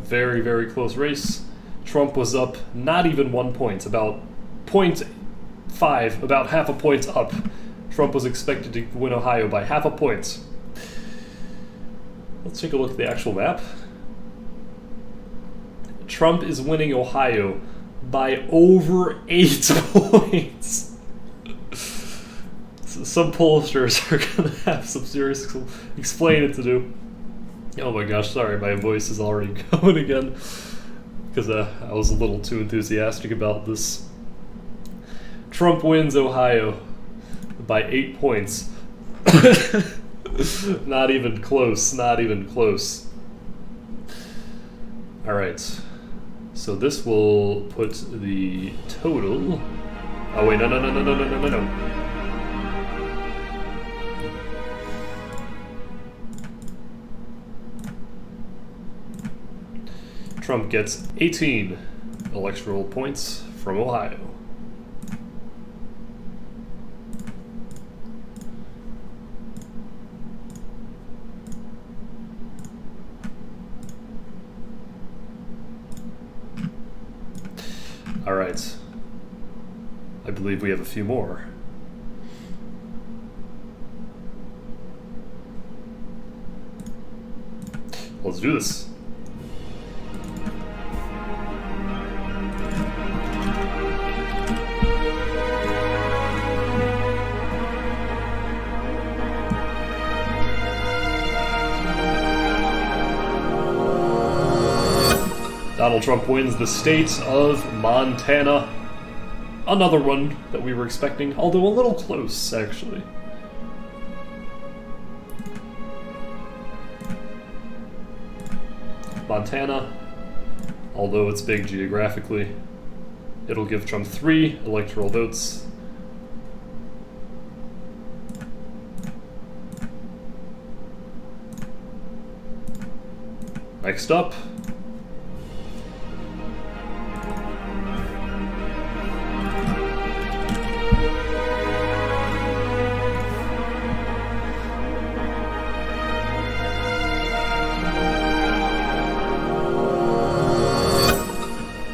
Very, very close race. Trump was up not even 1 point, about 0.5, about half a point up. Trump was expected to win Ohio by half a point. Let's take a look at the actual map. Trump is winning Ohio by over 8 points. So some pollsters are going to have some serious explaining to do. Oh my gosh, sorry, my voice is already going again. Because I was a little too enthusiastic about this. Trump wins Ohio by 8 points. Not even close, not even close. Alright, so this will put the total... Oh wait, no. Trump gets 18 electoral points from Ohio. All right. I believe we have a few more. Let's do this. Donald Trump wins the state of Montana. Another one that we were expecting, although a little close, actually. Montana, although it's big geographically, It'll give Trump 3 electoral votes. Next up,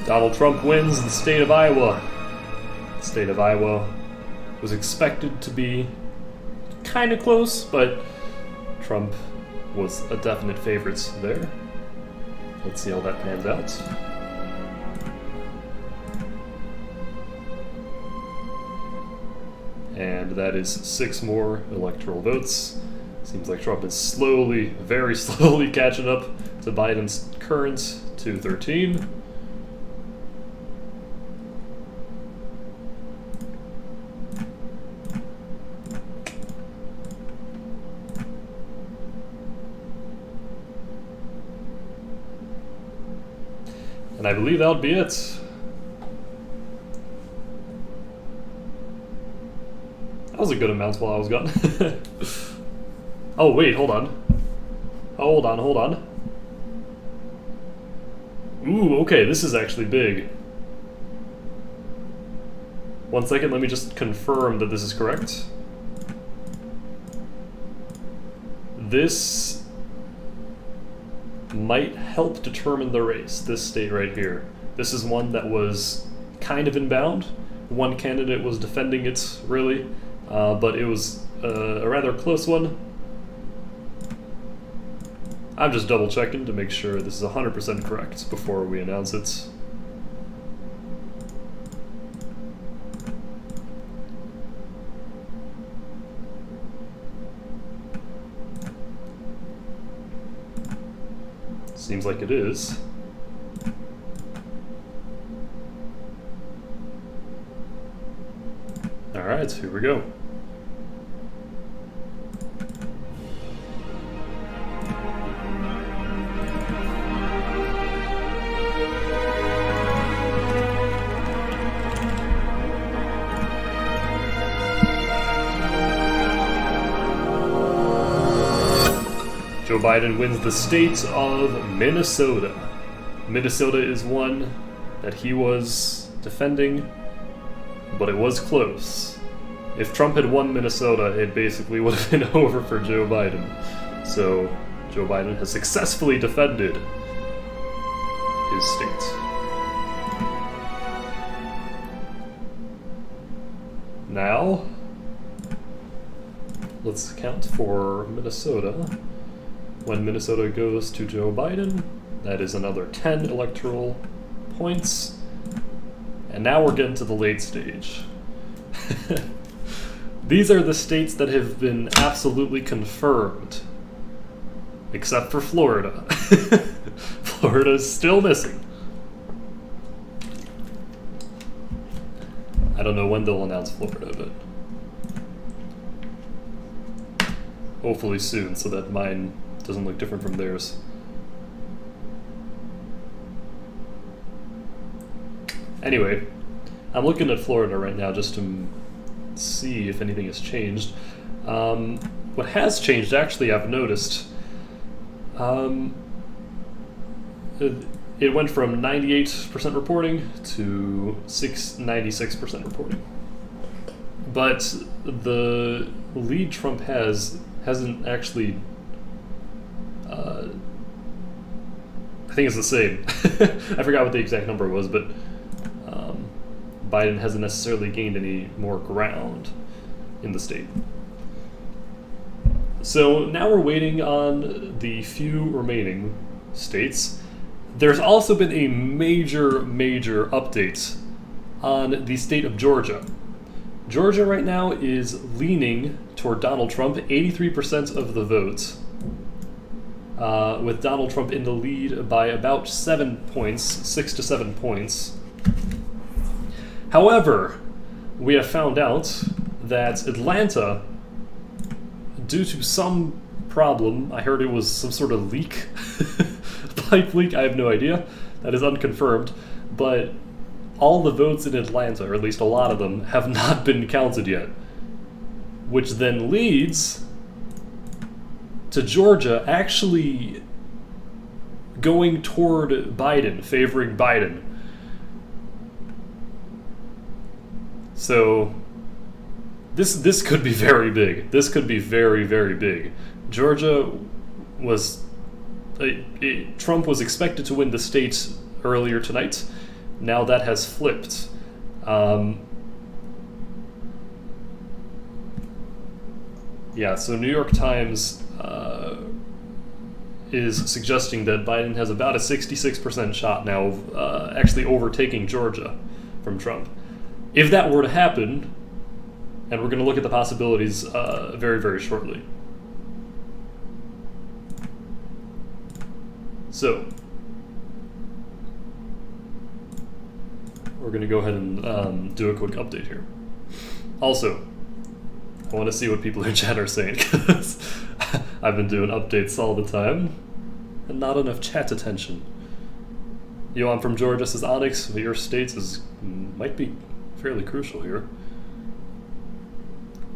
Donald Trump wins the state of Iowa. The state of Iowa was expected to be kind of close, but Trump was a definite favorite there. Let's see how that pans out. And that is 6 more electoral votes. Seems like Trump is slowly, very slowly catching up to Biden's current 213. And I believe that would be it. That was a good amount while I was gone. Oh, wait, hold on. Hold on. Ooh, okay, this is actually big. 1 second, let me just confirm that this is correct. This might help determine the race, this state right here. This is one that was kind of inbound. One candidate was defending it, really, but it was a rather close one. I'm just double checking to make sure this is 100% correct before we announce it. Seems like it is. Alright, here we go. Joe Biden wins the state of Minnesota. Minnesota is one that he was defending, but it was close. If Trump had won Minnesota, it basically would have been over for Joe Biden. So, Joe Biden has successfully defended his state. Now, let's account for Minnesota. When Minnesota goes to Joe Biden, that is another 10 electoral points. And now we're getting to the late stage. These are the states that have been absolutely confirmed. Except for Florida. Florida's still missing. I don't know when they'll announce Florida, but hopefully soon, so that mine doesn't look different from theirs. Anyway, I'm looking at Florida right now just to see if anything has changed. What has changed, actually, I've noticed, it went from 98% reporting to 96% reporting. But the lead Trump hasn't actually... I think it's the same. I forgot what the exact number was, but Biden hasn't necessarily gained any more ground in the state. So now we're waiting on the few remaining states. There's also been a major update on the state of Georgia. Georgia right now is leaning toward Donald Trump, 83% of the vote. With Donald Trump in the lead by about 7 points, 6 to 7 points. However, we have found out that Atlanta, due to some problem, I heard it was some sort of leak, pipe leak, I have no idea, that is unconfirmed, but all the votes in Atlanta, or at least a lot of them, have not been counted yet. Which then leads to Georgia actually going toward Biden, favoring Biden. So this could be very big. This could be very, very big. Georgia was... Trump was expected to win the state earlier tonight. Now that has flipped. Yeah, so New York Times is suggesting that Biden has about a 66% shot now of actually overtaking Georgia from Trump. If that were to happen, and we're going to look at the possibilities very, very shortly. So, we're going to go ahead and do a quick update here. Also, I want to see what people in chat are saying, because I've been doing updates all the time, and not enough chat attention. Yo, I'm from Georgia, says Onyx, but your state might be fairly crucial here.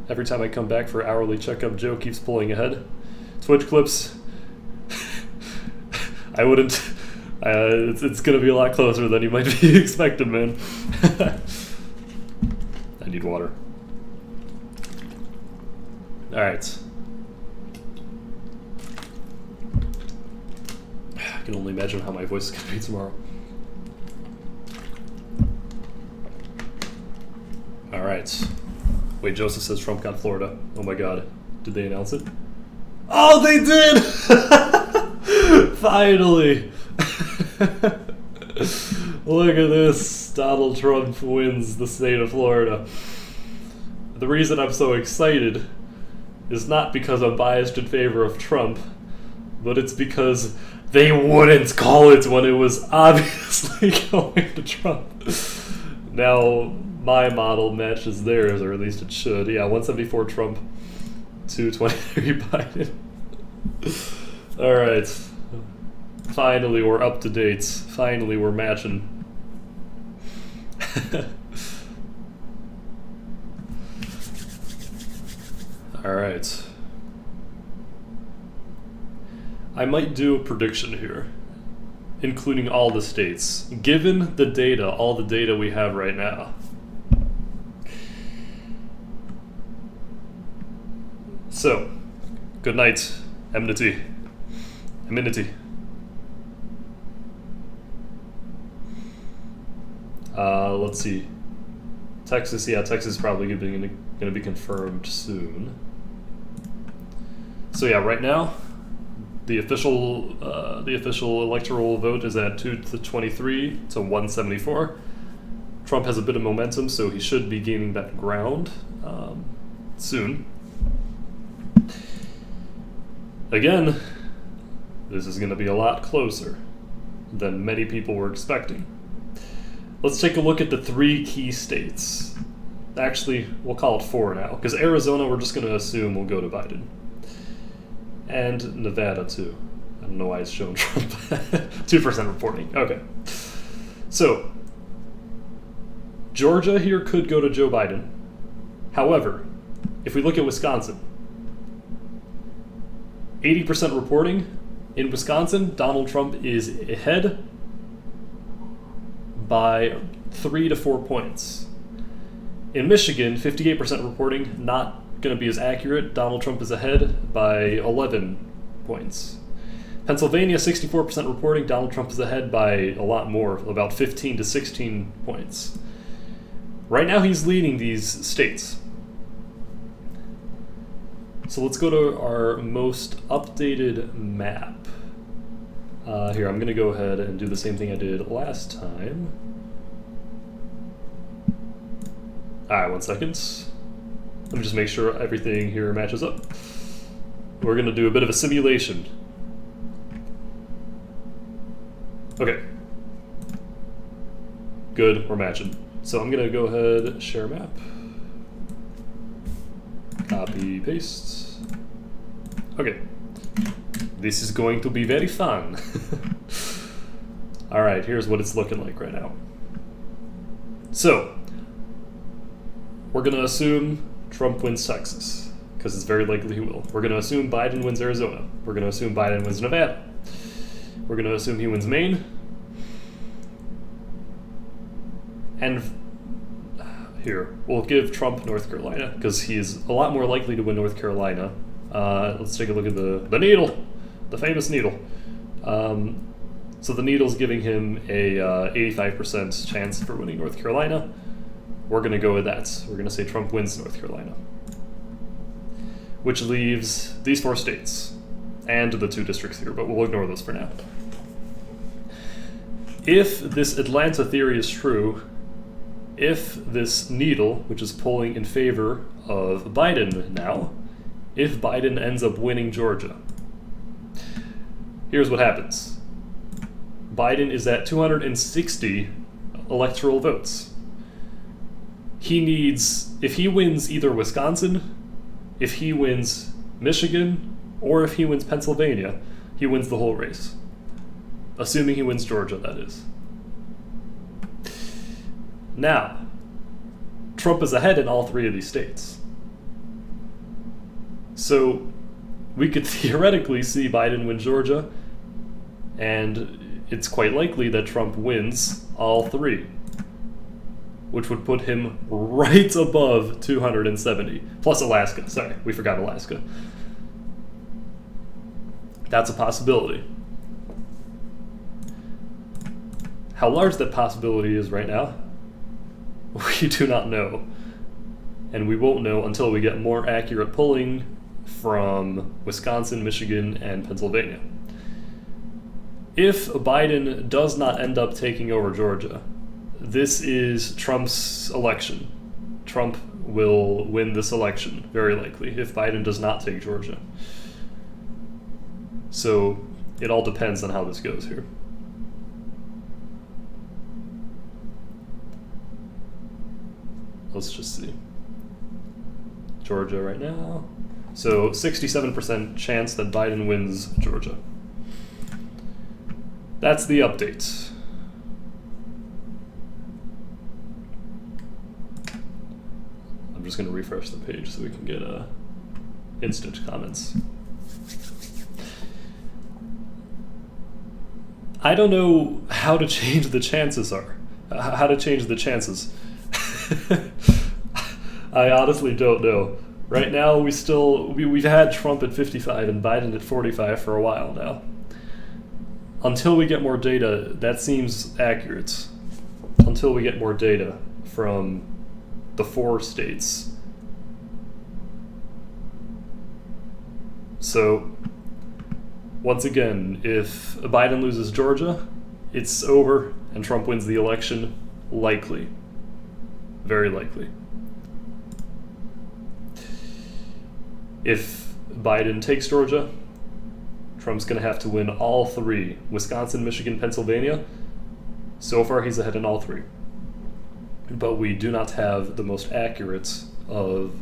Every time I come back for hourly checkup, Joe keeps pulling ahead. Twitch clips. I wouldn't... it's gonna be a lot closer than you might be expecting, man. I need water. Alright. I can only imagine how my voice is gonna be tomorrow. Alright. Wait, Joseph says Trump got Florida. Oh my god. Did they announce it? Oh, they did! Finally! Look at this. Donald Trump wins the state of Florida. The reason I'm so excited is not because I'm biased in favor of Trump, but it's because they wouldn't call it when it was obviously going to Trump. Now, my model matches theirs, or at least it should. Yeah, 174 Trump, 223 Biden. Alright. Finally, we're up to date. Finally, we're matching. Alright. I might do a prediction here, including all the states, given the data, all the data we have right now. So, good night, enmity. Amenity. Let's see. Texas, yeah, Texas is probably going to be confirmed soon. So yeah, right now, the official electoral vote is at 223 to 174. Trump has a bit of momentum, so he should be gaining that ground soon. Again, this is going to be a lot closer than many people were expecting. Let's take a look at the 3 key states. Actually, we'll call it 4 now, because Arizona we're just going to assume will go to Biden. And Nevada, too. I don't know why it's showing Trump. 2% reporting. Okay. So, Georgia here could go to Joe Biden. However, if we look at Wisconsin, 80% reporting. In Wisconsin, Donald Trump is ahead by 3 to 4 points. In Michigan, 58% reporting, not going to be as accurate. Donald Trump is ahead by 11 points. Pennsylvania, 64% reporting. Donald Trump is ahead by a lot more, about 15 to 16 points. Right now, he's leading these states. So let's go to our most updated map. Here, I'm going to go ahead and do the same thing I did last time. Alright, 1 second. Let me just make sure everything here matches up. We're going to do a bit of a simulation. Okay. Good, we're matching. So I'm going to go ahead, share map. Copy, paste. Okay. This is going to be very fun. Alright, here's what it's looking like right now. So, we're going to assume Trump wins Texas, because it's very likely he will. We're going to assume Biden wins Arizona. We're going to assume Biden wins Nevada. We're going to assume he wins Maine. And here, we'll give Trump North Carolina, because he's a lot more likely to win North Carolina. Let's take a look at the needle, the famous needle. So the needle's giving him a 85% chance for winning North Carolina. We're going to go with that. We're going to say Trump wins North Carolina, which leaves these 4 states and the 2 districts here, but we'll ignore those for now. If this Atlanta theory is true, if this needle, which is polling in favor of Biden now, if Biden ends up winning Georgia, here's what happens. Biden is at 260 electoral votes. He needs, if he wins either Wisconsin, if he wins Michigan, or if he wins Pennsylvania, he wins the whole race. Assuming he wins Georgia, that is. Now, Trump is ahead in all 3 of these states. So, we could theoretically see Biden win Georgia, and it's quite likely that Trump wins all 3, which would put him right above 270, plus Alaska. Sorry, we forgot Alaska. That's a possibility. How large that possibility is right now, we do not know. And we won't know until we get more accurate polling from Wisconsin, Michigan, and Pennsylvania. If Biden does not end up taking over Georgia, this is Trump's election. Trump will win this election, very likely, if Biden does not take Georgia. So it all depends on how this goes here. Let's just see. Georgia right now. So 67% chance that Biden wins Georgia. That's the update. I'm just going to refresh the page so we can get instant comments. I don't know how to change the chances how to change the chances. I honestly don't know. Right now, we've had Trump at 55 and Biden at 45 for a while now. Until we get more data, that seems accurate. Until we get more data from the 4 states. So, once again, if Biden loses Georgia, it's over and Trump wins the election. Likely. Very likely. If Biden takes Georgia, Trump's going to have to win all 3, Wisconsin, Michigan, Pennsylvania. So far, he's ahead in all 3. But we do not have the most accurate of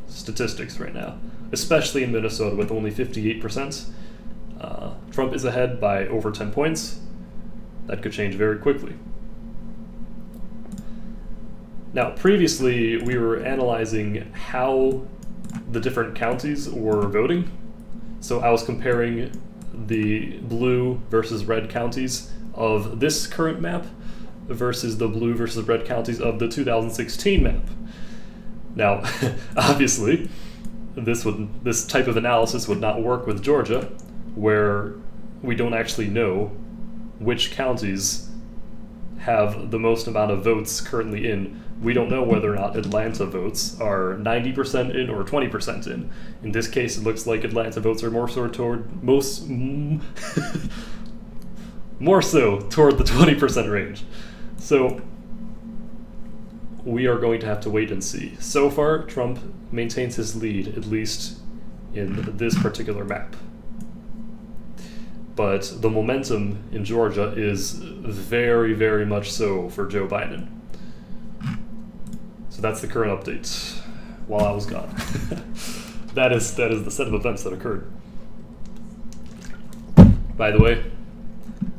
statistics right now, especially in Minnesota with only 58%. Trump is ahead by over 10 points. That could change very quickly. Now, previously, we were analyzing how the different counties were voting. So I was comparing the blue versus red counties of this current map versus the blue versus red counties of the 2016 map. Now, obviously, this type of analysis would not work with Georgia, where we don't actually know which counties have the most amount of votes currently in. We don't know whether or not Atlanta votes are 90% in or 20% in. In this case, it looks like Atlanta votes are more so toward more so toward the 20% range. So we are going to have to wait and see. So far, Trump maintains his lead, at least in this particular map. But the momentum in Georgia is very, very much so for Joe Biden. So that's the current update while I was gone. That is the set of events that occurred. By the way,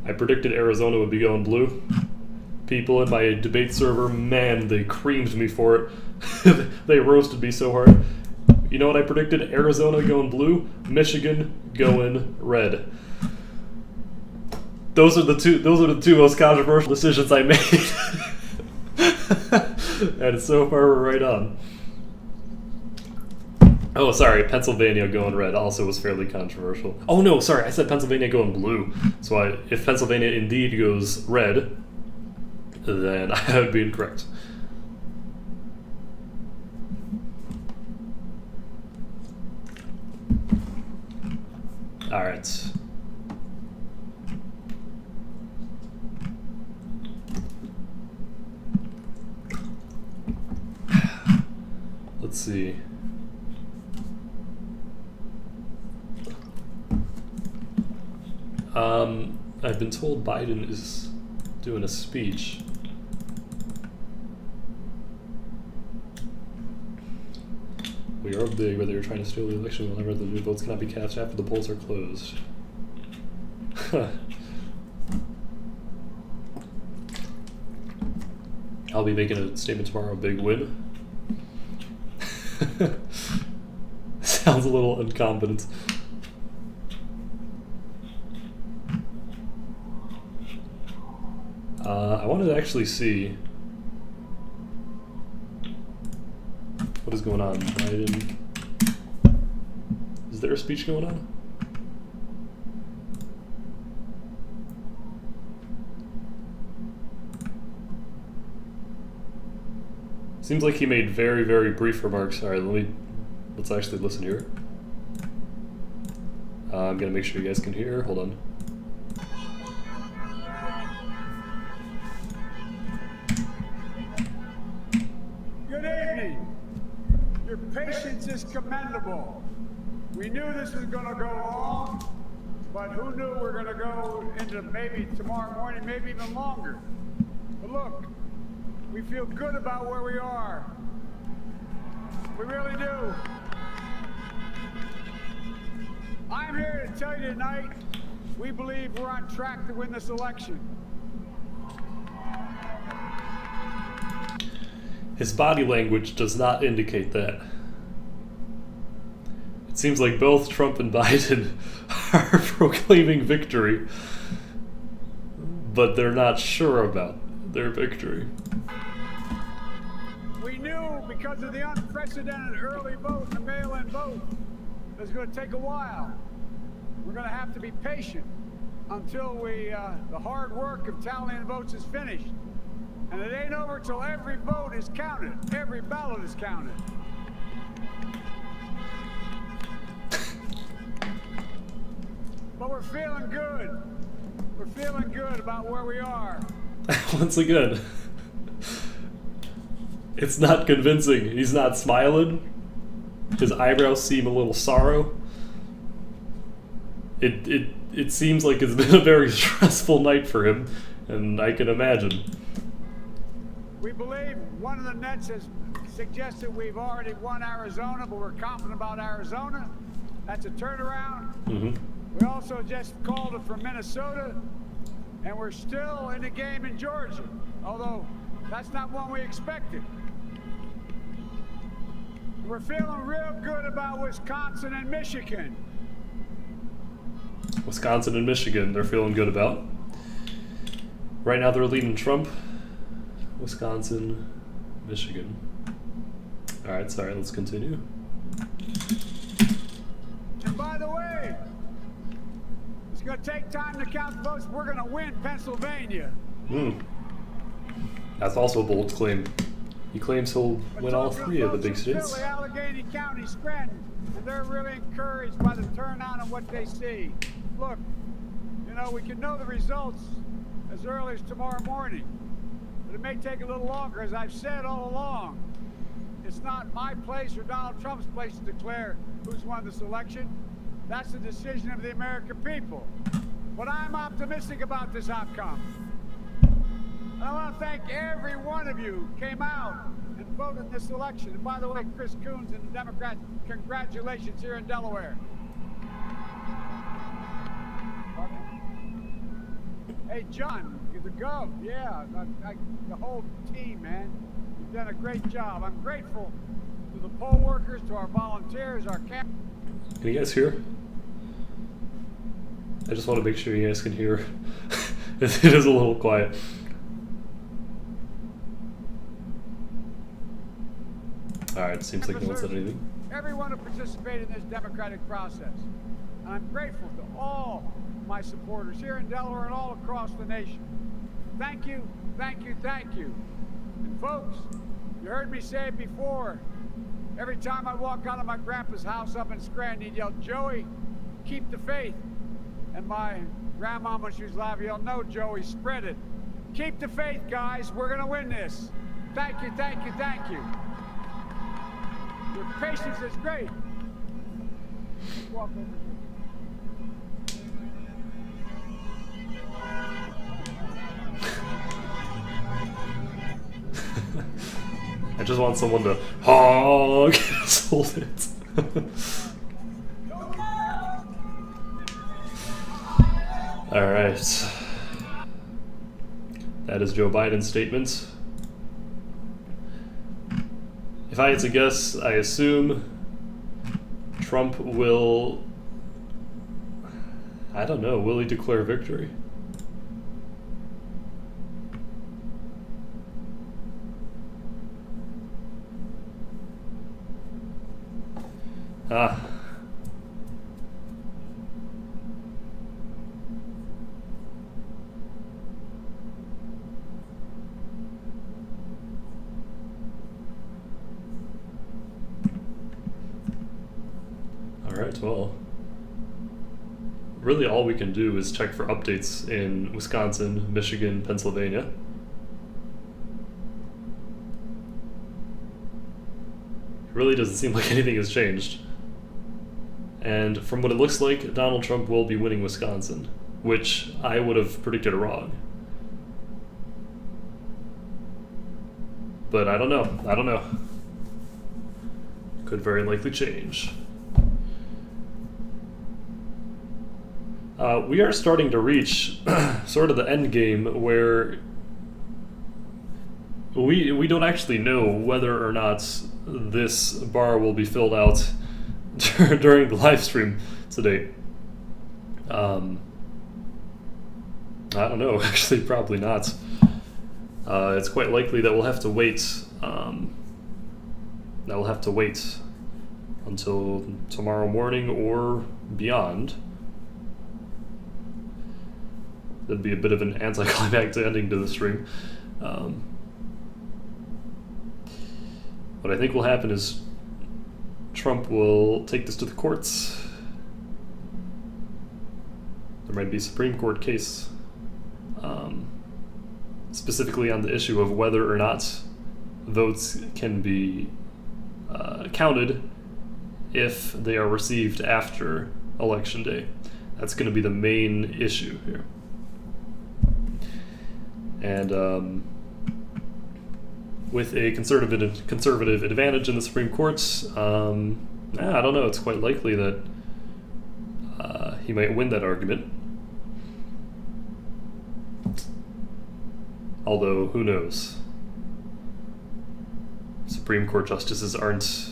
I predicted Arizona would be going blue. people in my debate server, man, they creamed me for it. They roasted me so hard. You know what I predicted? Arizona going blue, Michigan going red. Those are the two most controversial decisions I made. And so far we're right on. Oh, sorry, Pennsylvania going red also was fairly controversial. Oh no, sorry, I said Pennsylvania going blue. So if Pennsylvania indeed goes red, then I would be incorrect. All right. Let's see. I've been told Biden is doing a speech. We are big, whether you're trying to steal the election, whenever the new votes cannot be cast after the polls are closed. I'll be making a statement tomorrow, big win. Sounds a little incompetent. I wanted to actually see what is going on. Biden. Is there a speech going on? Seems like he made very, very brief remarks. All right, let's actually listen here. I'm gonna make sure you guys can hear. Hold on. Good evening. Your patience is commendable. We knew this was going to go long, but who knew we're going to go into maybe tomorrow morning, maybe even longer. But look, we feel good about where we are. We really do. I'm here to tell you tonight, we believe we're on track to win this election. His body language does not indicate that. It seems like both Trump and Biden are proclaiming victory, but they're not sure about their victory. We knew because of the unprecedented early vote, the mail-in vote, it was going to take a while. We're going to have to be patient until the hard work of tallying votes is finished. And it ain't over till every vote is counted. Every ballot is counted. But we're feeling good. We're feeling good about where we are. Once again, it's not convincing. He's not smiling. His eyebrows seem a little sorrow. It seems like it's been a very stressful night for him, and I can imagine. We believe one of the nets has suggested we've already won Arizona, but we're confident about Arizona. That's a turnaround. Mm-hmm. We also just called it from Minnesota, and we're still in the game in Georgia, although that's not one we expected. We're feeling real good about Wisconsin and Michigan. Wisconsin and Michigan, they're feeling good about. Right now they're leading Trump. Wisconsin, Michigan. All right, sorry, let's continue. And by the way, it's going to take time to count the votes. We're going to win Pennsylvania. That's also a bold claim. He claims he'll win all three of the big states. Philly, Allegheny County, Scranton, and they're really encouraged by the turnout and what they see. Look, you know, we can know the results as early as tomorrow morning. But it may take a little longer. As I've said all along, it's not my place or Donald Trump's place to declare who's won this election. That's the decision of the American people. But I'm optimistic about this outcome. And I want to thank every one of you who came out and voted in this election. And by the way, Chris Coons and the Democrats, congratulations here in Delaware. Hey, John, the Gov, yeah, the whole team, man. You've done a great job. I'm grateful to the poll workers, to our volunteers, our camp. Can you guys hear? I just want to make sure you guys can hear. It is a little quiet. Alright, seems like no one said anything. Everyone who participated in this democratic process. And I'm grateful to all my supporters here in Delaware and all across the nation. Thank you, thank you, thank you. And folks, you heard me say it before. Every time I walk out of my grandpa's house up in Scranton, he'd yell, "Joey, keep the faith." And my grandma, when she was alive, yelled, "No, Joey, spread it. Keep the faith, guys. We're gonna win this." Thank you, thank you, thank you. Your patience is great. Let's walk over here. I just want someone to honk hold it. Alright. That is Joe Biden's statement. If I had to guess, I assume Trump will... I don't know, will he declare victory? Ah. Alright, well, really all we can do is check for updates in Wisconsin, Michigan, Pennsylvania. It really doesn't seem like anything has changed. And from what it looks like, Donald Trump will be winning Wisconsin, which I would have predicted wrong. But I don't know. Could very likely change. We are starting to reach sort of the end game where we don't actually know whether or not this bar will be filled out during the live stream today. I don't know, actually probably not. It's quite likely that we'll have to wait. Until tomorrow morning or beyond. That'd be a bit of an anticlimactic ending to the stream. What I think will happen is Trump will take this to the courts. There might be a Supreme Court case, specifically on the issue of whether or not votes can be counted if they are received after Election Day. That's going to be the main issue here. And with a conservative advantage in the Supreme Court, I don't know, it's quite likely that he might win that argument. Although, who knows? Supreme Court justices aren't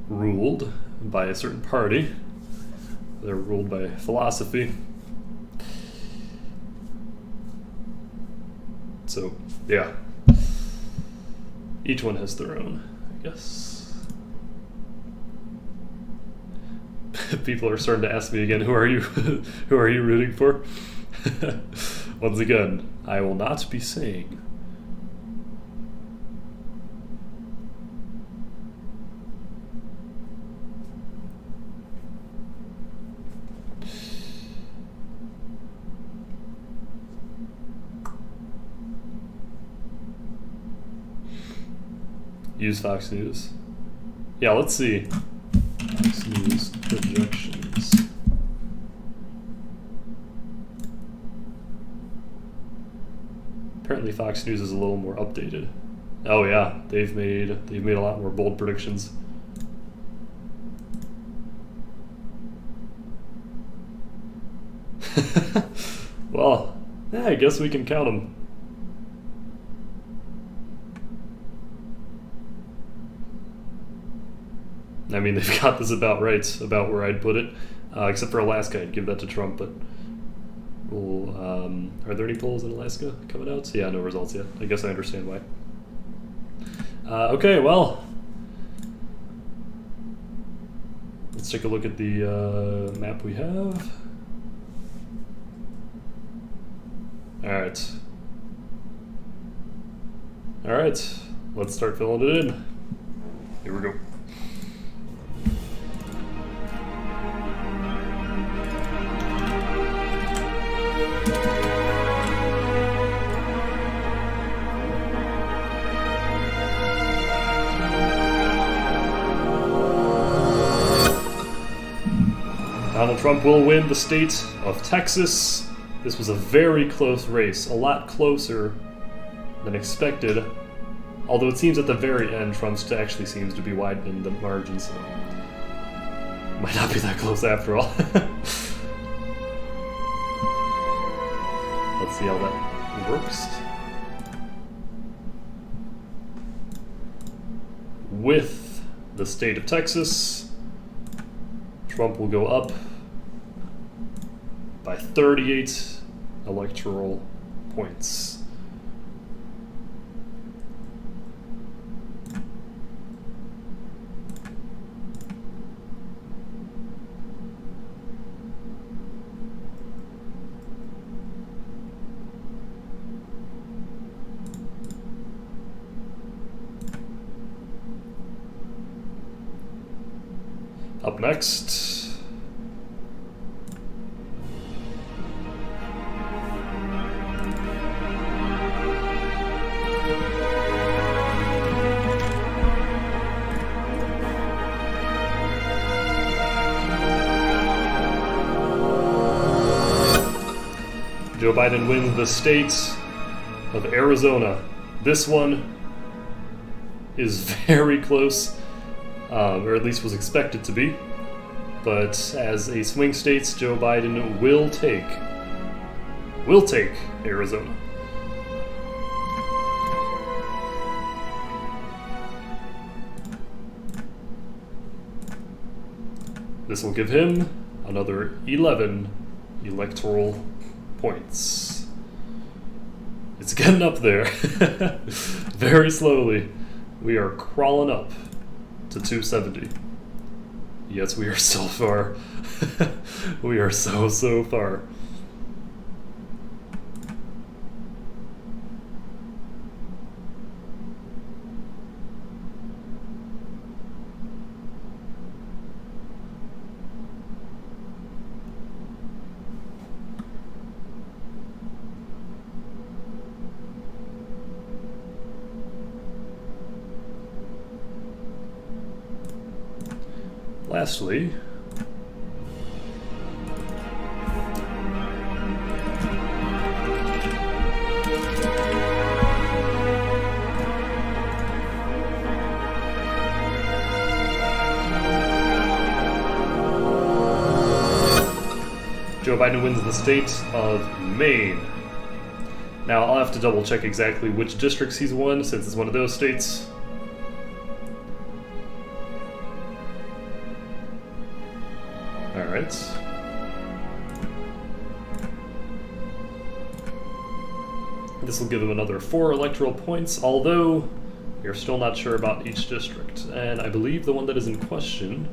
ruled by a certain party. They're ruled by philosophy. So, yeah. Each one has their own, I guess. People are starting to ask me again, who are you who are you rooting for? Once again, I will not be saying. Use Fox News. Yeah, let's see. Fox News projections. Apparently Fox News is a little more updated. Oh yeah, they've made a lot more bold predictions. Well, Yeah, I guess we can count them. I mean, they've got this about right, about where I'd put it. Except for Alaska, I'd give that to Trump, but we'll, are there any polls in Alaska coming out? Yeah, no results yet. I guess I understand why. Okay, well, let's take a look at the map we have. Alright. Alright, let's start filling it in. Here we go. Donald Trump will win the state of Texas. This was a very close race, a lot closer than expected. Although it seems at the very end, Trump's actually seems to be widening the margins. So might not be that close after all. Let's see how that works. With the state of Texas, Trump will go up by 38 electoral points. Up next, Joe Biden wins the state of Arizona. This one is very close. Or at least was expected to be. But as a swing state, Joe Biden will take Arizona. This will give him another 11 electoral points. It's getting up there. Very slowly. We are crawling up to 270. Yes, we are so far. We are so far. Lastly, Joe Biden wins the state of Maine. Now, I'll have to double check exactly which districts he's won, since it's one of those states. Alright. This will give him another 4 electoral points, although we are still not sure about each district. And I believe the one that is in question,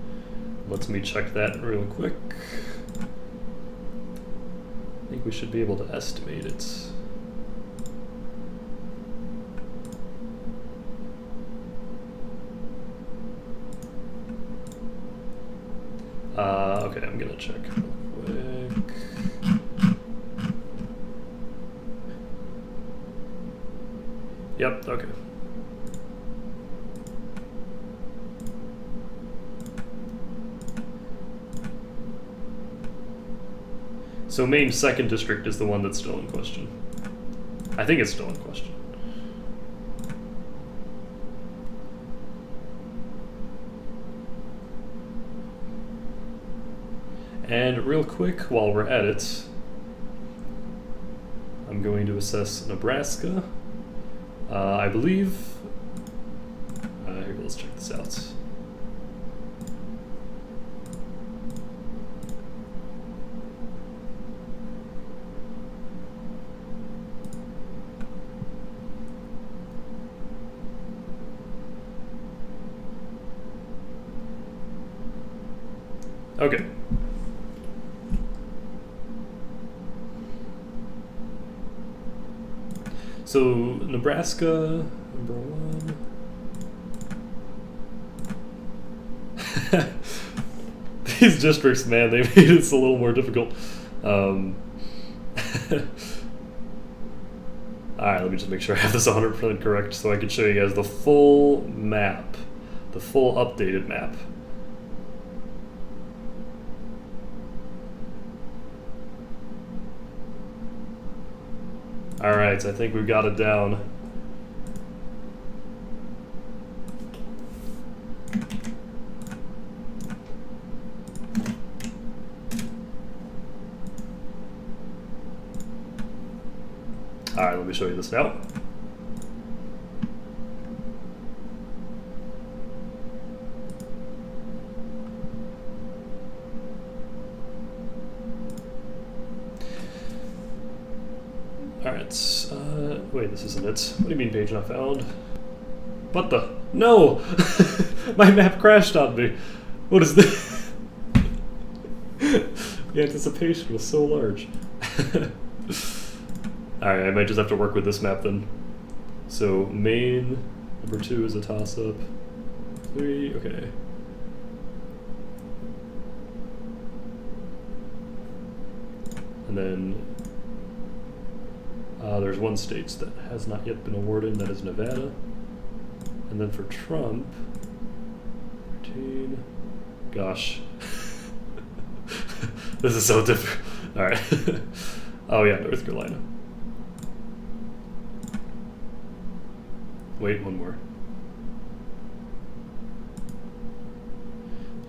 let me check that real quick. I think we should be able to estimate it. Okay, I'm gonna check real quick. Yep, okay. So Maine's 2nd district is the one that's still in question. I think it's still in question. And real quick, while we're at it, I'm going to assess Nebraska. I believe... here, let's check this out. Okay. So, Nebraska, number 1. These districts, man, they made it a little more difficult. Alright, let me just make sure I have this 100% correct so I can show you guys the full map. The full updated map. Alright, I think we've got it down. Alright, let me show you this now. Alright, wait, this isn't it. What do you mean page not found? What the? No! My map crashed on me. What is this? The anticipation was so large. Alright, I might just have to work with this map then. So, Maine, number 2 is a toss-up. 3, okay. And then there's one state that has not yet been awarded, and that is Nevada. And then for Trump, 13, gosh. This is so different. Alright. Oh yeah, North Carolina. Wait, one more.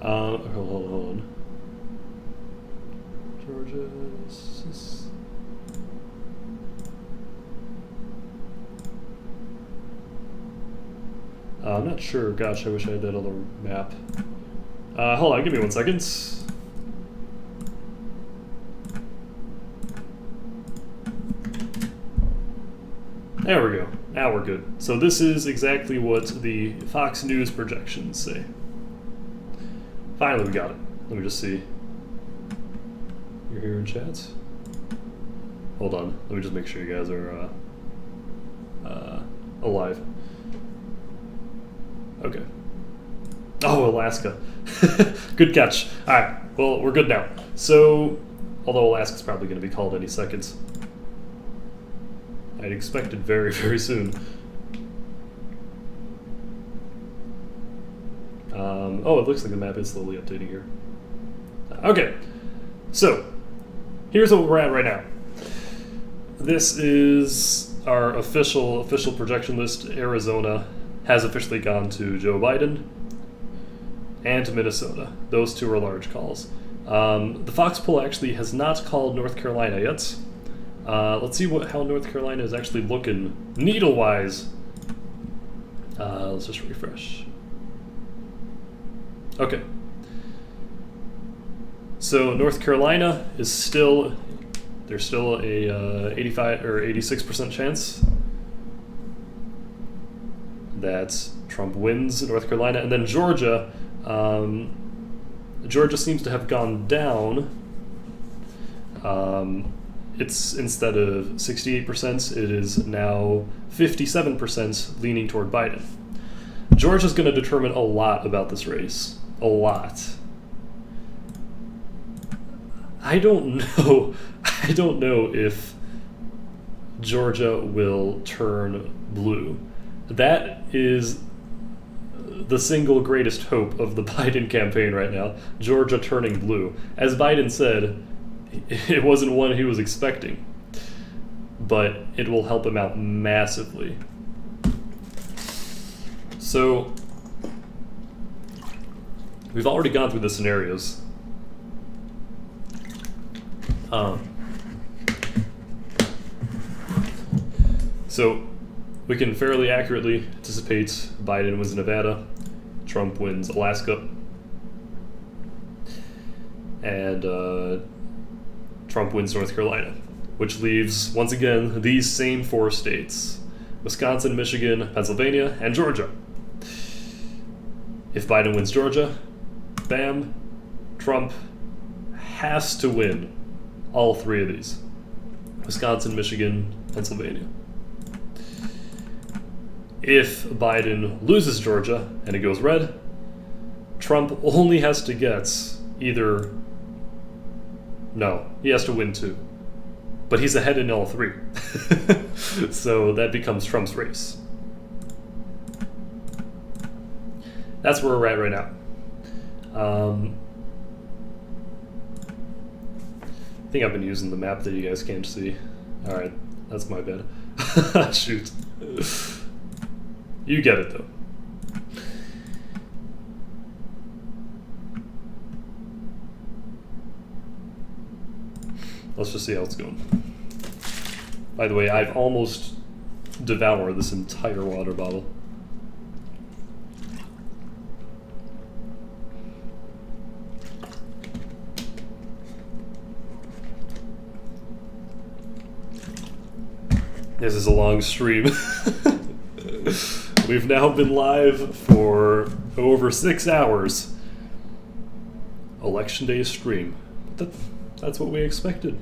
Hold on. Georgia. I'm not sure. Gosh, I wish I had that other map. Hold on, give me 1 second. There we go. Now we're good. So this is exactly what the Fox News projections say. Finally, we got it. Let me just see. You're here in chat? Hold on. Let me just make sure you guys are alive. Okay. Oh, Alaska. Good catch. Alright, well, we're good now. So, although Alaska's probably going to be called any second. I'd expect it very, very soon. Oh, it looks like the map is slowly updating here. Okay, so here's what we're at right now. This is our official projection list. Arizona has officially gone to Joe Biden and to Minnesota. Those two are large calls. The Fox poll actually has not called North Carolina yet. Let's see how North Carolina is actually looking needle-wise. Let's just refresh. Okay. So North Carolina is still, there's still a 85 or 86% chance that Trump wins North Carolina, and then Georgia. Georgia seems to have gone down. It's instead of 68%, it is now 57% leaning toward Biden. Georgia's going to determine a lot about this race. A lot. I don't know. I don't know if Georgia will turn blue. That is the single greatest hope of the Biden campaign right now. Georgia turning blue. As Biden said, it wasn't one he was expecting, but it will help him out massively. So, we've already gone through the scenarios. So we can fairly accurately anticipate Biden wins Nevada, Trump wins Alaska, and Trump wins North Carolina, which leaves, once again, these same 4 states: Wisconsin, Michigan, Pennsylvania, and Georgia. If Biden wins Georgia, bam, Trump has to win all 3 of these: Wisconsin, Michigan, Pennsylvania. If Biden loses Georgia and it goes red, Trump only has to get either... No, he has to win 2. But he's ahead in all 3. So that becomes Trump's race. That's where we're at right now. I think I've been using the map that you guys can't see. Alright, that's my bad. Shoot. You get it, though. Let's just see how it's going. By the way, I've almost devoured this entire water bottle. This is a long stream. We've now been live for over 6 hours. Election day stream. That's what we expected.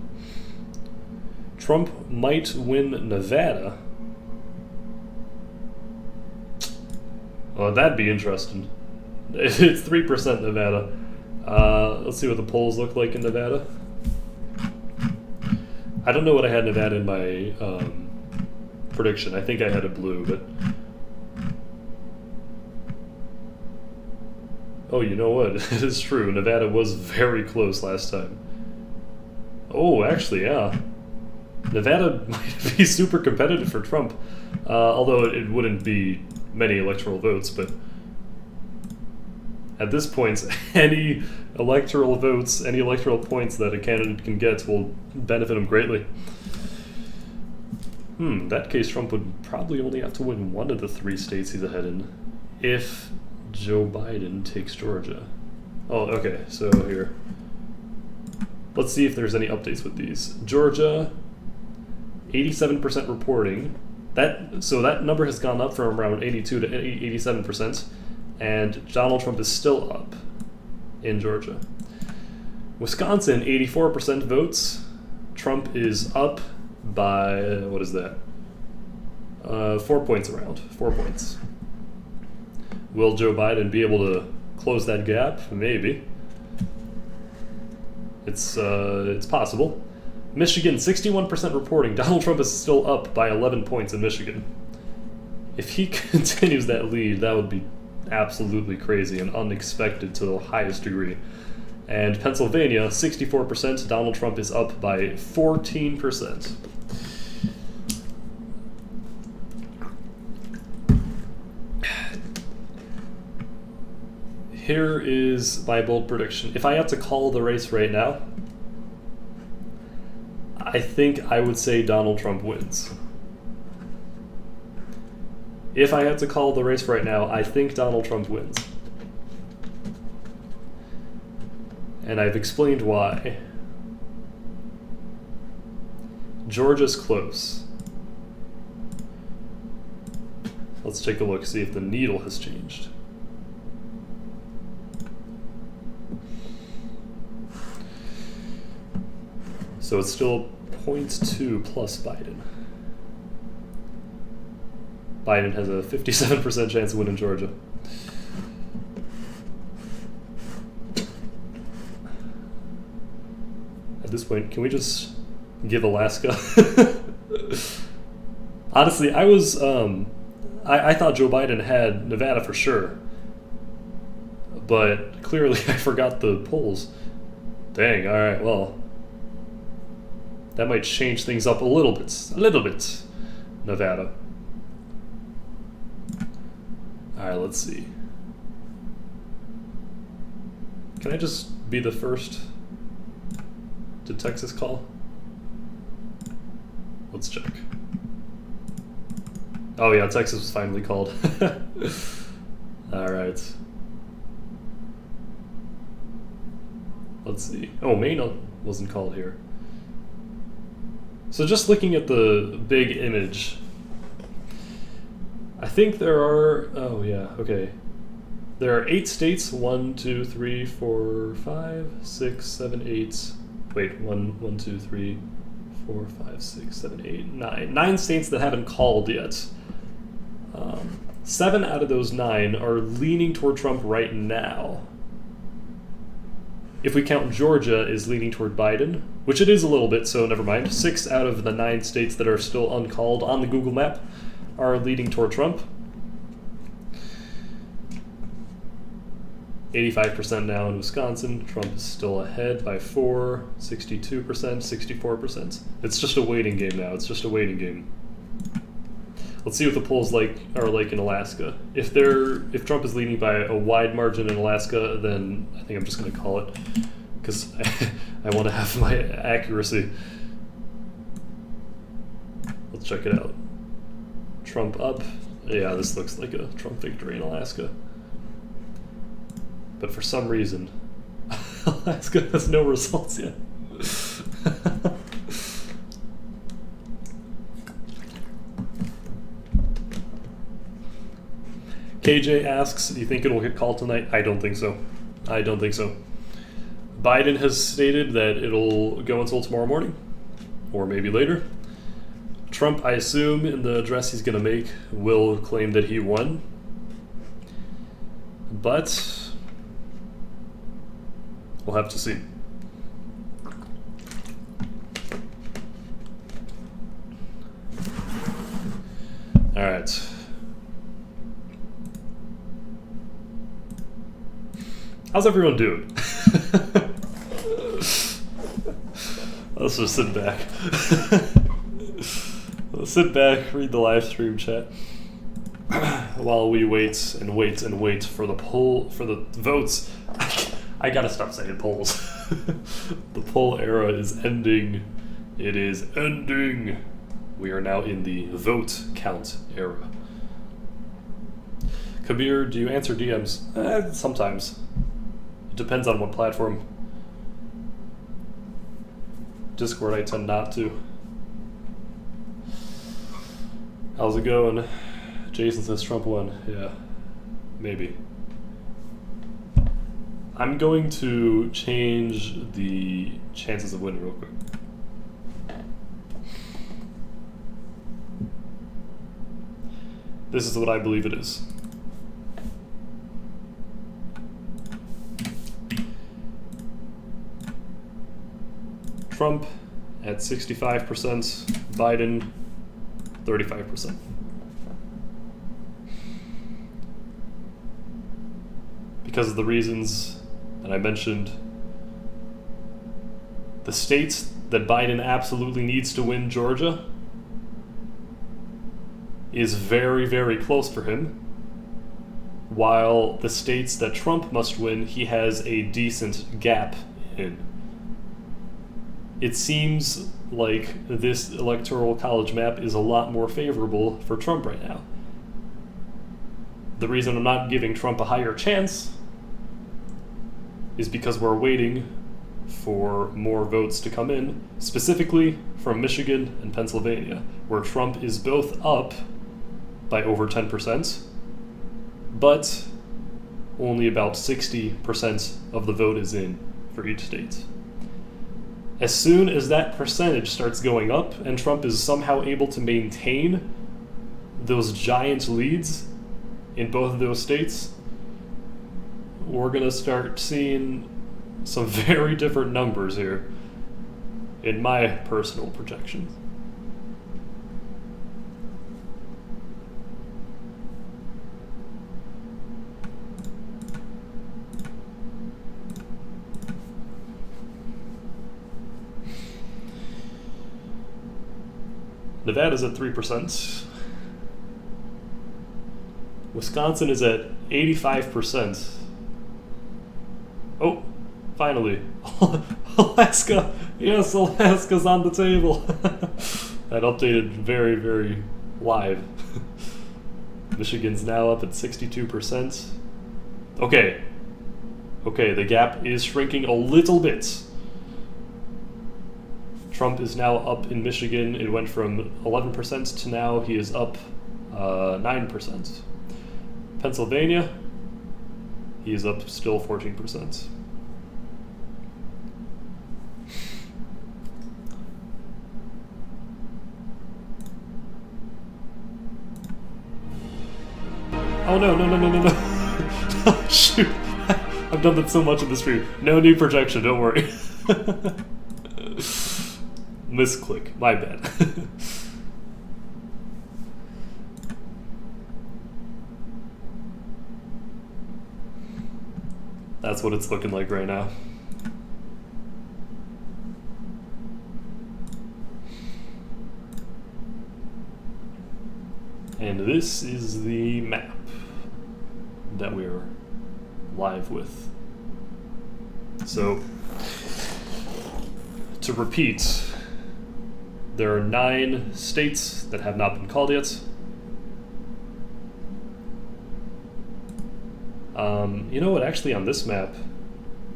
Trump might win Nevada. Oh, that'd be interesting. It's 3% Nevada. Let's see what the polls look like in Nevada. I don't know what I had Nevada in my prediction. I think I had a blue, but... Oh, you know what? It is true. Nevada was very close last time. Oh, actually, yeah. Nevada might be super competitive for Trump, although it wouldn't be many electoral votes, but at this point, any electoral votes, any electoral points that a candidate can get will benefit him greatly. In that case, Trump would probably only have to win 1 of the 3 states he's ahead in, if Joe Biden takes Georgia. Oh, okay, so here. Let's see if there's any updates with these. Georgia, 87% reporting. So that number has gone up from around 82 to 87%, and Donald Trump is still up in Georgia. Wisconsin, 84% votes. Trump is up by, what is that? 4 points around, 4 points. Will Joe Biden be able to close that gap? Maybe. It's possible. Michigan, 61% reporting. Donald Trump is still up by 11 points in Michigan. If he continues that lead, that would be absolutely crazy and unexpected to the highest degree. And Pennsylvania, 64%. Donald Trump is up by 14%. Here is my bold prediction. If I had to call the race right now, I think I would say Donald Trump wins. If I had to call the race right now, I think Donald Trump wins. And I've explained why. Georgia's close. Let's take a look, see if the needle has changed. So it's still 0.2 plus Biden. Biden has a 57% chance of winning Georgia. At this point, can we just give Alaska? Honestly, I was I thought Joe Biden had Nevada for sure, but clearly I forgot the polls. Dang. All right. Well, that might change things up a little bit. Nevada. All right. Let's see. Can I just be the first to Texas call? Let's check. Oh yeah, Texas was finally called. Alright. Let's see. Oh, Maine wasn't called here. So just looking at the big image, I think there are, oh yeah, okay. There are 8 states, 1, 2, 3, 4, 5, 6, 7, 8. Wait, 1, 2, 3, 4, 5, 6, 7, 8, 9. 9 states that haven't called yet. 7 out of those 9 are leaning toward Trump right now. If we count Georgia is leaning toward Biden, which it is a little bit, so never mind. 6 out of the 9 states that are still uncalled on the Google map are leaning toward Trump. 85% now in Wisconsin. Trump is still ahead by 4, 62%, 64%. It's just a waiting game now. It's just a waiting game. Let's see what the polls are like in Alaska. If Trump is leading by a wide margin in Alaska, then I think I'm just going to call it, because I want to have my accuracy. Let's check it out. Trump up. Yeah, this looks like a Trump victory in Alaska. But for some reason, Alaska has no results yet. KJ asks, do you think it'll get called tonight? I don't think so. I don't think so. Biden has stated that it'll go until tomorrow morning, or maybe later. Trump, I assume, in the address he's going to make, will claim that he won. But we'll have to see. All right. How's everyone doing? Let's just sit back. Let's sit back, read the live stream chat while we wait and wait and wait for the votes. I gotta stop saying polls. The poll era is ending. It is ending. We are now in the vote count era. Kabir, do you answer DMs? Sometimes. It depends on what platform. Discord, I tend not to. How's it going? Jason says Trump won. Yeah, maybe. I'm going to change the chances of winning real quick. This is what I believe it is. Trump at 65%, Biden 35%. Because of the reasons that I mentioned, the states that Biden absolutely needs to win, Georgia, is very, very close for him, while the states that Trump must win, he has a decent gap in. It seems like this electoral college map is a lot more favorable for Trump right now. The reason I'm not giving Trump a higher chance is because we're waiting for more votes to come in, specifically from Michigan and Pennsylvania, where Trump is both up by over 10%, but only about 60% of the vote is in for each state. As soon as that percentage starts going up and Trump is somehow able to maintain those giant leads in both of those states, we're going to start seeing some very different numbers here in my personal projections. Nevada's at 3%. Wisconsin is at 85%. Oh, finally. Alaska. Yes, Alaska's on the table. That updated very, very live. Michigan's now up at 62%. Okay. Okay, the gap is shrinking a little bit. Trump is now up in Michigan. It went from 11% to now he is up 9%. Pennsylvania, he is up still 14%. Oh no, no, no, no, no, no. Oh, shoot. I've done that so much in this stream. No new projection, don't worry. Misclick, my bad. That's what it's looking like right now. And this is the map that we're live with. So, to repeat, there are 9 states that have not been called yet. You know what, actually on this map,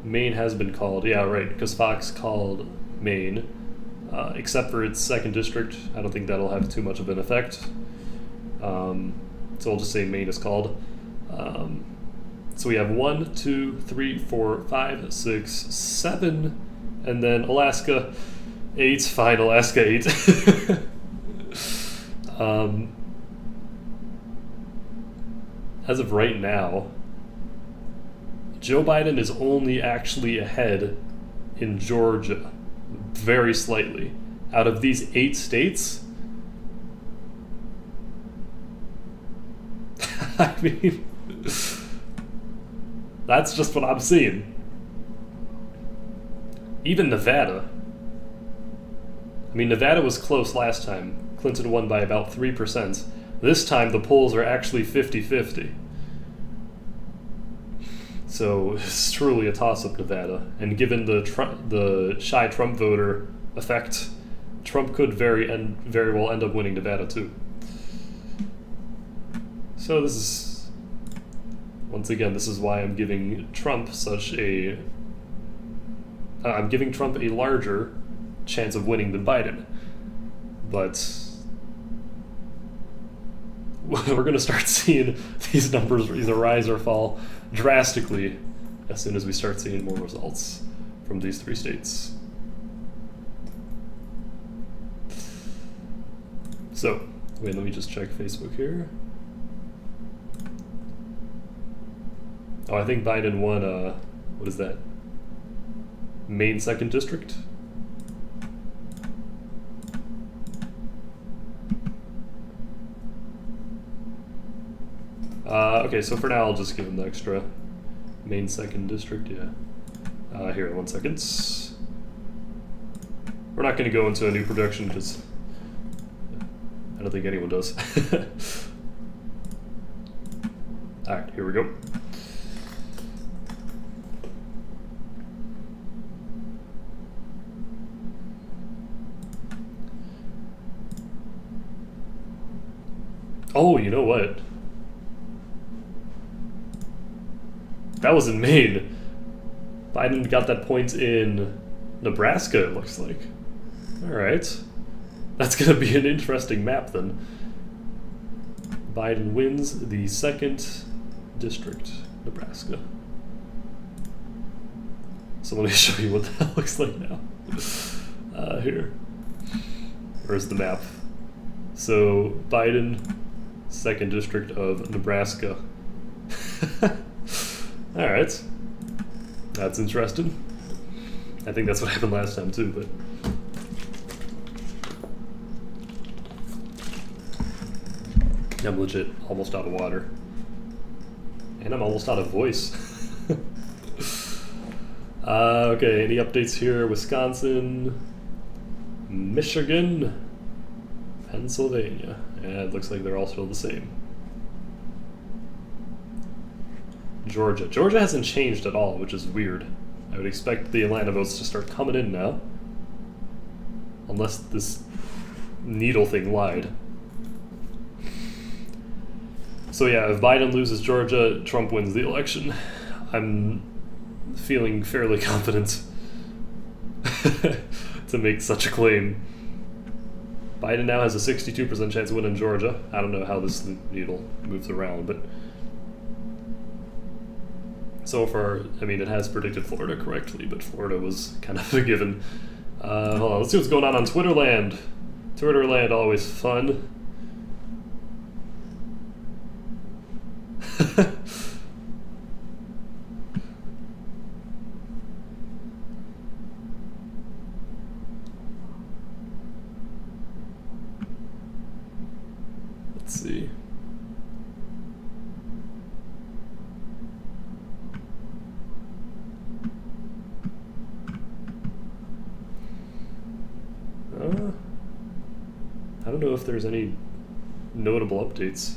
Maine has been called. Yeah, right, because Fox called Maine, except for its 2nd district. I don't think that'll have too much of an effect. So I'll just say Maine is called. So we have 1, 2, 3, 4, 5, 6, 7, and then Alaska 8. Fine, Alaska 8. As of right now, Joe Biden is only actually ahead in Georgia, very slightly. Out of these 8 states, I mean, that's just what I'm seeing. Even Nevada. I mean, Nevada was close last time. Clinton won by about 3%. This time the polls are actually 50-50. So it's truly a toss-up, Nevada. And given the shy Trump voter effect, Trump could very well end up winning Nevada too. So this is, once again, this is why I'm giving Trump I'm giving Trump a larger chance of winning than Biden. But we're going to start seeing these numbers either rise or fall drastically as soon as we start seeing more results from these 3 states. So, wait, let me just check Facebook here. Oh, I think Biden won, what is that? Maine 2nd district? Okay, so for now I'll just give him the extra Maine 2nd district, yeah. Here, 1 second. We're not going to go into a new production because I don't think anyone does. Alright, here we go. Oh, you know what? That was in Maine. Biden got that point in Nebraska, it looks like. Alright. That's gonna be an interesting map then. Biden wins the 2nd district, Nebraska. So let me show you what that looks like now. Here. Where's the map? So, Biden, 2nd district of Nebraska. Alright. That's interesting. I think that's what happened last time too, but... I'm legit almost out of water. And I'm almost out of voice. Okay, any updates here? Wisconsin, Michigan, Pennsylvania. Yeah, it looks like they're all still the same. Georgia. Georgia hasn't changed at all, which is weird. I would expect the Atlanta votes to start coming in now. Unless this needle thing lied. So yeah, if Biden loses Georgia, Trump wins the election. I'm feeling fairly confident to make such a claim. Biden now has a 62% chance of winning Georgia. I don't know how this needle moves around, but so far, I mean, it has predicted Florida correctly, but Florida was kind of a given. Hold on, let's see what's going on Twitterland. Twitterland, always fun. Let's see. I don't know if there's any notable updates.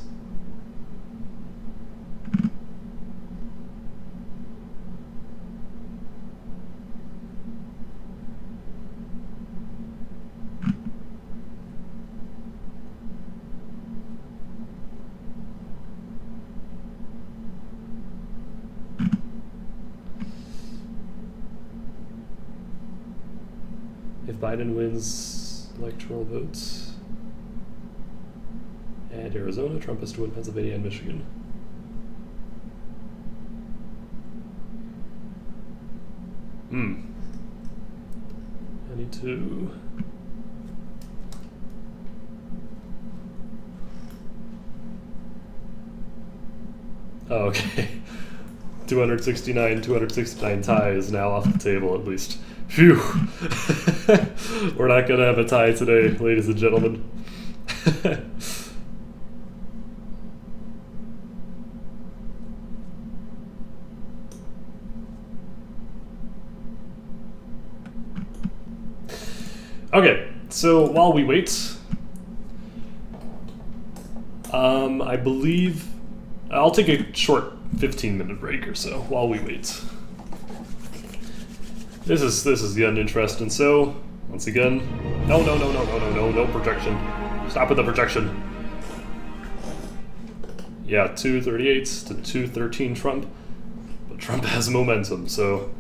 If Biden wins electoral votes and Arizona, Trump has to win Pennsylvania and Michigan. I need to... Oh, okay. 269 tie is now off the table, at least. Phew! We're not gonna have a tie today, ladies and gentlemen. Okay, so while we wait, I believe I'll take a short 15-minute break or so while we wait. This is getting interesting. So once again, no projection. Stop with the projection. Yeah, 238 to 213 Trump, but Trump has momentum. So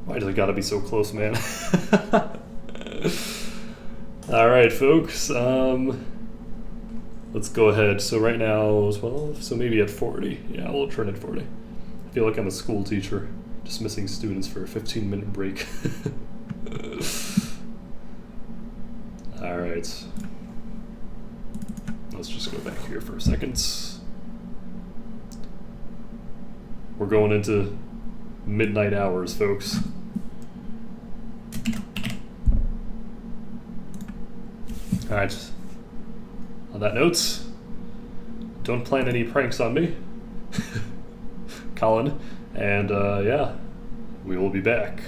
why does it gotta be so close, man? All right, folks. Let's go ahead. So right now, 12. So maybe at 40. Yeah, we'll turn at 40. I feel like I'm a school teacher, dismissing students for a 15-minute break. All right. Let's just go back here for a second. We're going into midnight hours, folks. All right. On that note, don't plan any pranks on me, Colin, and yeah, we will be back.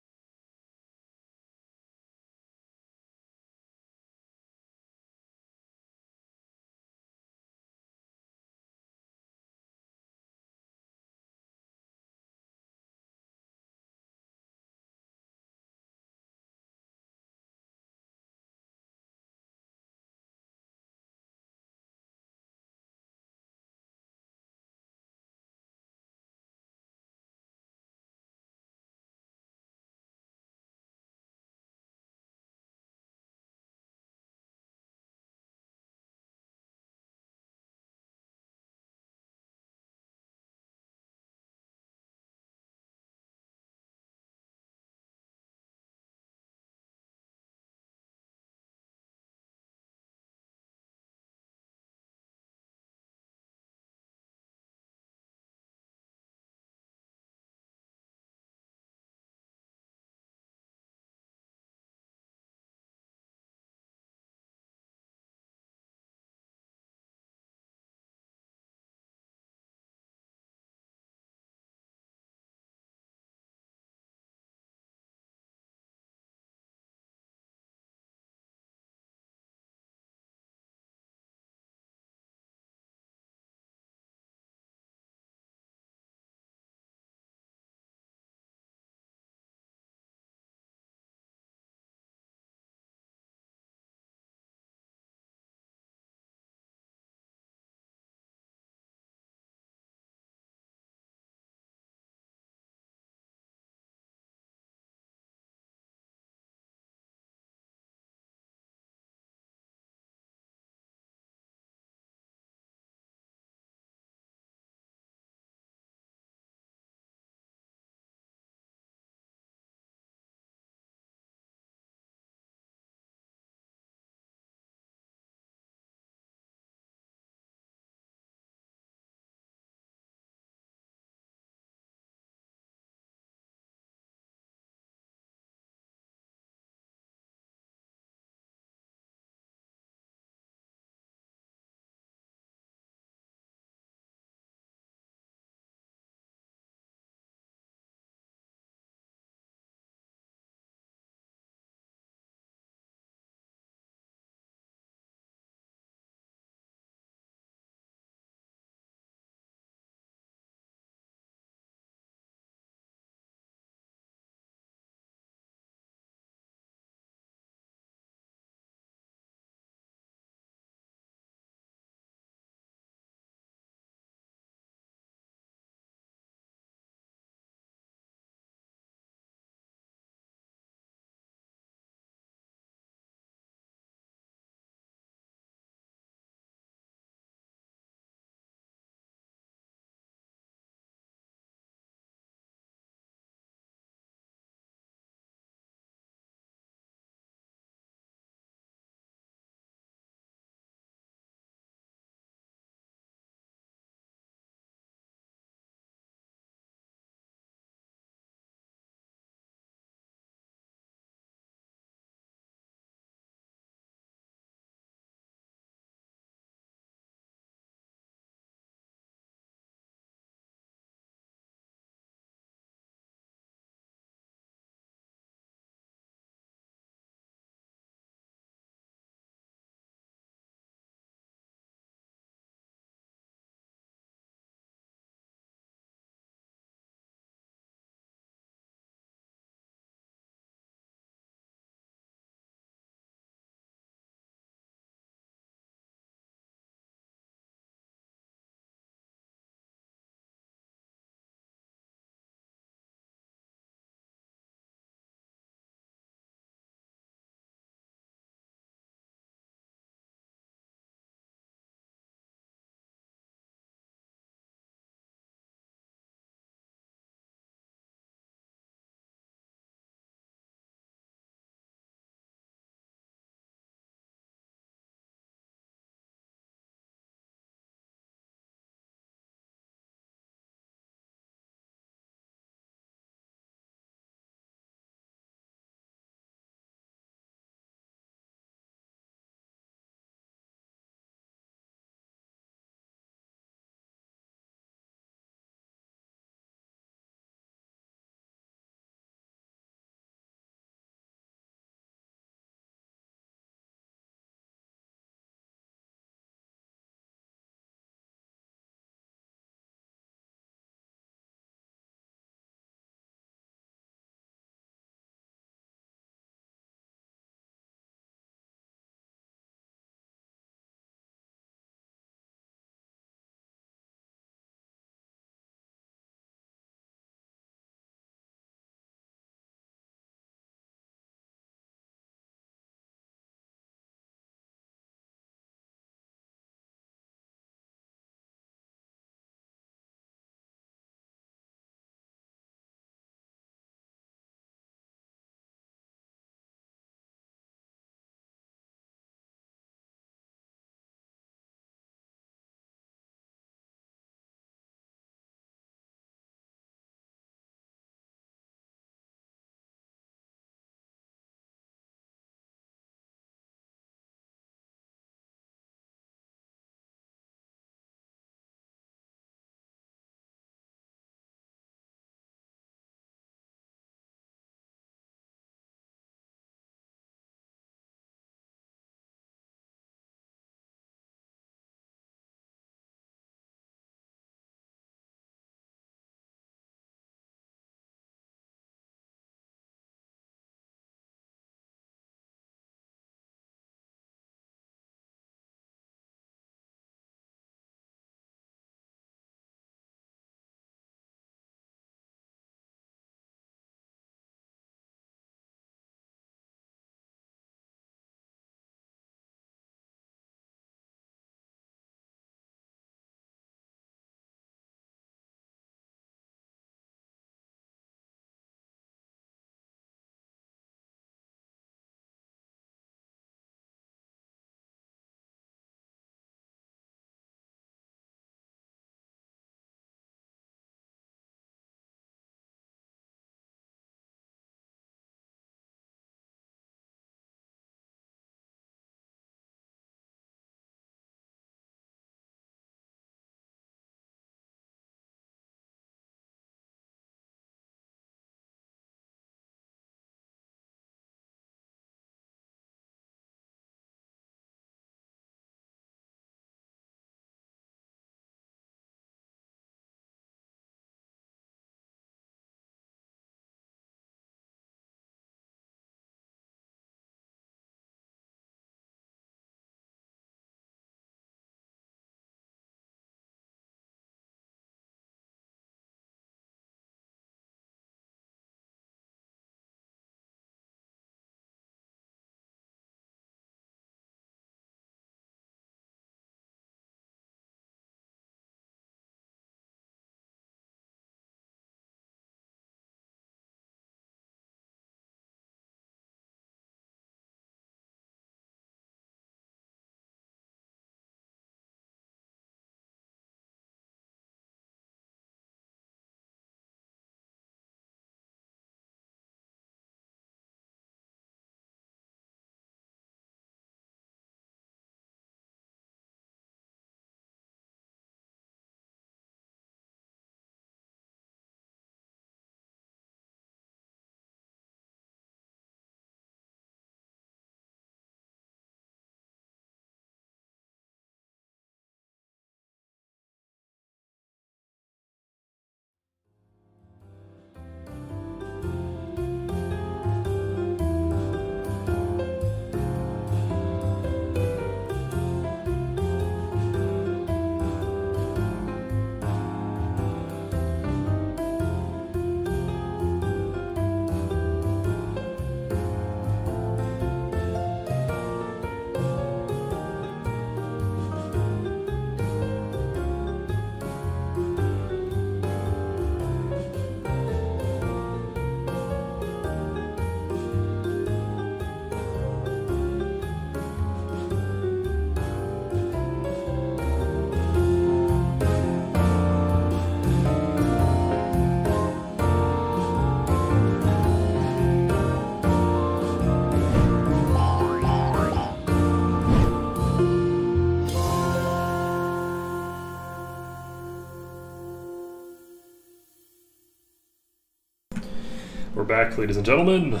back, ladies and gentlemen.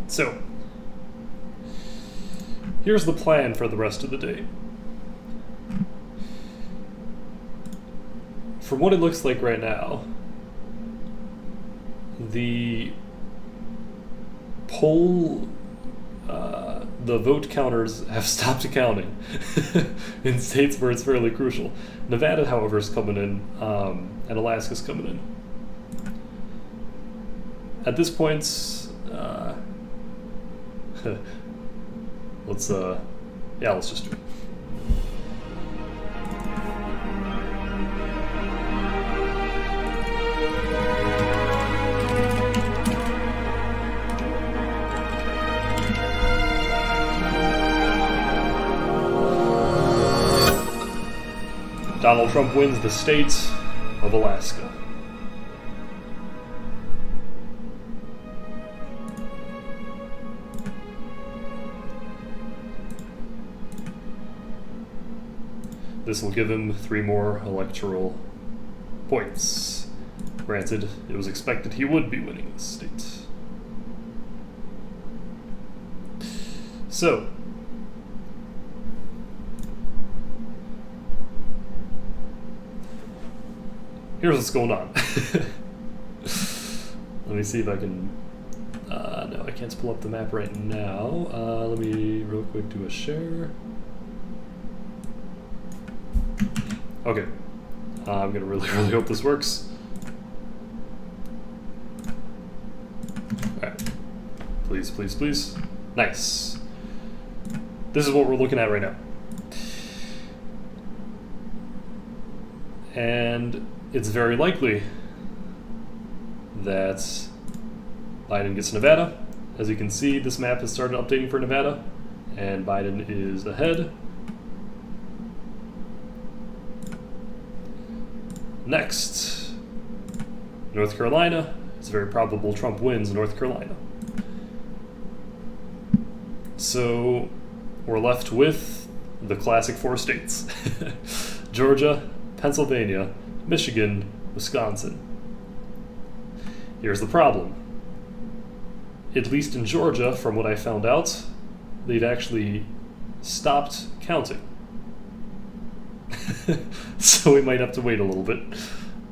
So, here's the plan for the rest of the day. From what it looks like right now, the the vote counters have stopped counting in states where it's fairly crucial. Nevada, however, is coming in, and Alaska's coming in. At this point, let's just do it. Donald Trump wins the state of Alaska. This will give him 3 more electoral points. Granted, it was expected he would be winning this state. So, here's what's going on. Let me see if I can... no, I can't pull up the map right now. Let me real quick do a share. Okay. I'm gonna really hope this works. Alright. Please, please, please. Nice. This is what we're looking at right now. And it's very likely that Biden gets Nevada. As you can see, this map has started updating for Nevada, and Biden is ahead. Next, North Carolina. It's very probable Trump wins North Carolina. So we're left with the classic 4 states. Georgia, Pennsylvania, Michigan, Wisconsin. Here's the problem. At least in Georgia, from what I found out, they've actually stopped counting. So we might have to wait a little bit,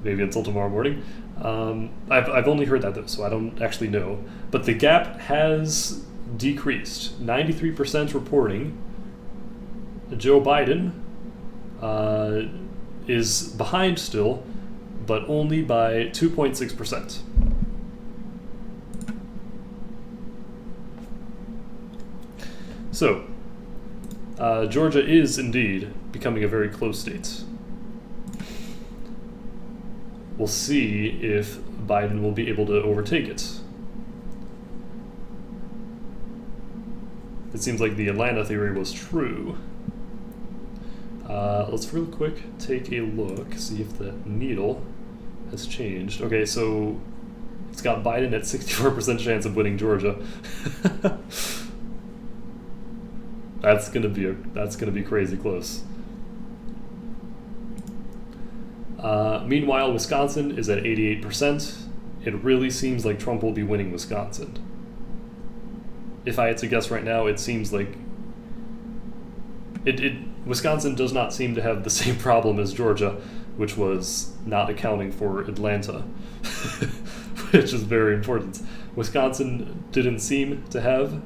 maybe until tomorrow morning. I've only heard that though, so I don't actually know. But the gap has decreased. 93% reporting Joe Biden is behind still, but only by 2.6%. So, Georgia is indeed becoming a very close state. We'll see if Biden will be able to overtake it. It seems like the Atlanta theory was true. Let's real quick take a look, see if the needle has changed. Okay, so it's got Biden at 64% chance of winning Georgia. That's gonna be crazy close. Meanwhile, Wisconsin is at 88%. It really seems like Trump will be winning Wisconsin. If I had to guess right now, it seems like Wisconsin does not seem to have the same problem as Georgia, which was not accounting for Atlanta, which is very important. Wisconsin didn't seem to have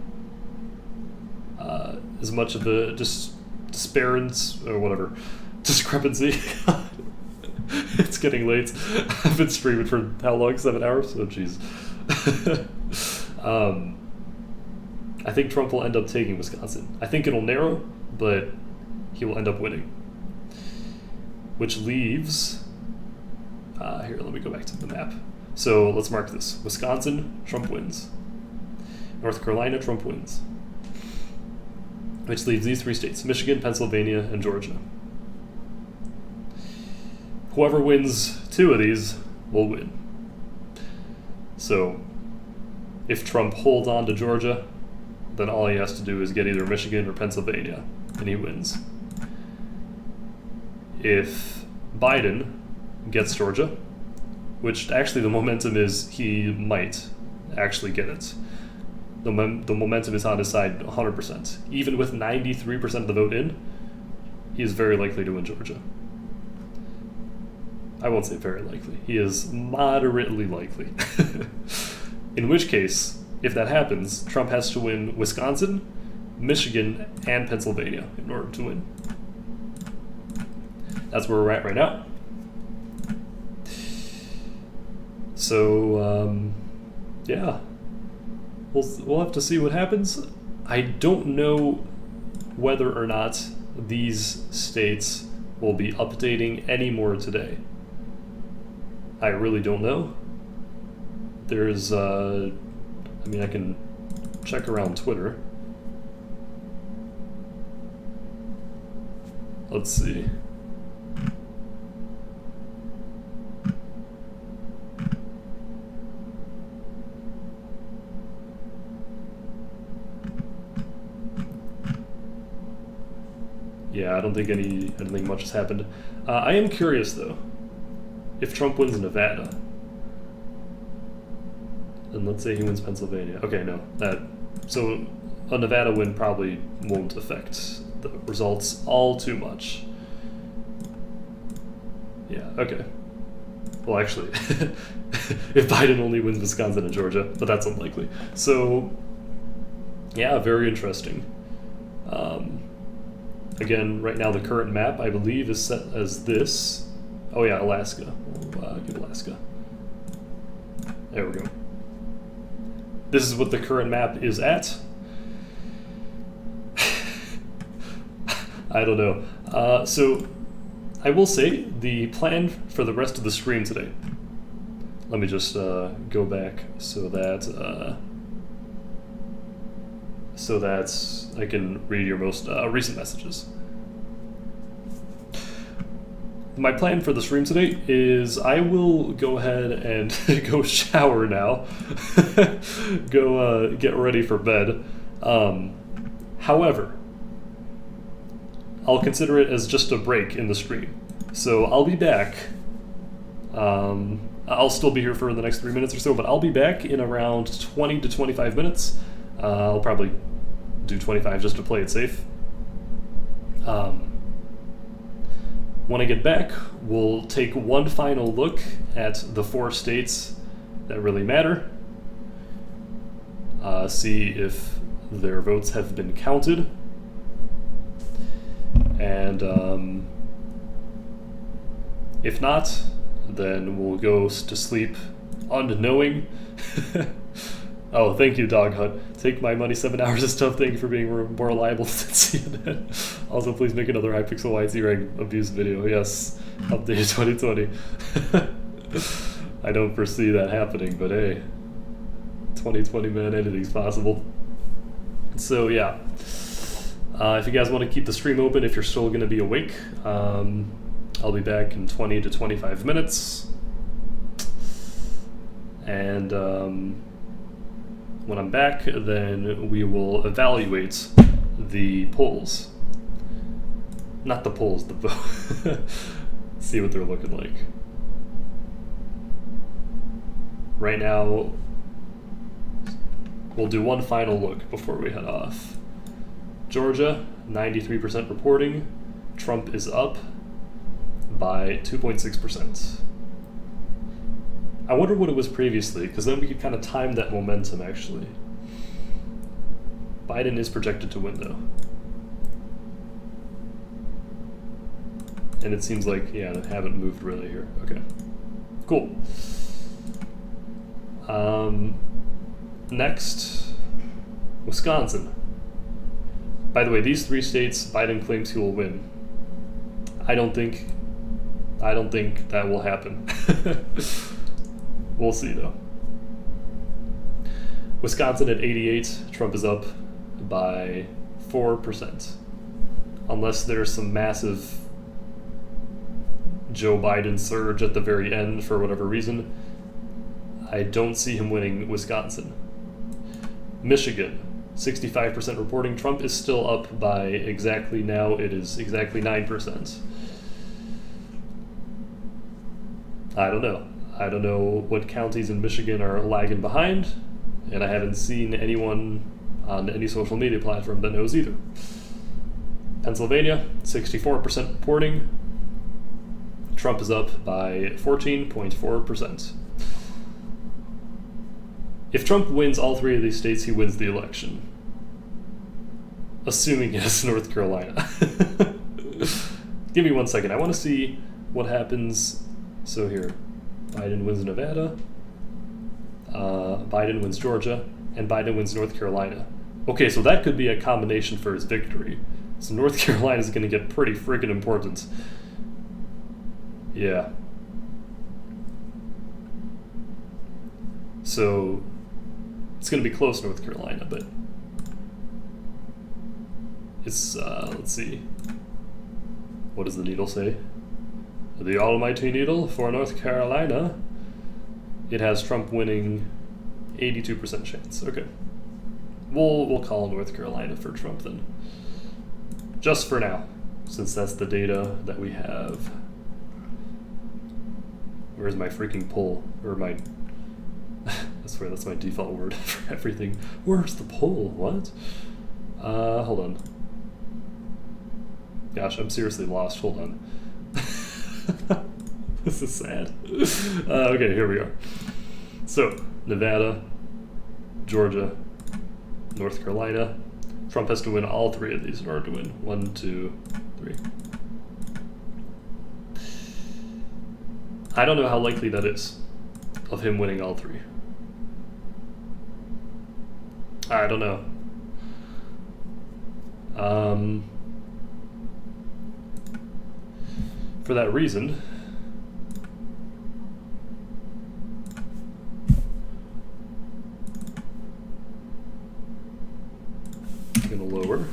as much of the discrepancy. It's getting late. I've been streaming for how long? 7 hours? Oh, jeez. I think Trump will end up taking Wisconsin. I think it'll narrow, but he will end up winning. Which leaves... here, let me go back to the map. So let's mark this. Wisconsin, Trump wins. North Carolina, Trump wins. Which leaves these 3 states, Michigan, Pennsylvania, and Georgia. Whoever wins 2 of these will win. So, if Trump holds on to Georgia, then all he has to do is get either Michigan or Pennsylvania, and he wins. If Biden gets Georgia, which actually the momentum is he might actually get it. The momentum is on his side 100%. Even with 93% of the vote in, he is very likely to win Georgia. I won't say very likely. He is moderately likely. In which case, if that happens, Trump has to win Wisconsin, Michigan, and Pennsylvania in order to win. That's where we're at right now. So, yeah. We'll have to see what happens. I don't know whether or not these states will be updating any more today. I really don't know. There's, I mean, I can check around Twitter. Let's see. Yeah, I don't think anything much has happened. I am curious though, if Trump wins Nevada, and let's say he wins Pennsylvania. Okay, no, so a Nevada win probably won't affect the results all too much. Yeah, okay. Well, actually, if Biden only wins Wisconsin and Georgia, but that's unlikely. So, yeah, very interesting. Again, right now the current map, I believe, is set as this. Oh yeah, Alaska. We'll give Alaska. There we go. This is what the current map is at. I don't know. So, I will say, the plan for the rest of the stream today. Let me just go back so that I can read your most recent messages. My plan for the stream today is I will go ahead and go shower now, go get ready for bed. However, I'll consider it as just a break in the stream. So I'll be back. I'll still be here for the next 3 minutes or so, but I'll be back in around 20 to 25 minutes. I'll probably do 25 just to play it safe. When I get back, we'll take one final look at the 4 states that really matter. See if their votes have been counted. And if not, then we'll go to sleep unknowing. Oh, thank you, Dog Hunt. Take my money, 7 hours of stuff. Thank you for being more reliable than CNN. Also, please make another Hypixel YT abuse video. Yes, updated 2020. I don't foresee that happening, but hey, 2020, man, anything's possible. So yeah, if you guys want to keep the stream open, if you're still going to be awake, I'll be back in 20 to 25 minutes. And when I'm back, then we will evaluate the polls. Not the polls, the vote. See what they're looking like. Right now, we'll do one final look before we head off. Georgia, 93% reporting. Trump is up by 2.6%. I wonder what it was previously, because then we could kind of time that momentum, actually. Biden is projected to win, though. And it seems like, yeah, they haven't moved really here. Okay. Cool. Next, Wisconsin. By the way, these 3 states, Biden claims he will win. I don't think that will happen. We'll see, though. Wisconsin at 88, Trump is up by 4%. Unless there's some massive Joe Biden surge at the very end for whatever reason, I don't see him winning Wisconsin. Michigan, 65% reporting. Trump is still up by exactly, now it is exactly 9%. I don't know. I don't know what counties in Michigan are lagging behind, and I haven't seen anyone on any social media platform that knows either. Pennsylvania, 64% reporting. Trump is up by 14.4%. If Trump wins all three of these states, he wins the election. Assuming it's North Carolina. Give me 1 second. I want to see what happens. So here, Biden wins Nevada, Biden wins Georgia, and Biden wins North Carolina. Okay, so that could be a combination for his victory. So North Carolina is going to get pretty friggin' important. Yeah. So it's going to be close, North Carolina, but it's, let's see. What does the needle say? The almighty needle for North Carolina. It has Trump winning 82% chance. Okay. We'll call North Carolina for Trump then. Just for now, since that's the data that we have. Where's my freaking poll? Or my... I swear that's my default word for everything. Where's the poll? What? Hold on. Gosh, I'm seriously lost. Hold on. This is sad. Okay, here we are. So, Nevada, Georgia, North Carolina. Trump has to win all three of these in order to win. 1, 2, 3. I don't know how likely that is of him winning all three. I don't know. For that reason, I'm going to lower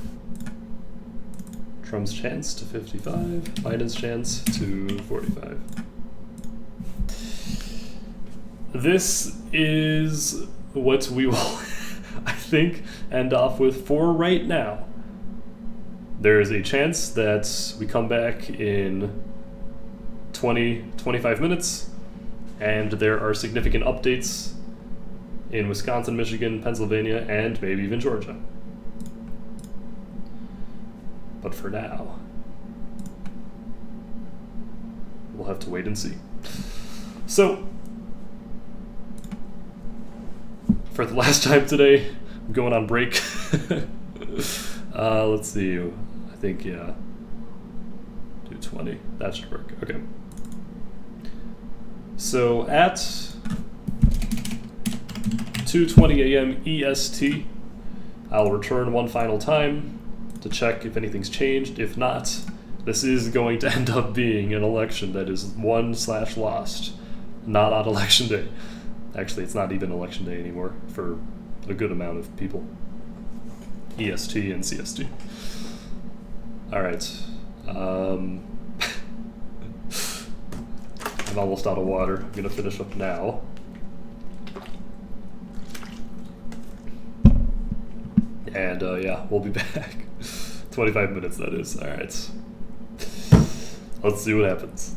Trump's chance to 55, Biden's chance to 45. This is what we will, I think, end off with for right now. There is a chance that we come back in 20-25 minutes, and there are significant updates in Wisconsin, Michigan, Pennsylvania, and maybe even Georgia. But for now, we'll have to wait and see. So, for the last time today, I'm going on break. Let's see. I think, yeah. 2:20. That should work. Okay. So at 2:20 a.m. EST, I'll return one final time to check if anything's changed. If not, this is going to end up being an election that is won/lost, not on election day. Actually, it's not even election day anymore for a good amount of people. EST and CST. All right. I'm almost out of water. I'm gonna finish up now. And yeah, we'll be back. 25 minutes, that is. All right. Let's see what happens.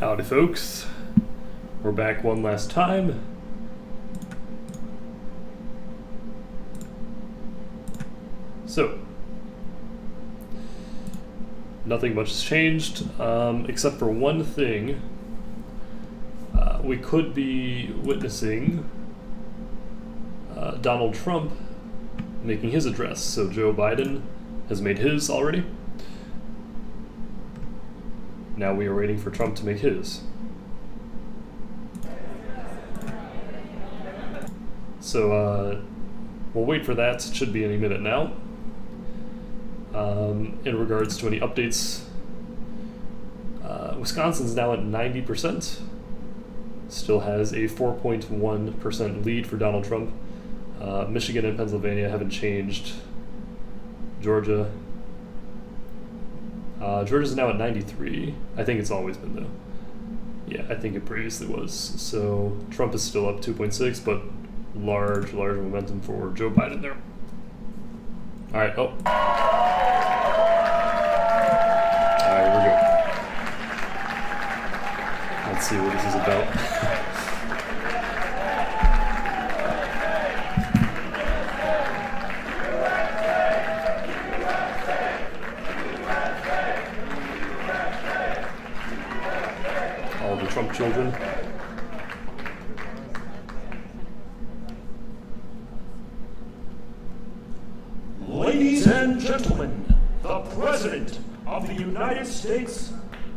Howdy, folks. We're back one last time. So, nothing much has changed, except for one thing. We could be witnessing Donald Trump making his address. So Joe Biden has made his already. Now we are waiting for Trump to make his. So we'll wait for that. It should be any minute now. In regards to any updates, Wisconsin's now at 90%. Still has a 4.1% lead for Donald Trump. Michigan and Pennsylvania haven't changed. Georgia's now at 93. I think it's always been though. Yeah, I think it previously was. So Trump is still up 2.6, but large momentum for Joe Biden there. All right. Oh. All right, here we go. Let's see what this is about. Trump children. Ladies and gentlemen, the President of the United States,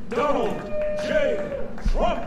Donald J. Trump.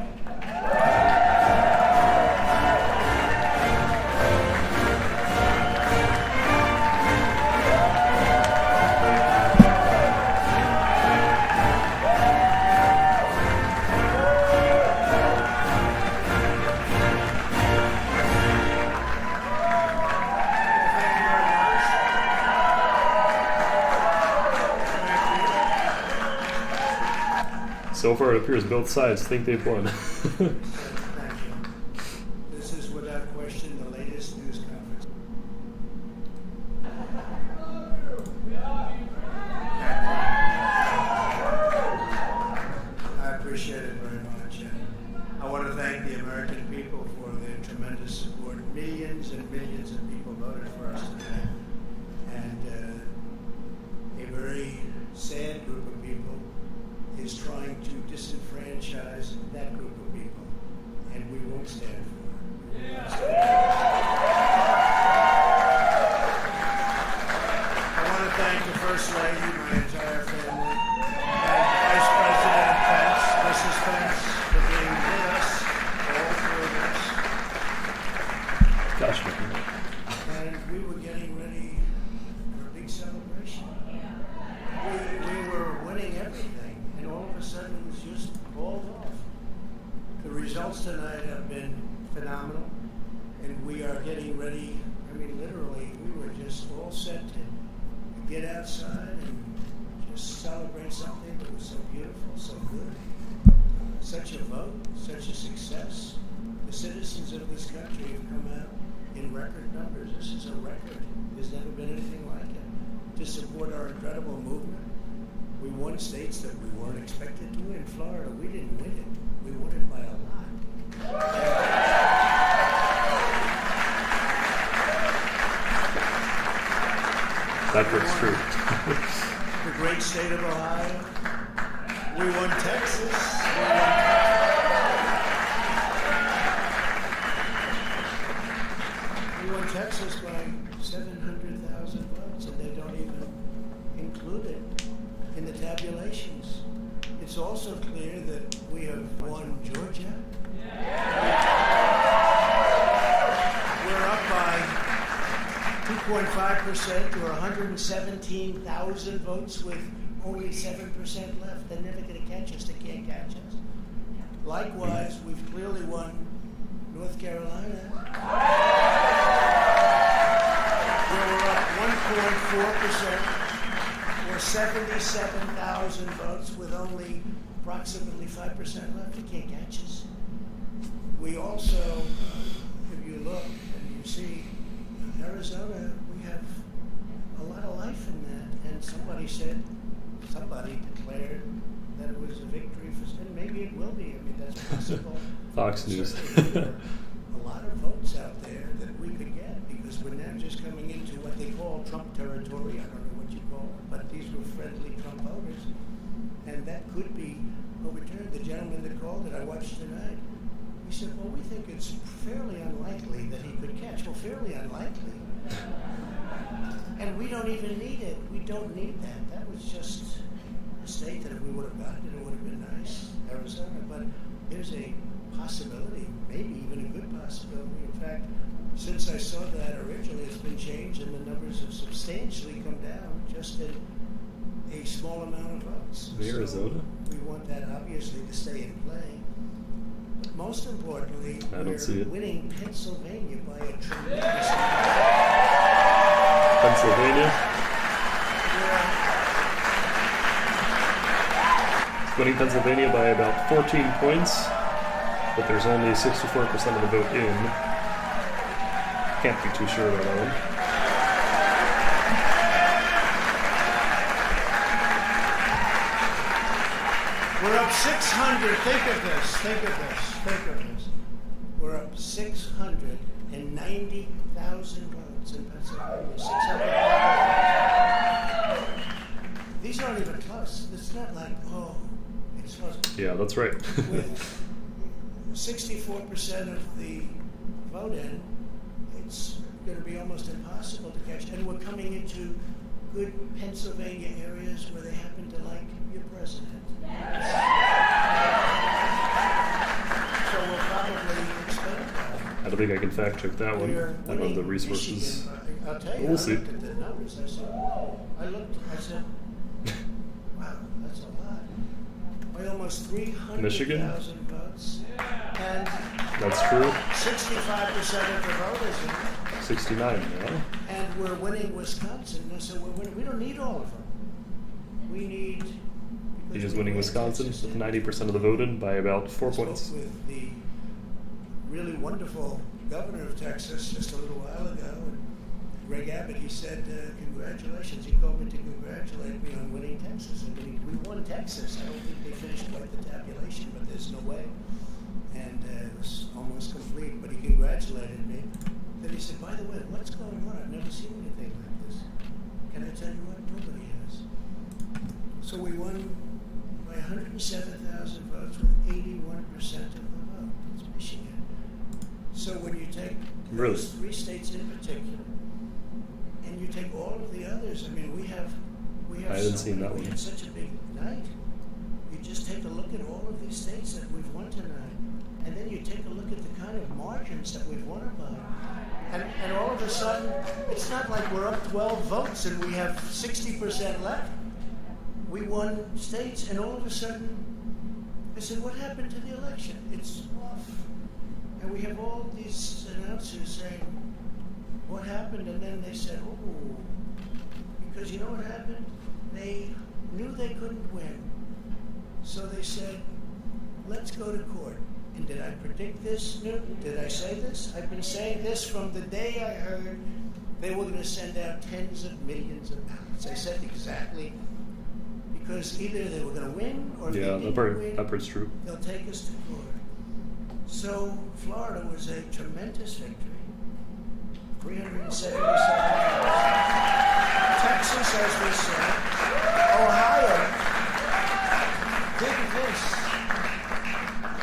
So far, it appears both sides think they've won. Thank you. This is without question the latest news conference. I appreciate it very much. And I want to thank the American people for their tremendous support. Millions and millions of people voted for us today. And a very sad group of people is trying to disenfranchise that group of people, and we won't stand for it. I want to thank the First Lady, my entire family, and Vice President Pence, Mrs. Pence, for being with us, all three of us. Gosh, And we were getting ready for a big celebration. We were winning everything. And all of a sudden it was just called off. The results tonight have been phenomenal, and we are getting ready. I mean, literally, we were just all set to get outside and just celebrate something that was so beautiful, so good. Such a vote, such a success. The citizens of this country have come out in record numbers. This is a record. There's never been anything like it. To support our incredible movement. We won states that we weren't expected to win. Florida, we didn't win it. We won it by a lot. that part's true. The great state of Ohio. We won Texas. We won Texas by 700,000 votes, and they don't even include it in the tabulations. It's also clear that we have won Georgia. We're up by 2.5% or 117,000 votes with only 7% left. They're never going to catch us. They can't catch us. Likewise, we've clearly won North Carolina. Where we're up 1.4%. Or 77,000 votes with only approximately 5% left. You can't catch us. We also, if you look and you see Arizona, we have a lot of life in that. And somebody declared that it was a victory for, and maybe it will be. I mean, that's possible. Fox News. Certainly, there are a lot of votes out there that we could get because we're now just coming into what they call Trump territory. I don't know what you call it, but these were friendly Trump voters, and that could be overturned. The gentleman that called it, I watched tonight. He said, well, we think it's fairly unlikely that he could catch. Well, fairly unlikely. And we don't even need it. We don't need that. That was just a state that if we would have gotten it, it would have been nice, Arizona. But there's a possibility, maybe even a good possibility. In fact, since I saw that originally, it's been changed and the numbers have substantially come down just in a small amount of votes. Arizona? So we want that obviously to stay in play. But most importantly, we're winning Pennsylvania by a tremendous amount. Pennsylvania. Winning Pennsylvania by about 14 points, but there's only 64% of the vote in. Can't be too sure about that one. We're up 600. Think of this. Think of this. Think of this. We're up 690,000 votes in Pennsylvania. 690,000. These aren't even close. It's not like, oh, it's close. Yeah, that's right. With 64% of the vote in, it's going to be almost impossible to catch. And we're coming into good Pennsylvania areas where they happen to like your president. So we'll probably expand that. I don't think I can fact check that one. I don't have the resources. Michigan. I'll tell you, We'll I see. looked at the numbers. I said, whoa. I said, wow, that's a lot. By almost 300,000 Michigan? votes. And That's true. 65% of the voters. 69 now. And we're winning Wisconsin. So we're winning. We don't need all of them. We need. He's just winning Wisconsin with 90% of the vote in by about 4 points. I spoke with the really wonderful governor of Texas just a little while ago, and Greg Abbott. He said, "Congratulations." He called me to congratulate me on winning Texas. I mean, we won Texas. I don't think they finished quite the tabulation, but there's no way. And it was almost complete. But he congratulated me. Then he said, "By the way, what's going on? I've never seen anything like this. Can I tell you what? Nobody has." So we won by 107,000 votes with 81% of the vote. It's Michigan. So when you take those three states in particular, and you take all of the others, I mean, we have I haven't seen that we one. had such a big night. You just take a look at all of these states that we've won tonight, and then you take a look at the kind of margins that we've won by. And all of a sudden, it's not like we're up 12 votes and we have 60% left. We won states, and all of a sudden, I said, what happened to the election? It's off. And we have all these announcers saying, what happened? And then they said, oh, because you know what happened? They knew they couldn't win. So they said, let's go to court. And did I predict this, Newton? Did I say this? I've been saying this from the day I heard they were going to send out tens of millions of ballots. I said exactly, because either they were going to win or if they didn't win, that part's true. they'll take us to court. So Florida was a tremendous victory. 377 votes. Texas, as we said. Ohio. Think of this.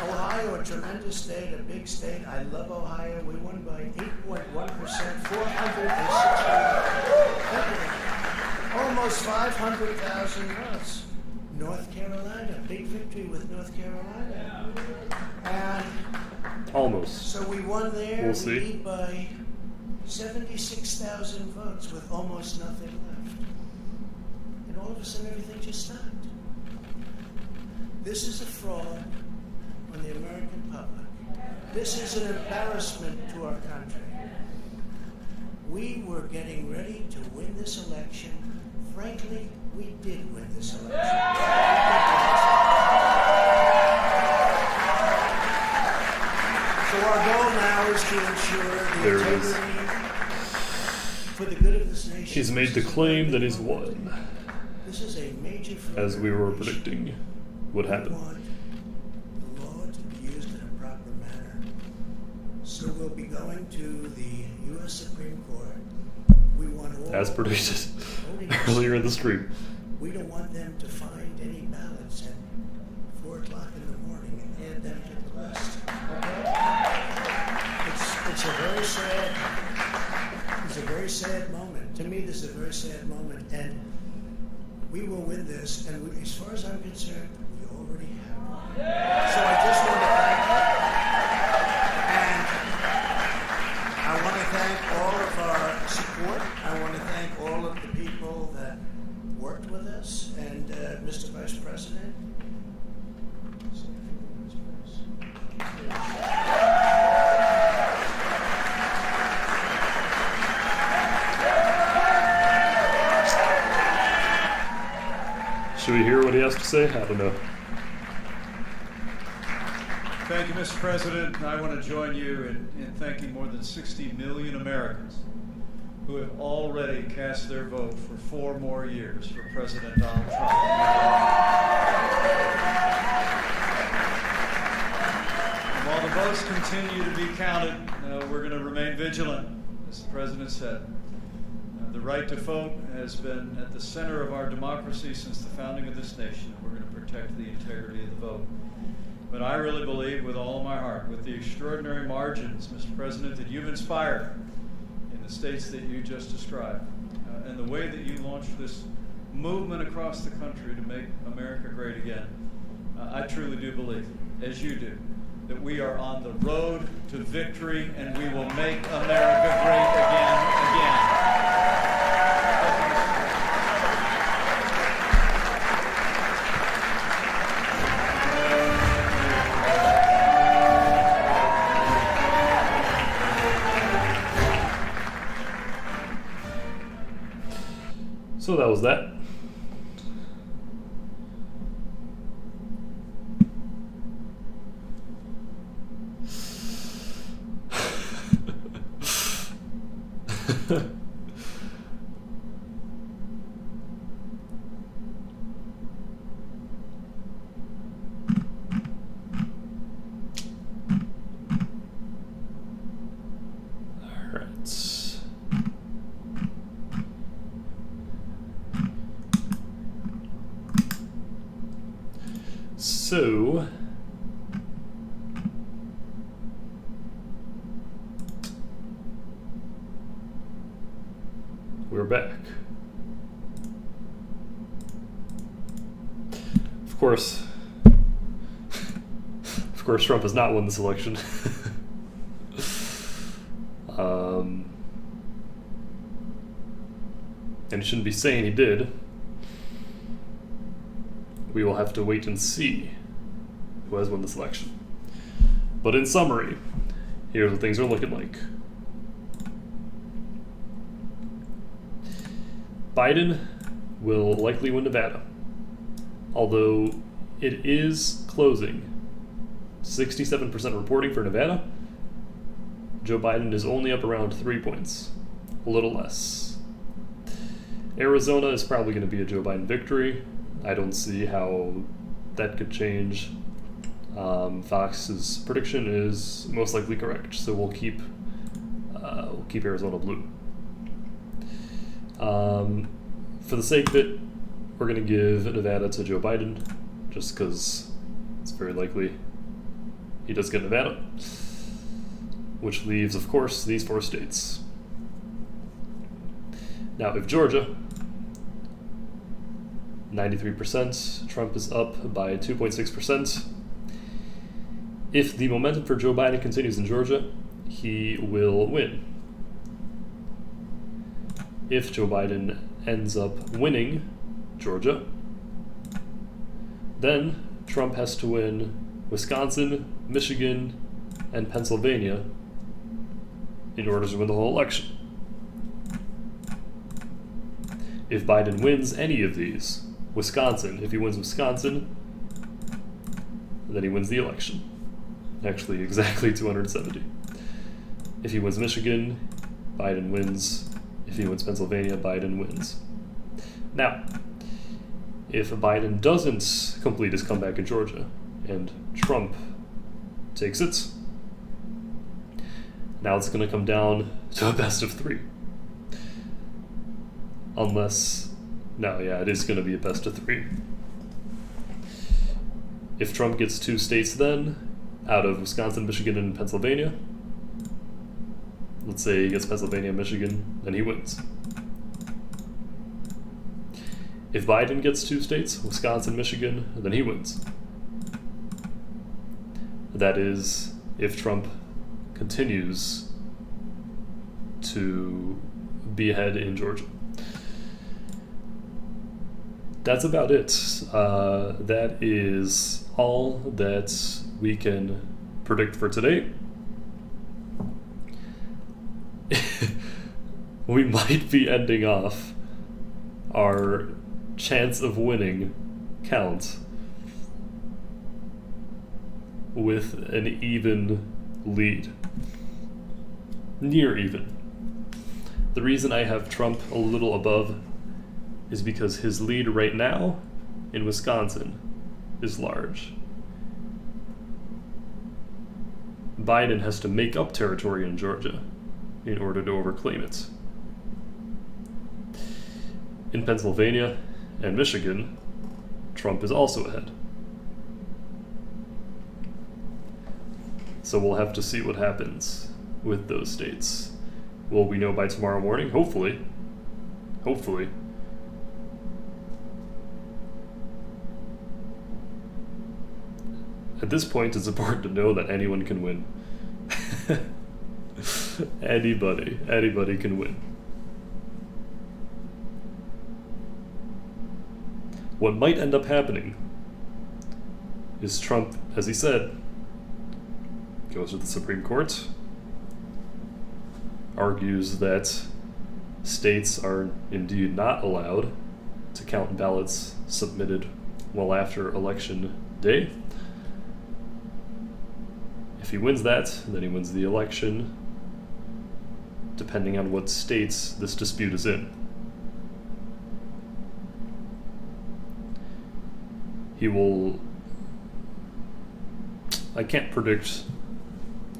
Ohio, a tremendous state, a big state. I love Ohio. We won by 8.1%, 460. Almost 500,000 votes. North Carolina, big victory with North Carolina. And Almost. so we won there. We'll see. We beat by 76,000 votes with almost nothing left. And all of a sudden, everything just stopped. This is a fraud on the American public. This is an embarrassment to our country. We were getting ready to win this election. Frankly, we did win this election. So our goal now is to ensure the integrity for the good of this nation. He's made the claim that he's won, This is a major fraud. as we were predicting. would We happen. want the law to be used in a proper manner. So we'll be going to the U.S. Supreme Court. We want all As predicted voting earlier in the stream. We don't want them to find any ballots at 4 o'clock in the morning and add them to the list. Okay? It's a very sad moment. To me, this is a very sad moment, and we will win this. And as far as I'm concerned, we already have won. So I just want to thank you, and I want to thank all of our support. I want to thank all of the people that worked with us, and Mr. Vice President. Should we hear what he has to say? I don't know. Thank you, Mr. President. I want to join you in thanking more than 60 million Americans who have already cast their vote for 4 more years for President Donald Trump. And while the votes continue to be counted, we're going to remain vigilant, as the President said. The right to vote has been at the center of our democracy since the founding of this nation, and we're going to protect the integrity of the vote. But I really believe with all of my heart, with the extraordinary margins, Mr. President, that you've inspired in the states that you just described, and the way that you launched this movement across the country to make America great again, I truly do believe, as you do, that we are on the road to victory, and we will make America great again. So that was that. So, we're back. Of course, Trump has not won this election. And shouldn't be saying he did. We will have to wait and see who has won this election. But in summary, here's what things are looking like. Biden will likely win Nevada, although it is closing. 67% reporting for Nevada. Joe Biden is only up around 3 points, a little less. Arizona is probably going to be a Joe Biden victory. I don't see how that could change. Fox's prediction is most likely correct, so we'll keep Arizona blue. For the sake of it, we're going to give Nevada to Joe Biden, just because it's very likely he does get Nevada, which leaves, of course, these 4 states. Now, if Georgia, 93%, Trump is up by 2.6%. If the momentum for Joe Biden continues in Georgia, he will win. If Joe Biden ends up winning Georgia, then Trump has to win Wisconsin, Michigan, and Pennsylvania in order to win the whole election. If Biden wins any of these, Wisconsin, if he wins Wisconsin, then he wins the election. Actually, exactly 270. If he wins Michigan, Biden wins. If he wins Pennsylvania, Biden wins. Now, If Biden doesn't complete his comeback in Georgia and Trump takes it, now it's going to come down to a best of 3. Unless, no, yeah, it is going to be a best of 3. If Trump gets 2 states then, out of Wisconsin, Michigan, and Pennsylvania, let's say he gets Pennsylvania and Michigan, then he wins. If Biden gets 2 states, Wisconsin, Michigan, then he wins. That is, if Trump continues to be ahead in Georgia. That's about it. That is all that we can predict for today. We might be ending off our chance of winning count with an even lead. Near even. The reason I have Trump a little above is because his lead right now in Wisconsin is large. Biden has to make up territory in Georgia in order to overclaim it. In Pennsylvania and Michigan, Trump is also ahead. So we'll have to see what happens with those states. Will we know by tomorrow morning? Hopefully. Hopefully. At this point, it's important to know that anyone can win. Anybody can win. What might end up happening is Trump, as he said, goes to the Supreme Court, argues that states are indeed not allowed to count ballots submitted well after Election Day. If he wins that, then he wins the election, depending on what states this dispute is in. He will... I can't predict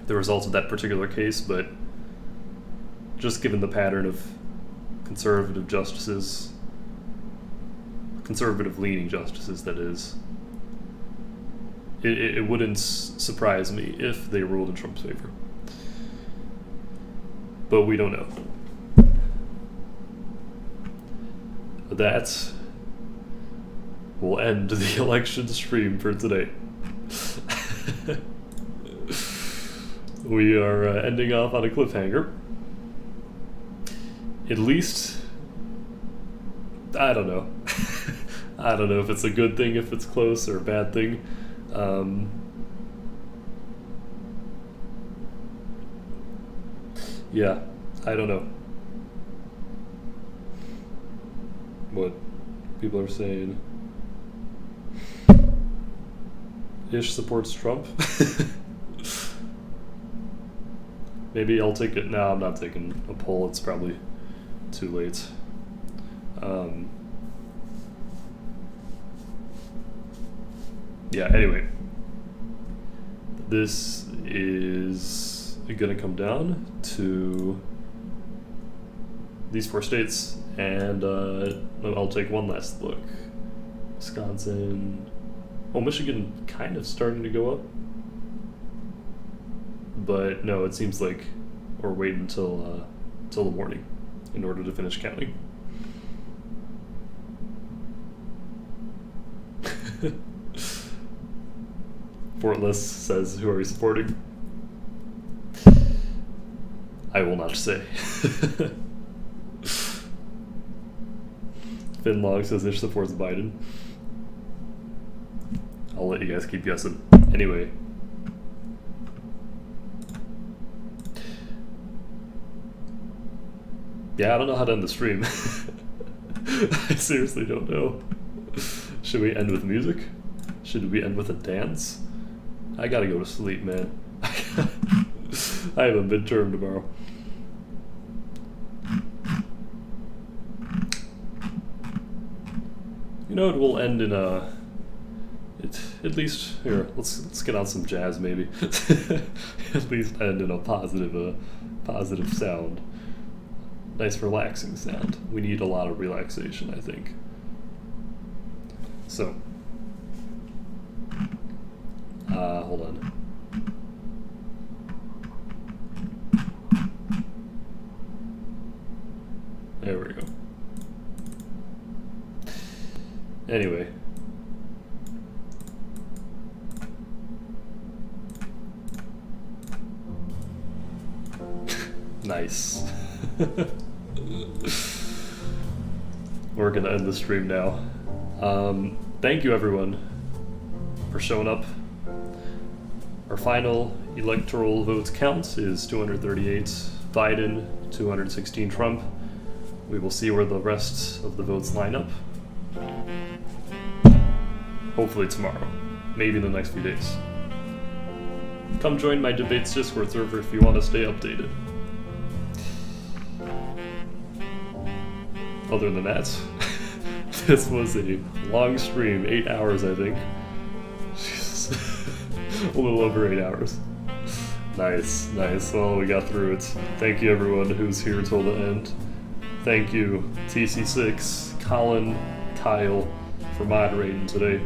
the results of that particular case, but just given the pattern of conservative justices, conservative-leaning justices, that is, it wouldn't surprise me if they ruled in Trump's favor. But we don't know. That will end the election stream for today. We are ending off on a cliffhanger. At least, I don't know. I don't know if it's a good thing if it's close or a bad thing. Yeah, I don't know what people are saying. Ish supports Trump. Maybe I'll take it. No, I'm not taking a poll. It's probably too late. Yeah, anyway. This is going to come down to these 4 states, and I'll take one last look. Wisconsin. Well, Michigan kind of starting to go up. But no, it seems like we're waiting until the morning in order to finish counting. Fortless says, who are we supporting? I will not say. Finlog says Ish supports Biden. I'll let you guys keep guessing. Anyway. Yeah, I don't know how to end the stream. I seriously don't know. Should we end with music? Should we end with a dance? I gotta go to sleep, man. I have a midterm tomorrow. You know, it will end in a. At least here, let's get on some jazz maybe. At least end in a positive sound. Nice relaxing sound. We need a lot of relaxation, I think. So, hold on. There we go. Anyway. Nice. We're gonna end the stream now. Thank you everyone for showing up. Our final electoral votes count is 238 Biden, 216 Trump. We will see where the rest of the votes line up. Hopefully tomorrow, maybe in the next few days. Come join my debates Discord server if you want to stay updated. Other than that, this was a long stream, 8 hours I think. Jesus. A little over 8 hours. Nice, nice. Well, we got through it. Thank you everyone who's here till the end. Thank you TC6, Colin, Kyle for moderating today.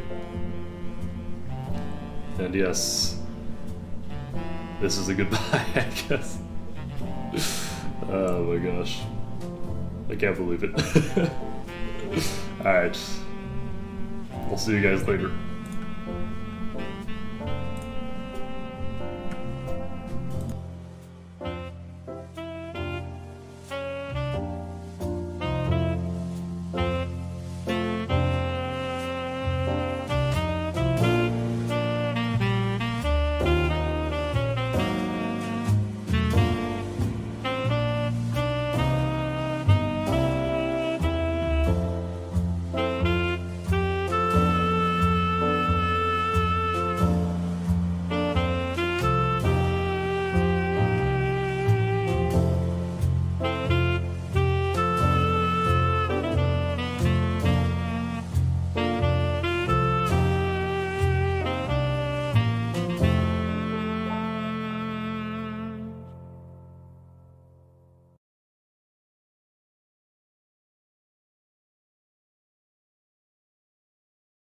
And yes, this is a goodbye, I guess. Oh my gosh. I can't believe it. Alright. We'll see you guys later.